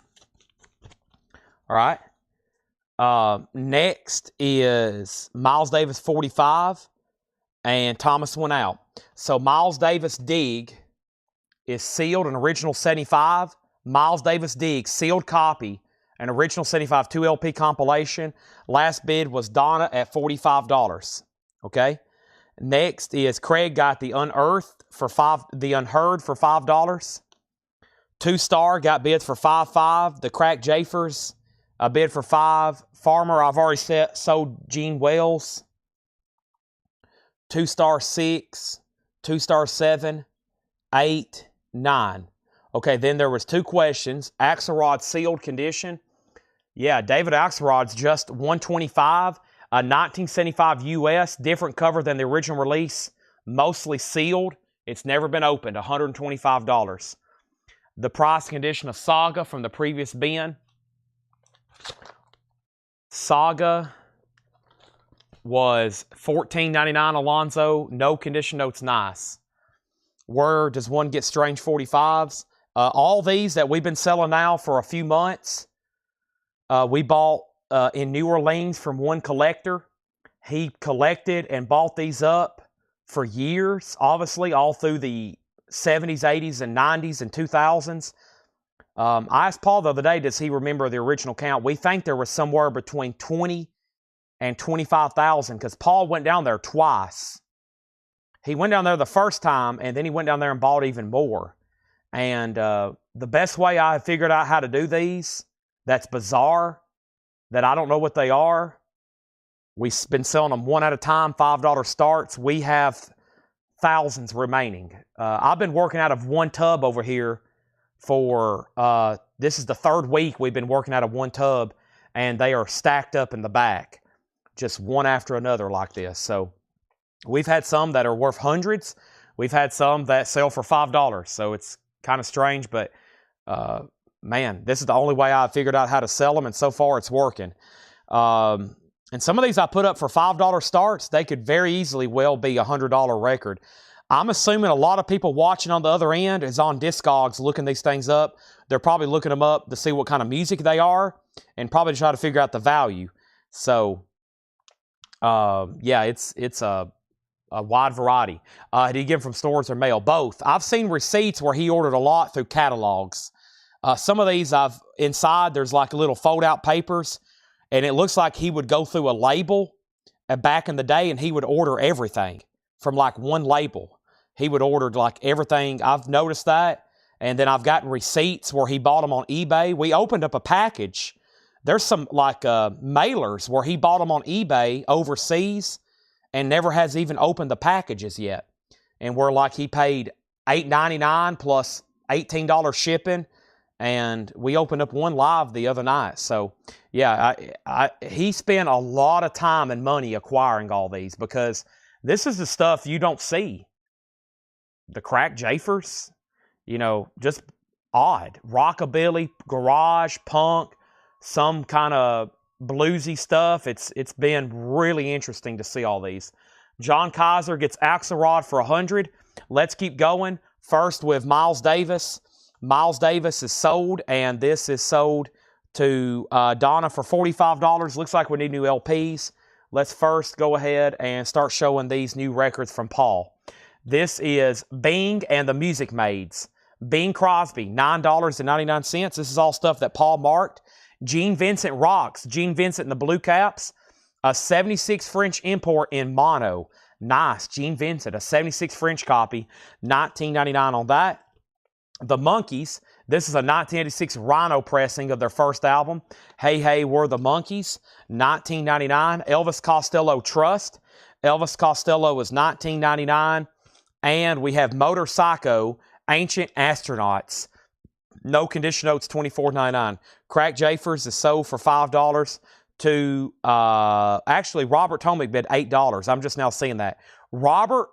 All right. Next is Miles Davis, 45, and Thomas went out. So Miles Davis Dig is sealed, an original 75. Miles Davis Dig, sealed copy, an original 75 2LP compilation. Last bid was Donna at $45. Okay. Next is Craig got the Unearthed for the Unheard for $5. 2-star got bids for $5.5. The Crack Jaffers, a bid for $5. Farmer, I've already sold Gene Wells. 2-star 6, 2-star 7, 8, 9. Okay, then there was 2 questions. Axelrod sealed condition. Yeah, David Axelrod's just $125. A 1975 US, different cover than the original release. Mostly sealed. It's never been opened, $125. The price condition of Saga from the previous bin. Saga was $14.99 Alonzo. No condition notes, nice. Where does one get strange 45s? All these that we've been selling now for a few months, we bought in New Orleans from one collector. He collected and bought these up for years, obviously, all through the 70s, 80s, and 90s, and 2000s. I asked Paul the other day, does he remember the original count? We think there was somewhere between 20 and 25,000 because Paul went down there twice. He went down there the first time, and then he went down there and bought even more. And the best way I figured out how to do these, that's bizarre, that I don't know what they are. We've been selling them one at a time, $5 starts. We have thousands remaining. I've been working out of one tub over here for, this is the 3rd week we've been working out of one tub, and they are stacked up in the back, just one after another like this. So we've had some that are worth hundreds. We've had some that sell for $5. So it's kind of strange, but man, this is the only way I figured out how to sell them, and so far it's working. And some of these I put up for $5 starts. They could very easily well be a $100 record. I'm assuming a lot of people watching on the other end is on Discogs looking these things up. They're probably looking them up to see what kind of music they are and probably try to figure out the value. So, yeah, it's a wide variety. Did he get them from stores or mail? Both. I've seen receipts where he ordered a lot through catalogs. Some of these inside, there's like little fold-out papers, and it looks like he would go through a label back in the day, and he would order everything from like one label. He would order like everything. I've noticed that. And then I've gotten receipts where he bought them on eBay. We opened up a package. There's some like mailers where he bought them on eBay overseas and never has even opened the packages yet. And where like he paid $8.99 plus $18 shipping. And we opened up one live the other night. So, yeah, he spent a lot of time and money acquiring all these because this is the stuff you don't see. The Crack Jaffers, you know, just odd. Rockabilly, garage, punk, some kind of bluesy stuff. It's been really interesting to see all these. John Kaiser gets Axelrod for $100. Let's keep going. First with Miles Davis. Miles Davis is sold, and this is sold to Donna for $45. Looks like we need new LPs. Let's first go ahead and start showing these new records from Paul. This is Bing and the Music Maids. Bing Crosby, $9.99. This is all stuff that Paul marked. Gene Vincent rocks. Gene Vincent in the blue caps. A 76 French import in mono. Nice. Gene Vincent, a 76 French copy. $19.99 on that. The Monkees. This is a 1986 Rhino pressing of their first album. Hey, Hey, We're the Monkees. $19.99. Elvis Costello Trust. Elvis Costello is $19.99. And we have Motor Psycho, Ancient Astronauts. No condition notes, $24.99. Crack Jafers is sold for $5 to, actually, Robert Tomic bid $8. I'm just now seeing that. Robert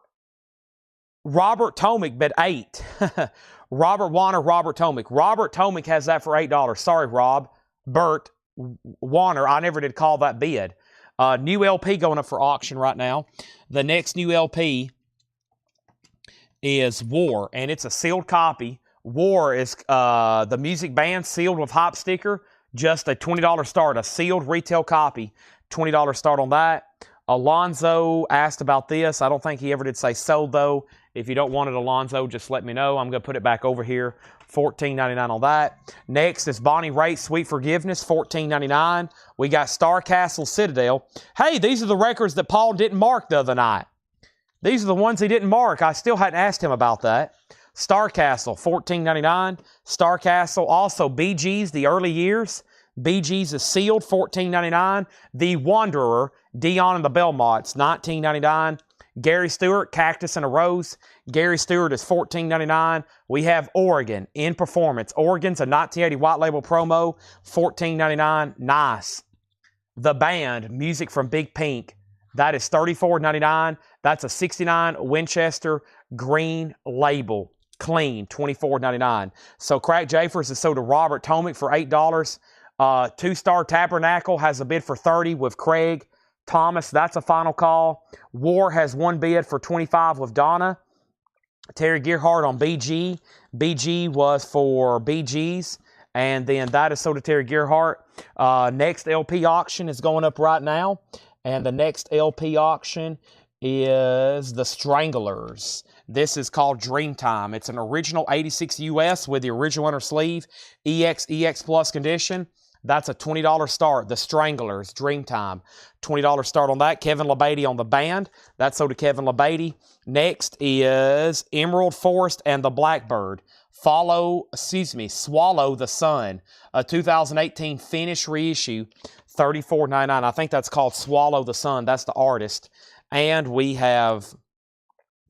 Tomic bid $8. Robert Warner, Robert Tomic. Robert Tomic has that for $8. Sorry, Rob. Bert Warner, I never did call that bid. New LP going up for auction right now. The next new LP is War, and it's a sealed copy. War is the music band sealed with hop sticker. Just a $20 start, a sealed retail copy. $20 start on that. Alonzo asked about this. I don't think he ever did say sold, though. If you don't want it, Alonzo, just let me know. I'm going to put it back over here. $14.99 on that. Next is Bonnie Raitt, Sweet Forgiveness, $14.99. We got Star Castle Citadel. Hey, these are the records that Paul didn't mark the other night. These are the ones he didn't mark. I still hadn't asked him about that. Star Castle, $14.99. Star Castle, also Bee Gees, the early years. Bee Gees is sealed, $14.99. The Wanderer, Dion and the Belmonts, $19.99. Gary Stewart, Cactus and a Rose. Gary Stewart is $14.99. We have Oregon in performance. Oregon's a 1980 white label promo, $14.99. Nice. The Band, music from Big Pink. That is $34.99. That's a 69 Winchester green label. Clean, $24.99. So Crack Jafers is sold to Robert Tomic for $8. Two-Star Tabernacle has a bid for $30 with Craig Thomas. That's a final call. War has one bid for $25 with Donna. Terry Gearhart on BG. BG was for BGs. And then that is sold to Terry Gearhart. Next LP auction is going up right now. And the next LP auction is The Stranglers. This is called Dreamtime. It's an original 86 US with the original inner sleeve. EX Plus condition. That's a $20 start. The Stranglers, Dreamtime. $20 start on that. Kevin LeBeatty on the Band. That's sold to Kevin LeBeatty. Next is Emerald Forest and the Blackbird. Swallow the Sun. A 2018 Finnish reissue. $34.99. I think that's called Swallow the Sun. That's the artist. And we have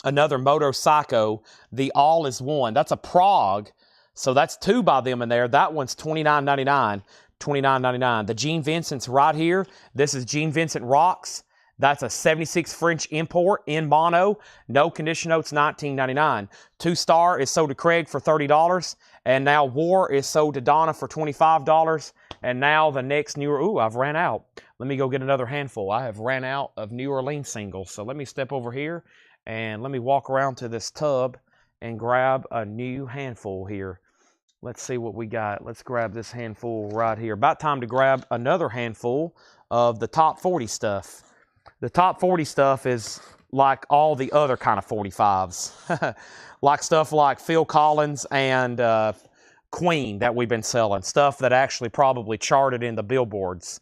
another Moto Psycho, The All Is One. That's a Prague. So that's two by them in there. That one's $29.99. $29.99. The Gene Vincent's right here. This is Gene Vincent Rocks. That's a 76 French import in mono. No condition notes, $19.99. Two-Star is sold to Craig for $30. And now War is sold to Donna for $25. And now the next newer, I've ran out. Let me go get another handful. I have ran out of New Orleans singles. So let me step over here and let me walk around to this tub and grab a new handful here. Let's see what we got. Let's grab this handful right here. About time to grab another handful of the top 40 stuff. The top 40 stuff is like all the other kind of 45s. Like stuff like Phil Collins and Queen that we've been selling. Stuff that actually probably charted in the billboards.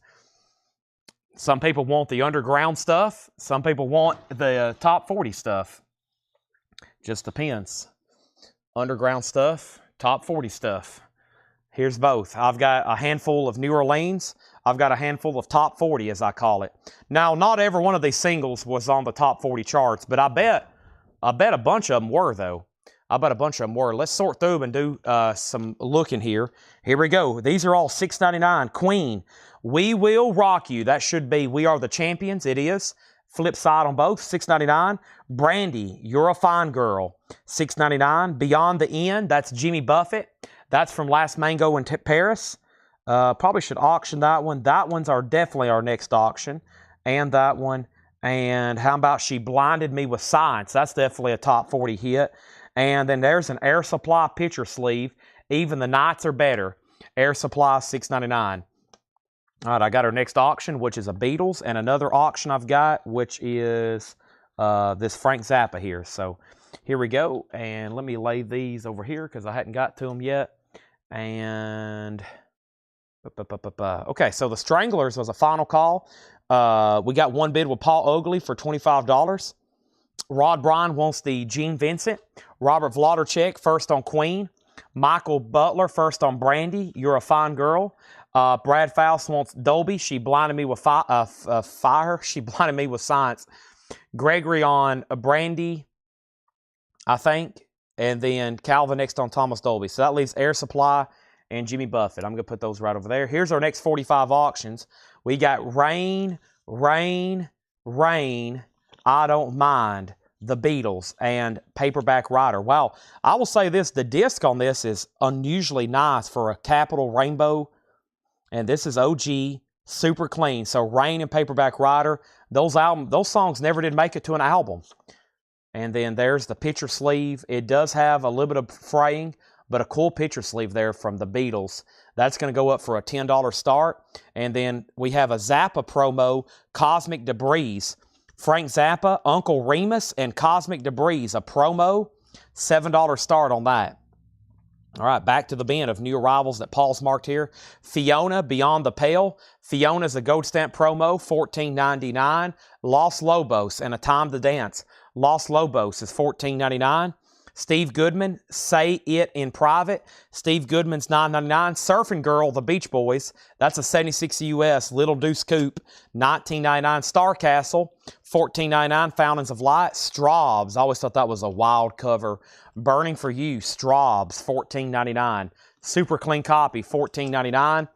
Some people want the underground stuff. Some people want the top 40 stuff. Just depends. Underground stuff, top 40 stuff. Here's both. I've got a handful of New Orleans. I've got a handful of top 40, as I call it. Now, not every one of these singles was on the top 40 charts, but I bet a bunch of them were, though. I bet a bunch of them were. Let's sort through them and do some looking here. Here we go. These are all $6.99. Queen, We Will Rock You. That should be We Are the Champions. It is. Flip side on both, $6.99. Brandy, You're a Fine Girl, $6.99. Beyond the End, that's Jimmy Buffett. That's from Last Mango in Paris. Probably should auction that one. That one's definitely our next auction. And that one. And how about She Blinded Me with Science? That's definitely a top 40 hit. And then there's an Air Supply picture sleeve. Even the Nights Are Better. Air Supply, $6.99. All right, I got our next auction, which is a Beatles, and another auction I've got, which is this Frank Zappa here. So Here we go. And let me lay these over here because I hadn't got to them yet. And okay, so the Stranglers was a final call. We got one bid with Paul Oakley for $25. Rod Bryan wants the Gene Vincent. Robert Vladicek, first on Queen. Michael Butler, first on Brandy. You're a Fine Girl. Brad Faust wants Dolby. She blinded me with fire. She blinded me with science. Gregory on Brandy, I think. And then Calvin next on Thomas Dolby. So that leaves Air Supply and Jimmy Buffett. I'm going to put those right over there. Here's our next 45 auctions. We got Rain, Rain, Rain, I Don't Mind, The Beatles, and Paperback Rider. Wow, I will say this, the disc on this is unusually nice for a Capital Rainbow, and this is OG, super clean. So Rain and Paperback Rider, those songs never did make it to an album. And then there's the picture sleeve. It does have a little bit of fraying, but a cool picture sleeve there from the Beatles. That's going to go up for a $10 start. And then we have a Zappa promo, Cosmic Debris. Frank Zappa, Uncle Remus, and Cosmic Debris, a promo, $7 start on that. All right, back to the bin of new arrivals that Paul's marked here. Fiona, Beyond the Pale. Fiona's a gold stamp promo, $14.99. Los Lobos and A Time to Dance. Los Lobos is $14.99. Steve Goodman, Say It in Private. Steve Goodman's $9.99. Surfing Girl, The Beach Boys. That's a 76 US Little Deuce Coupe, $19.99. Star Castle, $14.99. Fountains of Light. Straubs, I always thought that was a wild cover. Burning for You, Straubs, $14.99. Super clean copy, $14.99.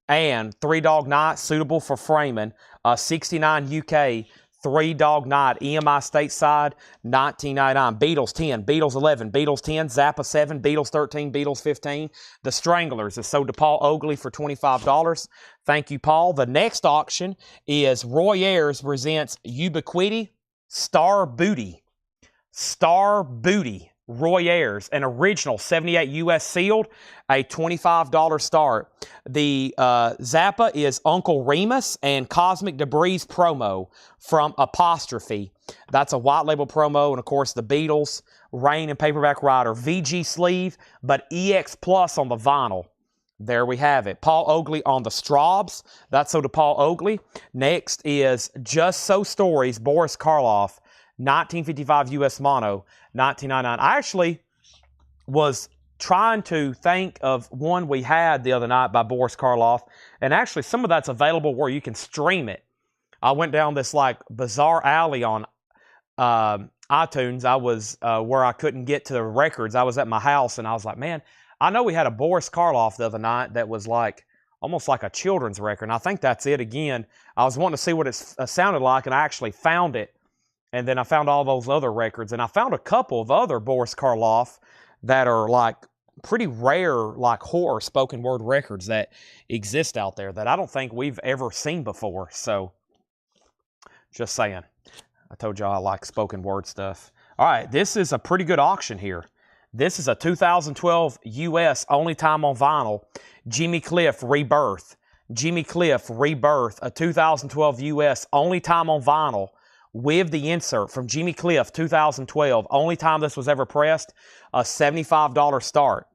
And Three Dog Night, suitable for framing, 69 UK. Three Dog Night, EMI stateside, $19.99. Beatles 10, Beatles 11, Beatles 10, Zappa 7, Beatles 13, Beatles 15. The Stranglers is sold to Paul Oakley for $25. Thank you, Paul. The next auction is Roy Ayers presents Ubiquity Star Booty. Star Booty. Roy Ayers, an original 78 US sealed, a $25 start. The Zappa is Uncle Remus and Cosmic Debris promo from Apostrophe. That's a white label promo, and of course the Beatles, Rain and Paperback Rider, VG sleeve, but EX Plus on the vinyl. There we have it. Paul Oakley on the Straubs. That's so to Paul Oakley. Next is Just So Stories, Boris Karloff. 1955 US mono, $19.99. I actually was trying to think of one we had the other night by Boris Karloff, and actually some of that's available where you can stream it. I went down this like bizarre alley on iTunes. I was where I couldn't get to the records. I was at my house, and I was like, man, I know we had a Boris Karloff the other night that was like almost like a children's record, and I think that's it again. I was wanting to see what it sounded like, and I actually found it. And then I found all those other records, and I found a couple of other Boris Karloff that are like pretty rare, like horror spoken word records that exist out there that I don't think we've ever seen before. So, just saying. I told y'all I like spoken word stuff. All right, this is a pretty good auction here. This is a 2012 US only time on vinyl, Jimmy Cliff Rebirth. Jimmy Cliff Rebirth, a 2012 US only time on vinyl, with the insert from Jimmy Cliff 2012. Only time this was ever pressed, a $75 start.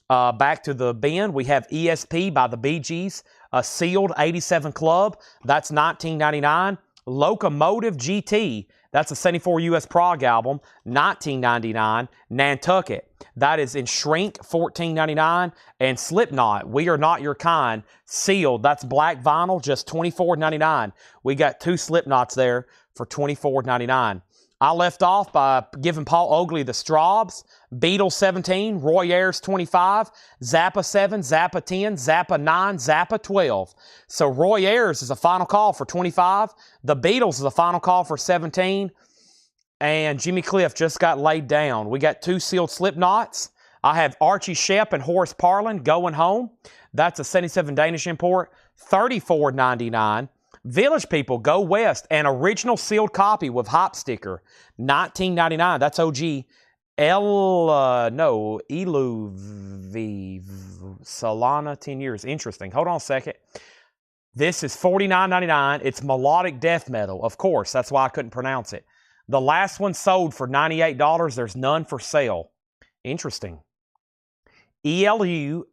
Back to the bin, we have ESP by the Bee Gees, a sealed 87 Club. That's $19.99. Locomotive GT, that's a 74 US prog album, $19.99. Nantucket, that is in shrink, $14.99. And Slipknot, We Are Not Your Kind, sealed, that's black vinyl, just $24.99. We got two Slipknots there for $24.99. I left off by giving Paul Oakley the Straubs, Beatles 17, Roy Ayers 25, Zappa 7, Zappa 10, Zappa 9, Zappa 12. So Roy Ayers is a final call for 25. The Beatles is a final call for 17. And Jimmy Cliff just got laid down. We got two sealed Slipknots. I have Archie Shepp and Horace Parlan, Going Home. That's a 77 Danish import, $34.99. Village People, Go West, an original sealed copy with hop sticker, $19.99. That's OG. Eluv Solana, 10 years. Interesting. Hold on a second. This is $49.99. It's melodic death metal, of course. That's why I couldn't pronounce it. The last one sold for $98. There's none for sale. Interesting. Eluveite,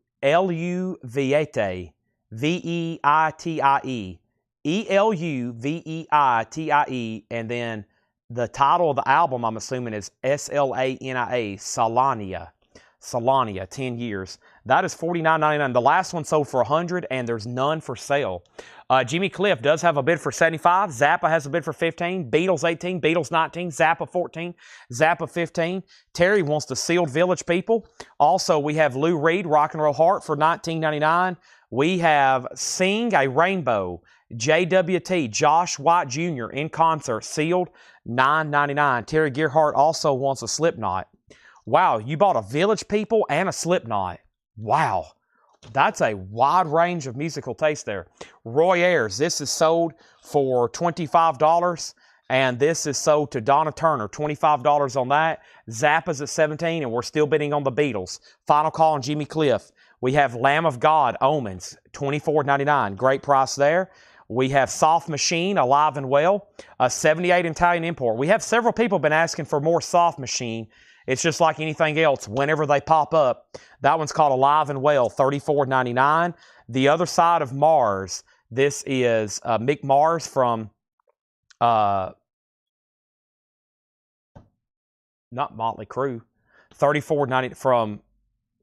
Veittie. Eluveittie, and then the title of the album, I'm assuming, is Slania, Solania. Solania, 10 years. That is $49.99. The last one sold for $100, and there's none for sale. Jimmy Cliff does have a bid for $75. Zappa has a bid for $15. Beatles $18. Beatles $19. Zappa $14. Zappa $15. Terry wants the Sealed Village people. Also, we have Lou Reed, Rock and Roll Heart for $19.99. We have Sing a Rainbow, JWT, Josh White Jr. in concert, sealed, $9.99. Terry Gearhart also wants a Slipknot. Wow, you bought a Village People and a Slipknot. Wow, that's a wide range of musical taste there. Roy Ayers, this is sold for $25, and this is sold to Donna Turner, $25 on that. Zappa's at $17, and we're still bidding on the Beatles. Final call on Jimmy Cliff. We have Lamb of God, Omens, $24.99. Great price there. We have Soft Machine, Alive and Well, a 78 Italian import. We have several people been asking for more Soft Machine. It's just like anything else. Whenever they pop up, that one's called Alive and Well, $34.99. The Other Side of Mars, this is Mick Mars from, not Motley Crue, $34.99 from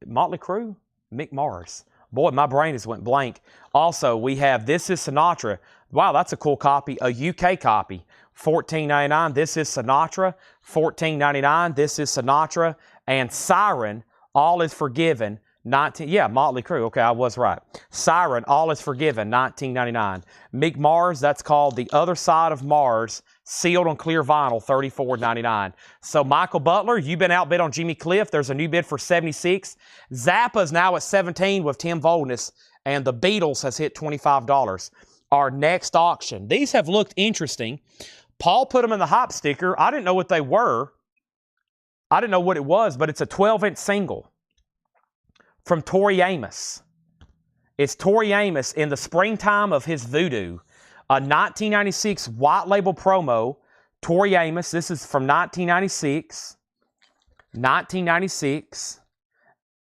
Motley Crue? Mick Mars. Boy, my brain just went blank. Also, we have This Is Sinatra. Wow, that's a cool copy. A UK copy. $14.99. This is Sinatra. $14.99. This is Sinatra. And Siren, All Is Forgiven. Motley Crue. Okay, I was right. Siren, All Is Forgiven. $19.99. Mick Mars, that's called The Other Side of Mars. Sealed on clear vinyl, $34.99. So Michael Butler, you've been outbid on Jimmy Cliff. There's a new bid for $76. Zappa's now at $17 with Tim Voldness, and the Beatles has hit $25. Our next auction. These have looked interesting. Paul put them in the hop sticker. I didn't know what they were. I didn't know what it was, but it's a 12-inch single from Tori Amos. It's Tori Amos in the springtime of his voodoo. A 1996 white label promo, Tori Amos. This is from 1996. 1996.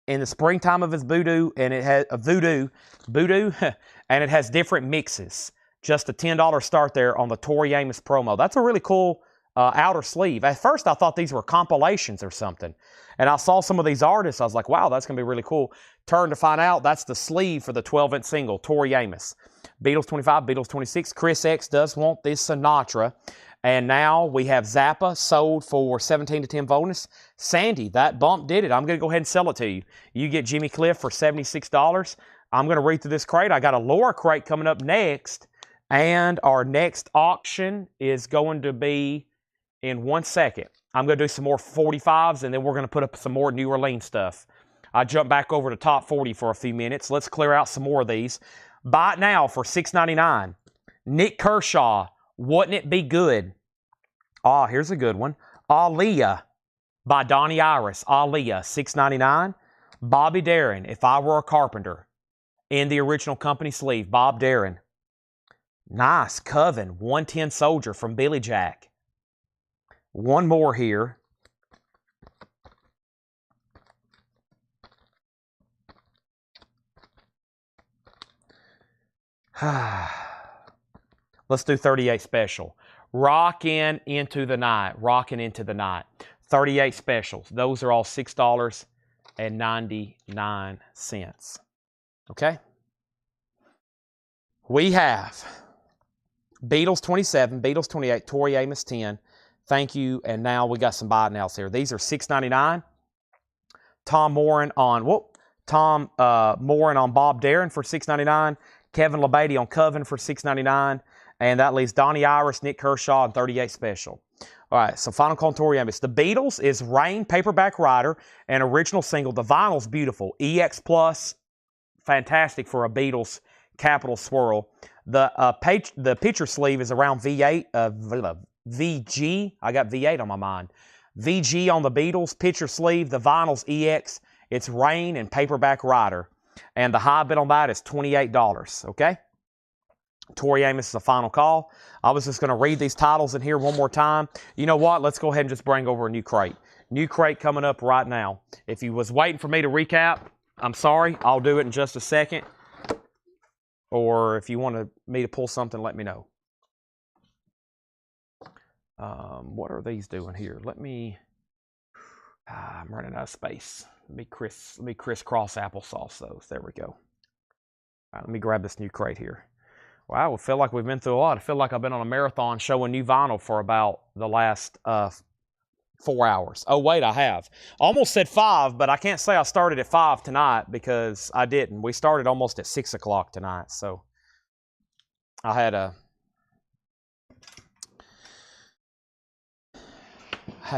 In the springtime of his voodoo, and it has a voodoo, and it has different mixes. Just a $10 start there on the Tori Amos promo. That's a really cool outer sleeve. At first, I thought these were compilations or something. And I saw some of these artists. I was like, wow, that's going to be really cool. Turned to find out that's the sleeve for the 12-inch single, Tori Amos. Beatles 25, Beatles 26. Chris X does want this Sinatra. And now we have Zappa sold for $17 to Tim Voldness. Sandy, that bump did it. I'm going to go ahead and sell it to you. You get Jimmy Cliff for $76. I'm going to read through this crate. I got a Laura crate coming up next. And our next auction is going to be in 1 second. I'm going to do some more 45s, and then we're going to put up some more New Orleans stuff. I jump back over to top 40 for a few minutes. Let's clear out some more of these. Buy it now for $6.99. Nick Kershaw, Wouldn't It Be Good? Ah, here's a good one. Aaliyah by Donnie Iris. Aaliyah, $6.99. Bobby Darin, If I Were a Carpenter. In the original company sleeve, Bob Darin. Nice. Coven, 110 Soldier from Billy Jack. One more here. Let's do 38 special. Rockin' Into the Night. Rockin' Into the Night. 38 specials. Those are all $6.99. Okay? We have Beatles 27, Beatles 28, Tori Amos 10. Thank you. And now we got some buy nows here. These are $6.99. Tom Moran on Bob Darin for $6.99. Kevin LeBady on Coven for $6.99. And that leaves Donnie Iris, Nick Kershaw, and 38 special. All right, so final call on Tori Amos. The Beatles is Rain, Paperback Rider, an original single. The vinyl's beautiful. EX Plus, fantastic for a Beatles Capital Swirl. The picture sleeve is around VG. I got V8 on my mind. VG on the Beatles. Picture sleeve. The vinyl's EX. It's Rain and Paperback Rider. And the high bid on that is $28. Okay? Tori Amos is a final call. I was just going to read these titles in here one more time. You know what? Let's go ahead and just bring over a new crate. New crate coming up right now. If you was waiting for me to recap, I'm sorry. I'll do it in just a second. Or if you want me to pull something, let me know. What are these doing here? Let me... I'm running out of space. Let me crisscross applesauce those. There we go. All right, let me grab this new crate here. Wow, I feel like we've been through a lot. I feel like I've been on a marathon showing new vinyl for about the last 4 hours. Oh, wait, I have. Almost said 5, but I can't say I started at 5 tonight because I didn't. We started almost at 6 o'clock tonight, so I had to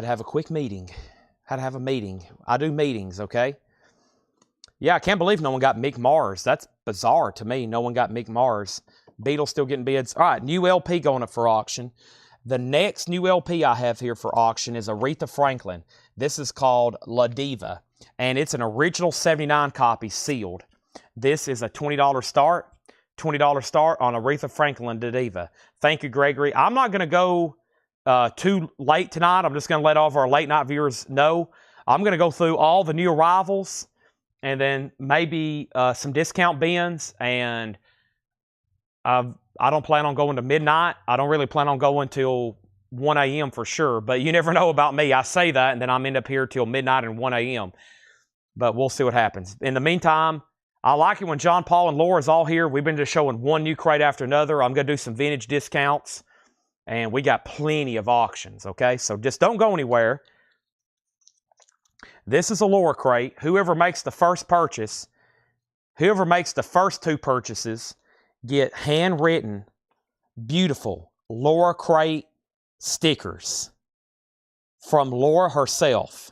have a quick meeting. Had to have a meeting. I do meetings, okay? Yeah, I can't believe no one got Mick Mars. That's bizarre to me. No one got Mick Mars. Beatles still getting bids. All right, new LP going up for auction. The next new LP I have here for auction is Aretha Franklin. This is called La Diva, and it's an original 79 copy sealed. This is a $20 start. $20 start on Aretha Franklin La Diva. Thank you, Gregory. I'm not going to go too late tonight. I'm just going to let all of our late night viewers know. I'm going to go through all the new arrivals and then maybe some discount bins. And I don't plan on going to midnight. I don't really plan on going till 1 a.m. for sure. But you never know about me. I say that and then I'm end up here till midnight and 1 a.m. But we'll see what happens. In the meantime, I like it when John Paul and Laura's all here. We've been just showing one new crate after another. I'm going to do some vintage discounts. And we got plenty of auctions, okay? So just don't go anywhere. This is a Laura crate. Whoever makes the first purchase, whoever makes the first 2 purchases, get handwritten, beautiful Laura crate stickers from Laura herself.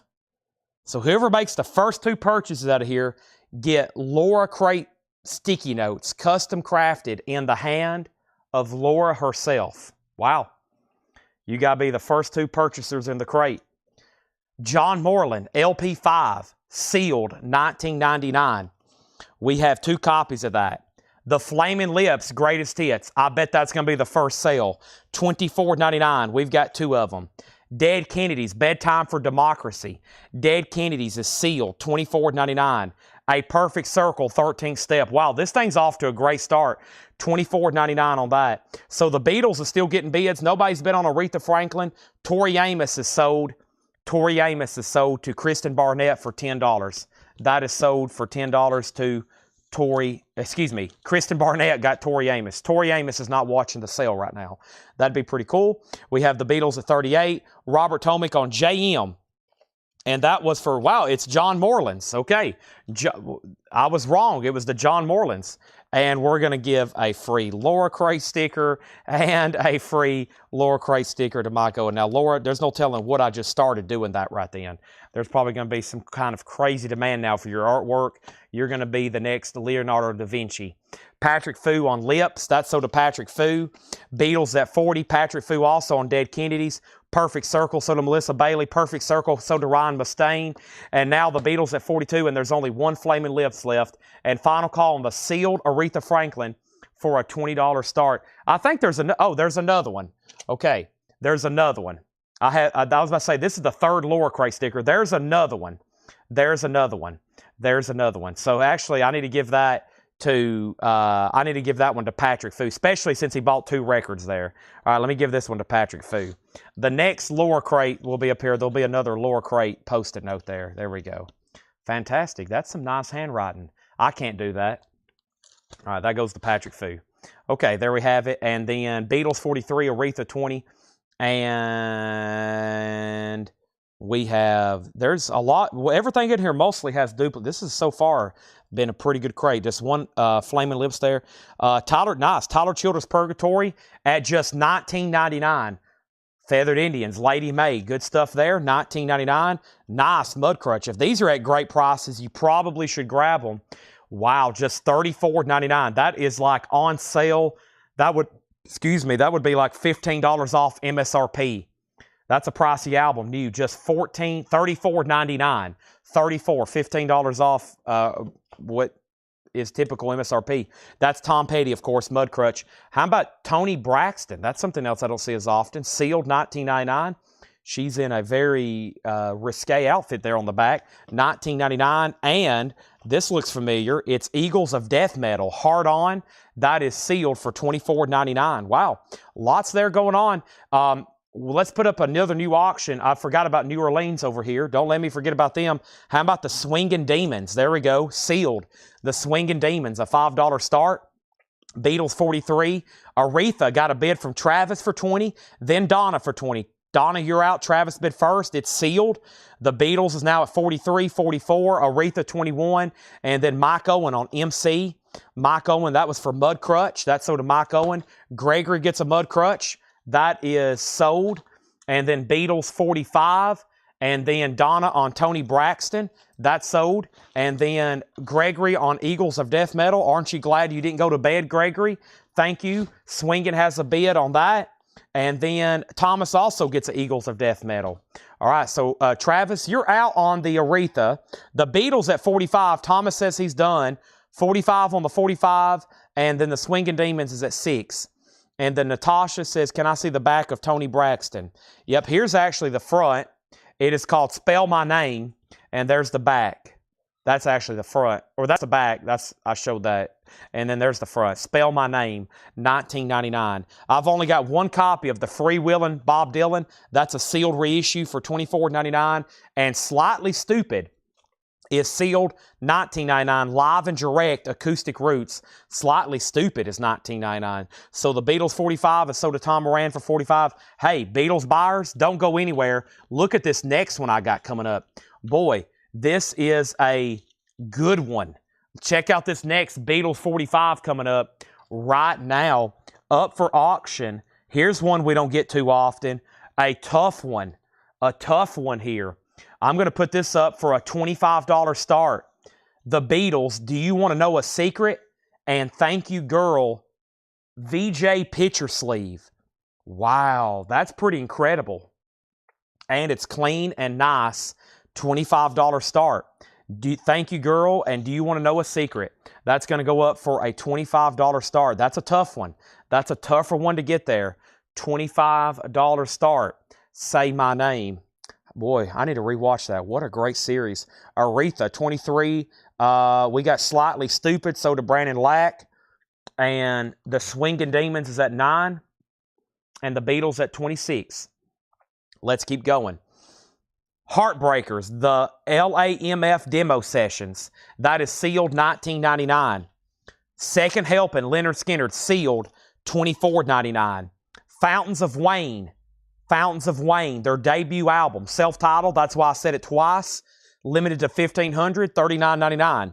So whoever makes the first 2 purchases out of here, get Laura crate sticky notes, custom crafted in the hand of Laura herself. Wow. You got to be the first 2 purchasers in the crate. John Moreland, LP5, sealed, 1999. We have 2 copies of that. The Flaming Lips, Greatest Hits. I bet that's going to be the first sale. $24.99. We've got 2 of them. Dead Kennedys, Bedtime for Democracy. Dead Kennedys is sealed, $24.99. A Perfect Circle, 13th Step. Wow, this thing's off to a great start. $24.99 on that. So the Beatles are still getting bids. Nobody's been on Aretha Franklin. Tori Amos is sold. Tori Amos is sold to Kristen Barnett for $10. That is sold for $10 to Kristen Barnett got Tori Amos. Tori Amos is not watching the sale right now. That'd be pretty cool. We have the Beatles at 38. Robert Tomick on JM. And that was for, wow, it's John Moreland's. Okay. I was wrong. It was the John Moreland's. And we're going to give a free Laura crate sticker and a free Laura crate sticker to Michael. And now, Laura, there's no telling what I just started doing that right then. There's probably going to be some kind of crazy demand now for your artwork. You're going to be the next Leonardo da Vinci. Patrick Fu on Lips. That's so to Patrick Fu. Beatles at 40. Patrick Fu also on Dead Kennedys. Perfect Circle, so to Melissa Bailey. Perfect Circle, so to Ryan Mustaine. And now the Beatles at 42, and there's only 1 Flaming Lips left. And final call on the sealed Aretha Franklin for a $20 start. I think there's another one. Okay, there's another one. I was about to say, this is the 3rd Laura crate sticker. There's another one. There's another one. There's another one. So actually, I need to give that one to Patrick Fu, especially since he bought 2 records there. All right, let me give this one to Patrick Fu. The next Laura crate will be up here. There'll be another Laura crate post-it note there. There we go. Fantastic. That's some nice handwriting. I can't do that. All right, that goes to Patrick Fu. Okay, there we have it. And then Beatles 43, Aretha 20. And we have, there's a lot, everything in here mostly has duplicate. This is so far been a pretty good crate. Just 1 Flaming Lips there. Tyler Childers Purgatory at just $19.99. Feathered Indians, Lady May, good stuff there, $19.99. Nice Mud Crutch. If these are at great prices, you probably should grab them. Wow, just $34.99. That is like on sale. That would be like $15 off MSRP. That's a pricey album, new, just $34.99. $15 off is typical MSRP. That's Tom Petty, of course, Mudcrutch. How about Toni Braxton? That's something else I don't see as often. Sealed, $19.99. She's in a very risque outfit there on the back, $19.99. And this looks familiar. It's Eagles of Death Metal, hard on. That is sealed for $24.99. Wow, lots there going on. Let's put up another new auction. I forgot about New Orleans over here. Don't let me forget about them. How about the Swinging Demons? There we go, sealed. The Swinging Demons, a $5 start. Beatles 43. Aretha got a bid from Travis for 20, then Donna for 20. Donna, you're out. Travis bid first. It's sealed. The Beatles is now at 43, 44. Aretha 21. And then Mike Owen on MC. Mike Owen, that was for Mudcrutch. That's sold to Mike Owen. Gregory gets a Mudcrutch. That is sold. And then Beatles 45. And then Donna on Toni Braxton. That's sold. And then Gregory on Eagles of Death Metal. Aren't you glad you didn't go to bed, Gregory? Thank you. Swinging has a bid on that. And then Thomas also gets the Eagles of Death Metal. All right, so Travis, you're out on the Aretha. The Beatles at 45. Thomas says he's done. 45 on the 45. And then the Swinging Demons is at 6. And then Natasha says, can I see the back of Toni Braxton? Yep, here's actually the front. It is called Spell My Name. And there's the back. That's actually the front. Or that's the back. I showed that. And then there's the front. Spell My Name, $19.99. I've only got one copy of the Freewheelin' Bob Dylan. That's a sealed reissue for $24.99. And Slightly Stupid is sealed, $19.99. Live and Direct Acoustic Roots. Slightly Stupid is $19.99. So the Beatles 45 is sold to Tom Moran for $45. Hey, Beatles buyers, don't go anywhere. Look at this next one I got coming up. Boy, this is a good one. Check out this next Beatles 45 coming up right now, up for auction. Here's one we don't get too often. A tough one here. I'm going to put this up for a $25 start. The Beatles, Do You Want to Know a Secret? And Thank You Girl, VJ Picture Sleeve. Wow, that's pretty incredible. And it's clean and nice. $25 start. Thank You Girl and Do You Want to Know a Secret? That's going to go up for a $25 start. That's a tough one. That's a tougher one to get there. $25 start. Say My Name. Boy, I need to rewatch that. What a great series. Aretha, 23. We got Slightly Stupid, so to Brandon Lack. And the Swinging Demons is at 9. And the Beatles at 26. Let's keep going. Heartbreakers, the LAMF demo sessions. That is sealed, $19.99. Second Helping, Leonard Skinner, sealed, $24.99. Fountains of Wayne, their debut album, self-titled, that's why I said it twice, limited to 1,500, $39.99.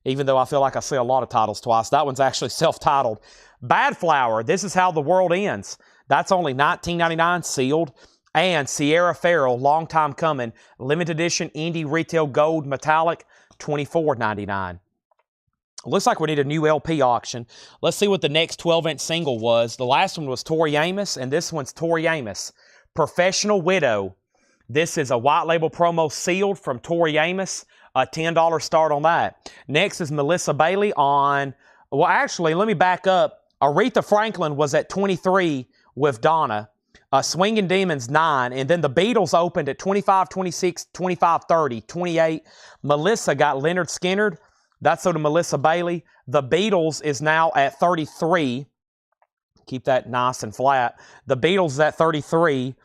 Even though I feel like I say a lot of titles twice, that one's actually self-titled. Bad Flower, This Is How the World Ends. That's only $19.99, sealed. And Sierra Farrell, Long Time Coming, limited edition indie retail gold metallic, $24.99. Looks like we need a new LP auction. Let's see what the next 12-inch single was. The last one was Tori Amos, and this one's Tori Amos. Professional Widow. This is a white label promo sealed from Tori Amos. A $10 start on that. Next is Melissa Bailey on, well, actually, let me back up. Aretha Franklin was at 23 with Donna. Swinging Demons, 9. And then the Beatles opened at 25, 26, 25, 30, 28. Melissa got Leonard Skinner. That's so to Melissa Bailey. The Beatles is now at 33. Keep that nice and flat. The Beatles is at 33.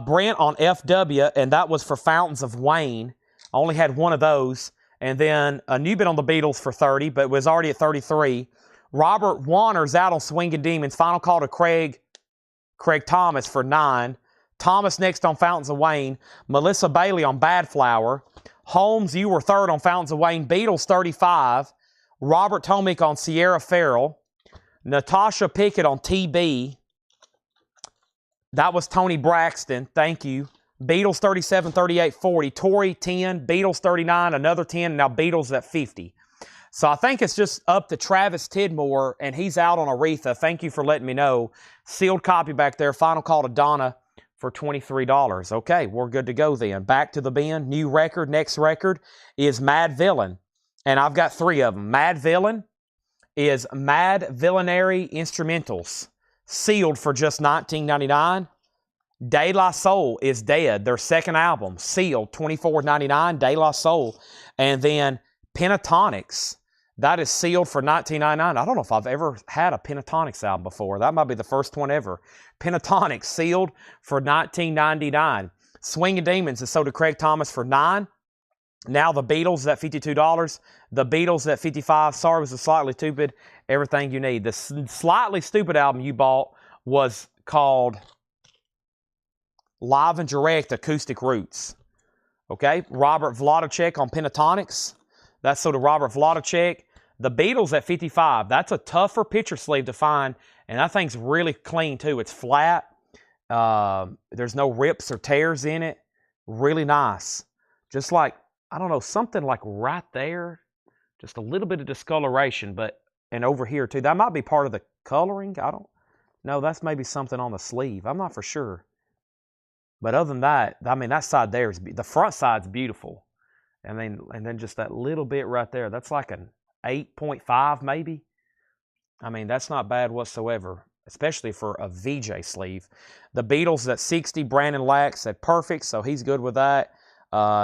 Brent on FW, and that was for Fountains of Wayne. I only had one of those. And then a new bit on the Beatles for 30, but was already at 33. Robert Warner's out on Swinging Demons. Final call to Craig Thomas for 9. Thomas next on Fountains of Wayne. Melissa Bailey on Bad Flower. Holmes, you were third on Fountains of Wayne. Beatles, 35. Robert Tomick on Sierra Farrell. Natasha Pickett on TB. That was Toni Braxton. Thank you. Beatles, 37, 38, 40. Tori, 10. Beatles, 39. Another 10. And now Beatles at 50. So I think it's just up to Travis Tidmore, and he's out on Aretha. Thank you for letting me know. Sealed copy back there. Final call to Donna for $23. Okay, we're good to go then. Back to the bin. New record. Next record is Mad Villain. and I've got 3 of them. Mad Villain is Mad Villainary Instrumentals, sealed for just $19.99. De La Soul is Dead, their second album, sealed, $24.99, De La Soul. And then Pentatonics, that is sealed for $19.99. I don't know if I've ever had a Pentatonics album before. That might be the first one ever. Pentatonics, sealed for $19.99. Swingin' Demons is sold to Craig Thomas for $9. Now the Beatles at $52. The Beatles at $55. Sorry, it was a Slightly Stupid. Everything you need. The Slightly Stupid album you bought was called Live and Direct Acoustic Roots. Okay, Robert Vladicek on Pentatonics. That's sold to Robert Vladicek. The Beatles at $55. That's a tougher picture sleeve to find, and that thing's really clean too. It's flat. There's no rips or tears in it. Really nice. Just like, I don't know, something like right there. Just a little bit of discoloration, and over here too. That might be part of the coloring. I don't know. That's maybe something on the sleeve. I'm not for sure. But other than that, I mean, that side there is, the front side's beautiful. And then just that little bit right there, that's like an 8.5 maybe. I mean, that's not bad whatsoever, especially for a VJ sleeve. The Beatles at $60, Brandon Lax at Perfect, so he's good with that.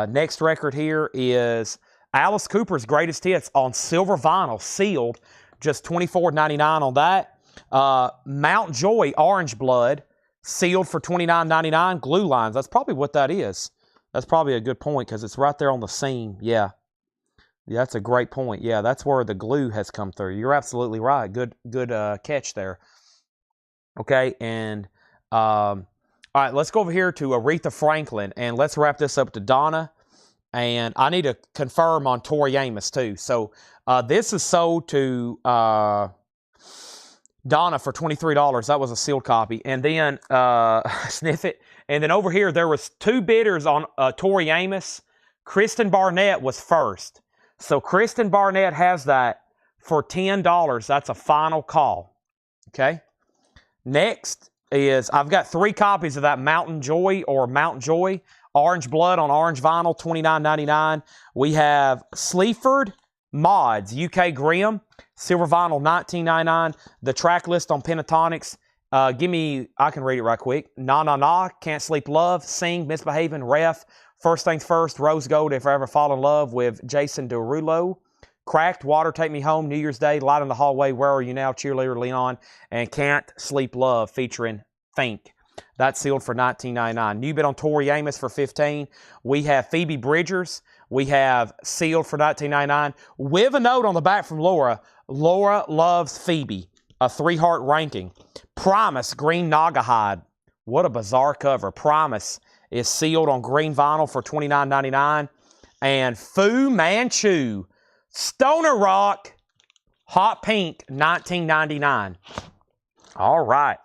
Next record here is Alice Cooper's Greatest Hits on silver vinyl, sealed, just $24.99 on that. Mount Joy Orange Blood, sealed for $29.99. Glue lines, that's probably what that is. That's probably a good point because it's right there on the seam. Yeah, that's a great point. Yeah, that's where the glue has come through. You're absolutely right. Good catch there. Okay, and all right, let's go over here to Aretha Franklin, and let's wrap this up to Donna. And I need to confirm on Tori Amos too. So this is sold to Donna for $23. That was a sealed copy. And then sniff it. And then over here, there was 2 bidders on Tori Amos. Kristen Barnett was first. So Kristen Barnett has that for $10. That's a final call. Okay. Next is, I've got 3 copies of that Mountain Joy or Mount Joy. Orange Blood on orange vinyl, $29.99. We have Sleaford Mods, UK Grimm, silver vinyl, $19.99. The track list on Pentatonics, I can read it right quick. Na Na Na, Can't Sleep Love, Sing, Misbehaving, Ref, First Things First, Rose Gold, If I Ever Fall in Love with Jason Derulo, Cracked, Water, Take Me Home, New Year's Day, Light in the Hallway, Where Are You Now, Cheerleader, Lean On, and Can't Sleep Love featuring Fink. That's sealed for $19.99. New bid on Tori Amos for $15. We have Phoebe Bridgers. We have sealed for $19.99 with a note on the back from Laura. Laura loves Phoebe. A 3-heart ranking. Promise Green Naugahyde. What a bizarre cover. Promise is sealed on green vinyl for $29.99. And Fu Manchu Stoner Rock Hot Pink, $19.99. All right.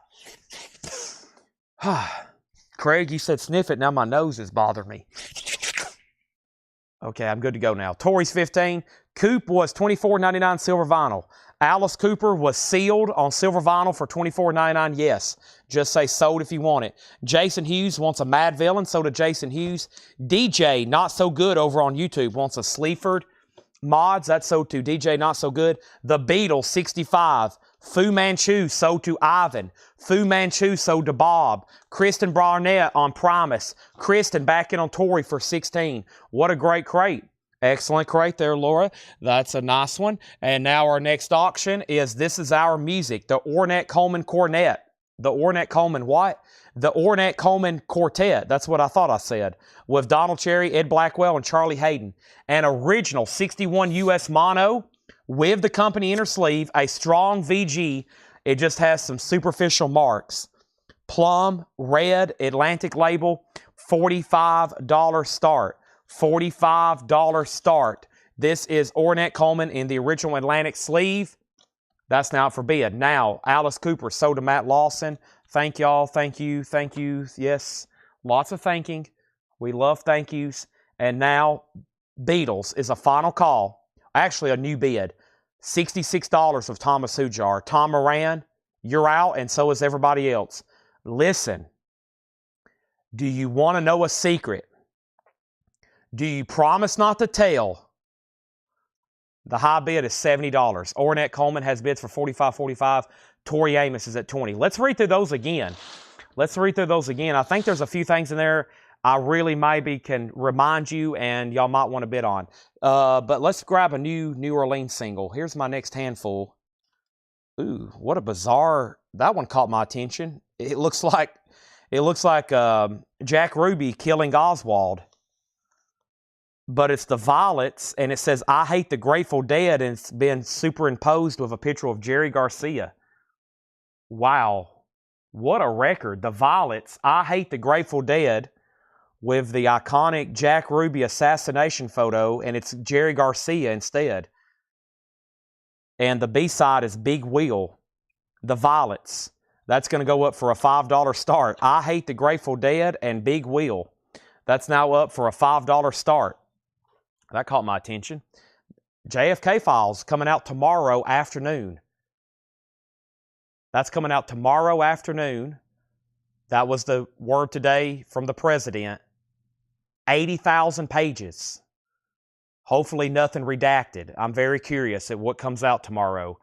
Craig, you said sniff it. Now my nose is bothering me. Okay, I'm good to go now. Tori's $15. Coop was $24.99 silver vinyl. Alice Cooper was sealed on silver vinyl for $24.99. Yes, just say sold if you want it. Jason Hughes wants a Mad Villain. So did Jason Hughes. DJ Not So Good over on YouTube wants a Sleaford Mods. That's sold to DJ Not So Good. The Beatles, $65. Fu Manchu sold to Ivan. Fu Manchu sold to Bob. Kristen Barnett on Promise. Kristen back in on Tori for $16. What a great crate. Excellent crate there, Laura. That's a nice one. And now our next auction is This Is Our Music. The Ornette Coleman Cornet. The Ornette Coleman what? The Ornette Coleman Quartet. That's what I thought I said. With Donald Cherry, Ed Blackwell, and Charlie Hayden. An original 61 US mono with the company inner sleeve, a strong VG. It just has some superficial marks. Plum, red, Atlantic label, $45 start. $45 start. This is Ornette Coleman in the original Atlantic sleeve. That's now for bid. Now, Alice Cooper sold to Matt Lawson. Thank y'all. Thank you. Thank you. Yes, lots of thanking. We love thank yous. And now, Beatles is a final call. Actually, a new bid. $66 of Thomas Hujar. Tom Moran, you're out, and so is everybody else. Listen, do you want to know a secret? Do you promise not to tell? The high bid is $70. Ornette Coleman has bids for $45.45. Tori Amos is at $20. Let's read through those again. I think there's a few things in there I really maybe can remind you and y'all might want to bid on. But let's grab a New Orleans single. Here's my next handful. Ooh, what a bizarre, that one caught my attention. It looks like Jack Ruby killing Oswald. But it's the Violets, and it says, I Hate the Grateful Dead, and it's been superimposed with a picture of Jerry Garcia. Wow. What a record. The Violets, I Hate the Grateful Dead, with the iconic Jack Ruby assassination photo, and it's Jerry Garcia instead. And the B-side is Big Wheel. The Violets. That's going to go up for a $5 start. I Hate the Grateful Dead and Big Wheel. That's now up for a $5 start. That caught my attention. JFK Files coming out tomorrow afternoon. That's coming out tomorrow afternoon. That was the word today from the president. 80,000 pages. Hopefully nothing redacted. I'm very curious at what comes out tomorrow.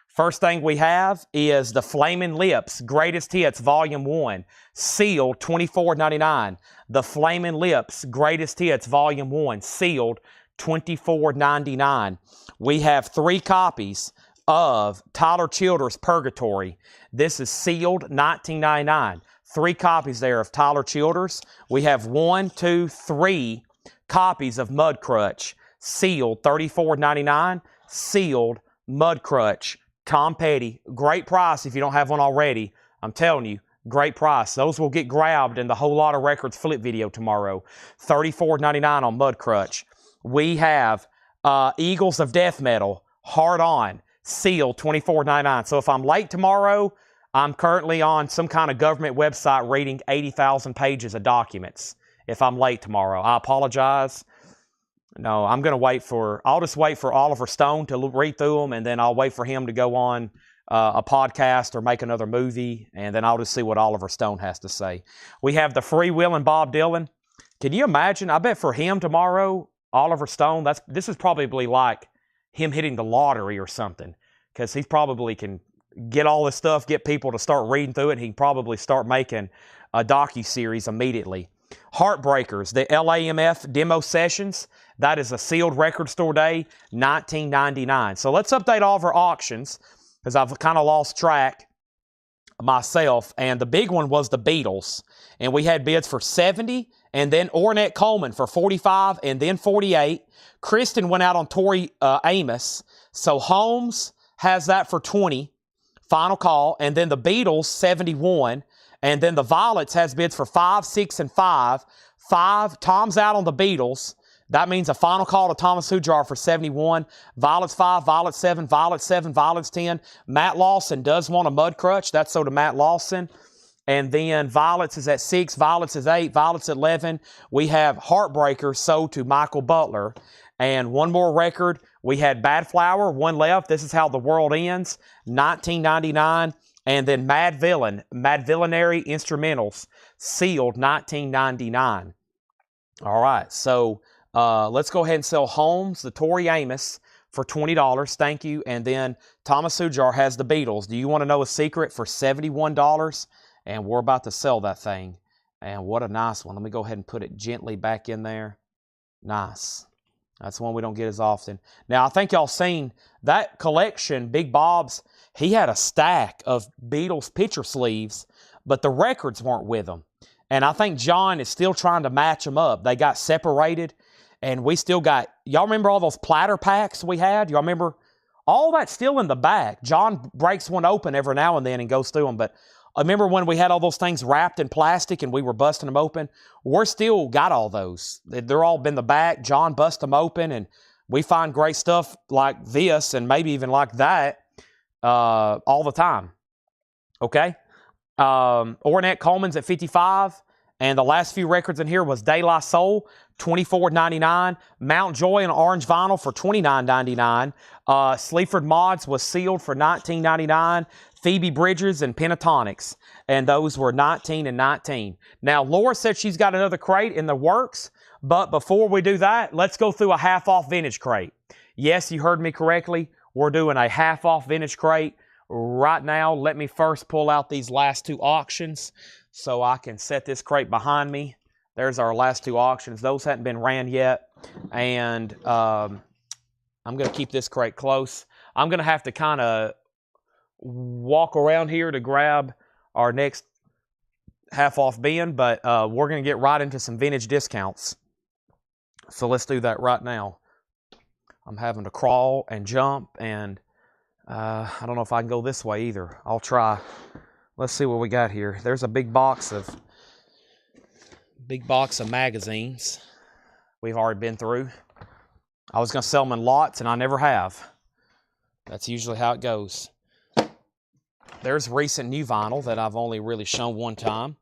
First thing we have is the Flamin' Lips Greatest Hits Volume 1, sealed $24.99. The Flamin' Lips Greatest Hits Volume 1, sealed $24.99. We have 3 copies of Tyler Childers' Purgatory. This is sealed $19.99. 3 copies there of Tyler Childers. We have 3 copies of Mudcrutch, sealed $34.99. Sealed Mudcrutch. Tom Petty, great price if you don't have one already. I'm telling you, great price. Those will get grabbed in the Whole Lot of Records flip video tomorrow. $34.99 on Mudcrutch. We have Eagles of Death Metal, Hard On, sealed $24.99. So if I'm late tomorrow, I'm currently on some kind of government website reading 80,000 pages of documents. If I'm late tomorrow, I apologize. No, I'm going to I'll just wait for Oliver Stone to read through them, and then I'll wait for him to go on a podcast or make another movie, and then I'll just see what Oliver Stone has to say. We have the Freewheelin' Bob Dylan. Can you imagine? I bet for him tomorrow, Oliver Stone, this is probably like him hitting the lottery or something, because he probably can get all this stuff, get people to start reading through it, and he can probably start making a docu-series immediately. Heartbreakers, the LAMF demo sessions. That is a sealed record store day, $19.99. So let's update all of our auctions, because I've kind of lost track myself. And the big one was the Beatles. And we had bids for $70, and then Ornette Coleman for $45, and then $48. Kristen went out on Tori Amos. So Holmes has that for $20, final call. And then the Beatles, $71. And then the Violets has bids for $5, $6, and $5. Tom's out on the Beatles. That means a final call to Thomas Hujar for $71. Violets 5, Violets 7, Violets 7, Violets 10. Matt Lawson does want a Mudcrutch. That's so to Matt Lawson. And then Violets is at 6, Violets is 8, Violets at 11. We have Heartbreaker sold to Michael Butler. And one more record. We had Bad Flower, one left. This is How the World Ends, $19.99. And then Mad Villain, Mad Villainary Instrumentals, sealed $19.99. All right, so let's go ahead and sell Holmes, the Tori Amos, for $20. Thank you. And then Thomas Hujar has the Beatles. Do you want to know a secret? For $71. And we're about to sell that thing. And what a nice one. Let me go ahead and put it gently back in there. Nice. That's one we don't get as often. Now, I think y'all seen that collection, Big Bob's. He had a stack of Beatles picture sleeves, but the records weren't with them. And I think John is still trying to match them up. They got separated, and we still got, y'all remember all those platter packs we had? Y'all remember? All that's still in the back. John breaks one open every now and then and goes through them, but I remember when we had all those things wrapped in plastic and we were busting them open? We're still got all those. They're all in the back. John bust them open, and we find great stuff like this and maybe even like that all the time. Okay? Ornette Coleman's at $55, and the last few records in here was De La Soul, $24.99. Mount Joy and Orange Vinyl for $29.99. Sleaford Mods was sealed for $19.99. Phoebe Bridgers and Pentatonics, and those were $19 and $19. Now, Laura said she's got another crate in the works, but before we do that, let's go through a half-off vintage crate. Yes, you heard me correctly. We're doing a half off vintage crate right now. Let me first pull out these last two auctions so I can set this crate behind me. There's our last two auctions. Those hadn't been ran yet. And I'm going to keep this crate close. I'm going to have to kind of walk around here to grab our next half off bin, but we're going to get right into some vintage discounts. So let's do that right now. I'm having to crawl and jump, and I don't know if I can go this way either. I'll try. Let's see what we got here. There's a big box of magazines we've already been through. I was going to sell them in lots, and I never have. That's usually how it goes. There's recent new vinyl that I've only really shown one time.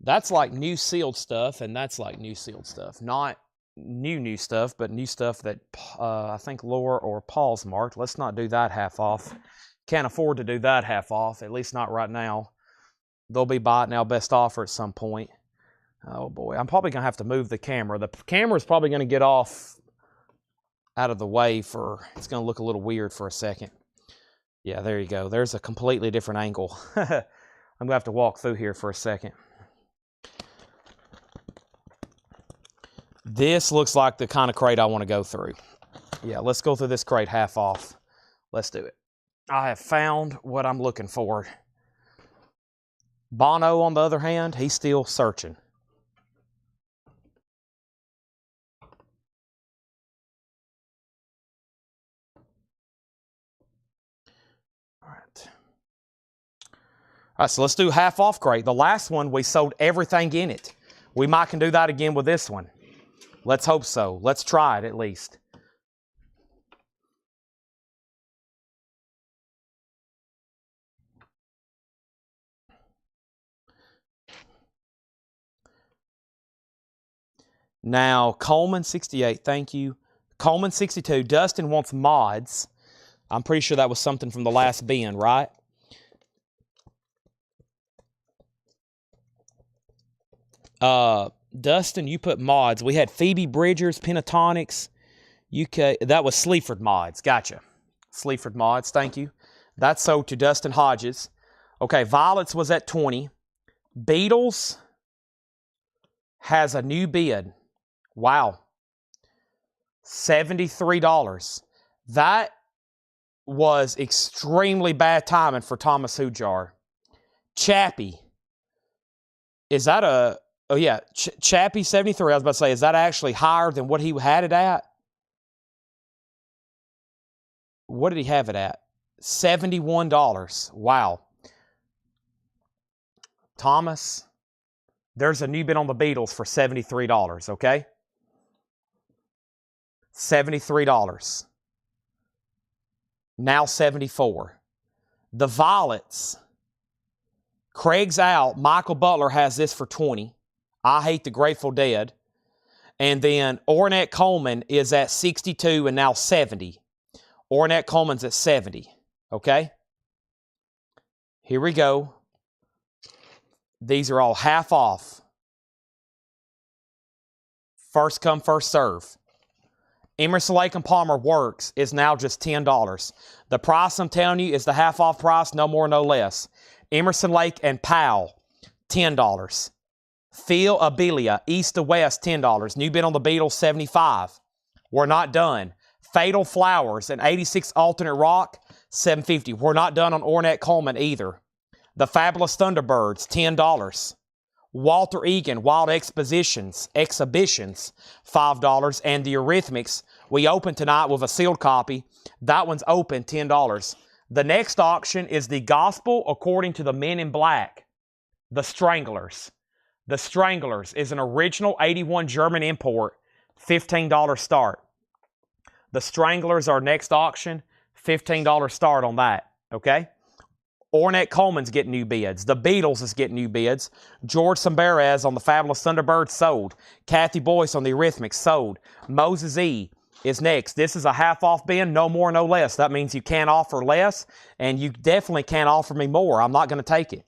That's like new sealed stuff, and that's like new sealed stuff. Not new stuff, but new stuff that I think Laura or Paul's marked. Let's not do that half off. Can't afford to do that half off, at least not right now. They'll be buy it now best offer at some point. Oh boy, I'm probably going to have to move the camera. The camera's probably going to get off out of the way for, it's going to look a little weird for a second. Yeah, there you go. There's a completely different angle. I'm going to have to walk through here for a second. This looks like the kind of crate I want to go through. Yeah, let's go through this crate half off. Let's do it. I have found what I'm looking for. Bono, on the other hand, he's still searching. All right, so let's do half off crate. The last one, we sold everything in it. We might can do that again with this one. Let's hope so. Let's try it at least. Now, Coleman 68, thank you. Coleman 62, Dustin wants mods. I'm pretty sure that was something from the last bin, right? Dustin, you put mods. We had Phoebe Bridgers, Pentatonics, UK. That was Sleaford mods. Gotcha. Sleaford mods, thank you. That's sold to Dustin Hodges. Okay, Violets was at 20. Beatles has a new bid. Wow. $73. That was extremely bad timing for Thomas Hujar. Chappie. Is that a... Oh, yeah. Chappie 73. I was about to say, is that actually higher than what he had it at? What did he have it at? $71. Wow. Thomas, there's a new bid on the Beatles for $73, okay? $73. Now $74. The Violets. Craig's out. Michael Butler has this for $20. I Hate the Grateful Dead. And then Ornette Coleman is at $62 and now $70. Ornette Coleman's at $70. Okay? Here we go. These are all half off. First come, first serve. Emerson, Lake and Palmer Works is now just $10. The price I'm telling you is the half off price, no more, no less. Emerson, Lake and Powell, $10. Phil Abelia, East to West, $10. New bid on the Beatles, $75. We're not done. Fatal Flowers and 86 Alternate Rock, $7.50. We're not done on Ornette Coleman either. The Fabulous Thunderbirds, $10. Walter Egan, Wild Exhibitions, $5. And the Eurythmics, we opened tonight with a sealed copy. That one's open, $10. The next auction is the Gospel According to the Men in Black, The Stranglers. The Stranglers is an original 81 German import, $15 start. The Stranglers are next auction, $15 start on that, okay? Ornette Coleman's getting new bids. The Beatles is getting new bids. George Samberez on the Fabulous Thunderbird sold. Kathy Boyce on the Eurythmics sold. Moses E is next. This is a half off bin, no more, no less. That means you can't offer less, and you definitely can't offer me more. I'm not going to take it.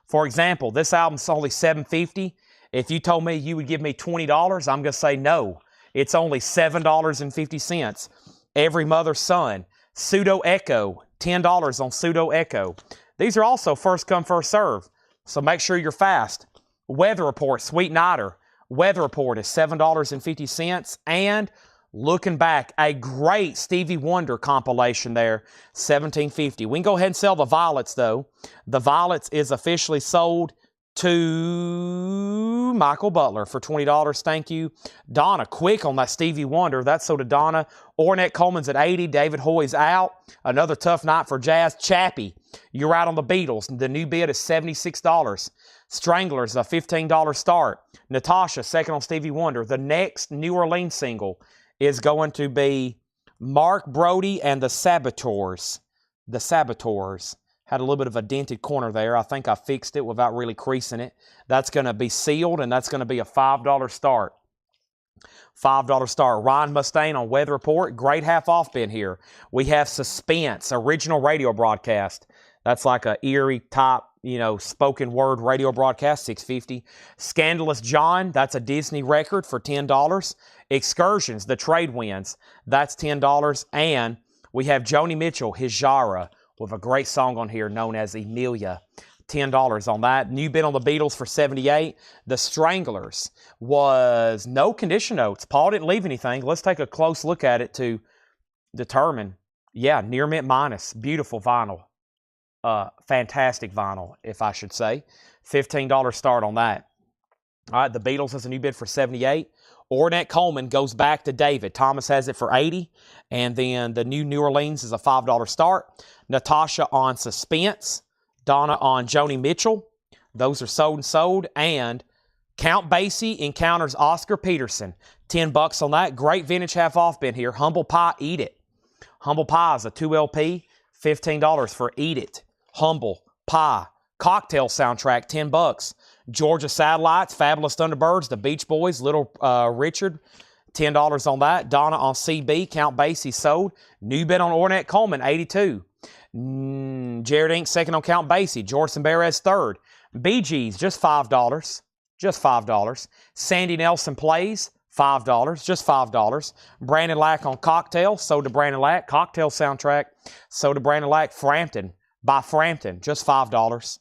For example, this album's only $7.50. If you told me you would give me $20, I'm going to say no. It's only $7.50. Every Mother's Son. Pseudo Echo, $10 on Pseudo Echo. These are also first come, first serve, so make sure you're fast. Weather Report, Sweet Nighter. Weather Report is $7.50. And looking back, a great Stevie Wonder compilation there, $17.50. We can go ahead and sell the Violets, though. The Violets is officially sold to Michael Butler for $20. Thank you. Donna, quick on that Stevie Wonder. That's sold to Donna. Ornette Coleman's at $80. David Hoy's out. Another tough night for Jazz. Chappie, you're out on the Beatles. The new bid is $76. Stranglers, a $15 start. Natasha, second on Stevie Wonder. The next New Orleans single is going to be Mark Brody and the Saboteurs. The Saboteurs. Had a little bit of a dented corner there. I think I fixed it without really creasing it. That's going to be sealed, and that's going to be a $5 start. $5 start. Ryan Mustaine on Weather Report. Great half-off bid here. We have Suspense, original radio broadcast. That's like a eerie type, spoken word radio broadcast, $6.50. Scandalous John, that's a Disney record for $10. Excursions, the trade winds, that's $10. And we have Joni Mitchell, his genre, with a great song on here known as Emilia. $10 on that. New bid on the Beatles for $78. The Stranglers was no condition notes. Paul didn't leave anything. Let's take a close look at it to determine. Yeah, near mint minus. Beautiful vinyl. Fantastic vinyl, if I should say. $15 start on that. All right, the Beatles has a new bid for $78. Ornette Coleman goes back to David. Thomas has it for $80. And then the new Orleans is a $5 start. Natasha on Suspense. Donna on Joni Mitchell. Those are sold and sold. And Count Basie encounters Oscar Peterson. $10 on that. Great vintage half-off bin here. Humble Pie, Eat It. Humble Pie is a 2LP. $15 for Eat It. Humble Pie. Cocktail soundtrack, $10. Georgia Satellites, Fabulous Thunderbirds, the Beach Boys, Little Richard, $10 on that. Donna on CB, Count Basie sold. New bid on Ornette Coleman, $82. Jared Inc. second on Count Basie. George Barrez third. Bee Gees, just $5. Just $5. Sandy Nelson Plays, $5. Just $5. Brandon Lack on Cocktail, sold to Brandon Lack. Cocktail soundtrack, sold to Brandon Lack. Frampton, by Frampton, just $5.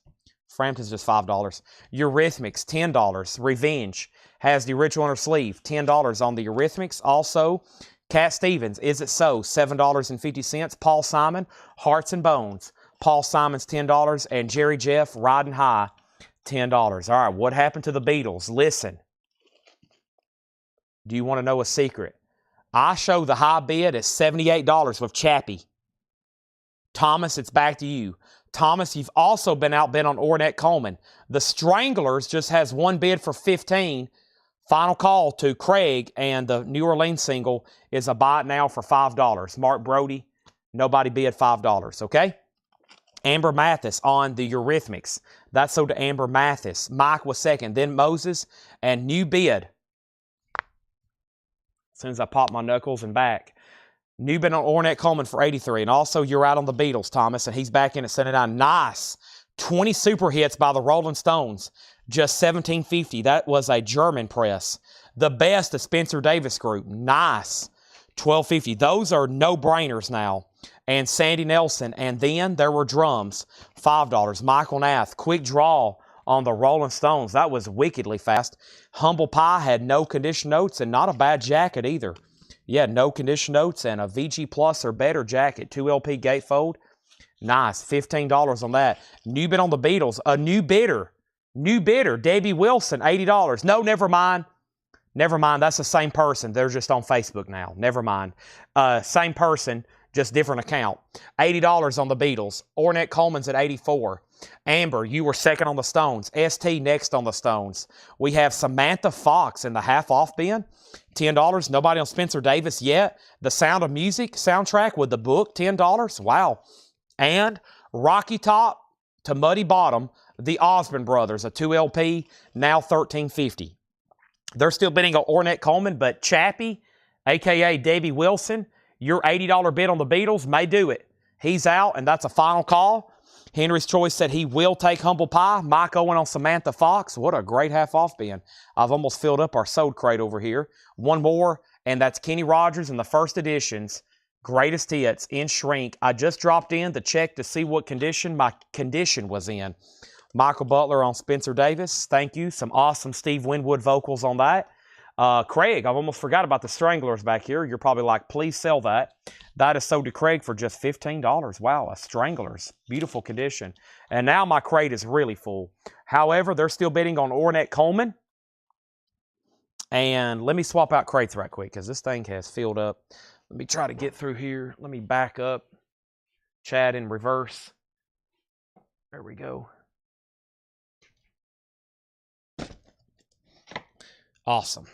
Frampton's just $5. Eurythmics, $10. Revenge has the original on her sleeve, $10 on the Eurythmics. Also, Cat Stevens, Is It So, $7.50. Paul Simon, Hearts and Bones. Paul Simon's $10. And Jerry Jeff, Riding High, $10. All right, what happened to the Beatles? Listen. Do you want to know a secret? I show the high bid at $78 with Chappie. Thomas, it's back to you. Thomas, you've also been outbid on Ornette Coleman. The Stranglers just has one bid for $15. Final call to Craig, and the New Orleans single is a buy it now for $5. Mark Brody, nobody bid $5, okay? Amber Mathis on the Eurythmics. That's sold to Amber Mathis. Mike was second, then Moses, and new bid. As soon as I pop my knuckles and back. New bid on Ornette Coleman for $83. And also, you're out on the Beatles, Thomas, and he's back in at $79. Nice. 20 super hits by the Rolling Stones. Just $17.50. That was a German press. The best, the Spencer Davis Group. Nice. $12.50. Those are no-brainers now. And Sandy Nelson. And then there were drums. $5. Michael Nath. Quick draw on the Rolling Stones. That was wickedly fast. Humble Pie had no condition notes and not a bad jacket either. Yeah, no condition notes and a VG Plus or better jacket. 2LP gatefold. Nice. $15 on that. New bid on the Beatles. A new bidder. New bidder. Debbie Wilson, $80. No, never mind. Never mind. That's the same person. They're just on Facebook now. Never mind. Same person, just different account. $80 on the Beatles. Ornette Coleman's at $84. Amber, you were second on the Stones. ST next on the Stones. We have Samantha Fox in the half-off bin. $10. Nobody on Spencer Davis yet. The Sound of Music soundtrack with the book, $10. Wow. And Rocky Top to Muddy Bottom, the Osmond Brothers, a 2LP, now $13.50. They're still bidding on Ornette Coleman, but Chappie, a.k.a. Debbie Wilson, your $80 bid on the Beatles may do it. He's out, and that's a final call. Henry's Choice said he will take Humble Pie. Mike Owen on Samantha Fox. What a great half-off bin. I've almost filled up our sold crate over here. One more, and that's Kenny Rogers in the first editions. Greatest hits in shrink. I just dropped in to check to see what condition my condition was in. Michael Butler on Spencer Davis. Thank you. Some awesome Steve Winwood vocals on that. Craig, I've almost forgot about the Stranglers back here. You're probably like, please sell that. That is sold to Craig for just $15. Wow, a Stranglers. Beautiful condition. And now my crate is really full. However, they're still bidding on Ornette Coleman. And let me swap out crates right quick because this thing has filled up. Let me try to get through here. Let me back up. Chad in reverse. There we go. Awesome.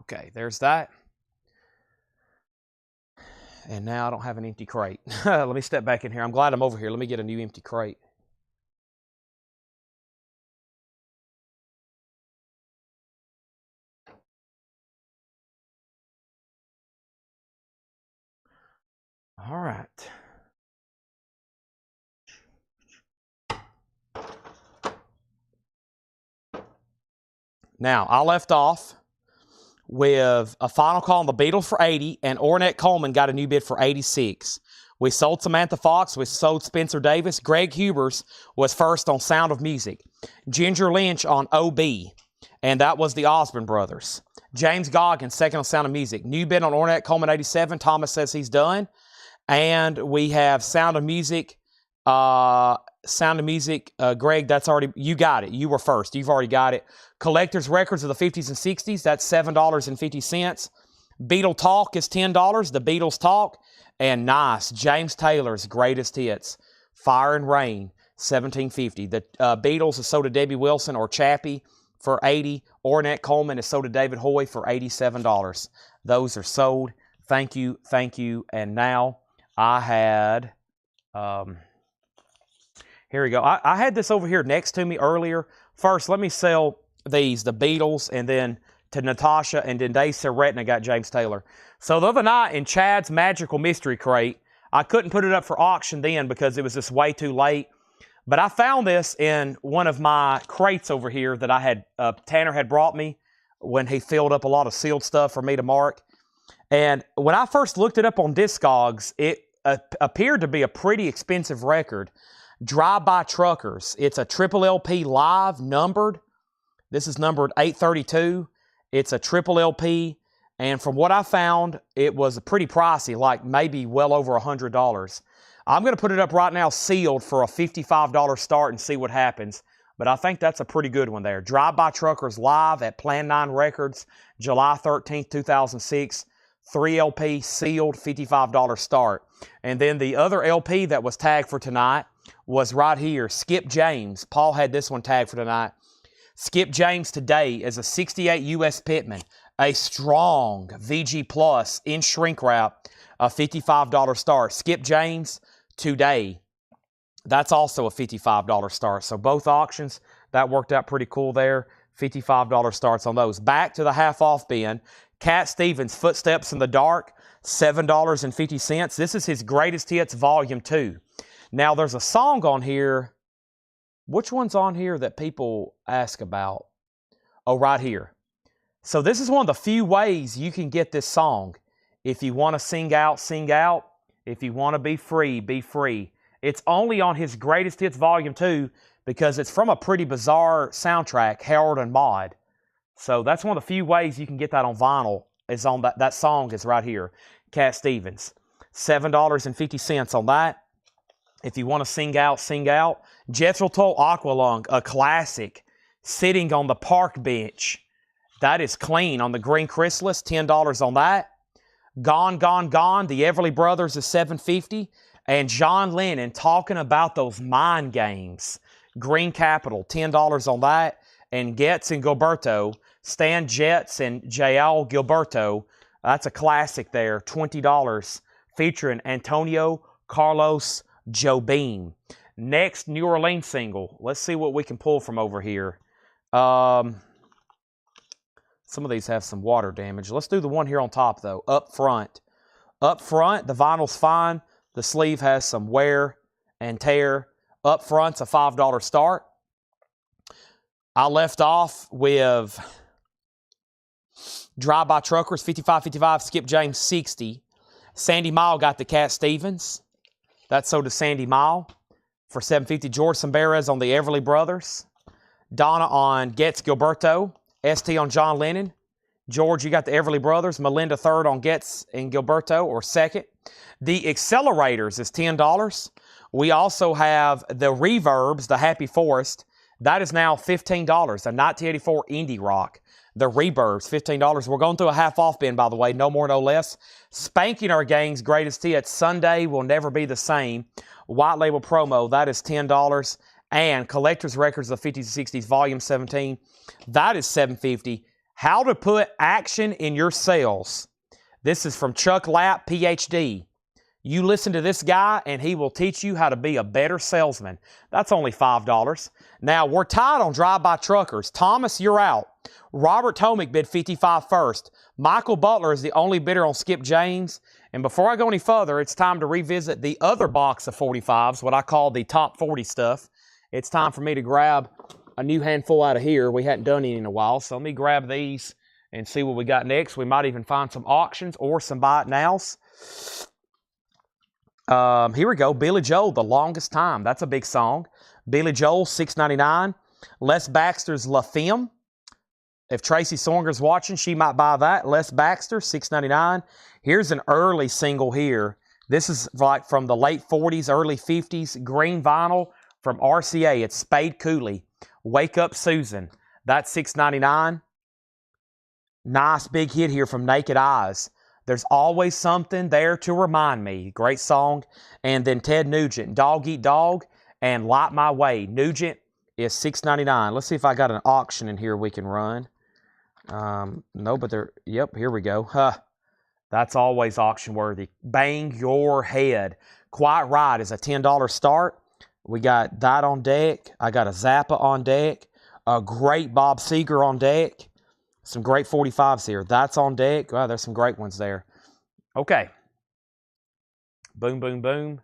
Okay, there's that. And now I don't have an empty crate. Let me step back in here. I'm glad I'm over here. Let me get a new empty crate. All right. Now, I left off with a final call on the Beatles for 80, and Ornette Coleman got a new bid for 86. We sold Samantha Fox. We sold Spencer Davis. Greg Hubers was first on Sound of Music. Ginger Lynch on OB, and that was the Osborne brothers. James Goggins, second on Sound of Music. New bid on Ornette Coleman, 87. Thomas says he's done. And we have Sound of Music. Greg, that's already, you got it. You were first. You've already got it. Collector's Records of the 50s and 60s, that's $7.50. Beatle Talk is $10. The Beatles Talk. And nice, James Taylor's Greatest Hits, Fire and Rain, $17.50. The Beatles is sold to Debbie Wilson or Chappie for $80. Ornette Coleman is sold to David Hoy for $87. Those are sold. Thank you, thank you. And now I had, here we go. I had this over here next to me earlier. First, let me sell these, the Beatles, and then to Natasha, and then Dave Surrett, and I got James Taylor. So the other night in Chad's Magical Mystery Crate, I couldn't put it up for auction then because it was just way too late. But I found this in one of my crates over here that I had, Tanner had brought me when he filled up a lot of sealed stuff for me to mark. And when I first looked it up on Discogs, it appeared to be a pretty expensive record. Drive-By Truckers. It's a triple LP live, numbered. This is numbered 832. It's a triple LP. And from what I found, it was pretty pricey, like maybe well over $100. I'm going to put it up right now sealed for a $55 start and see what happens. But I think that's a pretty good one there. Drive-By Truckers live at Plan 9 Records, July 13th, 2006. 3 LP sealed, $55 start. And then the other LP that was tagged for tonight was right here, Skip James. Paul had this one tagged for tonight. Skip James today is a 68 U.S. Pitman, a strong VG Plus in shrink wrap, a $55 start. Skip James today, that's also a $55 start. So both auctions, that worked out pretty cool there. $55 starts on those. Back to the half-off bin. Cat Stevens, Footsteps in the Dark, $7.50. This is his Greatest Hits Volume 2. Now, there's a song on here. Which one's on here that people ask about? Oh, right here. So this is one of the few ways you can get this song. If you want to sing out, sing out. If you want to be free, be free. It's only on his Greatest Hits Volume 2 because it's from a pretty bizarre soundtrack, Harold and Maude. So that's one of the few ways you can get that on vinyl. Is on that song is right here. Cat Stevens. $7.50 on that. If you want to sing out, sing out. Jethro Tull Aqualung, a classic. Sitting on the Park Bench. That is clean on the green chrysalis. $10 on that. Gone, Gone, Gone. The Everly Brothers is $7.50. And John Lennon talking about those mind games. Green Capital, $10 on that. And Getz and Gilberto, Stan Getz and Jael Gilberto, that's a classic there, $20, featuring Antonio Carlos Jobim. Next New Orleans single. Let's see what we can pull from over here. Some of these have some water damage. Let's do the one here on top, though, Up Front. Up Front, the vinyl's fine. The sleeve has some wear and tear. Up Front's a $5 start. I left off with Drive-By Truckers, $55.55, Skip James, $60. Sandy Mile got the Cat Stevens. That's sold to Sandy Mile for $7.50. George Samberez on the Everly Brothers. Donna on Getz Gilberto. ST on John Lennon. George, you got the Everly Brothers. Melinda third on Getz and Gilberto, or second. The Accelerators is $10. We also have the Reverbs, the Happy Forest. That is now $15. A 1984 indie rock. The Reverbs, $15. We're going through a half-off bin, by the way. No more, no less. Spanking Our Gang's Greatest Hits. Sunday Will Never Be the Same. White Label Promo. That is $10. And Collector's Records of the 50s and 60s, Volume 17. That is $7.50. How to Put Action in Your Sales. This is from Chuck Lapp, PhD. You listen to this guy, and he will teach you how to be a better salesman. That's only $5. Now, we're tied on Drive-By Truckers. Thomas, you're out. Robert Tomick bid $55 first. Michael Butler is the only bidder on Skip James. And before I go any further, it's time to revisit the other box of 45s, what I call the top 40 stuff. It's time for me to grab a new handful out of here. We hadn't done any in a while, so let me grab these and see what we got next. We might even find some auctions or some buy it nows. Here we go. Billy Joel, The Longest Time. That's a big song. Billy Joel, $6.99. Les Baxter's La Femme. If Tracy Songer's watching, she might buy that. Les Baxter, $6.99. Here's an early single here. This is like from the late 40s, early 50s. Green vinyl from RCA. It's Spade Cooley. Wake Up Susan. That's $6.99. Nice big hit here from Naked Eyes. There's Always Something There to Remind Me. Great song. And then Ted Nugent, Dog Eat Dog and Light My Way. Nugent is $6.99. Let's see if I got an auction in here we can run. No, but there, yep, here we go. That's always auction worthy. Bang Your Head. Quite Right is a $10 start. We got that on deck. I got a Zappa on deck. A great Bob Seger on deck. Some great 45s here. That's on deck. Wow, there's some great ones there. Okay. Boom, boom, boom.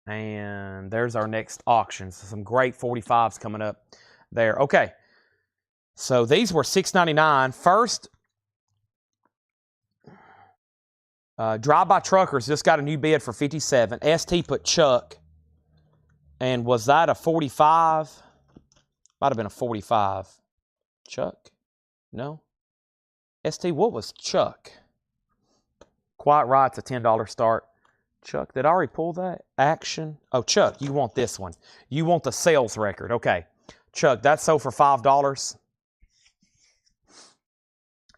And there's our next auctions. Some great 45s coming up there. Okay. So these were $6.99. First, Drive-By Truckers just got a new bid for $57. ST put Chuck. And was that a 45? Might have been a 45. Chuck? No? ST, what was Chuck? Quite Right, it's a $10 start. Chuck, did I already pull that? Action. Oh, Chuck, you want this one. You want the sales record. Okay. Chuck, that's sold for $5.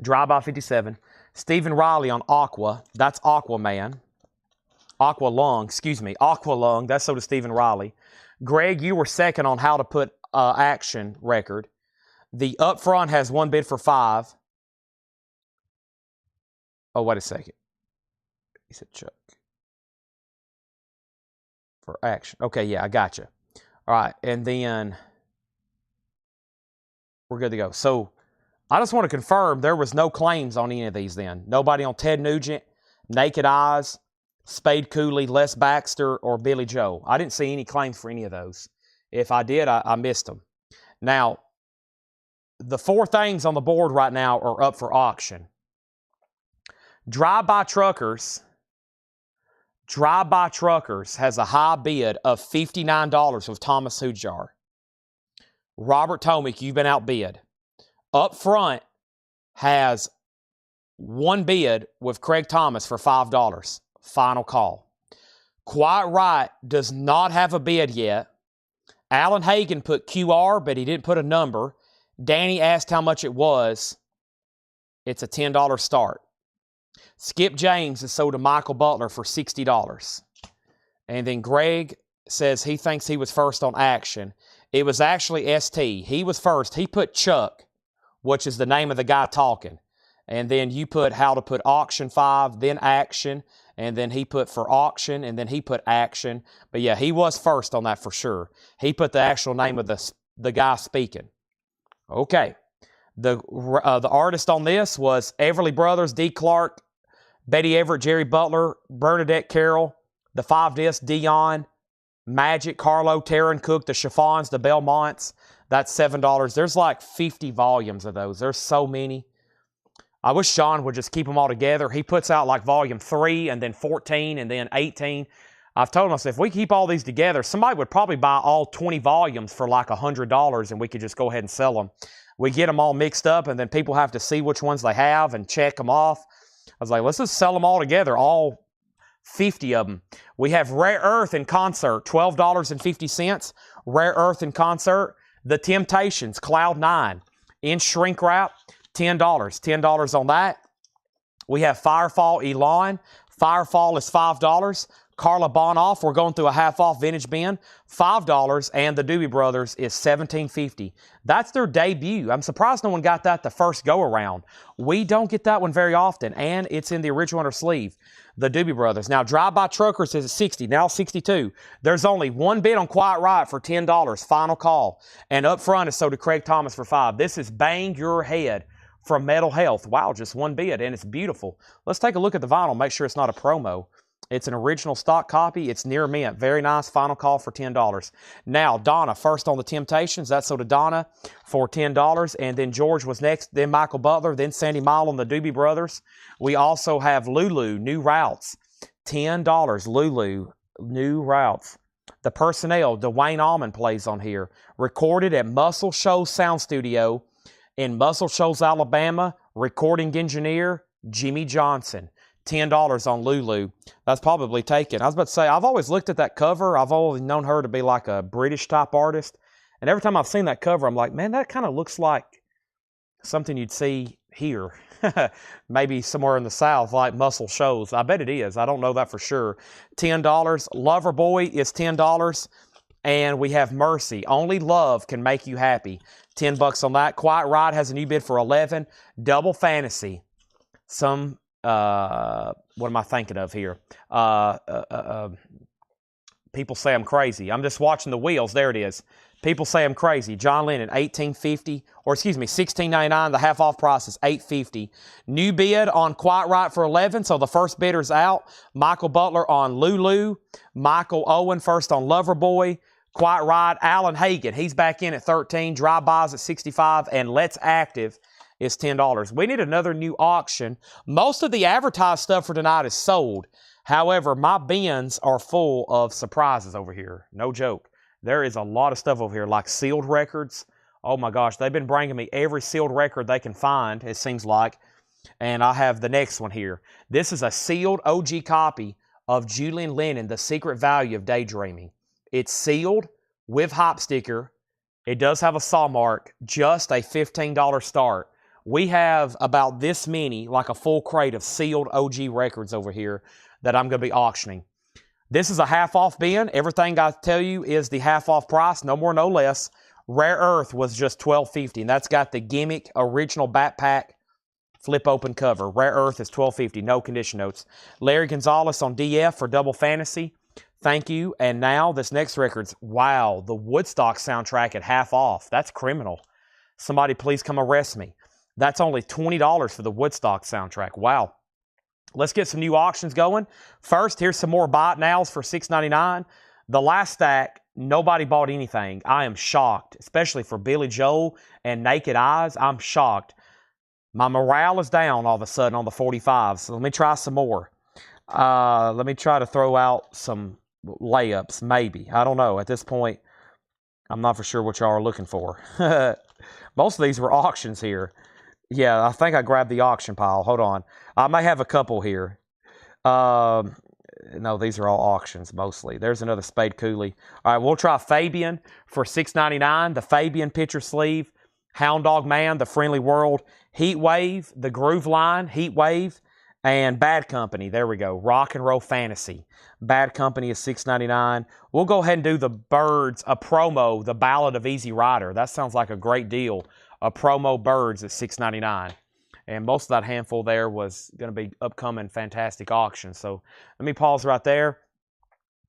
Drive-By 57. Stephen Riley on Aqua. That's Aquaman. Aqua Lung, excuse me. Aqua Lung. That's sold to Stephen Riley. Greg, you were second on How to Put Action record. The Upfront has one bid for $5. Oh, wait a second. He said Chuck. For Action. Okay, yeah, I got you. All right, and then we're good to go. So I just want to confirm there was no claims on any of these then. Nobody on Ted Nugent, Naked Eyes, Spade Cooley, Les Baxter, or Billy Joel. I didn't see any claims for any of those. If I did, I missed them. Now, the four things on the board right now are up for auction. Drive-By Truckers has a high bid of $59 with Thomas Hujar. Robert Tomick, you've been outbid. Up Front has one bid with Craig Thomas for $5. Final call. Quite Right does not have a bid yet. Alan Hagen put QR, but he didn't put a number. Danny asked how much it was. It's a $10 start. Skip James is sold to Michael Butler for $60. And then Greg says he thinks he was first on Action. It was actually ST. He was first. He put Chuck, which is the name of the guy talking. And then you put How to Put Auction 5, then Action, and then he put For Auction, and then he put Action. But yeah, he was first on that for sure. He put the actual name of the guy speaking. Okay. The artist on this was Everly Brothers, D. Clark, Betty Everett, Jerry Butler, Bernadette Carroll, the 5-disc, Dion, Magic, Carlo, Taryn Cook, the Chiffons, the Belmonts. That's $7. There's like 50 volumes of those. There's so many. I wish John would just keep them all together. He puts out like volume 3 and then 14 and then 18. I've told him, I said, if we keep all these together, somebody would probably buy all 20 volumes for like $100 and we could just go ahead and sell them. We get them all mixed up and then people have to see which ones they have and check them off. I was like, let's just sell them all together, all 50 of them. We have Rare Earth in concert, $12.50. Rare Earth in concert. The Temptations, Cloud 9, in shrink wrap, $10. $10 on that. We have Firefall Elon. Firefall is $5. Carla Bonoff, we're going through a half-off vintage bin, $5, and the Doobie Brothers is $17.50. That's their debut. I'm surprised no one got that the first go-around. We don't get that one very often, and it's in the original under sleeve, the Doobie Brothers. Now, Drive-By Truckers is at $60, now $62. There's only one bid on Quiet Riot for $10, final call. And up front is sold to Craig Thomas for $5. This is Bang Your Head from Metal Health. Wow, just one bid, and it's beautiful. Let's take a look at the vinyl, make sure it's not a promo. It's an original stock copy. It's near mint. Very nice. Final call for $10. Now, Donna, first on the Temptations. That's sold to Donna for $10. And then George was next. Then Michael Butler. Then Sandy Mile on the Doobie Brothers. We also have Lulu, New Routes. $10. Lulu, New Routes. The Personnel, Dwayne Allman plays on here. Recorded at Muscle Shoals Sound Studio in Muscle Shoals, Alabama. Recording engineer, Jimmy Johnson. $10 on Lulu. That's probably taken. I was about to say, I've always looked at that cover. I've always known her to be like a British type artist. And every time I've seen that cover, I'm like, man, that kind of looks like something you'd see here. Maybe somewhere in the South, like Muscle Shoals. I bet it is. I don't know that for sure. $10. Loverboy is $10. And we have Mercy. Only love can make you happy. $10 on that. Quiet Riot has a new bid for $11. Double Fantasy. What am I thinking of here? People say I'm crazy. I'm just watching the wheels. There it is. People say I'm crazy. John Lennon, $16.99. The half off price is $8.50. New bid on Quiet Riot for $11. So the first bidder's out. Michael Butler on Lulu. Michael Owen first on Loverboy. Quiet Riot. Alan Hagen, he's back in at $13. Drive-bys at $65. And Let's Active is $10. We need another new auction. Most of the advertised stuff for tonight is sold. However, my bins are full of surprises over here. No joke. There is a lot of stuff over here, like sealed records. Oh my gosh, they've been bringing me every sealed record they can find, it seems like. And I have the next one here. This is a sealed OG copy of Julian Lennon, The Secret Value of Daydreaming. It's sealed with hop sticker. It does have a saw mark, just a $15 start. We have about this many, like a full crate of sealed OG records over here that I'm going to be auctioning. This is a half-off bin. Everything I tell you is the half-off price, no more, no less. Rare Earth was just $12.50, and that's got the gimmick original backpack flip-open cover. Rare Earth is $12.50, no condition notes. Larry Gonzalez on DF for Double Fantasy. Thank you. And now this next record's, wow, the Woodstock soundtrack at half off. That's criminal. Somebody please come arrest me. That's only $20 for the Woodstock soundtrack. Wow. Let's get some new auctions going. First, here's some more buy it nows for $6.99. The last stack, nobody bought anything. I am shocked, especially for Billy Joel and Naked Eyes. I'm shocked. My morale is down all of a sudden on the 45s. So let me try some more. Let me try to throw out some layups, maybe. I don't know. At this point, I'm not for sure what y'all are looking for. Most of these were auctions here. Yeah, I think I grabbed the auction pile. Hold on. I may have a couple here. No, these are all auctions mostly. There's another Spade Cooley. All right, we'll try Fabian for $6.99. The Fabian picture sleeve. Hound Dog Man, The Friendly World. Heat Wave, The Groove Line, Heat Wave. And Bad Company, there we go. Rock and Roll Fantasy. Bad Company is $6.99. We'll go ahead and do the Birds, a promo, The Ballad of Easy Rider. That sounds like a great deal. A promo Birds at $6.99. And most of that handful there was going to be upcoming fantastic auctions. So let me pause right there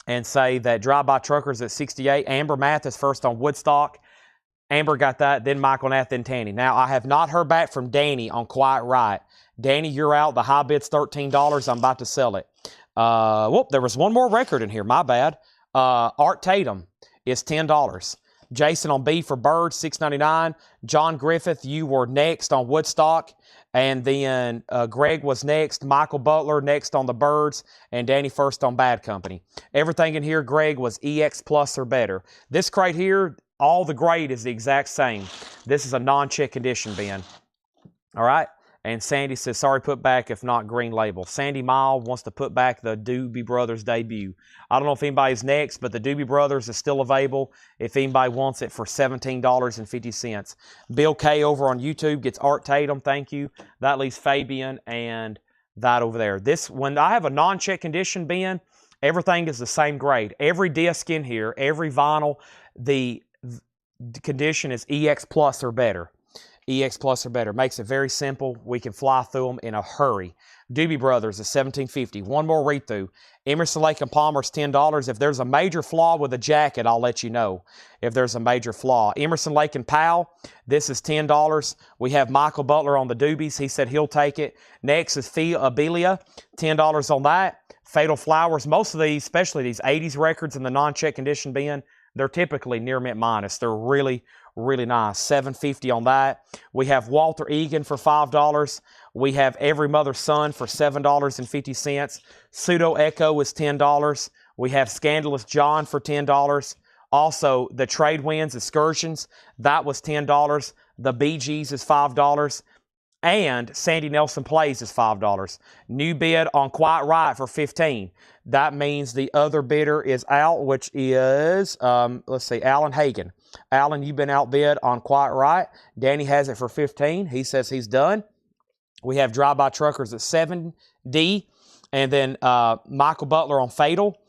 and say that Drive-By Truckers at $68. Amber Mathis first on Woodstock. Amber got that, then Michael Nath, then Tanny. Now, I have not heard back from Danny on Quiet Riot. Danny, you're out. The high bid's $13. I'm about to sell it. Whoop, there was one more record in here. My bad. Art Tatum is $10. Jason on B for Birds, $6.99. John Griffith, you were next on Woodstock. And then Greg was next, Michael Butler next on the Birds, and Danny first on Bad Company. Everything in here, Greg, was EX Plus or better. This crate here, all the grade is the exact same. This is a non-check condition bin. All right? And Sandy says, sorry, put back if not green label. Sandy Mile wants to put back the Doobie Brothers debut. I don't know if anybody's next, but the Doobie Brothers is still available if anybody wants it for $17.50. Bill K over on YouTube gets Art Tatum, thank you. That leaves Fabian and that over there. This, when I have a non-check condition bin, everything is the same grade. Every disc in here, every vinyl, the condition is EX Plus or better. EX Plus or better. Makes it very simple. We can fly through them in a hurry. Doobie Brothers is $17.50. One more read through. Emerson, Lake and Palmer is $10. If there's a major flaw with the jacket, I'll let you know if there's a major flaw. Emerson, Lake and Powell, this is $10. We have Michael Butler on the Doobies. He said he'll take it. Next is Thea Abelia, $10 on that. Fatal Flowers. Most of these, especially these 80s records in the non-check condition bin, they're typically near mint minus. They're really nice. $7.50 on that. We have Walter Egan for $5. We have Every Mother's Son for $7.50. Pseudo Echo is $10. We have Scandalous John for $10. Also, the Trade Winds Excursions, that was $10. The Bee Gees is $5. And Sandy Nelson Plays is $5. New bid on Quiet Riot for $15. That means the other bidder is out, which is, let's see, Alan Hagan. Alan, you've been outbid on Quiet Riot. Danny has it for $15. He says he's done. We have Drive-By Truckers at $7. And then Michael Butler on Fatal.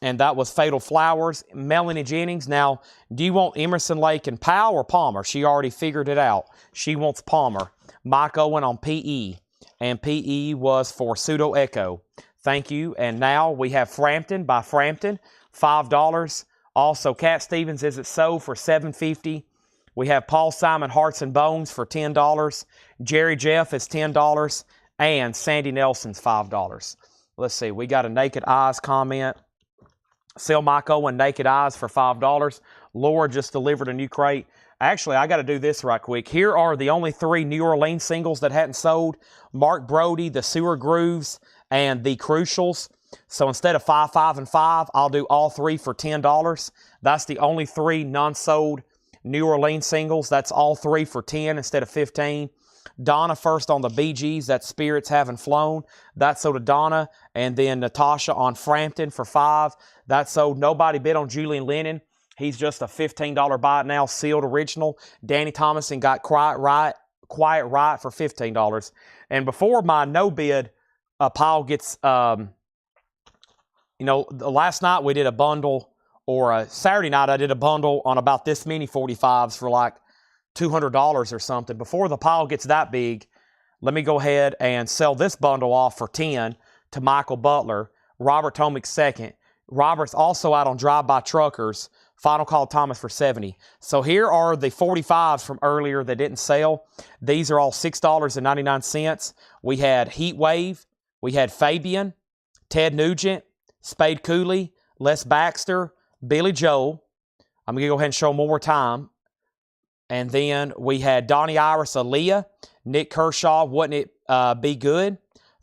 And that was Fatal Flowers. Melanie Jennings. Now, do you want Emerson, Lake and Powell or Palmer? She already figured it out. She wants Palmer. Mike Owen on PE. And PE was for Pseudo Echo. Thank you. And now we have Frampton by Frampton, $5. Also, Cat Stevens Is It So for $7.50. We have Paul Simon Hearts and Bones for $10. Jerry Jeff is $10. And Sandy Nelson's $5. Let's see. We got a Naked Eyes comment. Sell Mike Owen Naked Eyes for $5. Laura just delivered a new crate. Actually, I got to do this right quick. Here are the only 3 New Orleans singles that hadn't sold. Mark Brody, The Sewer Grooves, and The Crucials. So instead of 5, 5, and 5, I'll do all 3 for $10. That's the only 3 non-sold New Orleans singles. That's all 3 for $10 instead of $15. Donna first on the Bee Gees, that's Spirits Haven't Flown. That sold to Donna. And then Natasha on Frampton for $5. That sold. Nobody bid on Julian Lennon. He's just a $15 buy it now, sealed original. Danny Thomason got Quiet Riot for $15. And before my no bid pile gets, last night we did a bundle, or a Saturday night I did a bundle on about this many 45s for like $200 or something. Before the pile gets that big, let me go ahead and sell this bundle off for $10 to Michael Butler. Robert Tomick's second. Robert's also out on Drive-By Truckers. Final Call Thomas for $70. So here are the 45s from earlier that didn't sell. These are all $6.99. We had Heat Wave. We had Fabian, Ted Nugent, Spade Cooley, Les Baxter, Billy Joel. I'm going to go ahead and show them one more time. And then we had Donnie Iris, Aaliyah, Nick Kershaw, Wouldn't It Be Good,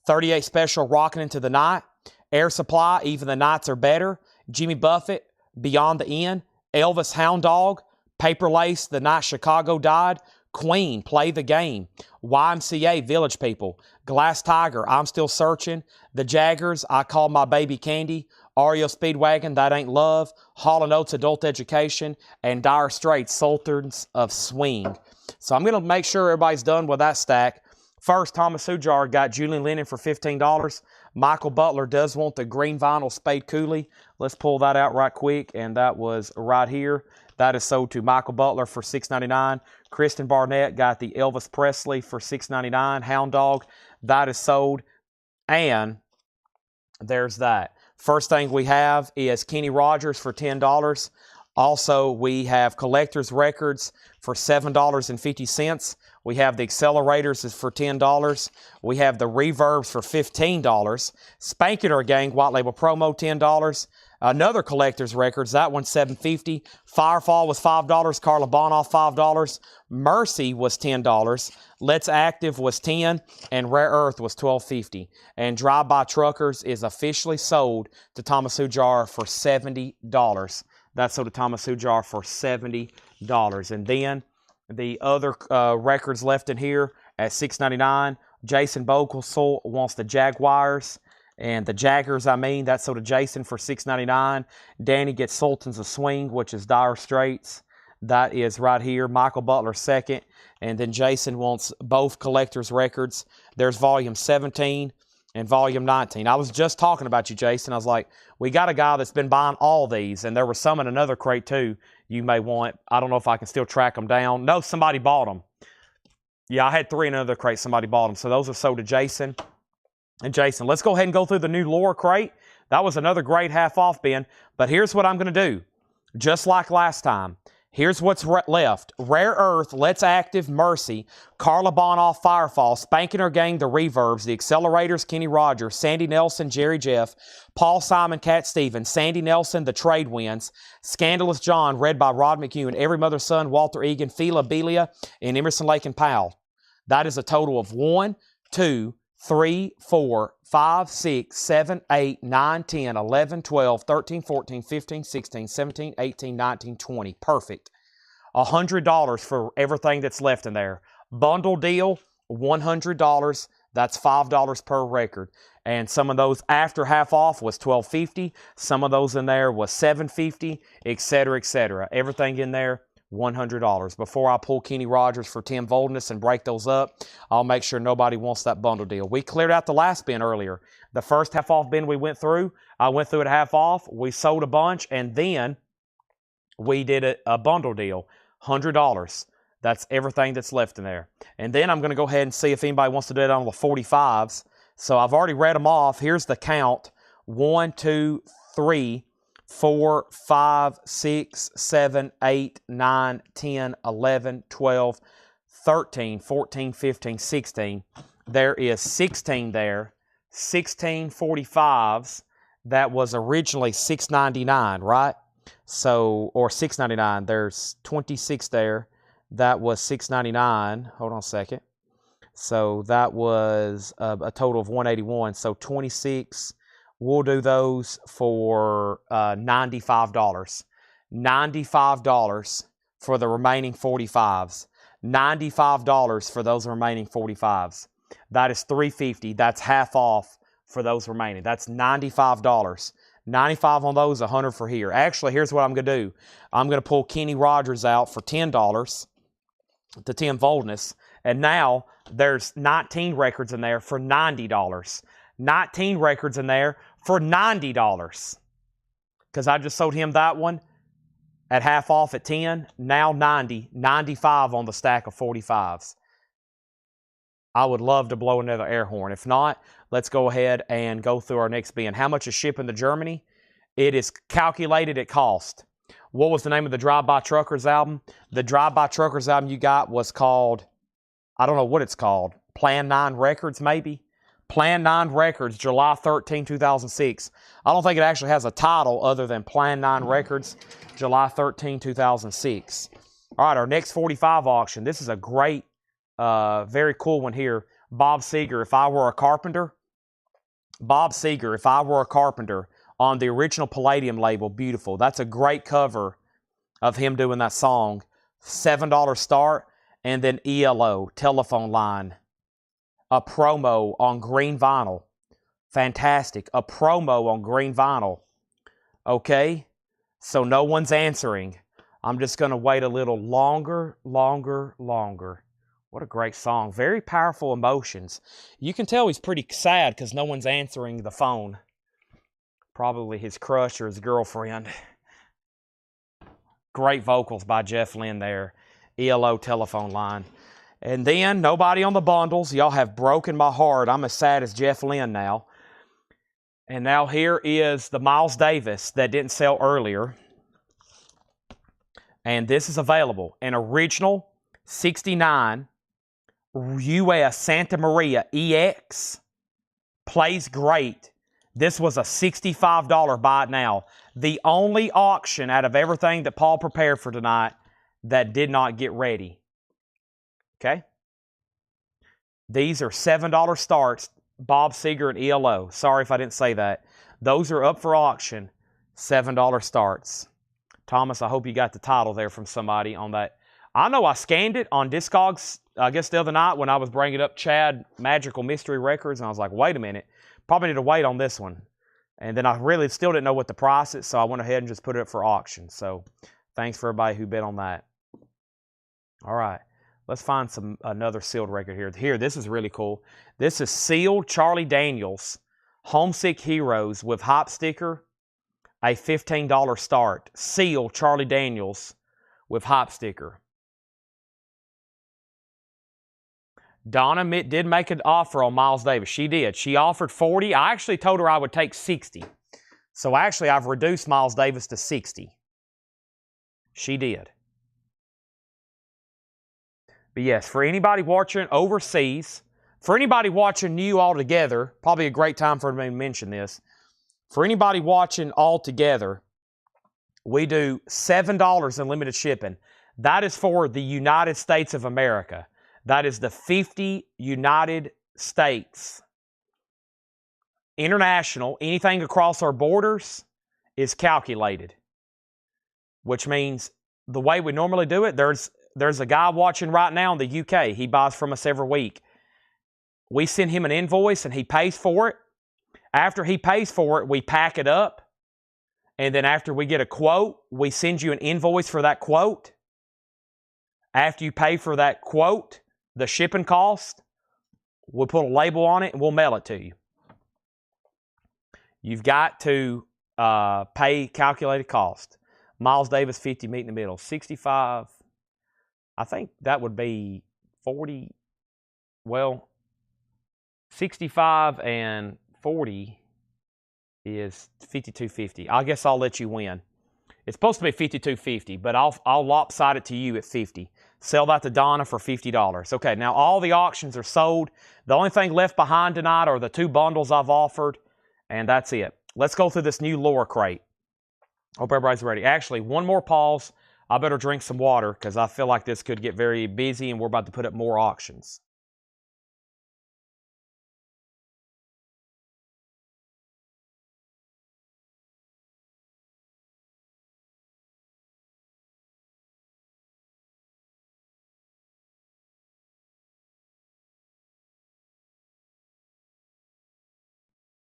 38 Special, Rockin' Into the Night, Air Supply, Even the Nights Are Better, Jimmy Buffett, Beyond the End, Elvis, Hound Dog, Paper Lace, The Night Chicago Died, Queen, Play the Game, YMCA, Village People, Glass Tiger, I'm Still Searching, The Jaggers, I Call My Baby Candy, REO Speedwagon, That Ain't Love, Hall & Oates, Adult Education, and Dire Straits, Sultans of Swing. So I'm going to make sure everybody's done with that stack. First, Thomas Hujar got Julian Lennon for $15. Michael Butler does want the green vinyl Spade Cooley. Let's pull that out right quick, and that was right here. That is sold to Michael Butler for $6.99. Kristen Barnett got the Elvis Presley for $6.99. Hound Dog, that is sold. And there's that. First thing we have is Kenny Rogers for $10. Also, we have Collector's Records for $7.50. We have the Accelerators is for $10. We have the Reverbs for $15. Spanking Our Gang White Label Promo, $10. Another collector's records. That one's $7.50. Firefall was $5. Carla Bonoff, $5. Mercy was $10. Let's Active was $10. And Rare Earth was $12.50. And Drive-By Truckers is officially sold to Thomas Hujar for $70. That's sold to Thomas Hujar for $70. And then the other records left in here at $6.99. Jason Bogle wants the Jaguars. And the Jaggers, that's sold to Jason for $6.99. Danny gets Sultans of Swing, which is Dire Straits. That is right here. Michael Butler second. And then Jason wants both collector's records. There's volume 17 and volume 19. I was just talking about you, Jason. I was like, we got a guy that's been buying all these. And there were some in another crate, too, you may want. I don't know if I can still track them down. No, somebody bought them. Yeah, I had 3 in another crate. Somebody bought them. So those are sold to Jason. And Jason, let's go ahead and go through the new lore crate. That was another great half off bin. But here's what I'm going to do. Just like last time. Here's what's left. Rare Earth, Let's Active, Mercy, Carla Bonoff, Firefall, Spanking Her Gang, The Reverbs, The Accelerators, Kenny Rogers, Sandy Nelson, Jerry Jeff, Paul Simon, Cat Stevens, Sandy Nelson, The Trade Winds, Scandalous John, read by Rod McEwen, Every Mother's Son, Walter Egan, Fila Belia, and Emerson, Lake and Powell. That is a total of 1, 2, 3, 4, 5, 6, 7, 8, 9, 10, 11, 12, 13, 14, 15, 16, 17, 18, 19, 20. Perfect. $100 for everything that's left in there. Bundle deal, $100. That's $5 per record. And some of those after half off was $12.50. Some of those in there was $7.50, etc., etc. Everything in there, $100. Before I pull Kenny Rogers for Tim Voldness and break those up, I'll make sure nobody wants that bundle deal. We cleared out the last bin earlier. The first half off bin we went through, I went through it half off. We sold a bunch, and then we did a bundle deal, $100. That's everything that's left in there. And then I'm going to go ahead and see if anybody wants to do it on the 45s. So I've already read them off. Here's the count. 1, 2, 3, 4, 5, 6, 7, 8, 9, 10, 11, 12, 13, 14, 15, 16. There is 16 there. 16 45s. That was originally $6.99, right? So, or $6.99. There's 26 there. That was $6.99. Hold on a second. So that was a total of $181. So 26. We'll do those for $95. $95 for the remaining 45s. $95 for those remaining 45s. That is $350. That's half off for those remaining. That's $95. 95 on those, 100 for here. Actually, here's what I'm going to do. I'm going to pull Kenny Rogers out for $10 to Tim Voldness. And now there's 19 records in there for $90. 19 records in there for $90. Because I just sold him that one at half off at 10. Now 90. 95 on the stack of 45s. I would love to blow another air horn. If not, let's go ahead and go through our next bin. How much is shipping to Germany? It is calculated at cost. What was the name of the Drive-By Truckers album? The Drive-By Truckers album you got was called, I don't know what it's called. Plan 9 Records, maybe? Plan 9 Records, July 13, 2006. I don't think it actually has a title other than Plan 9 Records, July 13, 2006. All right, our next 45 auction. This is a great, very cool one here. Bob Seger, If I Were a Carpenter. Bob Seger, If I Were a Carpenter, on the original Palladium label. Beautiful. That's a great cover of him doing that song. $7 start. And then ELO, Telephone Line. A promo on green vinyl. Fantastic. A promo on green vinyl. Okay? So no one's answering. I'm just going to wait a little longer. What a great song. Very powerful emotions. You can tell he's pretty sad because no one's answering the phone. Probably his crush or his girlfriend. Great vocals by Jeff Lynne there. ELO, Telephone Line. And then, nobody on the bundles. Y'all have broken my heart. I'm as sad as Jeff Lynne now. And now here is the Miles Davis that didn't sell earlier. And this is available. An original 69 US Santa Maria EX. Plays great. This was a $65 buy it now. The only auction out of everything that Paul prepared for tonight that did not get ready. Okay? These are $7 starts, Bob Seger and ELO. Sorry if I didn't say that. Those are up for auction, $7 starts. Thomas, I hope you got the title there from somebody on that. I know I scanned it on Discogs, I guess the other night when I was bringing up Chad Magical Mystery Records, and I was like, wait a minute, probably need to wait on this one. And then I really still didn't know what the price is, so I went ahead and just put it up for auction. So thanks for everybody who bid on that. All right, let's find another sealed record here. Here, this is really cool. This is sealed Charlie Daniels, Homesick Heroes with Hop Sticker, a $15 start. Sealed Charlie Daniels with Hop Sticker. Donna did make an offer on Miles Davis. She did. She offered 40. I actually told her I would take 60. So actually, I've reduced Miles Davis to 60. She did. But yes, for anybody watching overseas, for anybody watching new altogether, probably a great time for me to mention this. For anybody watching altogether, we do $7 in limited shipping. That is for the United States of America. That is the 50 United States. International, anything across our borders is calculated. Which means the way we normally do it, there's a guy watching right now in the UK. He buys from us every week. We send him an invoice and he pays for it. After he pays for it, we pack it up. And then after we get a quote, we send you an invoice for that quote. After you pay for that quote, the shipping cost, we'll put a label on it and we'll mail it to you. You've got to pay calculated cost. Miles Davis, 50, meet in the middle. 65, I think that would be 40. Well, 65 and 40 is $52.50. I guess I'll let you win. It's supposed to be $52.50, but I'll lopside it to you at $50. Sell that to Donna for $50. Okay, now all the auctions are sold. The only thing left behind tonight are the 2 bundles I've offered, and that's it. Let's go through this new Laura crate. Hope everybody's ready. Actually, one more pause. I better drink some water because I feel like this could get very busy and we're about to put up more auctions.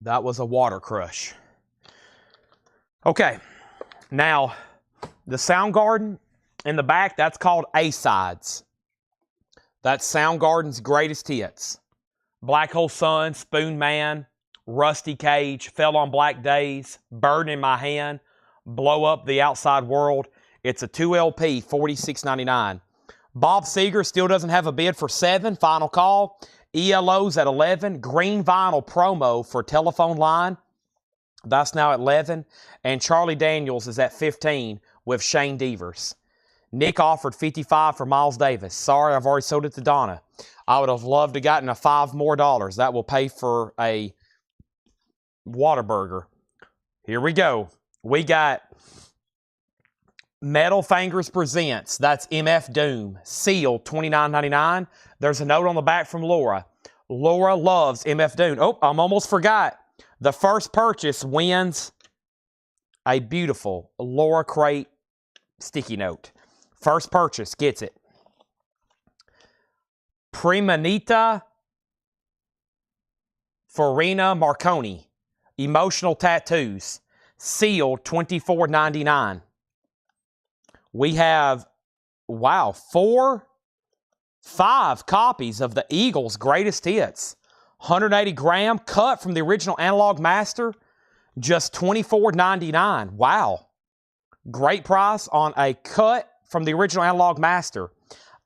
That was a water crush. Okay, now the Soundgarden in the back, that's called A-Sides. That's Soundgarden's greatest hits. Black Hole Sun, Spoon Man, Rusty Cage, Fell on Black Days, Burden in My Hand, Blow Up the Outside World. It's a 2 LP, $46.99. Bob Seger still doesn't have a bid for 7, final call. ELO's at 11. Green vinyl promo for Telephone Line. That's now at 11. And Charlie Daniels is at 15 with Shane Devers. Nick offered 55 for Miles Davis. Sorry, I've already sold it to Donna. I would have loved to gotten a $5 more. That will pay for a Whataburger. Here we go. We got Metal Fingers Presents. That's MF Doom. Sealed, $29.99. There's a note on the back from Laura. Laura loves MF Doom. Oh, I almost forgot. The first purchase wins a beautiful Laura crate sticky note. First purchase gets it. Primanita Farina Marconi. Emotional Tattoos. Sealed, $24.99. We have, wow, 5 copies of the Eagles' greatest hits. 180 gram, cut from the original Analog Master, just $24.99. Wow. Great price on a cut from the original Analog Master.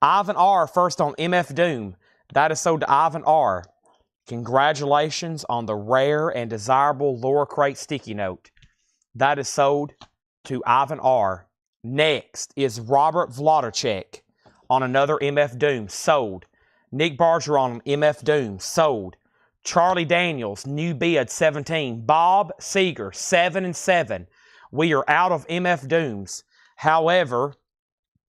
Ivan R. first on MF Doom. That is sold to Ivan R. Congratulations on the rare and desirable Laura Crate sticky note. That is sold to Ivan R. Next is Robert Vladacek on another MF Doom, sold. Nick Bergeron on MF Doom, sold. Charlie Daniels, new bid, 17. Bob Seger, 7 and 7. We are out of MF Dooms. However,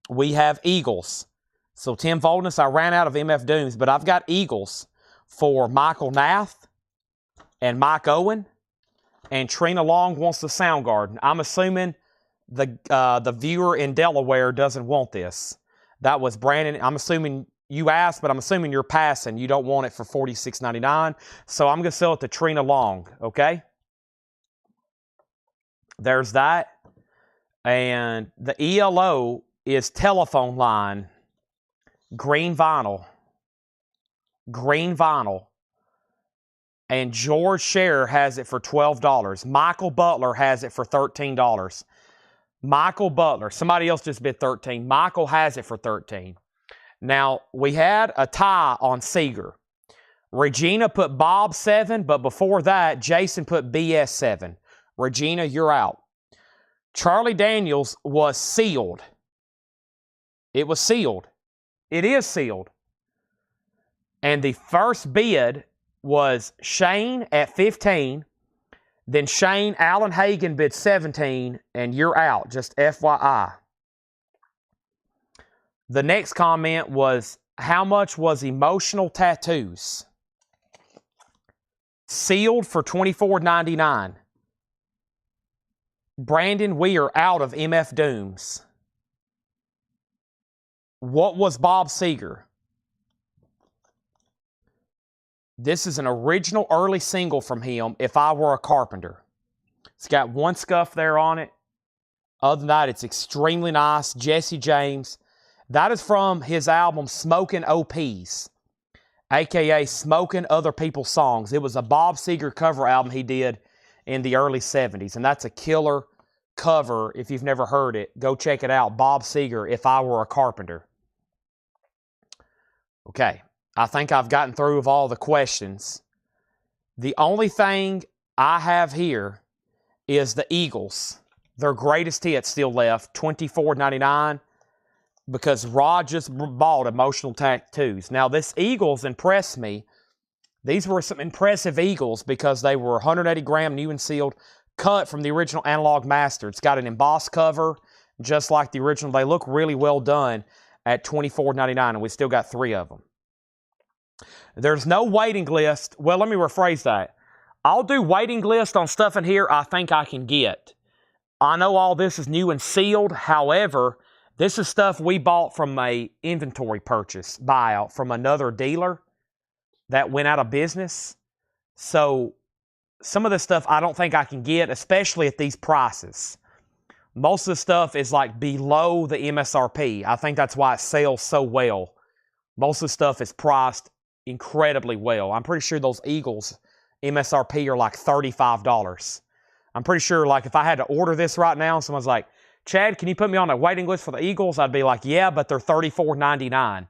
we have Eagles. So Tim Voldness, I ran out of MF Dooms, but I've got Eagles for Michael Nath and Mike Owen, and Trina Long wants the Soundgarden. I'm assuming the viewer in Delaware doesn't want this. That was Brandon. I'm assuming you asked, but I'm assuming you're passing. You don't want it for $46.99. So I'm going to sell it to Trina Long, okay? There's that. And the ELO is Telephone Line. Green vinyl. Green vinyl. And George Scherer has it for $12. Michael Butler has it for $13. Michael Butler. Somebody else just bid $13. Michael has it for $13. Now, we had a tie on Seeger. Regina put Bob 7, but before that, Jason put BS 7. Regina, you're out. Charlie Daniels was sealed. It was sealed. It is sealed. And the first bid was Shane at 15. Then Shane Allen Hagen bid 17, and you're out, just FYI. The next comment was, how much was Emotional Tattoos? Sealed for $24.99. Brandon, we are out of MF Dooms. What was Bob Seger? This is an original early single from him, If I Were a Carpenter. It's got one scuff there on it. Other than that, it's extremely nice. Jesse James. That is from his album Smoking OPs, a.k.a. Smoking Other People's Songs. It was a Bob Seger cover album he did in the early 70s, and that's a killer cover. If you've never heard it, go check it out. Bob Seger, If I Were a Carpenter. Okay. I think I've gotten through with all the questions. The only thing I have here is the Eagles. Their greatest hit still left, $24.99, because Rod just bought Emotional Tattoos. Now, this Eagles impressed me. These were some impressive Eagles because they were 180 gram new and sealed, cut from the original Analog Master. It's got an embossed cover, just like the original. They look really well done at $24.99, and we still got 3 of them. There's no waiting list. Well, let me rephrase that. I'll do waiting list on stuff in here I think I can get. I know all this is new and sealed. However, this is stuff we bought from a inventory purchase buyout from another dealer that went out of business. So some of this stuff I don't think I can get, especially at these prices. Most of the stuff is like below the MSRP. I think that's why it sells so well. Most of the stuff is priced incredibly well. I'm pretty sure those Eagles MSRP are like $35. I'm pretty sure, like, if I had to order this right now, someone's like, Chad, can you put me on a waiting list for the Eagles? I'd be like, yeah, but they're $34.99.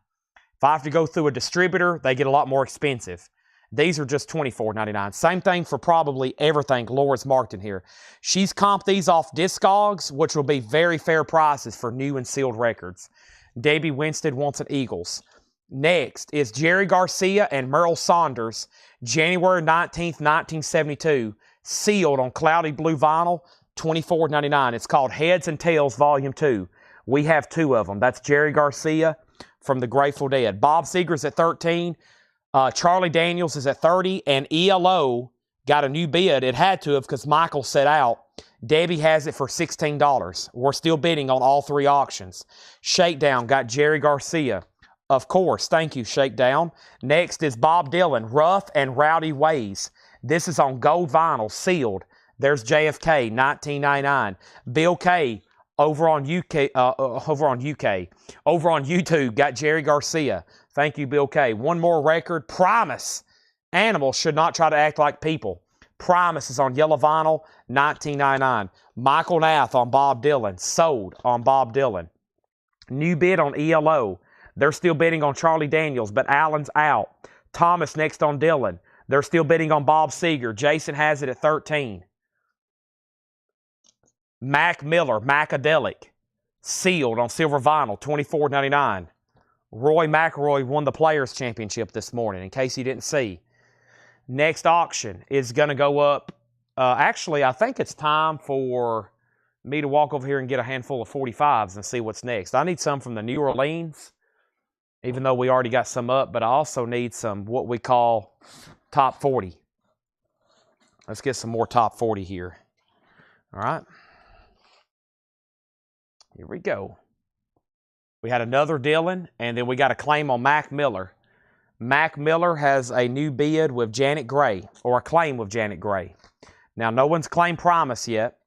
If I have to go through a distributor, they get a lot more expensive. These are just $24.99. Same thing for probably everything Laura's marked in here. She's comped these off Discogs, which will be very fair prices for new and sealed records. Debbie Winstead wants an Eagles. Next is Jerry Garcia and Merle Saunders, January 19th, 1972, sealed on cloudy blue vinyl, $24.99. It's called Heads and Tails Volume 2. We have 2 of them. That's Jerry Garcia from the Grateful Dead. Bob Seger's at 13. Charlie Daniels is at 30. And ELO got a new bid. It had to have because Michael set out. Debbie has it for $16. We're still bidding on all 3 auctions. Shakedown got Jerry Garcia. Of course, thank you, Shakedown. Next is Bob Dylan, Rough and Rowdy Ways. This is on gold vinyl, sealed. There's JFK, $19.99. Bill K, over on YouTube, got Jerry Garcia. Thank you, Bill K. One more record, Primus. Animals should not try to act like people. Primus is on yellow vinyl, $19.99. Michael Nath on Bob Dylan, sold on Bob Dylan. New bid on ELO. They're still bidding on Charlie Daniels, but Allen's out. Thomas next on Dylan. They're still bidding on Bob Seger. Jason has it at 13. Mac Miller, Macadelic, sealed on silver vinyl, $24.99. Roy McIlroy won the Players' Championship this morning, in case you didn't see. Next auction is going to go up. Actually, I think it's time for me to walk over here and get a handful of 45s and see what's next. I need some from the New Orleans, even though we already got some up, but I also need some what we call top 40. Let's get some more top 40 here. All right. Here we go. We had another Dylan, and then we got a claim on Mac Miller. Mac Miller has a new bid with Janet Gray, or a claim with Janet Gray. Now, no one's claimed promise yet.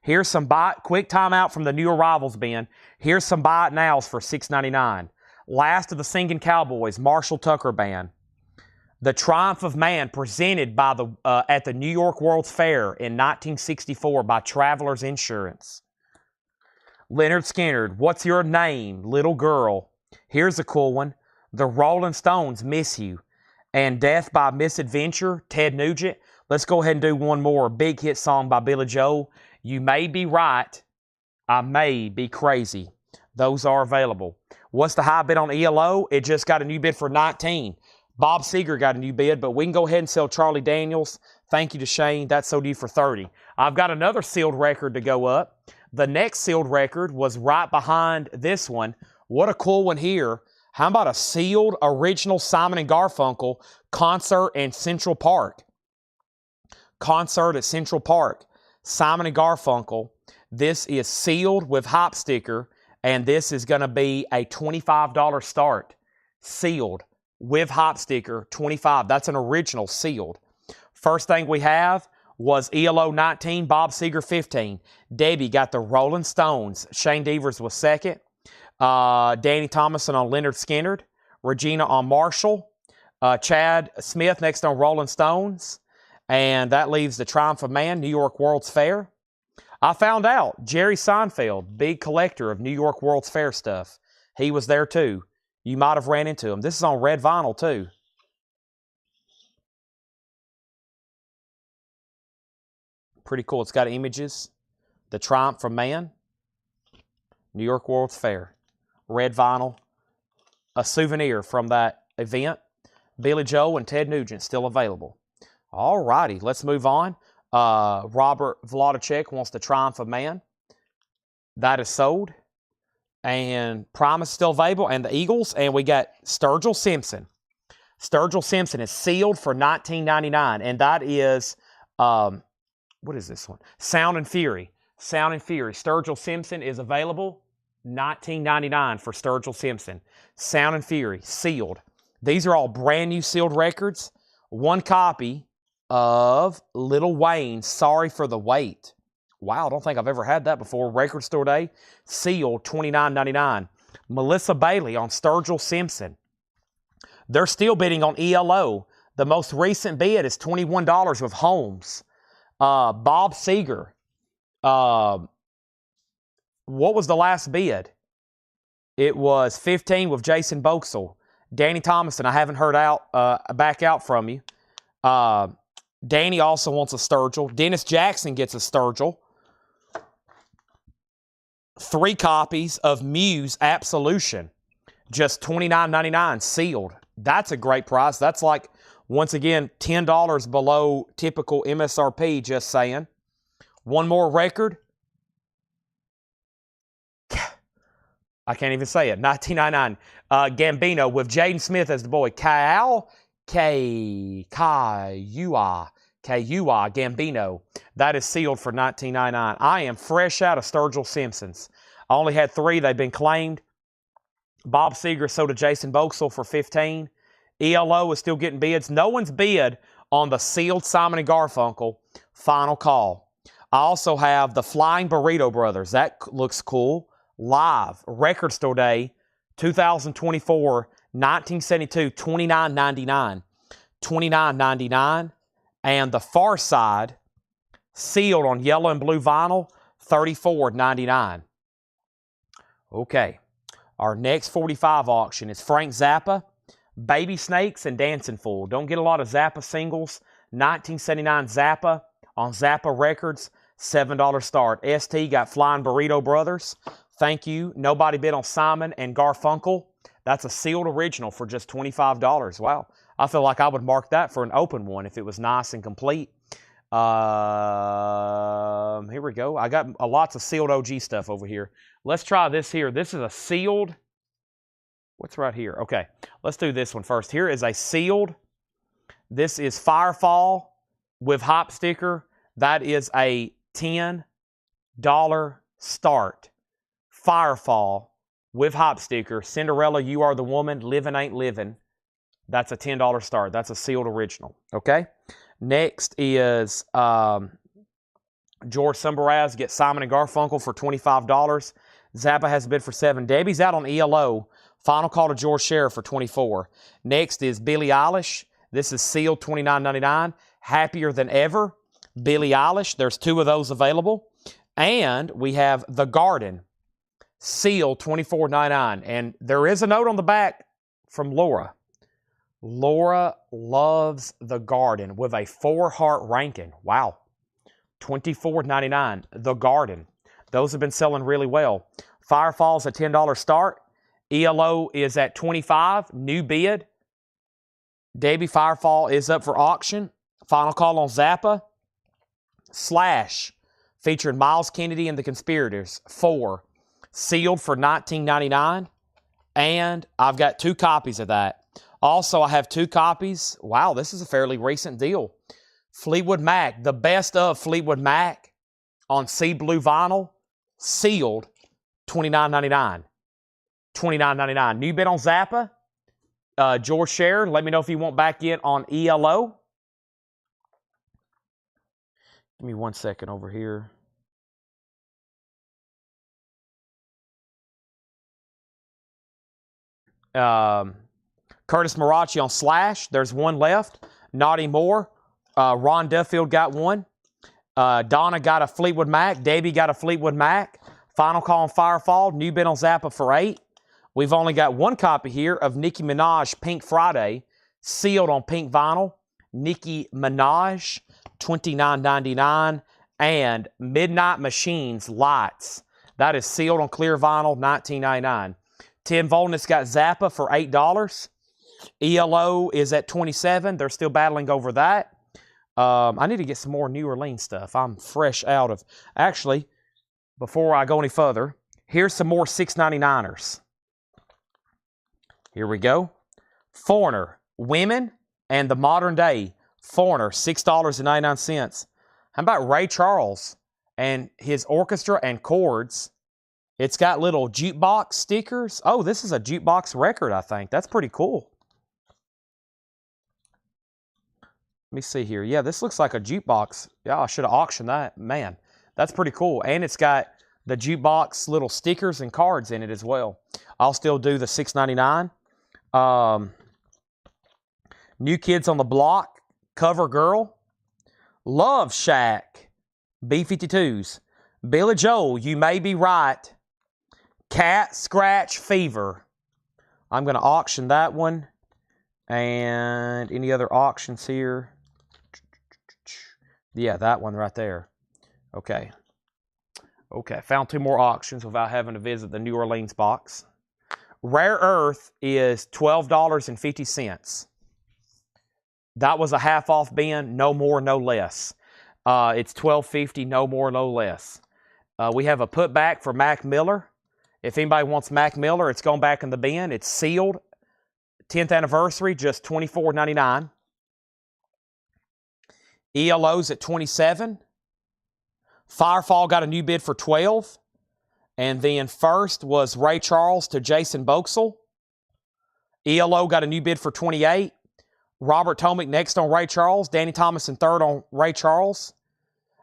Here's some quick timeout from the new arrivals bin. Here's some buy it nows for $6.99. Last of the Singing Cowboys, Marshall Tucker Band. The Triumph of Man, presented by at the New York World's Fair in 1964 by Travelers Insurance. Leonard Skinner, What's Your Name, Little Girl? Here's a cool one. The Rolling Stones, Miss You. And Death by Misadventure, Ted Nugent. Let's go ahead and do one more. Big hit song by Billy Joel. You May Be Right, I May Be Crazy. Those are available. What's the high bid on ELO? It just got a new bid for 19. Bob Seger got a new bid, but we can go ahead and sell Charlie Daniels. Thank you to Shane. That's sold you for 30. I've got another sealed record to go up. The next sealed record was right behind this one. What a cool one here. How about a sealed original Simon and Garfunkel concert in Central Park? Concert at Central Park. Simon and Garfunkel. This is sealed with hop sticker, and this is going to be a $25 start. Sealed with hop sticker, $25. That's an original sealed. First thing we have was ELO 19, Bob Seger 15. Debbie got the Rolling Stones. Shane Devers was second. Danny Thomason on Leonard Skinner. Regina on Marshall. Chad Smith next on Rolling Stones. And that leaves the Triumph of Man, New York World's Fair. I found out Jerry Seinfeld, big collector of New York World's Fair stuff. He was there too. You might have ran into him. This is on red vinyl too. Pretty cool. It's got images. The Triumph of Man, New York World's Fair. Red vinyl. A souvenir from that event. Billy Joel and Ted Nugent still available. All righty, let's move on. Robert Vladicek wants the Triumph of Man. That is sold. And Promise still available. And the Eagles. And we got Sturgill Simpson. Sturgill Simpson is sealed for $19.99. And that is, what is this one? Sound and Fury. Sound and Fury. Sturgill Simpson is available. $19.99 for Sturgill Simpson. Sound and Fury. Sealed. These are all brand new sealed records. One copy of Lil Wayne, Sorry for the Wait. Wow, I don't think I've ever had that before. Record Store Day, sealed, $29.99. Melissa Bailey on Sturgill Simpson. They're still bidding on ELO. The most recent bid is $21 with Holmes. Bob Seger. What was the last bid? It was 15 with Jason Boxell. Danny Thomason, I haven't heard back out from you. Danny also wants a Sturgill. Dennis Jackson gets a Sturgill. 3 copies of Muse Absolution. Just $29.99 sealed. That's a great price. That's like, once again, $10 below typical MSRP, just saying. One more record. I can't even say it. $19.99. Gambino with Jaden Smith as the boy. K-U-I, Gambino. That is sealed for $19.99. I am fresh out of Sturgill Simpsons. I only had 3. They've been claimed. Bob Seger sold to Jason Boxell for $15. ELO is still getting bids. No one's bid on the sealed Simon & Garfunkel Final Call. I also have the Flying Burrito Brothers. That looks cool. Live. Record Store Day, 2024, 1972, $29.99. $29.99. And the Far Side, sealed on yellow and blue vinyl, $34.99. Okay. Our next 45 auction is Frank Zappa, Baby Snakes, and Dancing Fool. Don't get a lot of Zappa singles. 1979 Zappa on Zappa Records, $7 start. ST got Flying Burrito Brothers. Thank you. Nobody bid on Simon and Garfunkel. That's a sealed original for just $25. Wow. I feel like I would mark that for an open one if it was nice and complete. Here we go. I got lots of sealed OG stuff over here. Let's try this here. This is a sealed. What's right here? Okay, let's do this one first. Here is a sealed. This is Firefall with hop sticker. That is a $10 start. Firefall with hop sticker. Cinderella, You Are the Woman. Living Ain't Living. That's a $10 start. That's a sealed original. Okay. Next is George Sumbaraz. Get Simon and Garfunkel for $25. Zappa has a bid for $7. Debbie's out on ELO. Final call to George Sheriff for $24. Next is Billie Eilish. This is sealed $29.99. Happier Than Ever. Billie Eilish. There's 2 of those available. And we have The Garden. Sealed $24.99. And there is a note on the back from Laura. Laura loves The Garden with a 4-heart ranking. Wow. $24.99. The Garden. Those have been selling really well. Firefall's a $10 start. ELO is at $25. New bid. Debbie, Firefall is up for auction. Final call on Zappa. Slash, featuring Miles Kennedy and the Conspirators. 4. Sealed for $19.99. And I've got 2 copies of that. Also, I have 2 copies. Wow, this is a fairly recent deal. Fleetwood Mac, the best of Fleetwood Mac on Sea Blue vinyl, sealed, $29.99. $29.99. New bid on Zappa. George Sher, let me know if you want back in on ELO. Give me 1 second over here. Curtis Marachi on Slash. There's 1 left. Naughty Moore. Ron Duffield got 1. Donna got a Fleetwood Mac. Debbie got a Fleetwood Mac. Final call on Firefall. New bid on Zappa for $8. We've only got 1 copy here of Nicki Minaj Pink Friday. Sealed on pink vinyl. Nicki Minaj. $29.99. And Midnight Machines Lights. That is sealed on clear vinyl. $19.99. Tim Volness got Zappa for $8. ELO is at $27. They're still battling over that. I need to get some more New Orleans stuff. I'm fresh out of... Actually, before I go any further, here's some more $6.99ers. Here we go. Foreigner, Women and the Modern Day. Foreigner, $6.99. How about Ray Charles and his orchestra and chords? It's got little jukebox stickers. Oh, this is a jukebox record, I think. That's pretty cool. Let me see here. Yeah, this looks like a jukebox. Yeah, I should have auctioned that. Man, that's pretty cool. And it's got the jukebox little stickers and cards in it as well. I'll still do the $6.99. New Kids on the Block, Cover Girl. Love Shack, B-52s. Billy Joel, You May Be Right. Cat Scratch Fever. I'm going to auction that one. And any other auctions here? Yeah, that one right there. Okay. Okay, found 2 more auctions without having to visit the New Orleans box. Rare Earth is $12.50. That was a half off bin, no more, no less. It's $12.50, no more, no less. We have a putback for Mac Miller. If anybody wants Mac Miller, it's gone back in the bin. It's sealed. 10th anniversary, just $24.99. ELO's at $27. Firefall got a new bid for $12. And then first was Ray Charles to Jason Boxell. ELO got a new bid for $28. Robert Tomick next on Ray Charles. Danny Thomas in third on Ray Charles.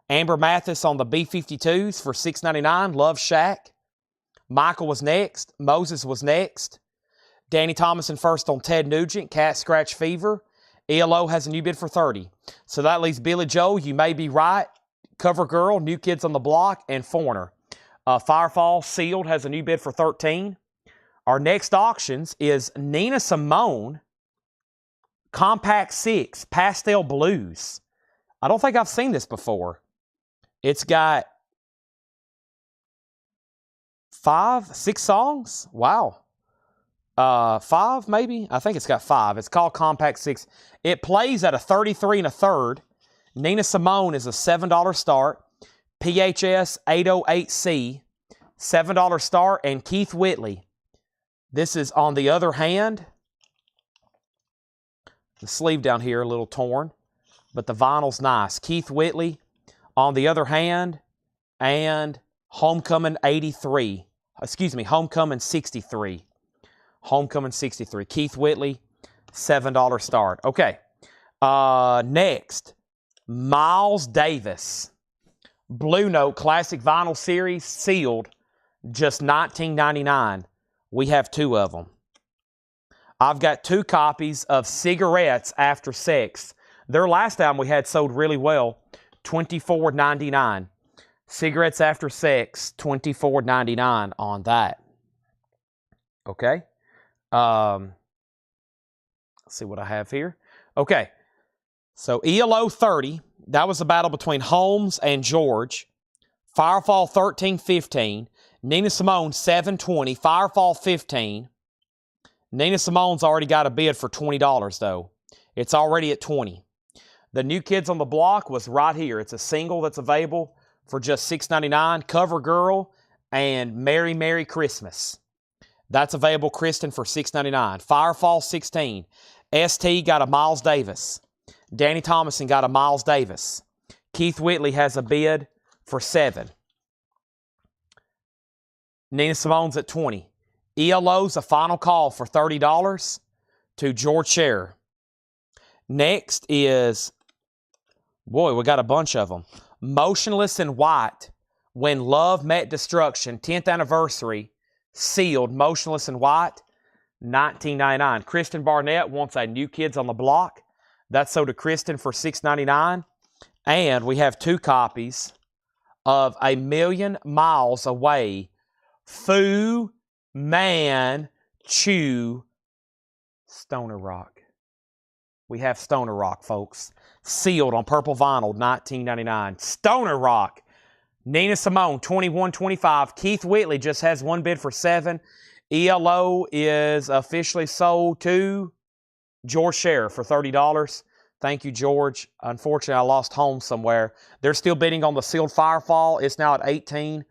Amber Mathis on the B-52s for $6.99. Love Shack. Michael was next. Moses was next. Danny Thomas in first on Ted Nugent. Cat Scratch Fever. ELO has a new bid for $30. So that leaves Billy Joel, You May Be Right. Cover Girl, New Kids on the Block, and Foreigner. Firefall Sealed has a new bid for $13. Our next auctions is Nina Simone Compact 6 Pastel Blues. I don't think I've seen this before. It's got 6 songs. Wow. 5 maybe? I think it's got 5. It's called Compact 6. It plays at a 33 1/3. Nina Simone is a $7 start. PHS 808C, $7 start. And Keith Whitley, this is On the Other Hand. The sleeve down here a little torn, but the vinyl's nice. Keith Whitley, On the Other Hand, and Homecoming 83. Excuse me, Homecoming 63. Homecoming 63. Keith Whitley, $7 start. Okay. Next, Miles Davis. Blue Note Classic Vinyl Series, sealed, just $19.99. We have 2 of them. I've got 2 copies of Cigarettes After Sex. Their last album we had sold really well, $24.99. Cigarettes After Sex, $24.99 on that. Okay. Let's see what I have here. Okay. So ELO 30, that was a battle between Holmes and George. Firefall 13.15. Nina Simone 7.20. Firefall 15. Nina Simone's already got a bid for $20 though. It's already at $20. The New Kids on the Block was right here. It's a single that's available for just $6.99. Cover Girl and Merry Merry Christmas. That's available, Kristen, for $6.99. Firefall 16. ST got a Miles Davis. Danny Thomason got a Miles Davis. Keith Whitley has a bid for $7. Nina Simone's at $20. ELO's a final call for $30 to George Scherer. Next is, boy, we got a bunch of them. Motionless in White, When Love Met Destruction, 10th anniversary, sealed, Motionless in White, $19.99. Kristen Barnett wants a New Kids on the Block. That's sold to Kristen for $6.99. And we have 2 copies of A Million Miles Away, Fu Manchu Stoner Rock. We have Stoner Rock, folks. Sealed on purple vinyl, $19.99. Stoner Rock. Nina Simone, $21.25. Keith Whitley just has 1 bid for $7. ELO is officially sold to George Scherer for $30. Thank you, George. Unfortunately, I lost home somewhere. They're still bidding on the sealed Firefall. It's now at $18.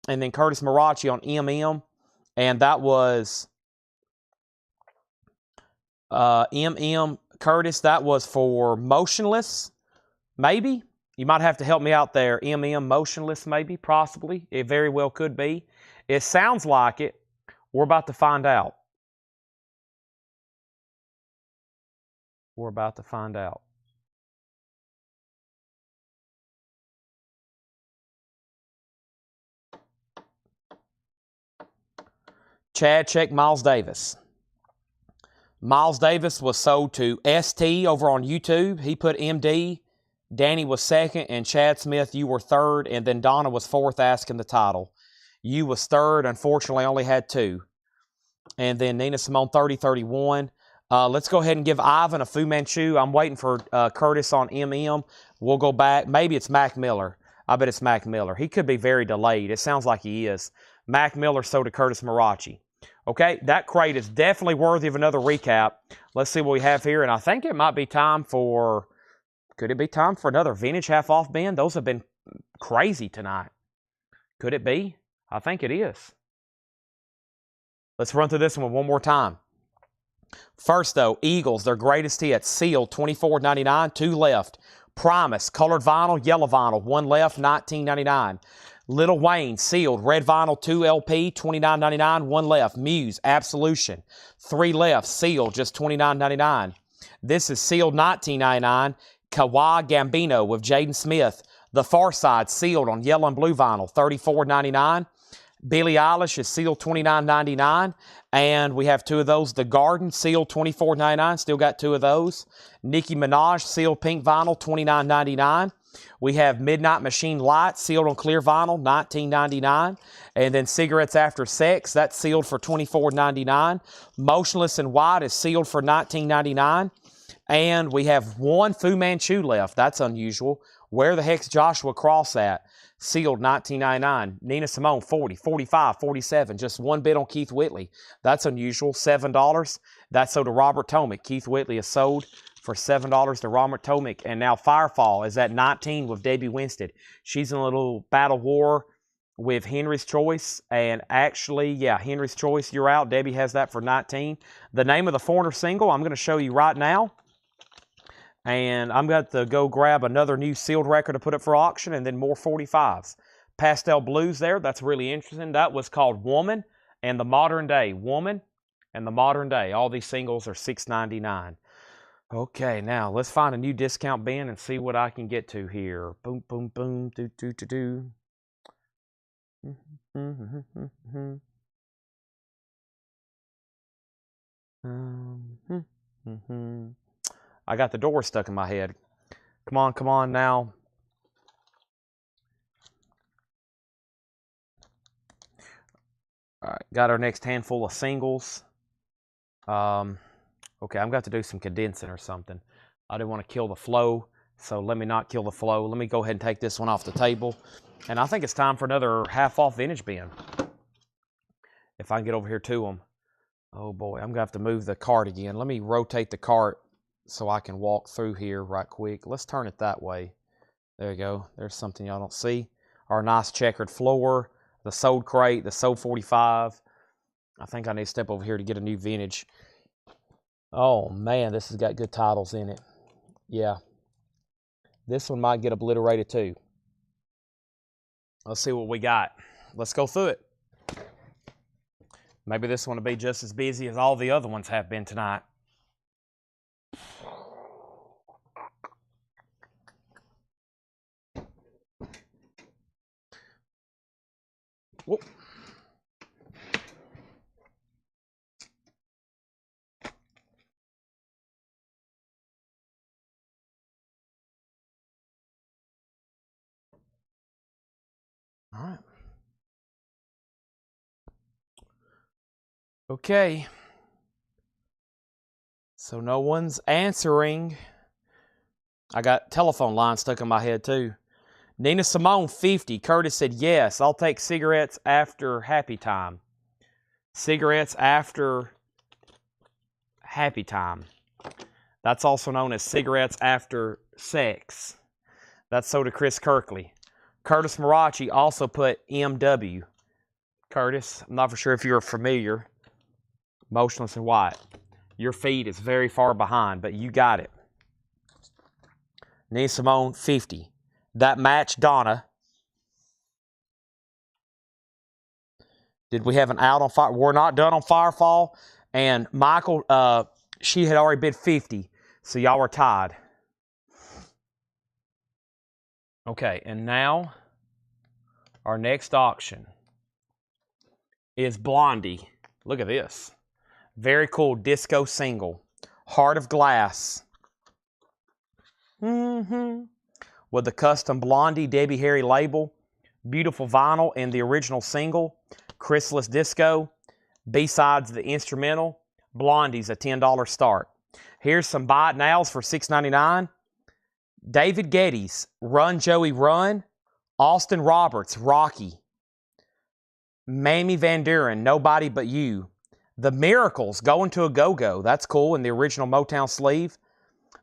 And then Curtis Marachi on MM. And that was MM Curtis. That was for Motionless, maybe. You might have to help me out there. MM Motionless, maybe, possibly. It very well could be. It sounds like it. We're about to find out. We're about to find out. Chad, check Miles Davis. Miles Davis was sold to ST over on YouTube. He put MD. Danny was 2nd, and Chad Smith, you were 3rd, and then Donna was 4th asking the title. You was 3rd, unfortunately only had 2. And then Nina Simone 30-31. Let's go ahead and give Ivan a Fu Manchu. I'm waiting for Curtis on MM. We'll go back. Maybe it's Mac Miller. I bet it's Mac Miller. He could be very delayed. It sounds like he is. Mac Miller sold to Curtis Marachi. Okay, that crate is definitely worthy of another recap. Let's see what we have here. And I think it might be time for, could it be time for another vintage half-off bin? Those have been crazy tonight. Could it be? I think it is. Let's run through this one more time. First, though, Eagles, their greatest hit, sealed, $24.99, 2 left. Primus, colored vinyl, yellow vinyl, 1 left, $19.99. Lil Wayne, sealed, red vinyl, 2 LP, $29.99, 1 left. Muse, Absolution, 3 left, sealed, just $29.99. This is sealed, $19.99. Kawhi Gambino with Jaden Smith. The Far Side, sealed on yellow and blue vinyl, $34.99. Billie Eilish is sealed, $29.99. And we have 2 of those. The Garden, sealed, $24.99. Still got 2 of those. Nicki Minaj, sealed pink vinyl, $29.99. We have Midnight Machine Light, sealed on clear vinyl, $19.99. And then Cigarettes After Sex, that's sealed for $24.99. Motionless in White is sealed for $19.99. And we have 1 Fu Manchu left. That's unusual. Where the heck's Joshua Cross at? Sealed, $19.99. Nina Simone, $40, $45, $47. Just one bid on Keith Whitley. That's unusual. $7. That's sold to Robert Tomick. Keith Whitley is sold for $7 to Robert Tomick. And now Firefall is at $19 with Debbie Winstead. She's in a little battle war with Henry's Choice. And actually, yeah, Henry's Choice, you're out. Debbie has that for $19. The name of the foreigner single, I'm going to show you right now. And I'm going to go grab another new sealed record to put up for auction, and then more 45s. Pastel Blues there, that's really interesting. That was called Woman and the Modern Day. Woman and the Modern Day. All these singles are $6.99. Okay, now let's find a new discount bin and see what I can get to here. Boom, boom, boom, do, do, do, do. I got the door stuck in my head. Come on now. All right, got our next handful of singles. Okay, I'm going to have to do some condensing or something. I didn't want to kill the flow, so let me not kill the flow. Let me go ahead and take this one off the table. And I think it's time for another half-off vintage bin. If I can get over here to them. Oh boy, I'm going to have to move the cart again. Let me rotate the cart so I can walk through here right quick. Let's turn it that way. There you go. There's something y'all don't see. Our nice checkered floor, the sold crate, the sold 45. I think I need to step over here to get a new vintage. Oh man, this has got good titles in it. Yeah. This one might get obliterated too. Let's see what we got. Let's go through it. Maybe this one will be just as busy as all the other ones have been tonight. Whoop. All right. Okay. So no one's answering. I got telephone lines stuck in my head too. Nina Simone, 50. Curtis said, yes, I'll take cigarettes after happy time. Cigarettes after happy time. That's also known as cigarettes after sex. That's so to Chris Kirkley. Curtis Marachi also put MW. Curtis, I'm not for sure if you're familiar. Motionless and white. Your feed is very far behind, but you got it. Nina Simone, 50. That matched Donna. Did we have an out on fire? We're not done on Firefall. And Michael, she had already bid 50. So y'all were tied. Okay, and now our next auction is Blondie. Look at this. Very cool disco single. Heart of Glass. With the custom Blondie Debbie Harry label. Beautiful vinyl and the original single. Chrysalis Disco. B-sides the instrumental. Blondie's a $10 start. Here's some buy it nows for $6.99. David Geddes, Run Joey Run. Austin Roberts, Rocky. Mamie Van Duren, Nobody But You. The Miracles, Going to a Go-Go. That's cool in the original Motown sleeve.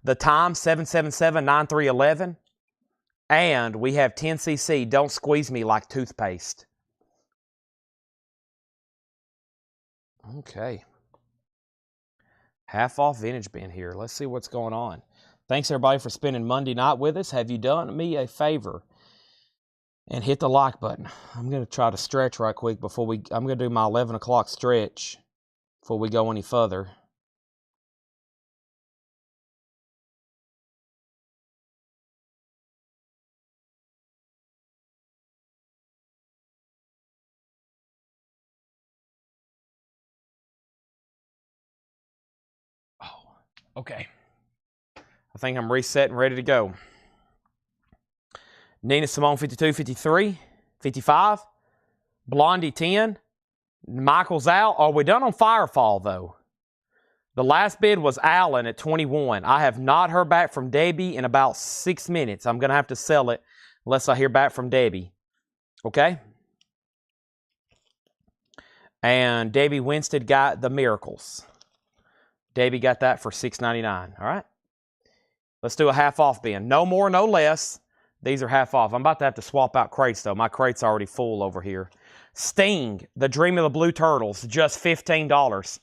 The Time, 777-9311. And we have 10cc, Don't Squeeze Me Like Toothpaste. Okay. Half off vintage bin here. Let's see what's going on. Thanks everybody for spending Monday night with us. Have you done me a favor and hit the like button? I'm going to try to stretch right quick before I'm going to do my 11 o'clock stretch before we go any further. Oh, okay. I think I'm reset and ready to go. Nina Simone, 52, 53, 55. Blondie, 10. Michael's out. Are we done on Firefall, though? The last bid was Allen at 21. I have not heard back from Debbie in about 6 minutes. I'm going to have to sell it unless I hear back from Debbie. Okay? And Debbie Winstead got the Miracles. Debbie got that for $6.99. All right? Let's do a half off bin. No more, no less. These are half off. I'm about to have to swap out crates, though. My crate's already full over here. Sting, the Dream of the Blue Turtles, just $15.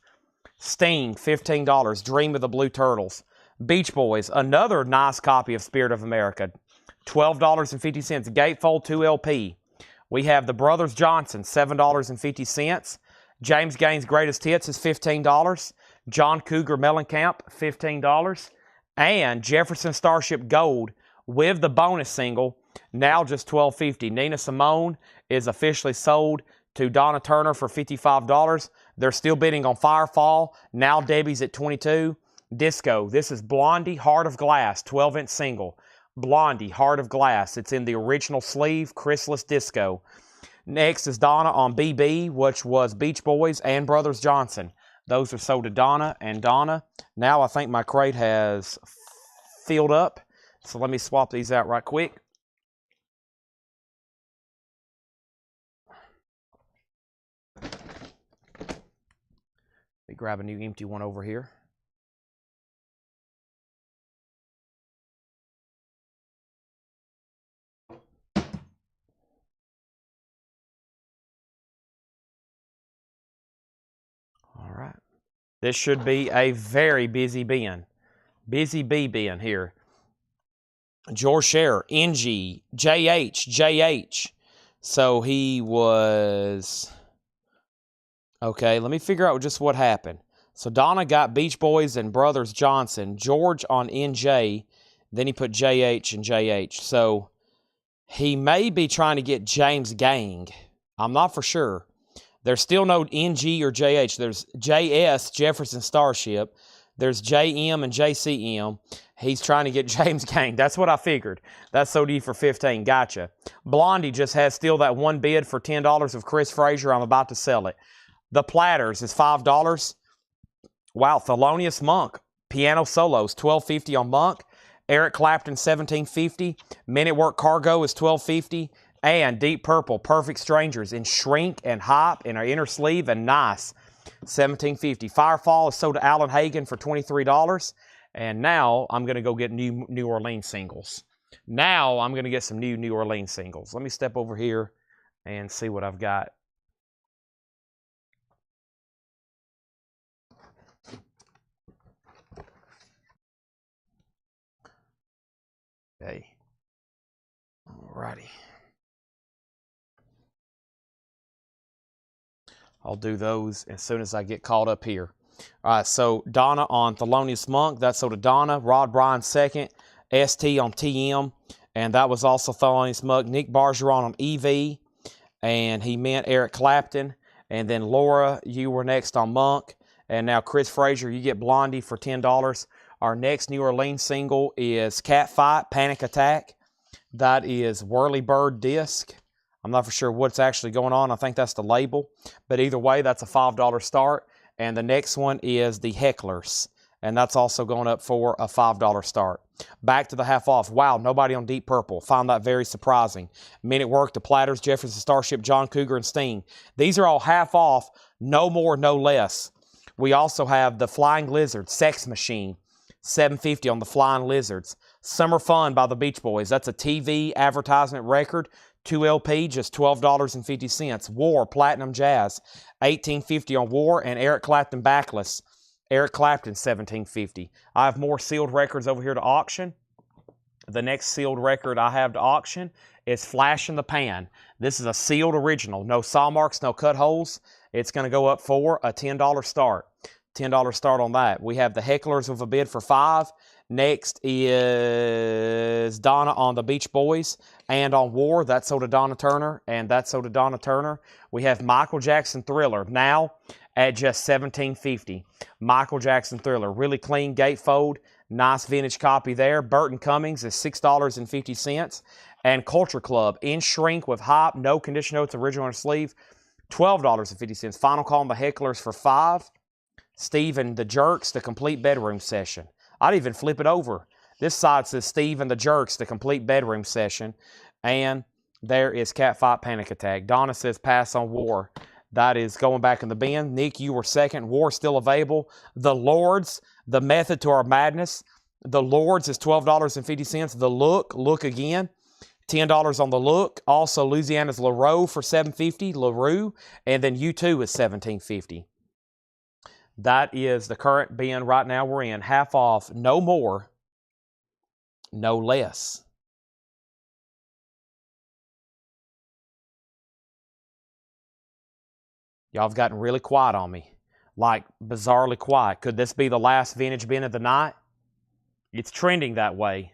Sting, $15. Dream of the Blue Turtles. Beach Boys, another nice copy of Spirit of America, $12.50. Gatefold 2LP. We have the Brothers Johnson, $7.50. James Gaines' Greatest Hits is $15. John Cougar Mellencamp, $15. And Jefferson Starship Gold with the bonus single, now just $12.50. Nina Simone is officially sold to Donna Turner for $55. They're still bidding on Firefall. Now Debbie's at $22. Disco, this is Blondie Heart of Glass, 12-inch single. Blondie Heart of Glass. It's in the original sleeve, Chrysalis Disco. Next is Donna on BB, which was Beach Boys and Brothers Johnson. Those are sold to Donna and Donna. Now I think my crate has filled up. So let me swap these out right quick. Let me grab a new empty one over here. All right. This should be a very busy bin. Busy B bin here. George Scherer, NG, JH. So he was... Okay, let me figure out just what happened. So Donna got Beach Boys and Brothers Johnson. George on NJ. Then he put JH and JH. So he may be trying to get James Gang. I'm not for sure. There's still no NG or JH. There's JS, Jefferson Starship. There's JM and JCM. He's trying to get James Gang. That's what I figured. That's sold to you for $15. Gotcha. Blondie just has still that one bid for $10 of Chris Frazier. I'm about to sell it. The Platters is $5. Wow. Thelonious Monk. Piano solos, $12.50 on Monk. Eric Clapton, $17.50. Men at Work Cargo is $12.50. And Deep Purple, Perfect Strangers in Shrink and Hop in our inner sleeve and Nice, $17.50. Firefall is sold to Alan Hagen for $23. And now I'm going to go get New Orleans singles. Now I'm going to get some New Orleans singles. Let me step over here and see what I've got. Okay. Alrighty. I'll do those as soon as I get caught up here. All right, so Donna on Thelonious Monk. That's sold to Donna. Rod Bryan second. ST on TM. And that was also Thelonious Monk. Nick Bargeron on EV. And he meant Eric Clapton. And then Laura, you were next on Monk. And now Chris Frazier, you get Blondie for $10. Our next New Orleans single is Catfight, Panic Attack. That is Whirly Bird disc. I'm not for sure what's actually going on. I think that's the label. But either way, that's a $5 start. And the next one is the Hecklers. And that's also going up for a $5 start. Back to the half off. Wow, nobody on Deep Purple. Found that very surprising. Men at Work, the Platters, Jefferson Starship, John Cougar, and Sting. These are all half off. No more, no less. We also have the Flying Lizard, Sex Machine. $7.50 on the Flying Lizards. Summer Fun by the Beach Boys. That's a TV advertisement record. 2LP, just $12.50. War, Platinum Jazz, $18.50 on War, and Eric Clapton Backless. Eric Clapton, $17.50. I have more sealed records over here to auction. The next sealed record I have to auction is Flash in the Pan. This is a sealed original. No saw marks, no cut holes. It's going to go up for a $10 start. $10 start on that. We have the Hecklers with a bid for $5. Next is Donna on the Beach Boys and on War. That's sold to Donna Turner, and that's sold to Donna Turner. We have Michael Jackson Thriller now at just $17.50. Michael Jackson Thriller. Really clean gatefold. Nice vintage copy there. Burton Cummings is $6.50. And Culture Club in shrink with hop. No condition notes, original on sleeve. $12.50. Final call on the Hecklers for $5. Steve and the Jerks, the complete bedroom session. I'd even flip it over. This side says Steve and the Jerks, the complete bedroom session. And There is Catfight Panic Attack. Donna says pass on War. That is going back in the bin. Nick, you were second. War still available. The Lords, the method to our madness. The Lords is $12.50. The Look again. $10 on the Look. Also, Louisiana's LaRue for $7.50. LaRue. And then U2 is $17.50. That is the current bin right now we're in. Half off. No more. No less. Y'all have gotten really quiet on me. Like, bizarrely quiet. Could this be the last vintage bin of the night? It's trending that way.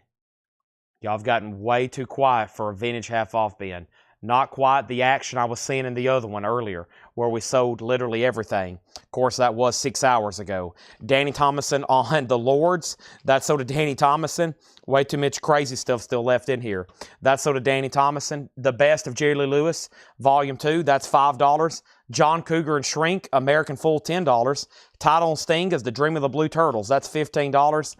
Y'all have gotten way too quiet for a vintage half-off bin. Not quite the action I was seeing in the other one earlier, where we sold literally everything. Of course, that was 6 hours ago. Danny Thomason on the Lords. That's so to Danny Thomason. Way too much crazy stuff still left in here. That's so to Danny Thomason. The Best of Jerry Lee Lewis, Volume 2. That's $5. John Cougar and Shrink, American Full, $10. Title and Sting is The Dream of the Blue Turtles. That's $15.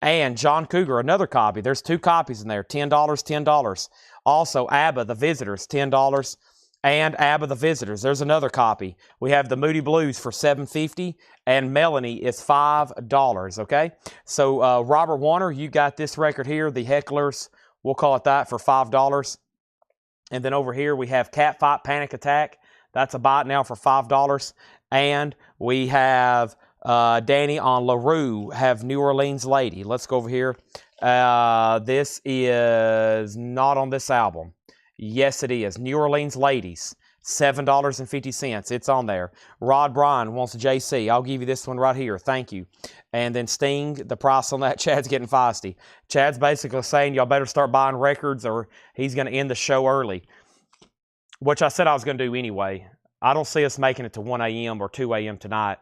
And John Cougar, another copy. There's 2 copies in there. $10, $10. Also, ABBA, The Visitors, $10. And ABBA, The Visitors. There's another copy. We have the Moody Blues for $7.50. And Melanie is $5, okay? So, Robert Warner, you got this record here. The Hecklers, we'll call it that, for $5. And then over here, we have Catfight Panic Attack. That's a buy now for $5. And we have Danny on LaRue, have New Orleans Lady. Let's go over here. This is not on this album. Yes, it is. New Orleans Ladies, $7.50. It's on there. Rod Bryan wants a JC. I'll give you this one right here. Thank you. And then Sting, the price on that, Chad's getting feisty. Chad's basically saying y'all better start buying records or he's going to end the show early. Which I said I was going to do anyway. I don't see us making it to 1 a.m. or 2 a.m. tonight.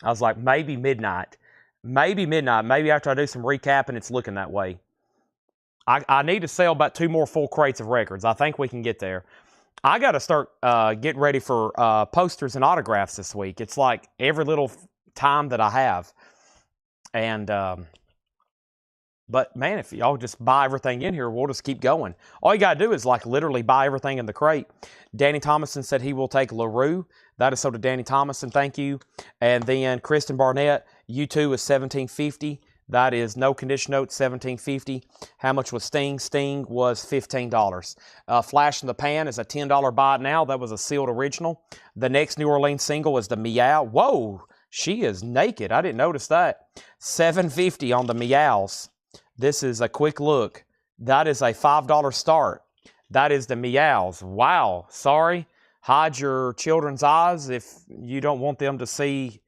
I was like, maybe midnight. Maybe midnight. Maybe after I do some recapping, it's looking that way. I need to sell about 2 more full crates of records. I think we can get there. I got to start getting ready for posters and autographs this week. It's like every little time that I have. And... but, man, if y'all just buy everything in here, we'll just keep going. All you got to do is, like, literally buy everything in the crate. Danny Thomason said he will take LaRue. That is so to Danny Thomason. Thank you. And then Kristen Barnett, U2 is $17.50. That is no condition note, $17.50. How much was Sting? Sting was $15. Flash in the Pan is a $10 buy now. That was a sealed original. The next New Orleans single is the Meow. Whoa, she is naked. I didn't notice that. $7.50 on the Meows. This is a quick look. That is a $5 start. That is the Meows. Wow. Sorry. Hide your children's eyes if you don't want them to see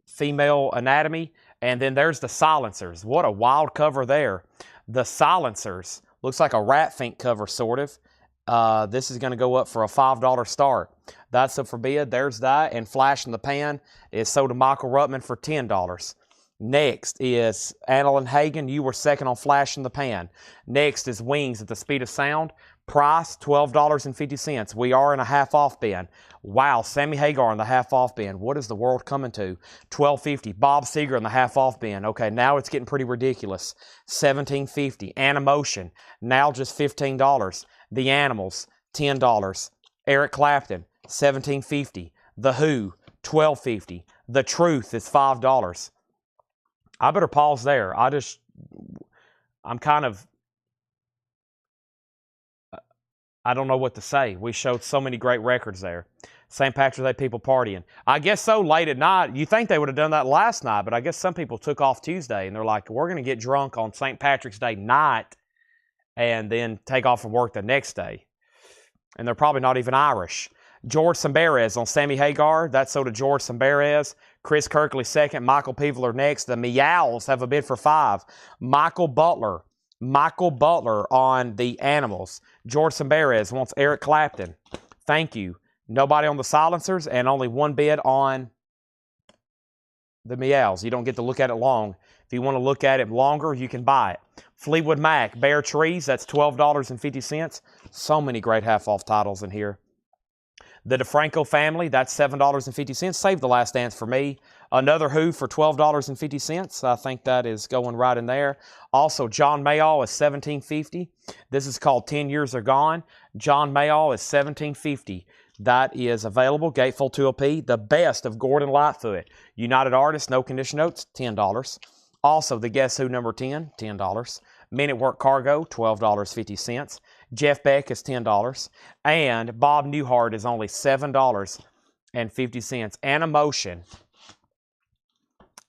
female anatomy. And then there's the Silencers. What a wild cover there. The Silencers. Looks like a Rat Fink cover, sort of. This is going to go up for a $5 start. That's up for bid. There's that. And Flash in the Pan is sold to Michael Ruttman for $10. Next is Annalyn Hagen. You were second on Flash in the Pan. Next is Wings at the Speed of Sound. Price, $12.50. We are in a half-off bin. Wow, Sammy Hagar in the half-off bin. What is the world coming to? $12.50. Bob Seger in the half-off bin. Okay, now it's getting pretty ridiculous. $17.50. Animotion, now just $15. The Animals, $10. Eric Clapton, $17.50. The Who, $12.50. The Truth is $5. I better pause there. I'm kind of, I don't know what to say. We showed so many great records there. St. Patrick's Day people partying. I guess so late at night. You think they would have done that last night, but I guess some people took off Tuesday and they're like, we're going to get drunk on St. Patrick's Day night and then take off from work the next day. And they're probably not even Irish. George Samberez on Sammy Hagar. That's so to George Samberez. Chris Kirkley second. Michael Peveler next. The Meows have a bid for $5. Michael Butler on the Animals. George Samberez wants Eric Clapton. Thank you. Nobody on the Silencers and only one bid on the Meows. You don't get to look at it long. If you want to look at it longer, you can buy it. Fleetwood Mac, Bare Trees, that's $12.50. So many great half-off titles in here. The DeFranco Family, that's $7.50. Save the Last Dance for me. Another Who for $12.50. I think that is going right in there. Also, John Mayall is $17.50. This is called 10 Years Are Gone. John Mayall is $17.50. That is available. Gatefold 2LP. The best of Gordon Lightfoot. United Artists, no condition notes, $10. Also, the Guess Who number 10, $10. Men at Work Cargo, $12.50. Jeff Beck is $10. And Bob Newhart is only $7.50.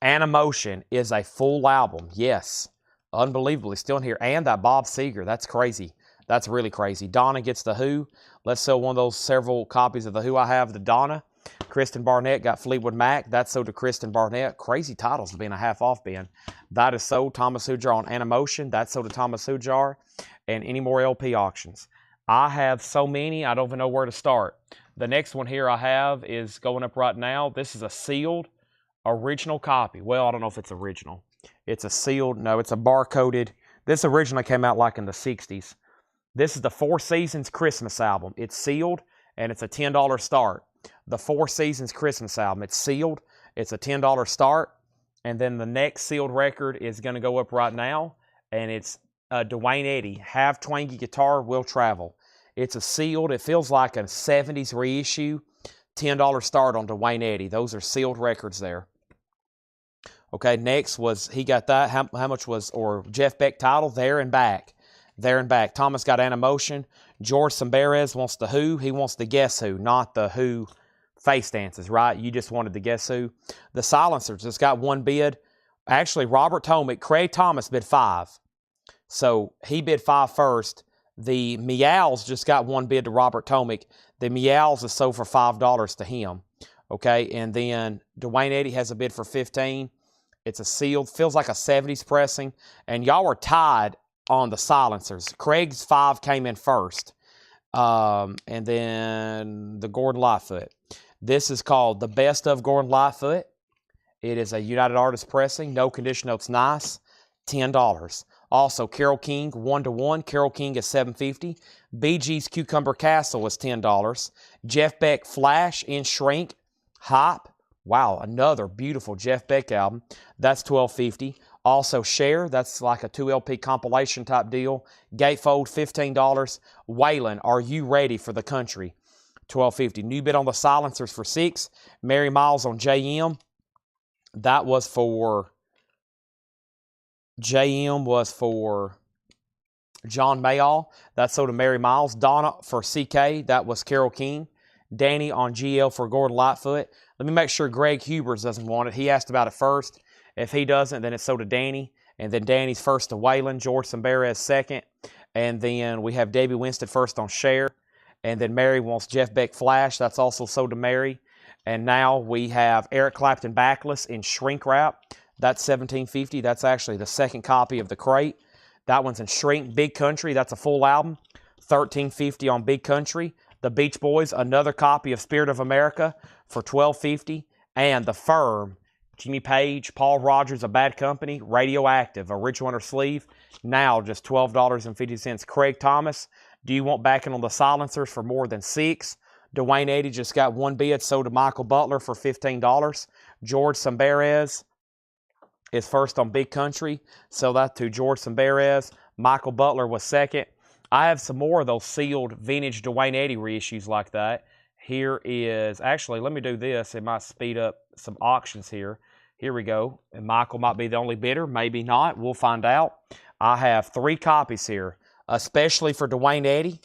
Animotion is a full album. Yes. Unbelievably still in here. And that Bob Seger. That's crazy. That's really crazy. Donna gets the Who. Let's sell one of those several copies of the Who I have. The Donna. Kristen Barnett got Fleetwood Mac. That's sold to Kristen Barnett. Crazy titles being a half off bin. That is sold. Thomas Hujar on Animotion. That's sold to Thomas Hujar. And any more LP auctions. I have so many, I don't even know where to start. The next one here I have is going up right now. This is a sealed original copy. Well, I don't know if it's original. It's a sealed, no, it's a barcoded. This originally came out like in the 60s. This is the Four Seasons Christmas album. It's sealed, and it's a $10 start. The Four Seasons Christmas album. It's sealed. It's a $10 start. And then the next sealed record is going to go up right now, and it's Dwayne Eddy. Have Twangy Guitar, Will Travel. It's a sealed, it feels like a 70s reissue. $10 start on Dwayne Eddy. Those are sealed records there. Okay, next was, he got that. How much was, or Jeff Beck title, There and Back. There and Back. Thomas got Animotion. George Samberez wants the Who. He wants the Guess Who, not the Who face dances, right? You just wanted the Guess Who. The Silencers just got one bid. Actually, Robert Tomick, Craig Thomas bid 5. So he bid 5 first. The Meows just got one bid to Robert Tomick. The Meows is sold for $5 to him. Okay, and then Dwayne Eddy has a bid for 15. It's a sealed, feels like a 70s pressing. And y'all were tied on the Silencers. Craig's 5 came in first. And then the Gordon Lightfoot. This is called The Best of Gordon Lightfoot. It is a United Artists pressing. No condition notes, nice. $10. Also, Carole King, 1-to-1. Carole King is $7.50. Bee Gees Cucumber Castle is $10. Jeff Beck Flash in Shrink. Hype. Wow, another beautiful Jeff Beck album. That's $12.50. Also, Share. That's like a 2LP compilation type deal. Gatefold, $15. Waylon, Are You Ready for the Country? $12.50. New bid on the Silencers for $6. Mary Miles on JM. That was for... JM was for John Mayall. That's sold to Mary Miles. Donna for CK. That was Carole King. Danny on GL for Gordon Lightfoot. Let me make sure Greg Hubers doesn't want it. He asked about it first. If he doesn't, then it's sold to Danny. And then Danny's first to Waylon. George Samberez second. And then we have Debbie Winston first on Share. And then Mary wants Jeff Beck Flash. That's also sold to Mary. And now we have Eric Clapton Backless in Shrink Wrap. That's $17.50. That's actually the second copy of the crate. That one's in Shrink. Big Country, that's a full album. $13.50 on Big Country. The Beach Boys, another copy of Spirit of America for $12.50. And The Firm, Jimmy Page, Paul Rogers, A Bad Company, Radioactive, a Rich Winter sleeve. Now just $12.50. Craig Thomas, Do You Want Backing on the Silencers for more than $6? Dwayne Eddy just got one bid, sold to Michael Butler for $15. George Samberez is first on Big Country. Sell that to George Samberez. Michael Butler was second. I have some more of those sealed vintage Dwayne Eddy reissues like that. Here is, actually, let me do this. It might speed up some auctions here. Here we go. And Michael might be the only bidder. Maybe not. We'll find out. I have 3 copies here, especially for Dwayne Eddy,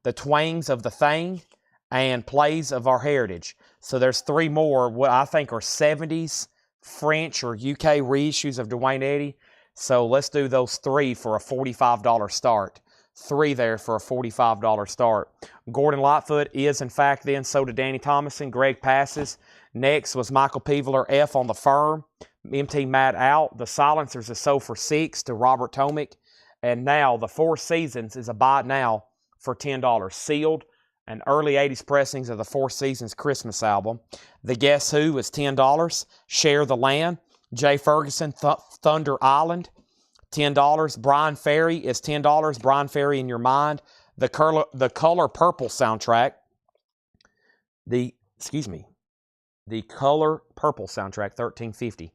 The Twangs of the Thing, and Plays of Our Heritage. So there's 3 more, what I think are 70s French or UK reissues of Dwayne Eddy. So let's do those 3 for a $45 start. 3 there for a $45 start. Gordon Lightfoot is, in fact, then sold to Danny Thomason. Greg passes. Next was Michael Peveler, F on The Firm. MT Matt out. The Silencers is sold for $6 to Robert Tomick. And now the Four Seasons is a buy it now for $10. Sealed. And early 80s pressings of the Four Seasons Christmas album. The Guess Who is $10. Share the Land. Jay Ferguson, Thunder Island, $10. Brian Ferry is $10. Brian Ferry in Your Mind. The Color Purple soundtrack. The Color Purple soundtrack, $13.50.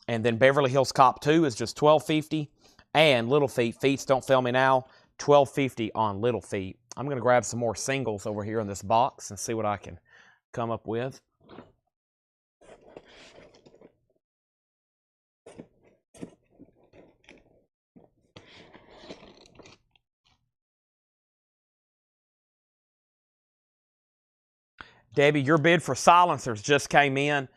And then Beverly Hills Cop 2 is just $12.50. And Little Feat, Feats Don't Fail Me Now, $12.50 on Little Feat. I'm going to grab some more singles over here in this box and see what I can come up with. Debbie, your bid for silencers just came in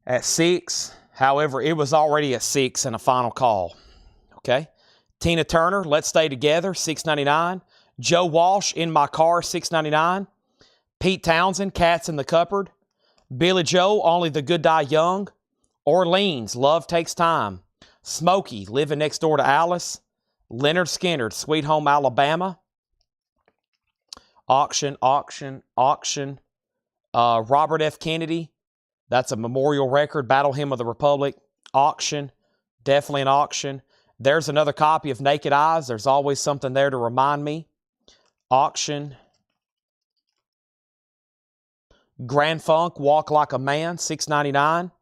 at 6. However, it was already at 6 in a final call. Okay. Tina Turner, Let's Stay Together, $6.99. Joe Walsh, In My Car, $6.99. Pete Townsend, Cats in the Cupboard. Billy Joel, Only the Good Die Young. Orleans, Love Takes Time. Smokey, Living Next Door to Alice. Leonard Skinner, Sweet Home Alabama. Auction. Robert F. Kennedy, that's a memorial record. Battle Hymn of the Republic. Auction, definitely an auction. There's another copy of Naked Eyes. There's always something there to remind me. Auction. Grand Funk, Walk Like a Man, $6.99.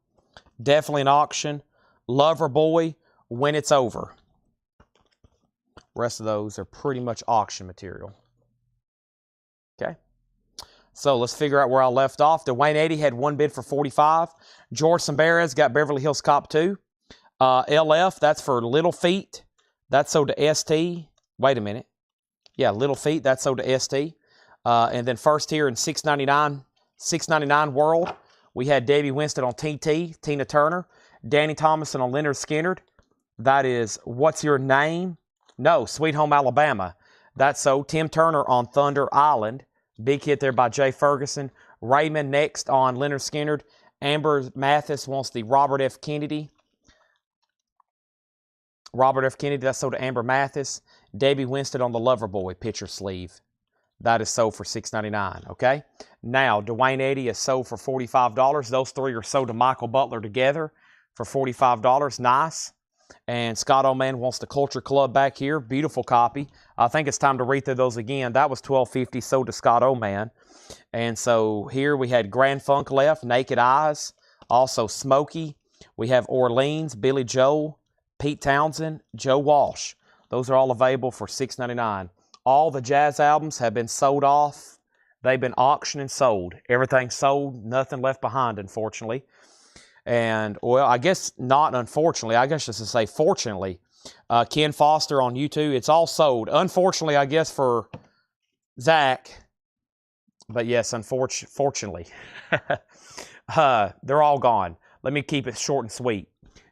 Definitely an auction. Lover Boy, When It's Over. Rest of those are pretty much auction material. Okay. So let's figure out where I left off. Dwayne Eddy had one bid for $45. George Sambarez got Beverly Hills Cop 2. LF, that's for Little Feat. That's sold to ST. Wait a minute. Yeah, Little Feat, that's sold to ST. And then first here in $6.99 World, we had Debbie Winston on TT, Tina Turner. Danny Thomason on Leonard Skinner. That is What's Your Name? No, Sweet Home Alabama. That's sold. Tim Turner on Thunder Island. Big hit there by Jay Ferguson. Raymond next on Leonard Skinner. Amber Mathis wants the Robert F. Kennedy. Robert F. Kennedy, that's sold to Amber Mathis. Debbie Winston on the Loverboy picture sleeve. That is sold for $6.99, okay? Now, Dwayne Eddy is sold for $45. Those three are sold to Michael Butler together for $45. Nice. And Scott Oman wants the Culture Club back here. Beautiful copy. I think it's time to read through those again. That was $12.50, sold to Scott Oman. And so here we had Grand Funk left, Naked Eyes, also Smokey. We have Orleans, Billy Joel, Pete Townsend, Joe Walsh. Those are all available for $6.99. All the jazz albums have been sold off. They've been auctioned and sold. Everything's sold, nothing left behind, unfortunately. And, well, I guess not unfortunately. I guess just to say fortunately. Ken Foster on YouTube, it's all sold. Unfortunately, I guess, for Zach. But yes, unfortunately. They're all gone. Let me keep it short and sweet.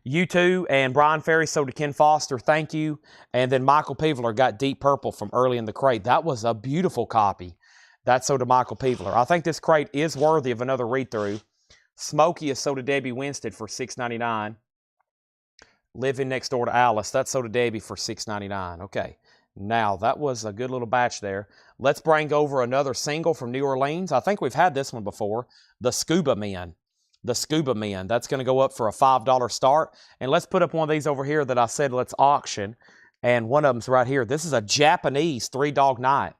U2 and Brian Ferry sold to Ken Foster. Thank you. And then Michael Peveler got Deep Purple from early in the crate. That was a beautiful copy. That's sold to Michael Peveler. I think this crate is worthy of another read-through. Smokey is sold to Debbie Winston for $6.99. Living Next Door to Alice, that's sold to Debbie for $6.99. Okay, now that was a good little batch there. Let's bring over another single from New Orleans. I think we've had this one before. The Scuba Men. The Scuba Men. That's going to go up for a $5 start. And let's put up one of these over here that I said let's auction. And one of them's right here. This is a Japanese Three Dog Night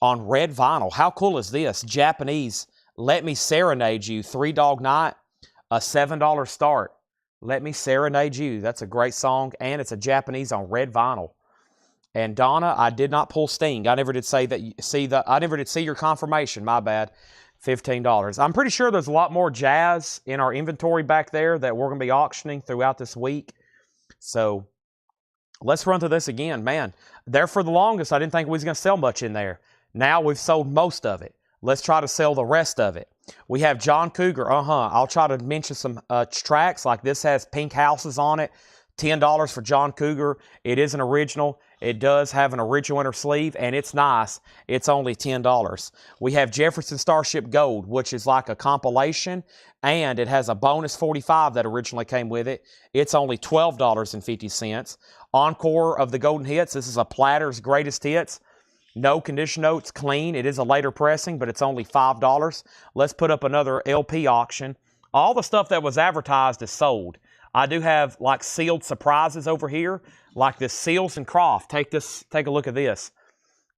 on red vinyl. How cool is this? Japanese Let Me Serenade You, Three Dog Night, a $7 start. Let Me Serenade You. That's a great song, and it's a Japanese on red vinyl. And Donna, I did not pull Sting. I never did say that. I never did see your confirmation. My bad. $15. I'm pretty sure there's a lot more jazz in our inventory back there that we're going to be auctioning throughout this week. So let's run through this again. Man, there for the longest, I didn't think we was going to sell much in there. Now we've sold most of it. Let's try to sell the rest of it. We have John Cougar. I'll try to mention some tracks like this has Pink Houses on it. $10 for John Cougar. It is an original. It does have an original inner sleeve, and it's nice. It's only $10. We have Jefferson Starship Gold, which is like a compilation, and it has a bonus 45 that originally came with it. It's only $12.50. Encore of the Golden Hits. This is a Platter's Greatest Hits. No condition notes, clean. It is a later pressing, but it's only $5. Let's put up another LP auction. All the stuff that was advertised is sold. I do have like sealed surprises over here, like this Seals and Croft. Take a look at this.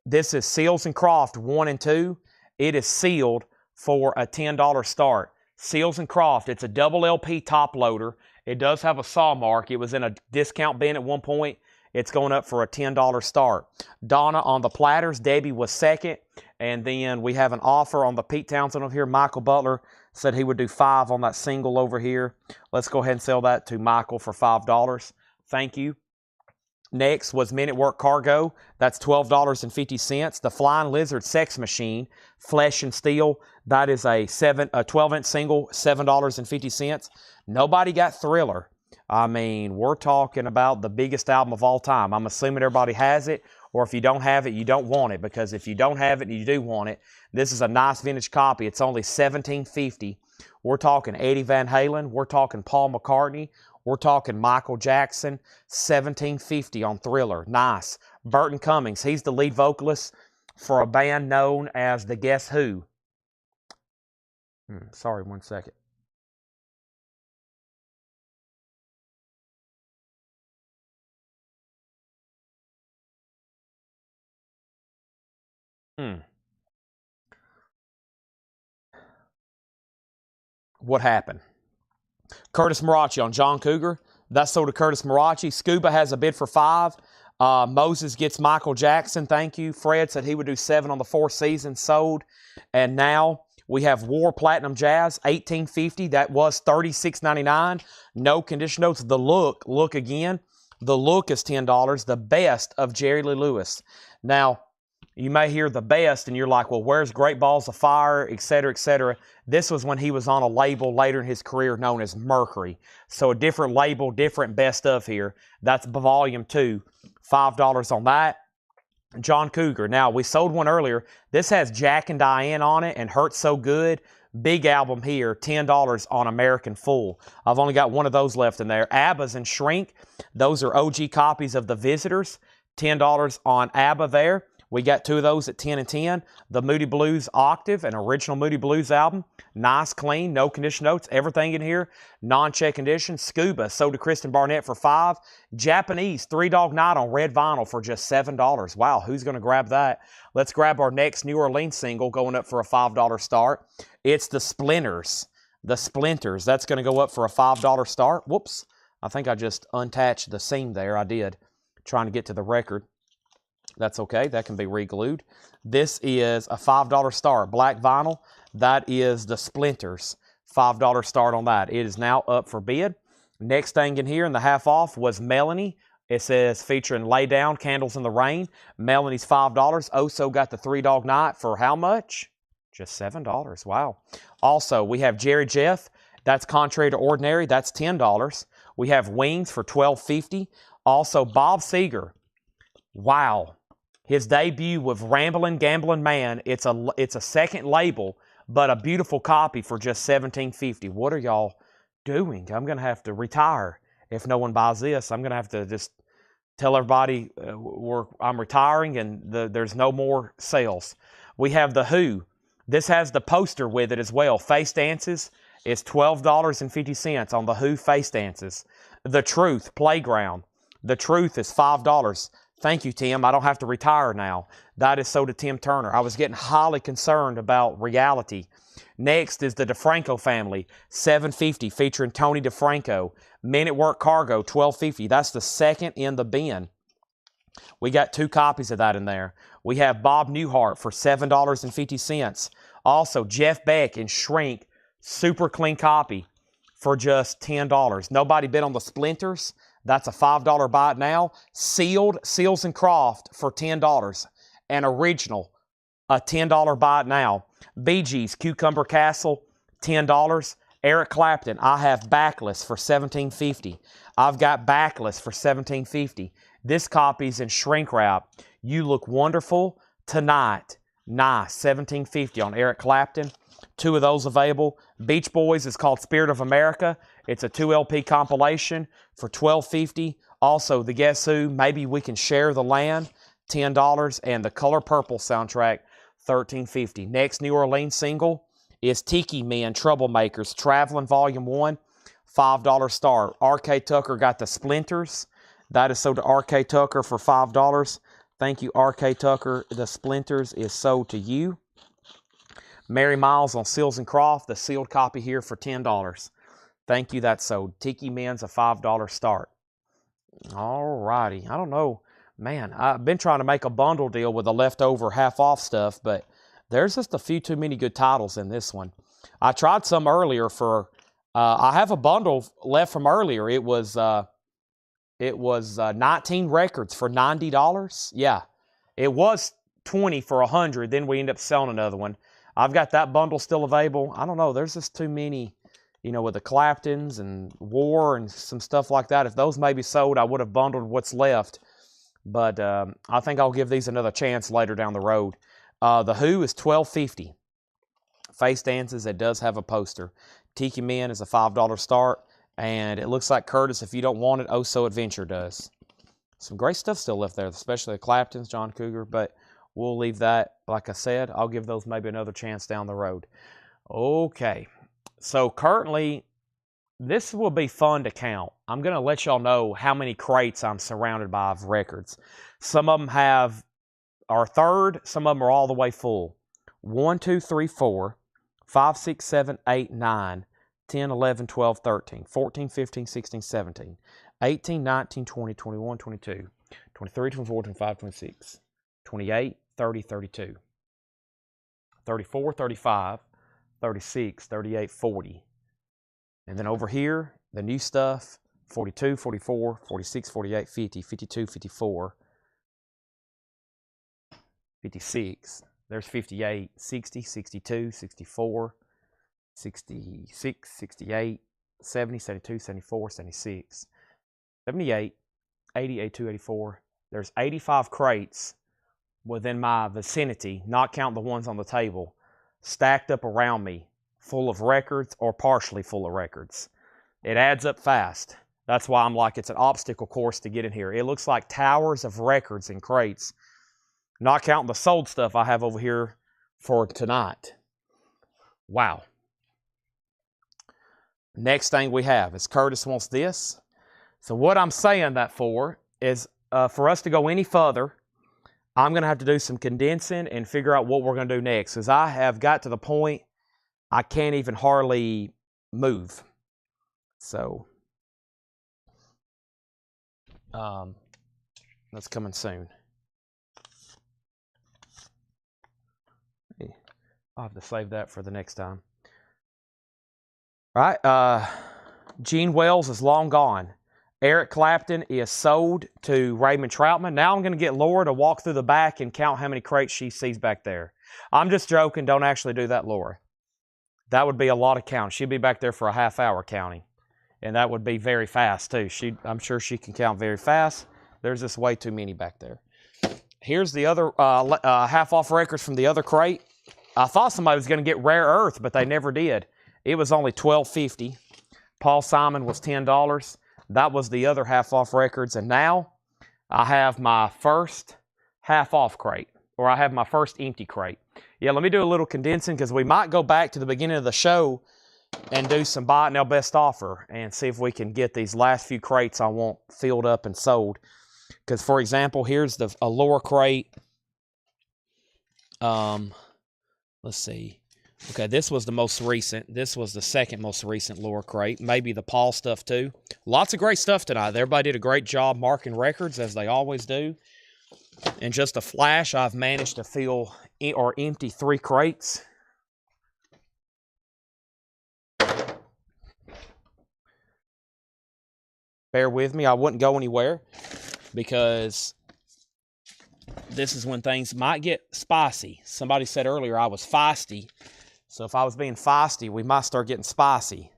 This is Seals and Croft 1 and 2. It is sealed for a $10 start. Seals and Croft. It's a double LP top loader. It does have a saw mark. It was in a discount bin at one point. It's going up for a $10 start. Donna on the platters. Debbie was second. And then we have an offer on the Pete Townsend over here. Michael Butler said he would do 5 on that single over here. Let's go ahead and sell that to Michael for $5. Thank you. Next was Men at Work Cargo. That's $12.50. The Flying Lizard Sex Machine, Flesh and Steel. That is a 12-inch single, $7.50. Nobody got Thriller. I mean, we're talking about the biggest album of all time. I'm assuming everybody has it, or if you don't have it, you don't want it, because if you don't have it and you do want it, this is a nice vintage copy. It's only $17.50. We're talking Eddie Van Halen. We're talking Paul McCartney. We're talking Michael Jackson. $17.50 on Thriller. Nice. Burton Cummings. He's the lead vocalist for a band known as the Guess Who. Sorry, one second. What happened? Curtis Marachi on John Cougar. That's sold to Curtis Marachi. Scuba has a bid for 5. Moses gets Michael Jackson. Thank you. Fred said he would do 7 on the 4 Seasons. Sold. And now we have War Platinum Jazz, $18.50. That was $36.99. No condition notes. The look again. The look is $10. The best of Jerry Lee Lewis. Now, you may hear the best, and you're like, well, where's Great Balls of Fire, etc., etc. This was when he was on a label later in his career known as Mercury. So a different label, different best of here. That's Volume 2. $5 on that. John Cougar. Now, we sold one earlier. This has Jack and Diane on it and Hurts So Good. Big album here, $10 on American Fool. I've only got one of those left in there. ABBA's and Shrink. Those are OG copies of The Visitors. $10 on ABBA there. We got 2 of those at 10 and 10. The Moody Blues Octave, an original Moody Blues album. Nice, clean, no condition notes, everything in here. Non-check condition. Scuba, sold to Kristen Barnett for 5. Japanese, 3 Dog Night on red vinyl for just $7. Wow, who's going to grab that? Let's grab our next New Orleans single going up for a $5 start. It's The Splinters. The Splinters. That's going to go up for a $5 start. Whoops. I think I just unattached the seam there. I did. Trying to get to the record. That's okay. That can be re-glued. This is a $5 start. Black vinyl. That is The Splinters. $5 start on that. It is now up for bid. Next thing in here in the half off was Melanie. It says featuring Lay Down, Candles in the Rain. Melanie's $5. Oso got the 3 Dog Night for how much? Just $7. Wow. Also, we have Jerry Jeff. That's Contrary to Ordinary. That's $10. We have Wings for $12.50. Also, Bob Seger. Wow. His debut with Ramblin' Gamblin' Man. It's a second label, but a beautiful copy for just $17.50. What are y'all doing? I'm going to have to retire if no one buys this. I'm going to have to just tell everybody I'm retiring and there's no more sales. We have The Who. This has the poster with it as well. Face Dances is $12.50 on The Who Face Dances. The Truth, Playground. The Truth is $5. Thank you, Tim. I don't have to retire now. That is sold to Tim Turner. I was getting highly concerned about reality. Next is the DeFranco family, $7.50, featuring Tony DeFranco. Men at Work Cargo, $12.50. That's the second in the bin. We got 2 copies of that in there. We have Bob Newhart for $7.50. Also, Jeff Beck and Shrink, super clean copy for just $10. Nobody bid on the Splinters. That's a $5 buy it now. Sealed, Seals and Croft for $10. An original, a $10 buy it now. Bee Gees, Cucumber Castle, $10. Eric Clapton, I have Backless for $17.50. I've got Backless for $17.50. This copy's in shrink wrap. You Look Wonderful Tonight. Nice, $17.50 on Eric Clapton. 2 of those available. Beach Boys is called Spirit of America. It's a 2 LP compilation for $12.50. Also, the Guess Who, Maybe We Can Share the Land, $10. And the Color Purple soundtrack, $13.50. Next New Orleans single is Tiki Men, Troublemakers, Traveling Volume 1, $5 start. R.K. Tucker got the Splinters. That is sold to R.K. Tucker for $5. Thank you, R.K. Tucker. The Splinters is sold to you. Mary Miles on Seals and Croft, the sealed copy here for $10. Thank you, that's sold. Tiki Men's a $5 start. All righty. I don't know. Man, I've been trying to make a bundle deal with the leftover half-off stuff, but there's just a few too many good titles in this one. I tried some earlier for... I have a bundle left from earlier. It was 19 records for $90. Yeah, it was 20 for 100. Then we end up selling another one. I've got that bundle still available. I don't know. There's just too many, you know, with the Claptons and War and some stuff like that. If those may be sold, I would have bundled what's left. But I think I'll give these another chance later down the road. The Who is $12.50. Face Dances, it does have a poster. Tiki Men is a $5 start. And it looks like Curtis, if you don't want it, Oh So Adventure does. Some great stuff still left there, especially the Claptons, John Cougar. But we'll leave that. Like I said, I'll give those maybe another chance down the road. Okay. So currently, this will be fun to count. I'm going to let y'all know how many crates I'm surrounded by of records. Some of them are third. Some of them are all the way full. 1, 2, 3, 4, 5, 6, 7, 8, 9, 10, 11, 12, 13, 14, 15, 16, 17, 18, 19, 20, 21, 22, 23, 24, 25, 26, 28, 30, 32, 34, 35, 36, 38, 40. And then over here, the new stuff, 42, 44, 46, 48, 50, 52, 54, 56. There's 58, 60, 62, 64, 66, 68, 70, 72, 74, 76, 78, 80, 82, 84. There's 85 crates within my vicinity, not counting the ones on the table, stacked up around me, full of records or partially full of records. It adds up fast. That's why I'm like, it's an obstacle course to get in here. It looks like towers of records in crates, not counting the sold stuff I have over here for tonight. Wow. Next thing we have is Curtis wants this. So what I'm saying that for is for us to go any further, I'm going to have to do some condensing and figure out what we're going to do next. Because I have got to the point I can't even hardly move. So, that's coming soon. I'll have to save that for the next time. All right, Gene Wells is long gone. Eric Clapton is sold to Raymond Troutman. Now I'm going to get Laura to walk through the back and count how many crates she sees back there. I'm just joking. Don't actually do that, Laura. That would be a lot of counting. She'd be back there for a half hour counting. And that would be very fast, too. I'm sure she can count very fast. There's just way too many back there. Here's the other half-off records from the other crate. I thought somebody was going to get Rare Earth, but they never did. It was only $12.50. Paul Simon was $10. That was the other half-off records. And now I have my first half-off crate, or I have my first empty crate. Yeah, let me do a little condensing because we might go back to the beginning of the show and do some buy it now best offer and see if we can get these last few crates I want filled up and sold. Because, for example, here's a lower crate. Let's see. Okay, this was the most recent. This was the second most recent lower crate. Maybe the Paul stuff, too. Lots of great stuff tonight. Everybody did a great job marking records, as they always do. In just a flash, I've managed to fill or empty 3 crates. Bear with me. I wouldn't go anywhere because this is when things might get spicy. Somebody said earlier I was feisty. So if I was being feisty, we might start getting spicy.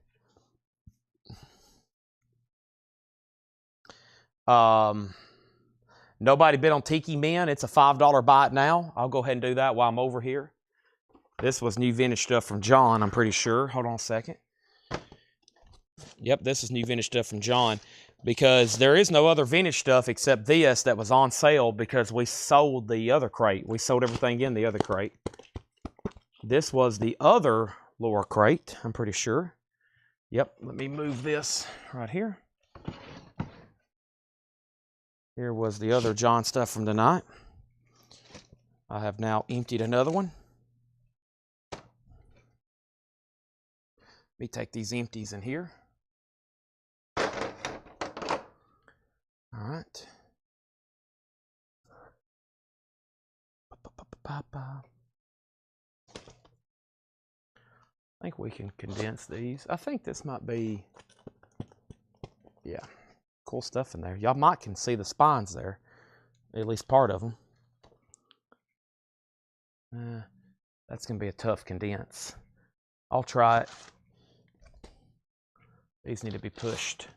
Nobody bid on Tiki Men. It's a $5 buy it now. I'll go ahead and do that while I'm over here. This was new vintage stuff from John, I'm pretty sure. Hold on a second. Yep, this is new vintage stuff from John. Because there is no other vintage stuff except this that was on sale because we sold the other crate. We sold everything in the other crate. This was the other lower crate, I'm pretty sure. Yep, let me move this right here. Here was the other John stuff from tonight. I have now emptied another one. Let me take these empties in here. All right. I think we can condense these. I think this might be, yeah, cool stuff in there. Y'all might can see the spines there, at least part of them. That's going to be a tough condense. I'll try it. These need to be pushed.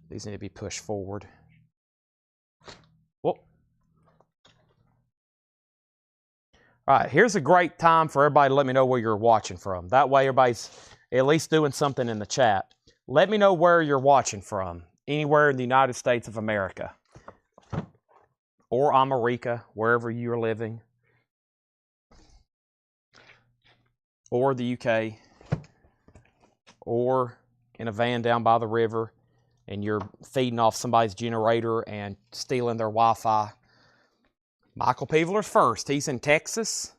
These need to be pushed forward. Whoa. All right, here's a great time for everybody to let me know where you're watching from. That way everybody's at least doing something in the chat. Let me know where you're watching from. Anywhere in the United States of America. Or America, wherever you're living. Or the UK. Or in a van down by the river and you're feeding off somebody's generator and stealing their Wi-Fi. Michael Peevler's first. He's in Texas.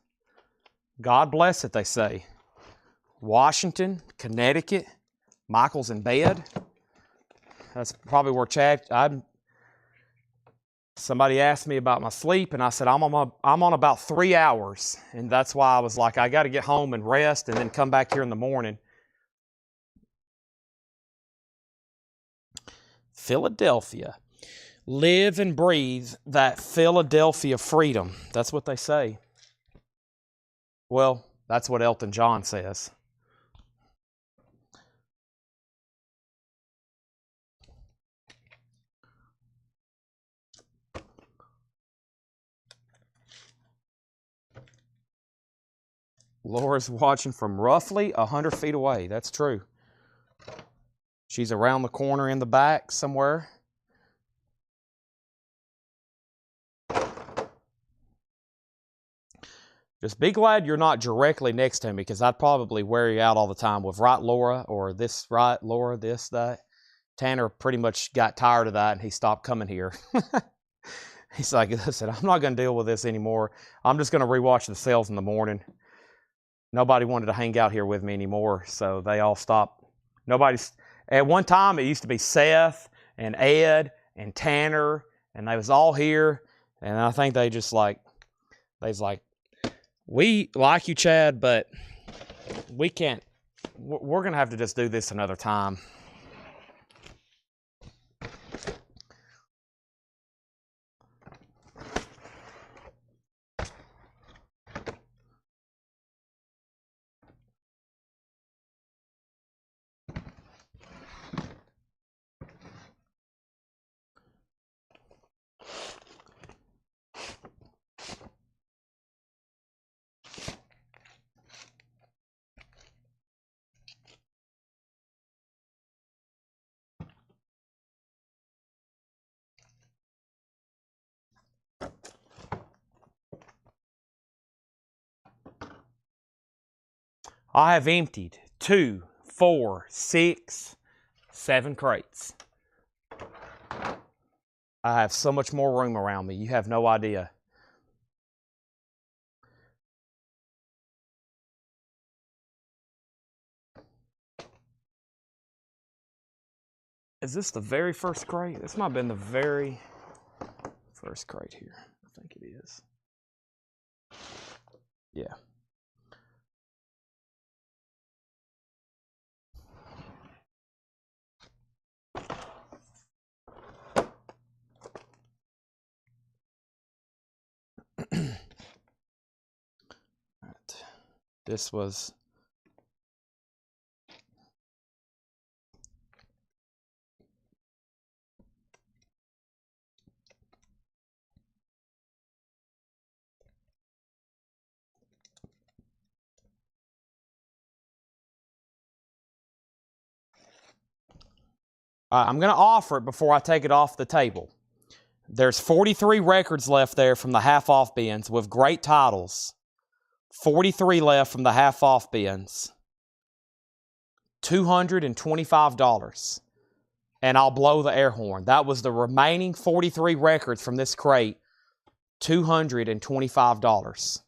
God bless it, they say. Washington, Connecticut. Michael's in bed. That's probably where Chad... Somebody asked me about my sleep, and I said, I'm on about 3 hours. And that's why I was like, I got to get home and rest and then come back here in the morning. Philadelphia. Live and breathe that Philadelphia freedom. That's what they say. Well, that's what Elton John says. Laura's watching from roughly 100 feet away. That's true. She's around the corner in the back somewhere. Just be glad you're not directly next to me, because I'd probably wear you out all the time with right, Laura, or this, right, Laura, this, that. Tanner pretty much got tired of that and he stopped coming here. He's like, listen, I'm not going to deal with this anymore. I'm just going to rewatch the sales in the morning. Nobody wanted to hang out here with me anymore, so they all stopped. Nobody's... At one time, it used to be Seth and Ed and Tanner, and they was all here, and I think they just like... They was like, we like you, Chad, but we can't... We're going to have to just do this another time. I have emptied 2, 4, 6, 7 crates. I have so much more room around me. You have no idea. Is this the very first crate? This might have been the very first crate here. I think it is. Yeah. Right. This was... I'm going to offer it before I take it off the table. There's 43 records left there from the half-off bins with great titles. 43 left from the half-off bins. $225. And I'll blow the air horn. That was the remaining 43 records from this crate. $225.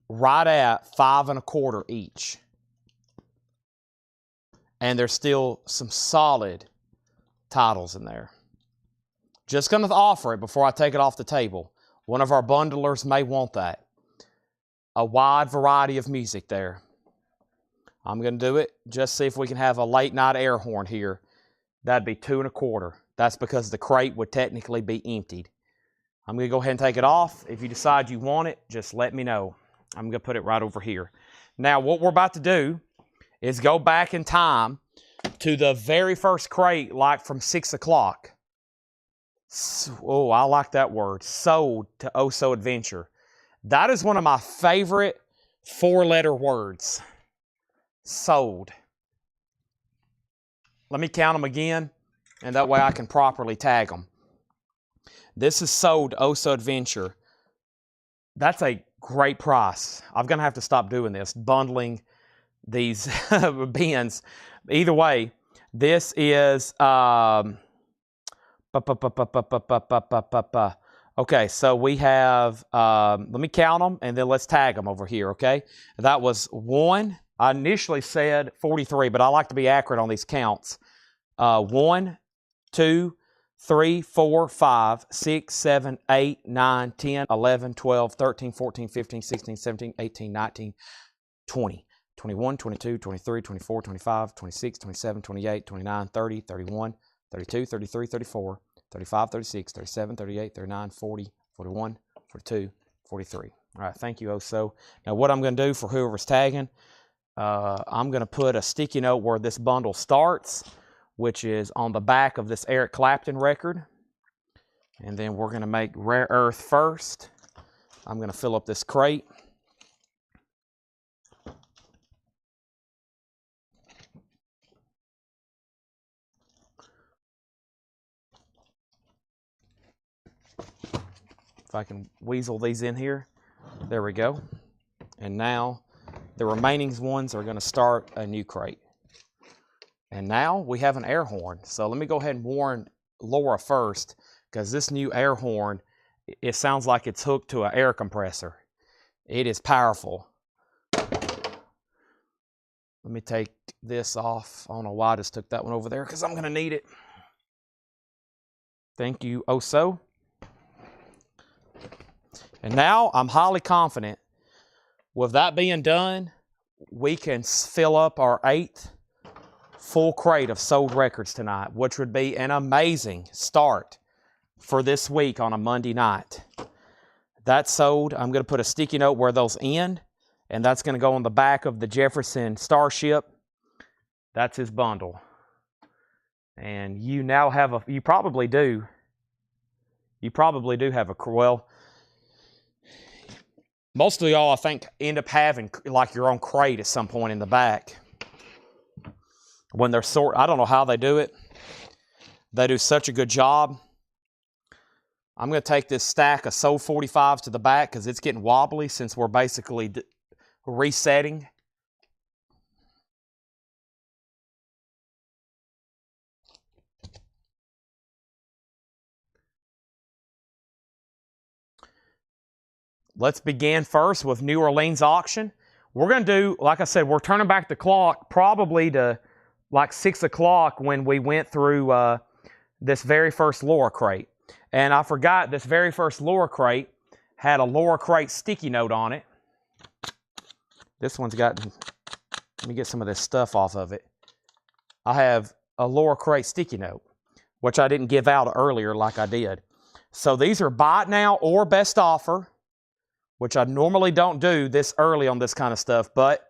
right at 5 1/4 each. And there's still some solid titles in there. Just going to offer it before I take it off the table. One of our bundlers may want that. A wide variety of music there. I'm going to do it. Just see if we can have a late night air horn here. That'd be 2 1/4. That's because the crate would technically be emptied. I'm going to go ahead and take it off. If you decide you want it, just let me know. I'm going to put it right over here. Now, what we're about to do is go back in time to the very first crate, like from 6 o'clock. Oh, I like that word. Sold to Oh So Adventure. That is one of my favorite 4-letter words. Sold. Let me count them again, and that way I can properly tag them. This is sold to Oh So Adventure. That's a great price. I'm going to have to stop doing this, bundling these bins. Either way, this is... Okay, so we have, let me count them, and then let's tag them over here, okay? That was 1. I initially said 43, but I like to be accurate on these counts. 1, 2, 3, 4, 5, 6, 7, 8, 9, 10, 11, 12, 13, 14, 15, 16, 17, 18, 19, 20. 21, 22, 23, 24, 25, 26, 27, 28, 29, 30, 31, 32, 33, 34, 35, 36, 37, 38, 39, 40, 41, 42, 43. All right, thank you, Oso. Now, what I'm going to do for whoever's tagging, I'm going to put a sticky note where this bundle starts, which is on the back of this Eric Clapton record. And then we're going to make Rare Earth first. I'm going to fill up this crate. If I can weasel these in here. There we go. And now the remaining ones are going to start a new crate. And now we have an air horn. So let me go ahead and warn Laura first, because this new air horn, it sounds like it's hooked to an air compressor. It is powerful. Let me take this off. I don't know why I just took that one over there, because I'm going to need it. Thank you, Oso. And now I'm highly confident with that being done, we can fill up our 8th full crate of sold records tonight, which would be an amazing start for this week on a Monday night. That's sold. I'm going to put a sticky note where those end, and that's going to go on the back of the Jefferson Starship. That's his bundle. And you now have a, you probably do have a, well, most of y'all, I think, end up having like your own crate at some point in the back. When they're I don't know how they do it. They do such a good job. I'm going to take this stack of Soul 45s to the back because it's getting wobbly since we're basically resetting. Let's begin first with New Orleans auction. We're going to do, like I said, we're turning back the clock probably to like 6 o'clock when we went through this very first Laura crate. And I forgot this very first Laura crate had a Laura crate sticky note on it. This one's got, let me get some of this stuff off of it. I have a Laura crate sticky note, which I didn't give out earlier like I did. So these are buy it now or best offer, which I normally don't do this early on this kind of stuff, but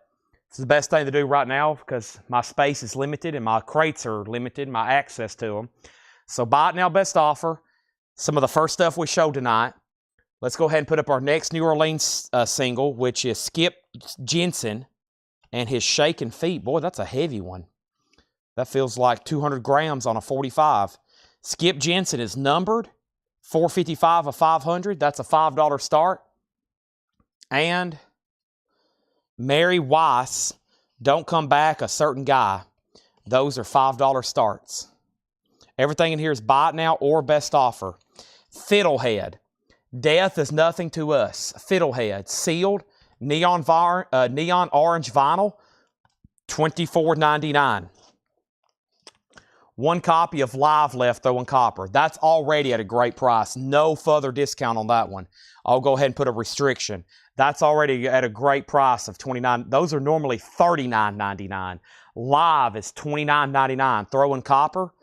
it's the best thing to do right now because my space is limited and my crates are limited, my access to them. So buy it now, best offer. Some of the first stuff we showed tonight. Let's go ahead and put up our next New Orleans single, which is Skip Jensen and his Shaking Feet. Boy, that's a heavy one. That feels like 200 grams on a 45. Skip Jensen is numbered, 455 of 500. That's a $5 start. And Mary Weiss, Don't Come Back, A Certain Guy. Those are $5 starts. Everything in here is buy it now or best offer. Fiddlehead, Death Is Nothing to Us. Fiddlehead, sealed Neon orange vinyl, $24.99. One copy of Live left, though, in copper. That's already at a great price. No further discount on that one. I'll go ahead and put a restriction. That's already at a great price of $29. Those are normally $39.99. Live is $29.99. Throw in copper.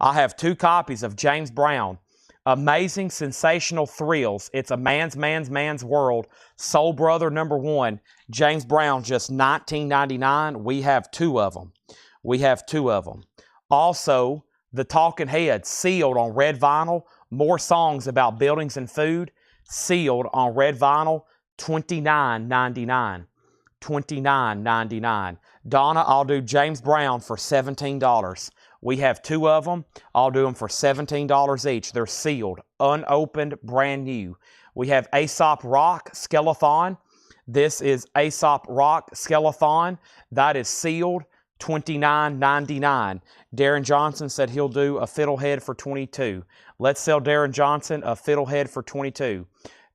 I have 2 copies of James Brown. Amazing Sensational Thrills. It's a man's world. Soul Brother #1. James Brown, just $19.99. We have 2 of them. We have 2 of them. Also, The Talking Heads, sealed on red vinyl. More songs about buildings and food, sealed on red vinyl, $29.99. $29.99. Donna, I'll do James Brown for $17. We have 2 of them. I'll do them for $17 each. They're sealed, unopened, brand new. We have Aesop Rock Skeleton. This is Aesop Rock Skeleton. That is sealed, $29.99. Darren Johnson said he'll do a fiddlehead for $22. Let's sell Darren Johnson a fiddlehead for $22.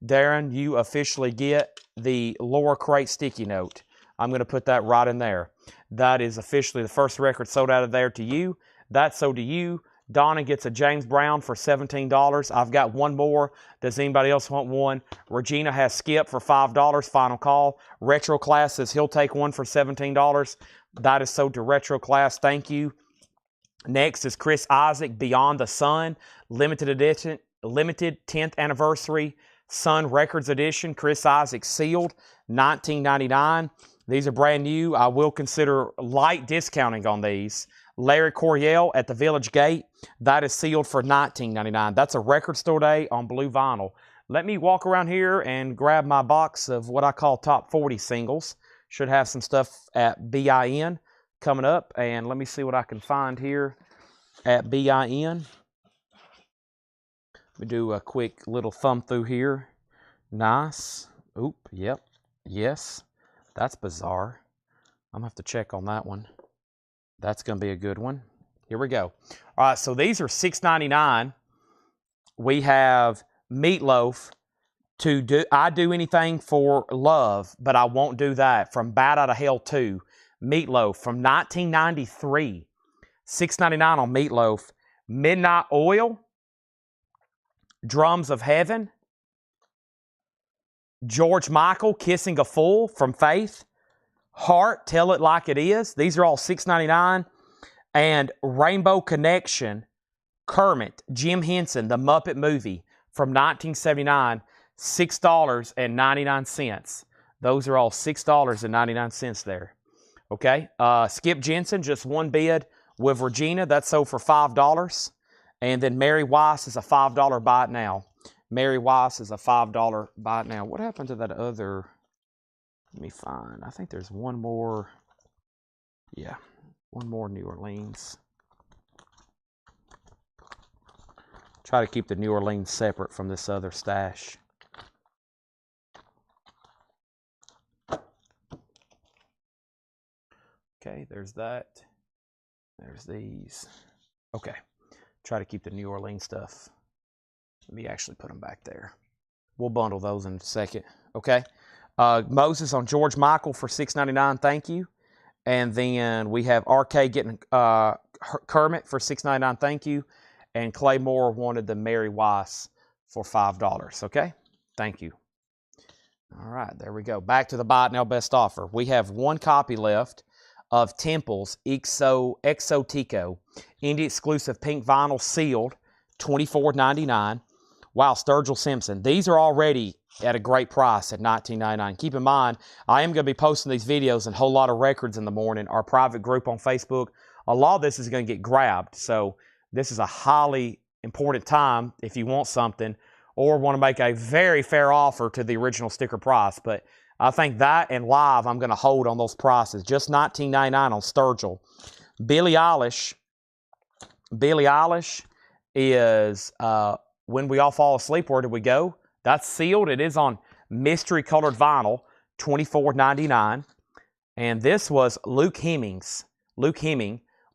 Darren, you officially get the Laura Crate sticky note. I'm going to put that right in there. That is officially the first record sold out of there to you. That's sold to you. Donna gets a James Brown for $17. I've got one more. Does anybody else want one? Regina has Skip for $5. Final call. Retro Class says he'll take one for $17. That is sold to Retro Class. Thank you. Next is Chris Isaac, Beyond the Sun, limited edition, limited 10th anniversary Sun Records edition. Chris Isaac sealed, $19.99. These are brand new. I will consider light discounting on these. Larry Coryell at the Village Gate, that is sealed for $19.99. That's a record store day on blue vinyl. Let me walk around here and grab my box of what I call top 40 singles. Should have some stuff at BIN coming up, and let me see what I can find here at BIN. We do a quick little thumb through here. Nice. Oop, yep, yes. That's bizarre. I'm going to have to check on that one. That's going to be a good one. Here we go. All right, so these are $6.99. We have Meatloaf. I Do Anything for Love, but I won't do that. From Bad Out of Hell 2. Meatloaf from 1993. $6.99 on Meatloaf. Midnight Oil. Drums of Heaven. George Michael, Kissing a Fool from Faith. Heart, Tell It Like It Is. These are all $6.99. And Rainbow Connection, Kermit, Jim Henson, The Muppet Movie from 1979, $6.99. Those are all $6.99 there. Okay. Skip Jensen, just one bid with Regina. That's sold for $5. And then Mary Weiss is a $5 buy it now. Mary Weiss is a $5 buy it now. What happened to that other? Let me find. I think there's one more. Yeah, one more New Orleans. Try to keep the New Orleans separate from this other stash. Okay, there's that. There's these. Okay, try to keep the New Orleans stuff. Let me actually put them back there. We'll bundle those in a second. Okay. Moses on George Michael for $6.99. Thank you. And then we have RK getting Kermit for $6.99. Thank you. And Clay Moore wanted the Mary Weiss for $5. Okay. Thank you. All right. There we go. Back to the Buy It Now Best Offer. We have one copy left of Temple's Exotico indie exclusive pink vinyl sealed, $24.99. Wow, Sturgill Simpson. These are already at a great price at $19.99. Keep in mind, I am going to be posting these videos and a whole lot of records in the morning. Our private group on Facebook, a lot of this is going to get grabbed. So this is a highly important time if you want something or want to make a very fair offer to the original sticker price. But I think that and Live, I'm going to hold on those prices. Just $19.99 on Sturgill. Billie Eilish is When We All Fall Asleep, Where Did We Go? That's sealed. It is on mystery colored vinyl, $24.99. And this was Luke Hemming,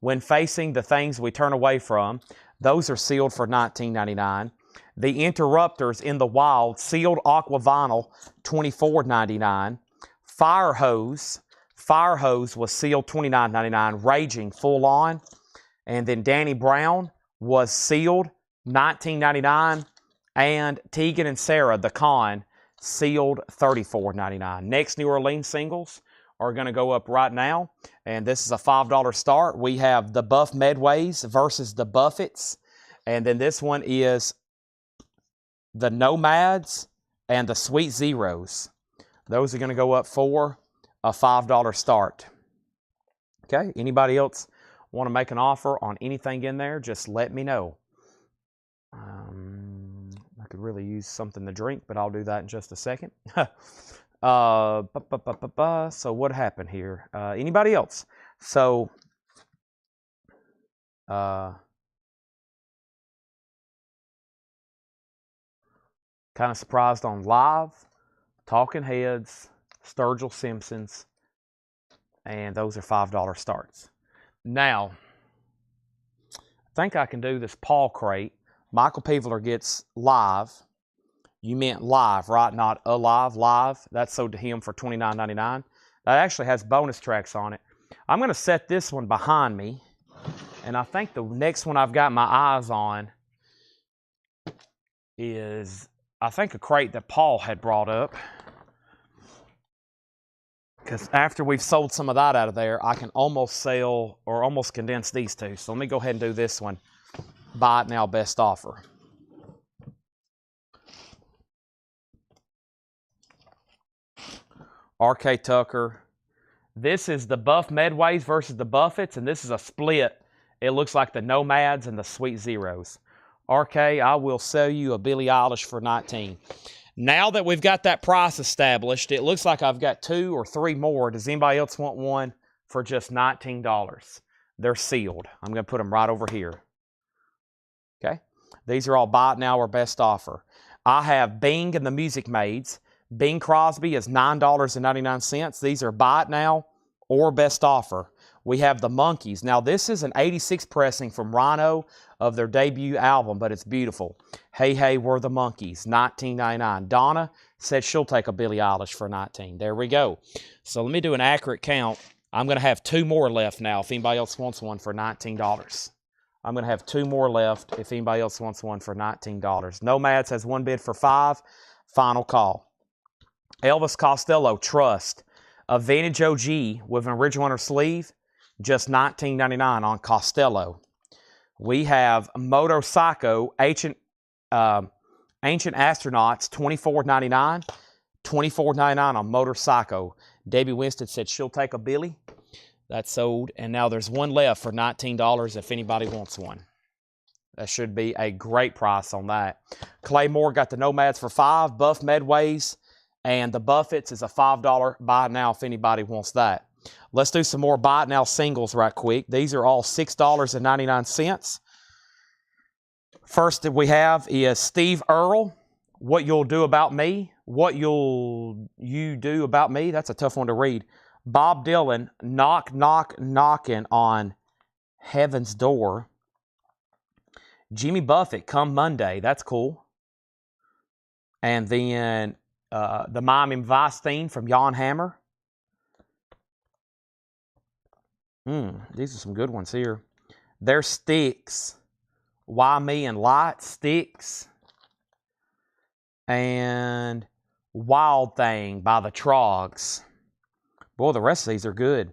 When Facing the Things We Turn Away From. Those are sealed for $19.99. The Interrupters, In the Wild, sealed aqua vinyl, $24.99. Fire Hose. Fire Hose was sealed $29.99. Raging full on. And then Danny Brown was sealed $19.99. And Tegan and Sarah, the Con, sealed $34.99. Next New Orleans singles are going to go up right now. And this is a $5 start. We have the Buff Medways versus the Buffets. And then this one is the Nomads and the Sweet Zeros. Those are going to go up for a $5 start. Okay, anybody else want to make an offer on anything in there, just let me know. I could really use something to drink, but I'll do that in just a second. So what happened here? Anybody else? So, kind of surprised on Live, Talking Heads, Sturgill Simpsons, and those are $5 starts. Now, I think I can do this Paul crate. Michael Peveler gets Live. You meant Live, right? Not Alive, Live. That's sold to him for $29.99. That actually has bonus tracks on it. I'm going to set this one behind me. And I think the next one I've got my eyes on is, I think, a crate that Paul had brought up. Because after we've sold some of that out of there, I can almost sell or almost condense these two. So let me go ahead and do this one. Buy it now, best offer. R.K. Tucker. This is the Buff Medways versus the Buffets, and this is a split. It looks like the Nomads and the Sweet Zeros. R.K., I will sell you a Billie Eilish for $19. Now that we've got that price established, it looks like I've got 2 or 3 more. Does anybody else want one for just $19? They're sealed. I'm going to put them right over here. Okay? These are all buy it now or best offer. I have Bing and the Music Maids. Bing Crosby is $9.99. These are buy it now or best offer. We have the Monkees. Now, this is an 86 pressing from Rhino of their debut album, but it's beautiful. Hey, Hey, We're the Monkees, $19.99. Donna said she'll take a Billie Eilish for $19. There we go. So let me do an accurate count. I'm going to have 2 more left now if anybody else wants one for $19. I'm going to have 2 more left if anybody else wants one for $19. Nomads has 1 bid for $5. Final call. Elvis Costello, Trust. A Vintage OG with an original inner sleeve, just $19.99 on Costello. We have Moto Psycho, Ancient Astronauts, $24.99. $24.99 on Motor Psycho. Debbie Winston said she'll take a Billy. That's sold. And now there's 1 left for $19 if anybody wants one. That should be a great price on that. Clay Moore got the Nomads for $5. Buff Medways and the Buffets is a $5 buy now if anybody wants that. Let's do some more buy it now singles right quick. These are all $6.99. First that we have is Steve Earle, What You'll Do About Me. What You Do About Me. That's a tough one to read. Bob Dylan, Knock, Knock, Knocking on Heaven's Door. Jimmy Buffett, Come Monday. That's cool. And then the Miami Vice theme from Jan Hammer. These are some good ones here. There's Sticks. Why Me and Light, Sticks. And Wild Thing by the Trogs. Boy, the rest of these are good.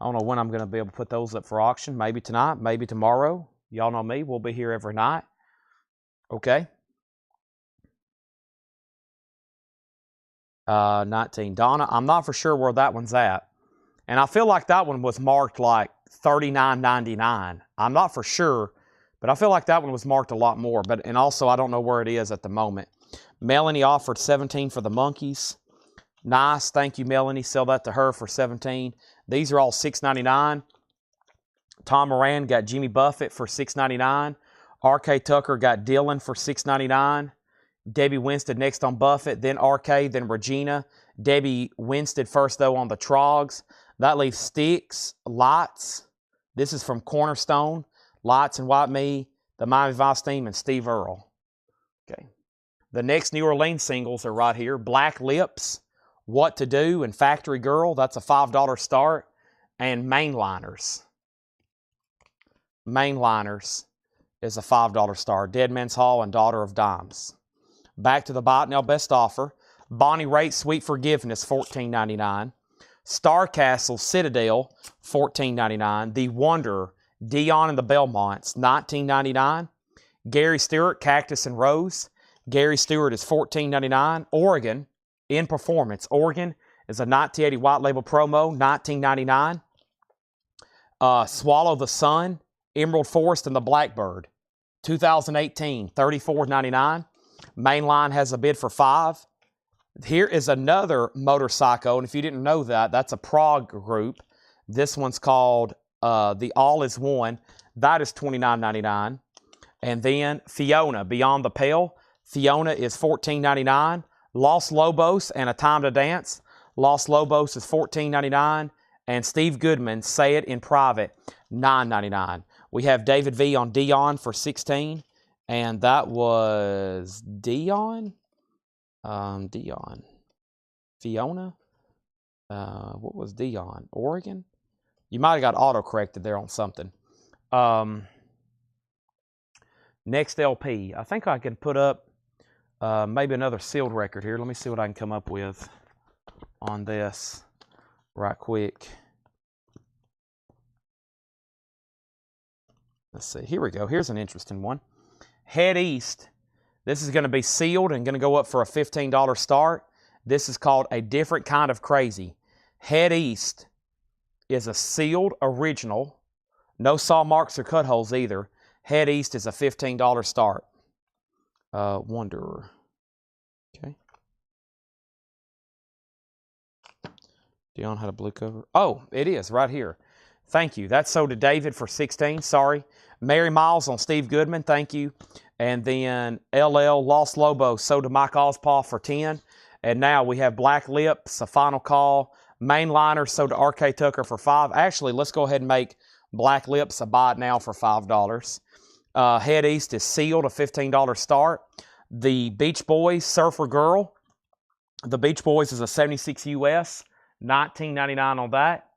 I don't know when I'm going to be able to put those up for auction. Maybe tonight, maybe tomorrow. Y'all know me. We'll be here every night. Okay. 19. Donna, I'm not for sure where that one's at. And I feel like that one was marked like $39.99. I'm not for sure, but I feel like that one was marked a lot more. And also, I don't know where it is at the moment. Melanie offered $17 for the Monkees. Nice. Thank you, Melanie. Sell that to her for $17. These are all $6.99. Tom Moran got Jimmy Buffett for $6.99. R.K. Tucker got Dylan for $6.99. Debbie Winstead next on Buffett, then R.K., then Regina. Debbie Winstead first, though, on the Trogs. That leaves Sticks, Lights. This is from Cornerstone. Lights and White Me, the Miami Vice team, and Steve Earle. Okay. The next New Orleans singles are right here. Black Lips, What to Do and Factory Girl, that's a $5 start. And Mainliners. Mainliners is a $5 start. Dead Man's Hall and Daughter of Dimes. Back to the Botnell Best Offer. Bonnie Raitt Sweet Forgiveness, $14.99. Star Castle Citadel, $14.99. The Wanderer, Dion and the Belmonts, $19.99. Gary Stewart, Cactus and Rose. Gary Stewart is $14.99. Oregon, In Performance. Oregon is a 1980 white label promo, $19.99. Swallow the Sun, Emerald Forest and the Blackbird, 2018, $34.99. Mainline has a bid for $5. Here is another motorcycle, and if you didn't know that, that's a prog group. This one's called The All Is One. That is $29.99. And then Fiona, Beyond the Pale. Fiona is $14.99. Los Lobos and A Time to Dance. Los Lobos is $14.99. And Steve Goodman, Say It in Private, $9.99. We have David V on Dion for $16. And that was Dion? Dion. Fiona? What was Dion? Oregon? You might have got auto-corrected there on something. Next LP. I think I can put up maybe another sealed record here. Let me see what I can come up with on this right quick. Let's see. Here we go. Here's an interesting one. Head East. This is going to be sealed and going to go up for a $15 start. This is called A Different Kind of Crazy. Head East is a sealed original. No saw marks or cut holes either. Head East is a $15 start. Wanderer. Okay. Dion had a blue cover. Oh, it is right here. Thank you. That's sold to David for $16. Sorry. Mary Miles on Steve Goodman. Thank you. And then LL Los Lobos sold to Mike Ospaw for $10. And now we have Black Lips, a final call. Mainliner sold to RK Tucker for $5. Actually, let's go ahead and make Black Lips a buy it now for $5. Head East is sealed, a $15 start. The Beach Boys, Surfer Girl. The Beach Boys is a 76 US, $19.99 on that.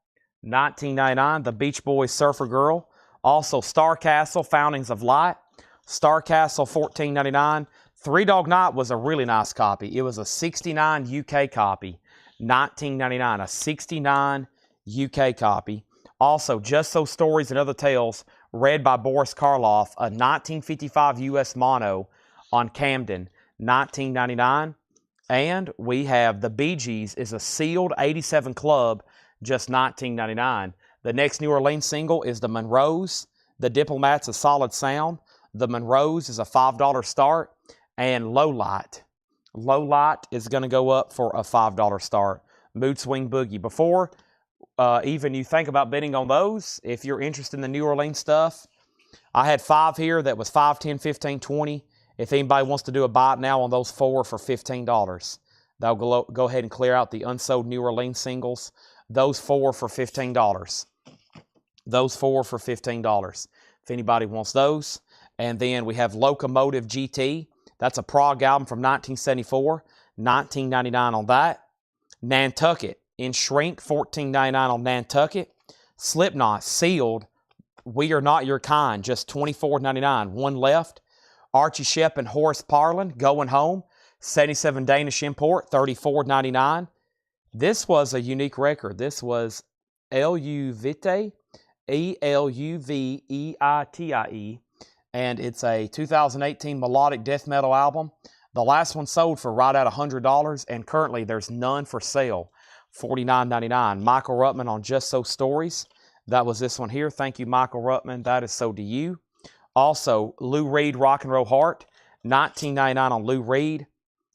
$19.99, the Beach Boys Surfer Girl. Also, Star Castle, Fountains of Light. Star Castle, $14.99. Three Dog Night was a really nice copy. It was a 69 UK copy, $19.99. A 69 UK copy. Also, Just So Stories and Other Tales, read by Boris Karloff, a 1955 US mono on Camden, $19.99. And we have The Bee Gees is a sealed 87 club, just $19.99. The next New Orleans single is The Monroes. The Diplomats, a solid sound. The Monroes is a $5 start. And Low Light. Low Light is going to go up for a $5 start. Mood Swing Boogie. Before even you think about bidding on those, if you're interested in the New Orleans stuff, I had 5 here that was 5, 10, 15, 20. If anybody wants to do a buy it now on those 4 for $15, they'll go ahead and clear out the unsold New Orleans singles. Those 4 for $15. Those 4 for $15. If anybody wants those. And then we have Locomotive GT. That's a prog album from 1974. $19.99 on that. Nantucket in Shrink. $14.99 on Nantucket. Slipknot sealed. We Are Not Your Kind. Just $24.99. One left. Archie Shepp and Horace Parlin. Going Home. 77 Danish import. $34.99. This was a unique record. This was Eluveitie. Eluveitie. And it's a 2018 melodic death metal album. The last one sold for right at $100, and currently there's none for sale. $49.99. Michael Ruttman on Just So Stories. That was this one here. Thank you, Michael Ruttman. That is sold to you. Also, Lou Reed, Rock and Roll Heart. $19.99 on Lou Reed.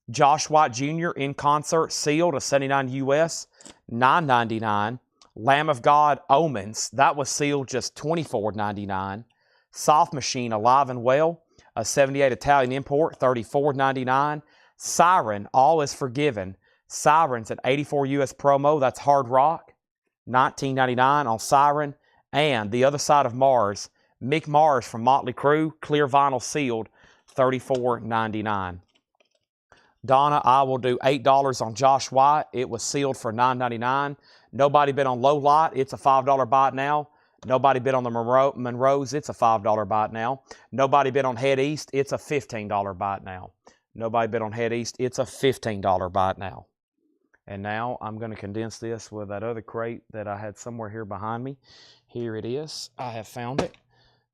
Josh White Jr. in concert, sealed, a 79 US. $9.99. Lamb of God, Omens. That was sealed, just $24.99. Soft Machine, Alive and Well, a 78 Italian import, $34.99. Siren, All Is Forgiven. Siren's an 84 US promo, that's hard rock, $19.99 on Siren. And The Other Side of Mars, Mick Mars from Motley Crue, clear vinyl sealed, $34.99. Donna, I will do $8 on Josh White. It was sealed for $9.99. Nobody bid on Low Lot. It's a $5 buy it now. Nobody bid on the Monroes. It's a $5 buy it now. Nobody bid on Head East. It's a $15 buy it now. Nobody bid on Head East. It's a $15 buy it now. And now I'm going to condense this with that other crate that I had somewhere here behind me. Here it is. I have found it.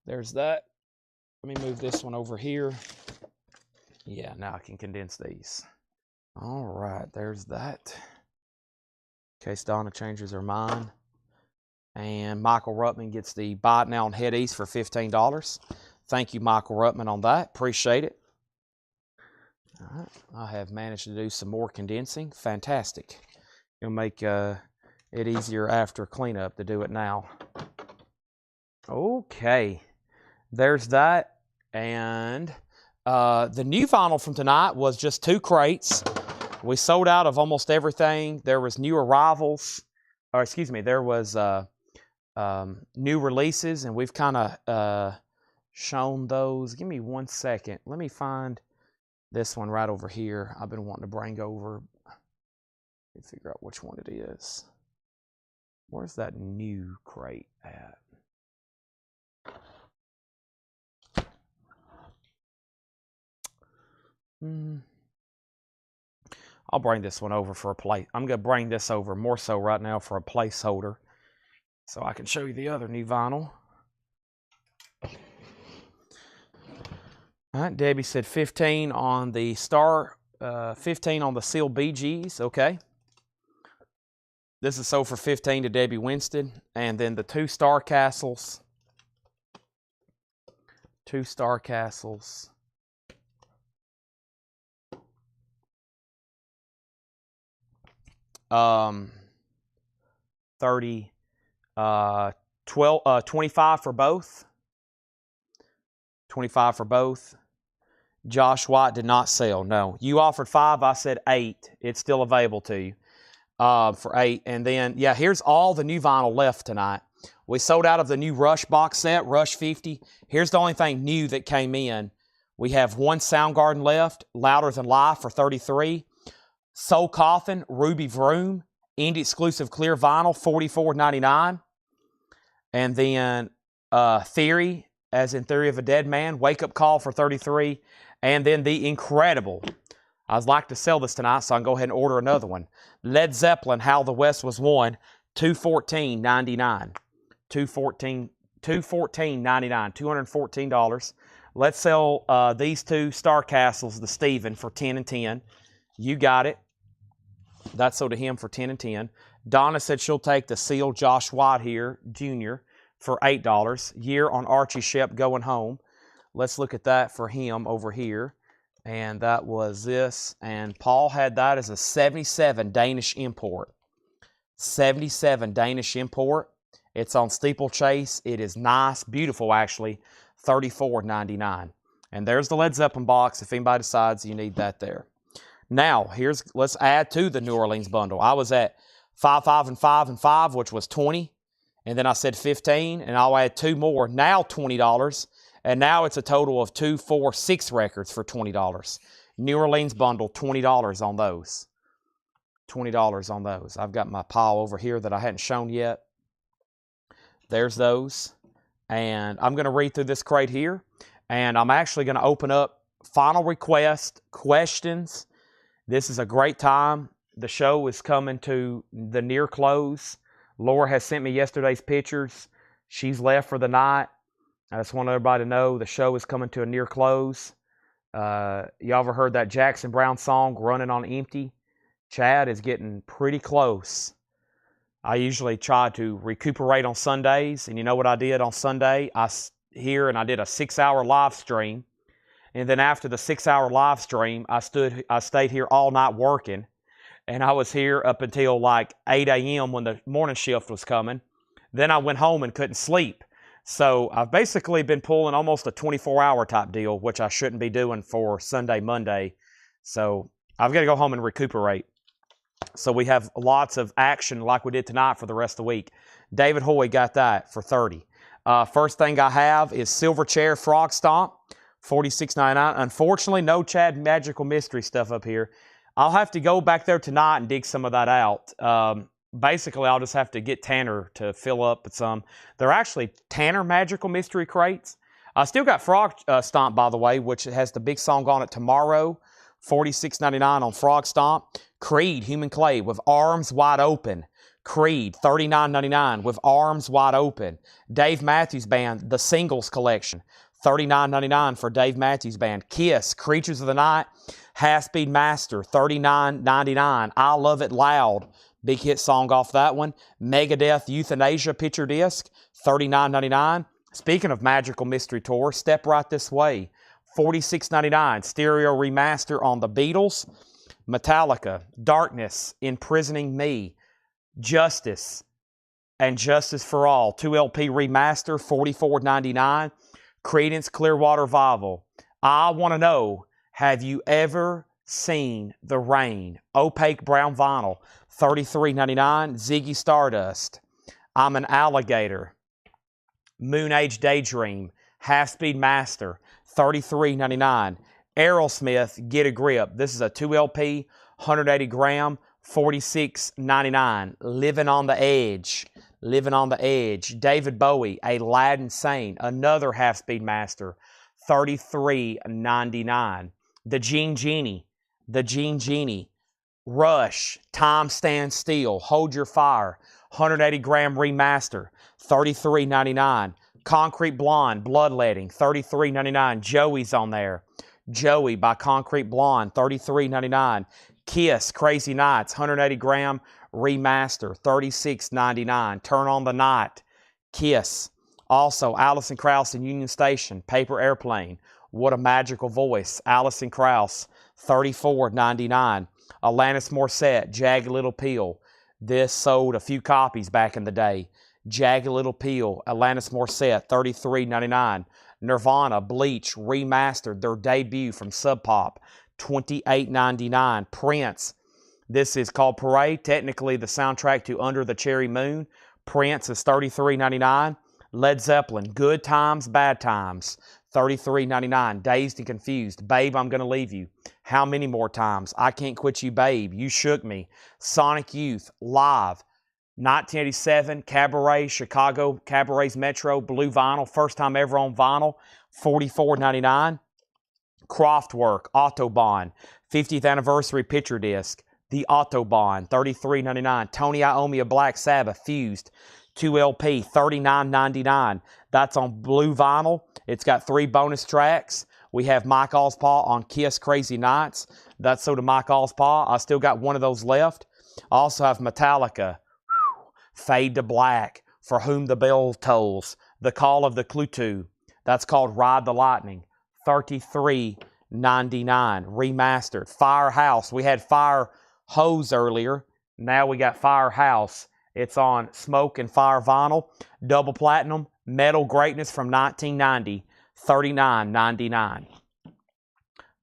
There's that. Let me move this one over here. Yeah, now I can condense these. All right, there's that. In case Donna changes her mind. And Michael Ruttman gets the buy it now on Head East for $15. Thank you, Michael Ruttman, on that. Appreciate it. All right, I have managed to do some more condensing. Fantastic. It'll make it easier after cleanup to do it now. Okay, there's that. And the new vinyl from tonight was just 2 crates. We sold out of almost everything. There was new arrivals, or excuse me, there was new releases, and we've kind of shown those. Give me 1 second. Let me find this one right over here. I've been wanting to bring over. Let me figure out which one it is. Where's that new crate at? I'll bring this one over for a place. I'm going to bring this over more so right now for a placeholder so I can show you the other new vinyl. All right, Debbie said 15 on the Star, 15 on the Seal BGs. Okay. This is sold for 15 to Debbie Winston. And then the 2 Star Castles. 2 Star Castles. 30, 25 for both. 25 for both. Josh White did not sell. No, you offered 5. I said 8. It's still available to you for 8. And then, yeah, here's all the new vinyl left tonight. We sold out of the new Rush box set, Rush 50. Here's the only thing new that came in. We have 1 Soundgarden left, Louder Than Life for 33. Soul Coffin, Ruby Vroom, indie exclusive clear vinyl, $44.99. And then Theory, as in Theory of a Dead Man, Wake Up Call for $33. And then the incredible, I'd like to sell this tonight, so I can go ahead and order another one. Led Zeppelin, How the West Was Won, $214.99. $214.99, $214. Let's sell these 2 Star Castles to Steven for 10 and 10. You got it. That's sold to him for 10 and 10. Donna said she'll take the Seal Josh White here, Jr., for $8. Year on Archie Shep Going Home. Let's look at that for him over here. And that was this. And Paul had that as a 77 Danish import. 77 Danish import. It's on Steeplechase. It is nice, beautiful actually. $34.99. And there's the Led Zeppelin box if anybody decides you need that there. Now, let's add to the New Orleans bundle. I was at 5, 5, and 5, and 5, which was 20. And then I said 15, and I'll add 2 more, now $20. And now it's a total of 2, 4, 6 records for $20. New Orleans bundle, $20 on those. $20 on those. I've got my pile over here that I hadn't shown yet. There's those. And I'm going to read through this crate here. And I'm actually going to open up final request, questions. This is a great time. The show is coming to the near close. Laura has sent me yesterday's pictures. She's left for the night. I just want everybody to know the show is coming to a near close. Y'all ever heard that Jackson Browne song, Running on Empty? Chad is getting pretty close. I usually try to recuperate on Sundays. And you know what I did on Sunday? I did a 6-hour live stream. And then after the 6-hour live stream, I stayed here all night working. And I was here up until like 8 a.m. when the morning shift was coming. Then I went home and couldn't sleep. So I've basically been pulling almost a 24-hour type deal, which I shouldn't be doing for Sunday, Monday. So I've got to go home and recuperate. So we have lots of action like we did tonight for the rest of the week. David Hoy got that for $30. First thing I have is Silver Chair Frog Stomp $46.99. Unfortunately, no Chad Magical Mystery stuff up here. I'll have to go back there tonight and dig some of that out. Basically, I'll just have to get Tanner to fill up with some. They're actually Tanner Magical Mystery crates. I still got Frog Stomp, by the way, which has the big song on it, Tomorrow. $46.99 on Frog Stomp. Creed, Human Clay, with Arms Wide Open. Creed, $39.99 with Arms Wide Open. Dave Matthews Band, The Singles Collection, $39.99 for Dave Matthews Band. Kiss, Creatures of the Night, Half Speed Master, $39.99. I Love It Loud, big hit song off that one. Megadeth Euthanasia Picture Disc, $39.99. Speaking of Magical Mystery Tour, Step Right This Way, $46.99. Stereo remaster on the Beatles. Metallica, Darkness, Imprisoning Me, Justice, and Justice for All, 2LP remaster, $44.99. Creedence Clearwater Revival. I Want to Know, have you ever seen the rain? Opaque brown vinyl, $33.99. Ziggy Stardust, I'm an Alligator. Moon Age Daydream, Half Speed Master, $33.99. Aerosmith, Get a Grip. This is a 2LP, 180 gram, $46.99. Living on the Edge. Living on the Edge. David Bowie, Aladdin Sane, another Half Speed Master, $33.99. The Gene Genie. The Gene Genie. Rush, Time Stands Still, Hold Your Fire, 180 gram remaster, $33.99. Concrete Blonde, Bloodletting, $33.99. Joey's on there. Joey by Concrete Blonde, $33.99. Kiss, Crazy Nights, 180 gram remaster, $36.99. Turn on the Night, Kiss. Also, Alison Krauss and Union Station, Paper Airplane, What a Magical Voice, Alison Krauss, $34.99. Alanis Morissette, Jagged Little Pill. This sold a few copies back in the day. Jagged Little Pill, Alanis Morissette, $33.99. Nirvana, Bleach, remastered, their debut from Sub Pop, $28.99. Prince, this is called Parade, technically the soundtrack to Under the Cherry Moon. Prince is $33.99. Led Zeppelin, Good Times, Bad Times, $33.99. Dazed and Confused, Babe, I'm Gonna Leave You. How Many More Times, I Can't Quit You, Babe, You Shook Me. Sonic Youth, Live, 1987, Cabaret, Chicago, Cabaret's Metro, blue vinyl, first time ever on vinyl, $44.99. Kraftwerk, Autobahn, 50th anniversary picture disc, The Autobahn, $33.99. Tony Iommi, Black Sabbath, Fused, 2LP, $39.99. That's on blue vinyl. It's got 3 bonus tracks. We have Mike Allspaw on Kiss Crazy Nights. That's so to Mike Allspaw. I still got one of those left. I also have Metallica, Fade to Black, For Whom the Bell Tolls, The Call of the Clutu. That's called Ride the Lightning, $33.99. Remastered. Firehouse, we had Fire Hose earlier. Now we got Firehouse. It's on Smoke and Fire vinyl. Double platinum, Metal Greatness from 1990, $39.99.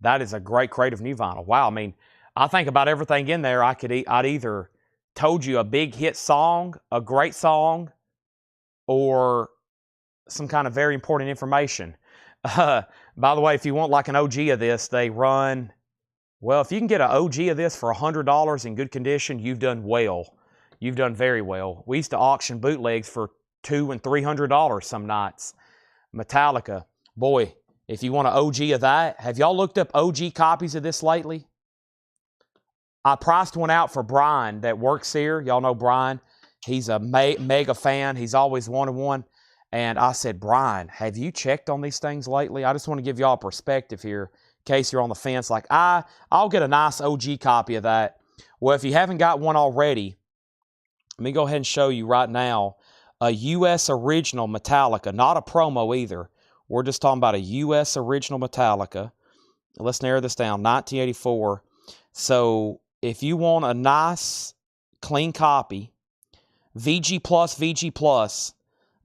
That is a great creative new vinyl. Wow, I mean, I think about everything in there. I'd either told you a big hit song, a great song, or some kind of very important information. By the way, if you want like an OG of this, they run, well, if you can get an OG of this for $100 in good condition, you've done well. You've done very well. We used to auction bootlegs for $200 and $300 some nights. Metallica, boy, if you want an OG of that, have y'all looked up OG copies of this lately? I priced one out for Brian that works here. Y'all know Brian. He's a mega fan. He's always wanted one. And I said, Brian, have you checked on these things lately? I just want to give y'all a perspective here in case you're on the fence. Like, I'll get a nice OG copy of that. Well, if you haven't got one already, let me go ahead and show you right now a U.S. original Metallica, not a promo either. We're just talking about a U.S. original Metallica. Let's narrow this down, 1984. So if you want a nice, clean copy, VG Plus,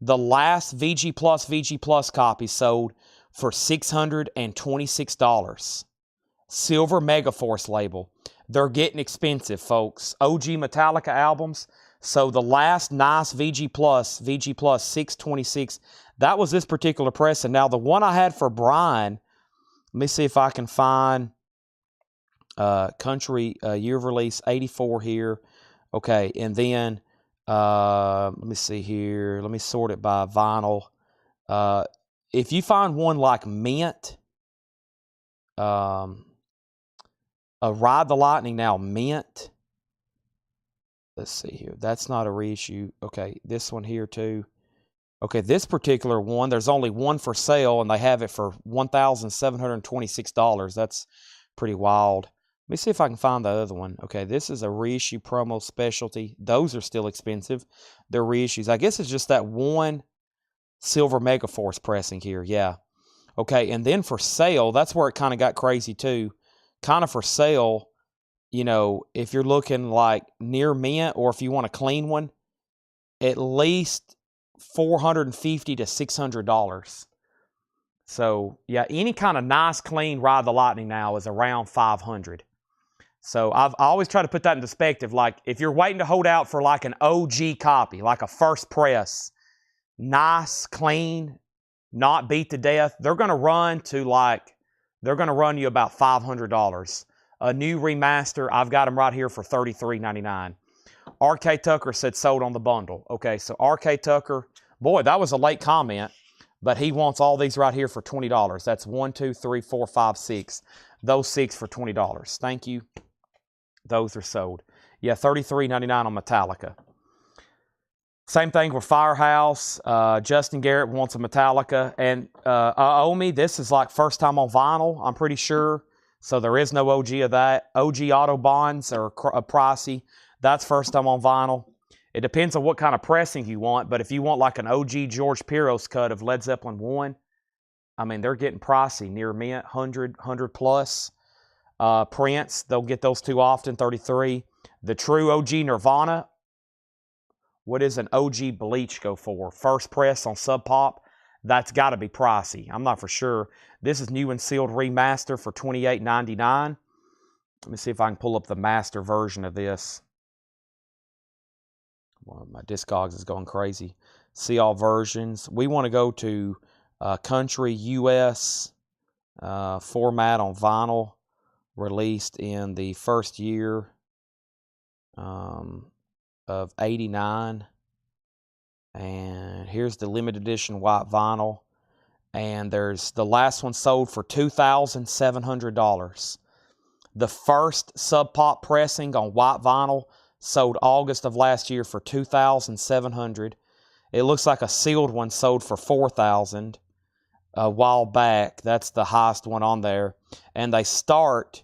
the last VG Plus copy sold for $626. Silver Megaforce label. They're getting expensive, folks. OG Metallica albums. So the last nice VG Plus, $626, that was this particular press. And now the one I had for Brian Let me see if I can find country year of release 84 here. Okay, and then let me see here. Let me sort it by vinyl. If you find one like Mint, a Ride the Lightning now Mint. Let's see here. That's not a reissue. Okay, this one here too. Okay, this particular one, there's only one for sale, and they have it for $1,726. That's pretty wild. Let me see if I can find the other one. Okay, this is a reissue promo specialty. Those are still expensive. They're reissues. I guess it's just that one Silver Megaforce pressing here. Yeah. Okay, and then for sale, that's where it kind of got crazy too. Kind of for sale, you know, if you're looking like near mint or if you want a clean one, at least $450 to $600. So yeah, any kind of nice clean Ride the Lightning now is around $500. So I always try to put that in perspective. Like if you're waiting to hold out for like an OG copy, like a first press, nice, clean, not beat to death, they're going to run you about $500. A new remaster, I've got them right here for $33.99. R.K. Tucker said sold on the bundle. Okay, so R.K. Tucker, boy, that was a late comment, but he wants all these right here for $20. That's 1, 2, 3, 4, 5, 6. Those 6 for $20. Thank you. Those are sold. Yeah, $33.99 on Metallica. Same thing with Firehouse. Justin Garrett wants a Metallica. And Aomi, this is like first time on vinyl, I'm pretty sure. So there is no OG of that. OG Autobahns are pricey. That's first time on vinyl. It depends on what kind of pressing you want. But if you want like an OG George Piros cut of Led Zeppelin 1, I mean, they're getting pricey. Near mint, 100 plus. Prince, they'll get those too often, 33. The true OG Nirvana, what does an OG Bleach go for? First press on Sub Pop, that's got to be pricey. I'm not for sure. This is new and sealed remaster for $28.99. Let me see if I can pull up the master version of this. Well, my Discogs is going crazy. See all versions. We want to go to country US format on vinyl, released in the first year of 89. And here's the limited edition white vinyl. And there's the last one sold for $2,700. The first Sub Pop pressing on white vinyl sold August of last year for $2,700. It looks like a sealed one sold for $4,000 a while back. That's the highest one on there. And they start,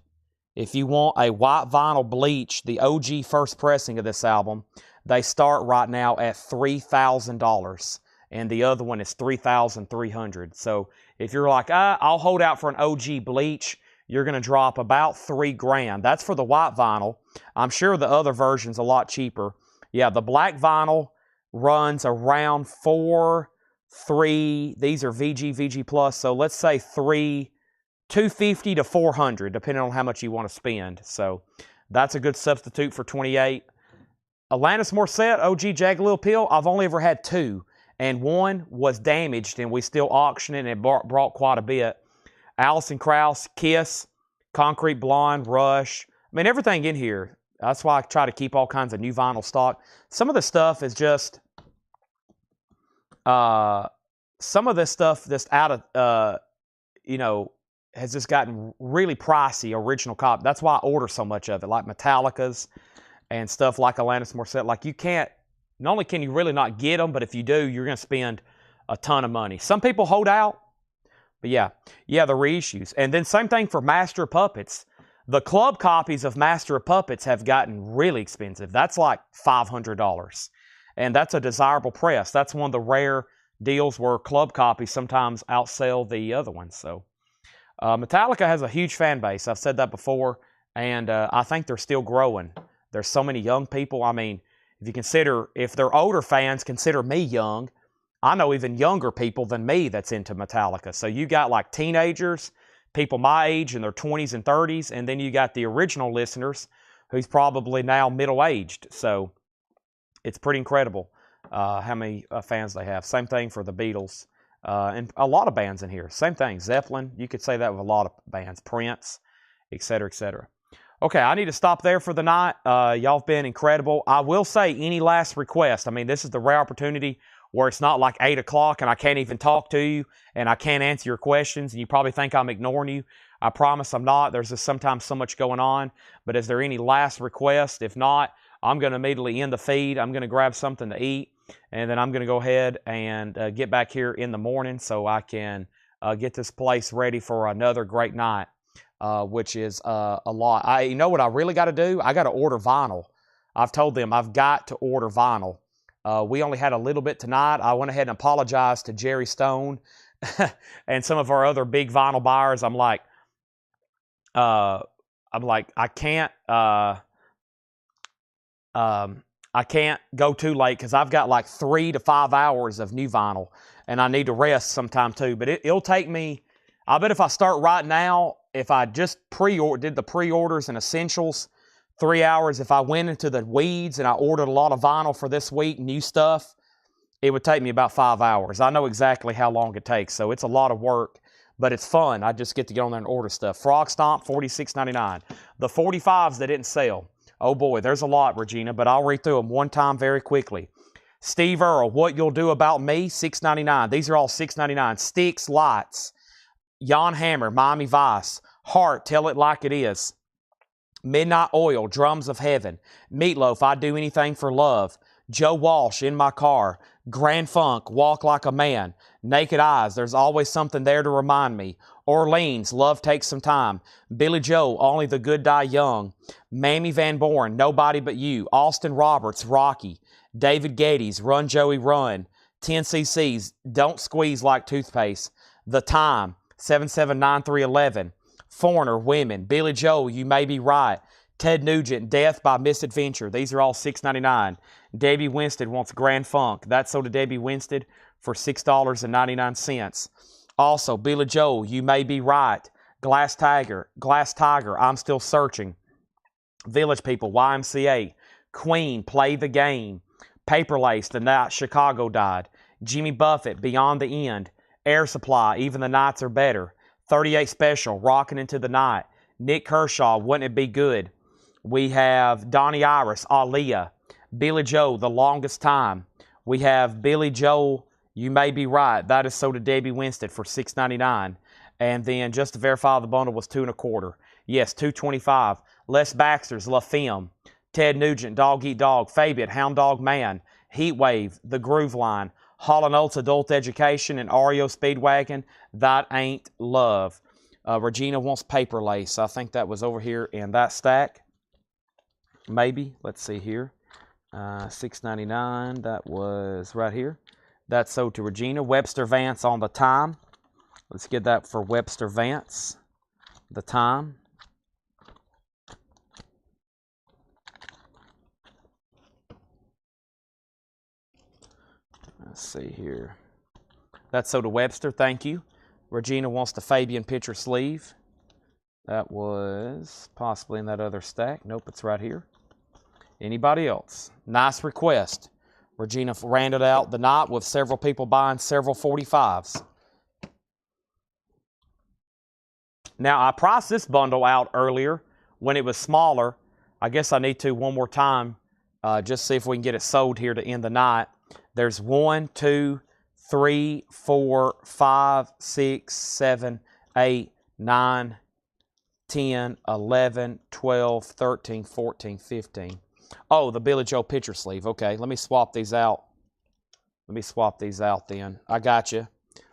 if you want a white vinyl Bleach, the OG first pressing of this album, they start right now at $3,000. And the other one is $3,300. So if you're like, I'll hold out for an OG Bleach, you're going to drop about $3,000. That's for the white vinyl. I'm sure the other version's a lot cheaper. Yeah, the black vinyl runs around $3. These are VG Plus. So let's say $250 to $400, depending on how much you want to spend. So that's a good substitute for $28. Alanis Morissette, OG Jagged Little Pill, I've only ever had 2. And one was damaged, and we still auctioned it, and it brought quite a bit. Alison Krauss, Kiss, Concrete Blonde, Rush. I mean, everything in here. That's why I try to keep all kinds of new vinyl stock. Some of the stuff is just... some of this stuff that's out of... has just gotten really pricey, original copy. That's why I order so much of it, like Metallica's and stuff like Alanis Morissette. Like, you can't... Not only can you really not get them, but if you do, you're going to spend a ton of money. Some people hold out, but yeah, the reissues. And then same thing for Master of Puppets. The club copies of Master of Puppets have gotten really expensive. That's like $500. And that's a desirable press. That's one of the rare deals where club copies sometimes outsell the other ones. So Metallica has a huge fan base. I've said that before, and I think they're still growing. There's so many young people. I mean, if they're older fans, consider me young. I know even younger people than me that's into Metallica. So you got like teenagers, people my age in their 20s and 30s, and then you got the original listeners who's probably now middle-aged. So it's pretty incredible how many fans they have. Same thing for the Beatles. and a lot of bands in here. Same thing. Zeppelin, you could say that with a lot of bands. Prince, etc., etc. Okay, I need to stop there for the night. Y'all have been incredible. I will say, any last request? I mean, this is the rare opportunity where it's not like 8 o'clock and I can't even talk to you and I can't answer your questions and you probably think I'm ignoring you. I promise I'm not. There's just sometimes so much going on. But is there any last request? If not, I'm going to immediately end the feed. I'm going to grab something to eat, and then I'm going to go ahead and get back here in the morning so I can get this place ready for another great night, which is a lot. You know what I really got to do? I got to order vinyl. I've told them I've got to order vinyl. We only had a little bit tonight. I went ahead and apologized to Jerry Stone and some of our other big vinyl buyers. I'm like, I can't go too late because I've got like 3 to 5 hours of new vinyl, and I need to rest sometime too. But it'll take me. I bet if I start right now, if I just did the pre-orders and essentials, 3 hours. If I went into the weeds and I ordered a lot of vinyl for this week, new stuff, it would take me about 5 hours. I know exactly how long it takes, so it's a lot of work, but it's fun. I just get to get on there and order stuff. Frog Stomp, $46.99. The 45s that didn't sell. Oh boy, there's a lot, Regina, but I'll read through them one time very quickly. Steve Earle, What You'll Do About Me, $6.99. These are all $6.99. Sticks, Lights. Jan Hammer, Miami Vice. Heart, Tell It Like It Is. Midnight Oil, Drums of Heaven. Meatloaf, I'd Do Anything for Love. Joe Walsh, In My Car. Grand Funk, Walk Like a Man. Naked Eyes, There's Always Something There to Remind Me. Orleans, Love Takes Some Time. Billy Joe, Only the Good Die Young. Mamie Van Born, Nobody But You. Austin Roberts, Rocky. David Geddes, Run Joey Run. 10cc's, Don't Squeeze Like Toothpaste. The Time, 779311. Foreigner, Women. Billy Joel, You May Be Right. Ted Nugent, Death by Misadventure. These are all $6.99. Debbie Winstead wants Grand Funk. That's sold to Debbie Winstead for $6.99. Also, Billy Joel, You May Be Right. Glass Tiger, I'm Still Searching. Village People, YMCA. Queen, Play the Game. Paper Lace, The Night Chicago Died. Jimmy Buffett, Beyond the End. Air Supply, Even the Nights Are Better. 38 Special, Rockin' Into the Night. Nick Kershaw, Wouldn't It Be Good? We have Donnie Iris, Aaliyah. Billy Joel, The Longest Time. We have Billy Joel, You May Be Right. That is sold to Debbie Winstead for $6.99. And then just to verify the bundle was $2.25. Yes, $2.25. Les Baxter's La Femme. Ted Nugent, Dog Eat Dog. Fabian, Hound Dog Man. Heatwave, The Groove Line. Hall & Oates Adult Education, and REO Speedwagon, That Ain't Love. Regina wants Paper Lace. I think that was over here in that stack. Maybe. Let's see here. $6.99. That was right here. That's sold to Regina. Webster Vance on The Time. Let's get that for Webster Vance. The Time. Let's see here. That's sold to Webster. Thank you. Regina wants the Fabian picture sleeve. That was possibly in that other stack. Nope, it's right here. Anybody else? Nice request. Regina rounded out the night with several people buying several 45s. Now, I priced this bundle out earlier when it was smaller. I guess I need to one more time just see if we can get it sold here to end the night. There's 1, 2, 3, 4, 5, 6, 7, 8, 9, 10, 11, 12, 13, 14, 15. Oh, the Billy Joe picture sleeve. Okay, let me swap these out. Let me swap these out then. I got you.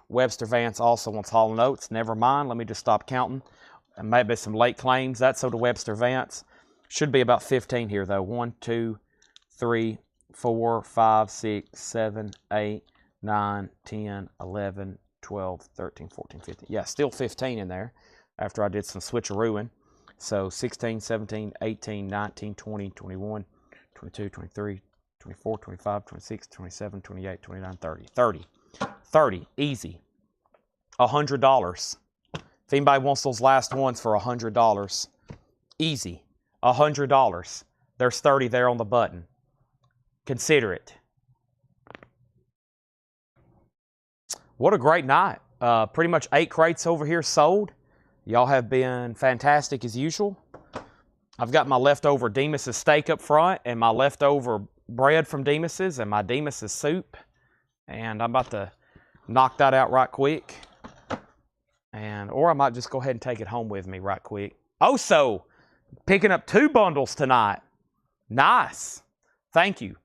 Webster Vance also wants Hall & Oates. Never mind. Let me just stop counting. And maybe some late claims. That's sold to Webster Vance. Should be about 15 here, though. 1, 2, 3, 4, 5, 6, 7, 8, 9, 10, 11, 12, 13, 14, 15. Yeah, still 15 in there after I did some switcherooing. So 16, 17, 18, 19, 20, 21, 22, 23, 24, 25, 26, 27, 28, 29, 30. 30. 30. Easy. $100. If anybody wants those last ones for $100, easy. $100. There's 30 there on the button. Consider it. What a great night. Pretty much 8 crates over here sold. Y'all have been fantastic as usual. I've got my leftover Demas's steak up front and my leftover bread from Demas's and my Demas's soup. And I'm about to knock that out right quick. Or I might just go ahead and take it home with me right quick. Also, picking up 2 bundles tonight. Nice. Thank you.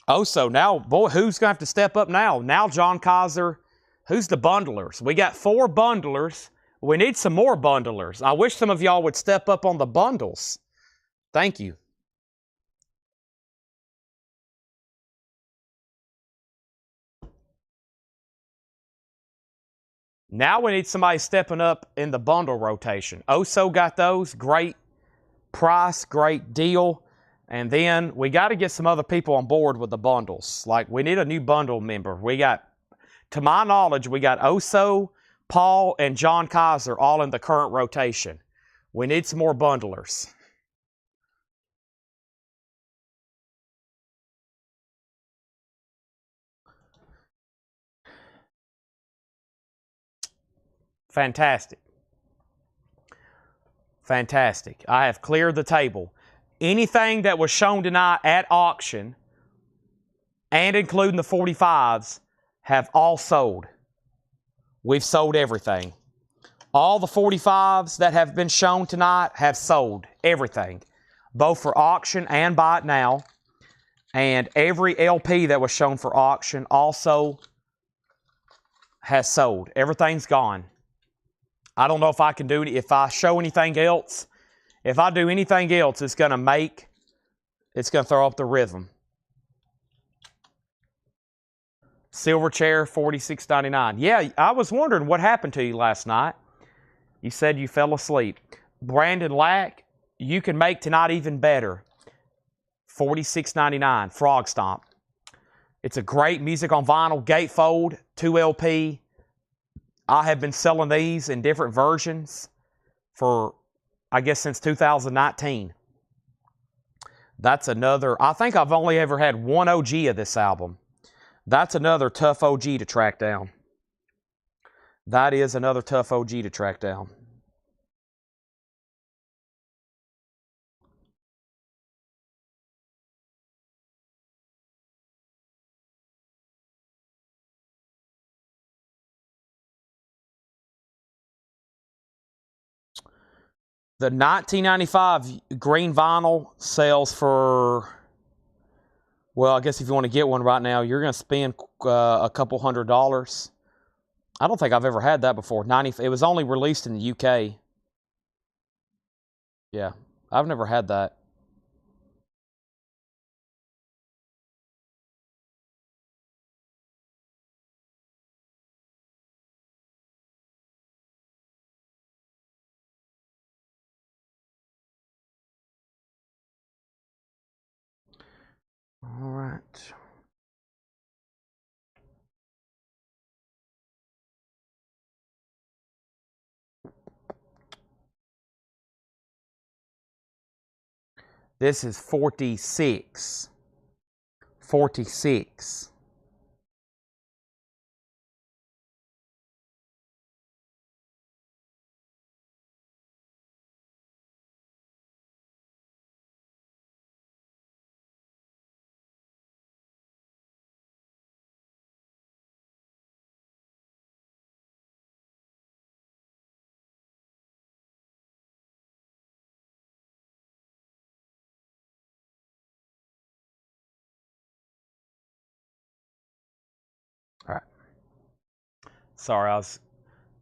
Also, now, boy, who's going to have to step up now? Now, John Kaiser, who's the bundlers? We got 4 bundlers. We need some more bundlers. I wish some of y'all would step up on the bundles. Thank you. Now we need somebody stepping up in the bundle rotation. Oso got those. Great price, great deal. And then we got to get some other people on board with the bundles. Like, we need a new bundle member. We got, to my knowledge, we got Oso, Paul, and John Kaiser all in the current rotation. We need some more bundlers. Fantastic. Fantastic. I have cleared the table. Anything that was shown tonight at auction, and including the 45s, have all sold. We've sold everything. All the 45s that have been shown tonight have sold everything, both for auction and buy it now. And every LP that was shown for auction also has sold. Everything's gone. I don't know if I can do it. If I show anything else, if I do anything else, it's going to throw up the rhythm. Silver chair, $46.99. Yeah, I was wondering what happened to you last night. You said you fell asleep. Brandon Lack, you can make tonight even better. $46.99, Frog Stomp. It's a great music on vinyl, gatefold, 2 LP. I have been selling these in different versions for, I guess, since 2019. That's another, I think I've only ever had 1 OG of this album. That's another tough OG to track down. That is another tough OG to track down. The 1995 green vinyl sells for, well, I guess if you want to get one right now, you're going to spend a couple $100. I don't think I've ever had that before. It was only released in the UK. Yeah, I've never had that. All right. This is 46. 46. All right. Sorry, I was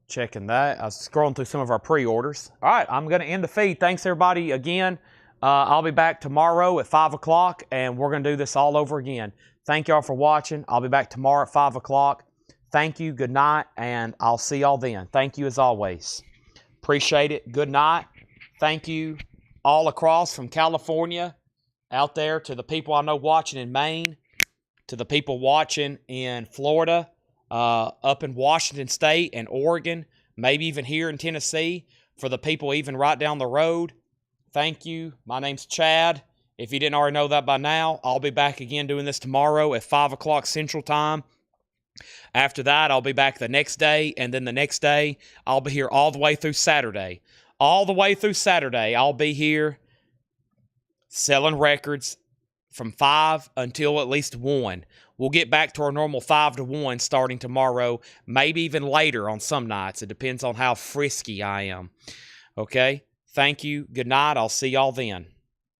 checking that. I was scrolling through some of our pre-orders. All right, I'm going to end the feed. Thanks, everybody, again. I'll be back tomorrow at 5 o'clock, and we're going to do this all over again. Thank y'all for watching. I'll be back tomorrow at 5 o'clock. Thank you. Good night, and I'll see y'all then. Thank you as always. Appreciate it. Good night. Thank you all across from California out there to the people I know watching in Maine, to the people watching in Florida, up in Washington State and Oregon, maybe even here in Tennessee, for the people even right down the road. Thank you. My name's Chad. If you didn't already know that by now, I'll be back again doing this tomorrow at 5 o'clock Central Time. After that, I'll be back the next day, and then the next day, I'll be here all the way through Saturday. All the way through Saturday, I'll be here selling records from 5 until at least 1. We'll get back to our normal 5 to 1 starting tomorrow, maybe even later on some nights. It depends on how frisky I am. Okay? Thank you. Good night. I'll see y'all then.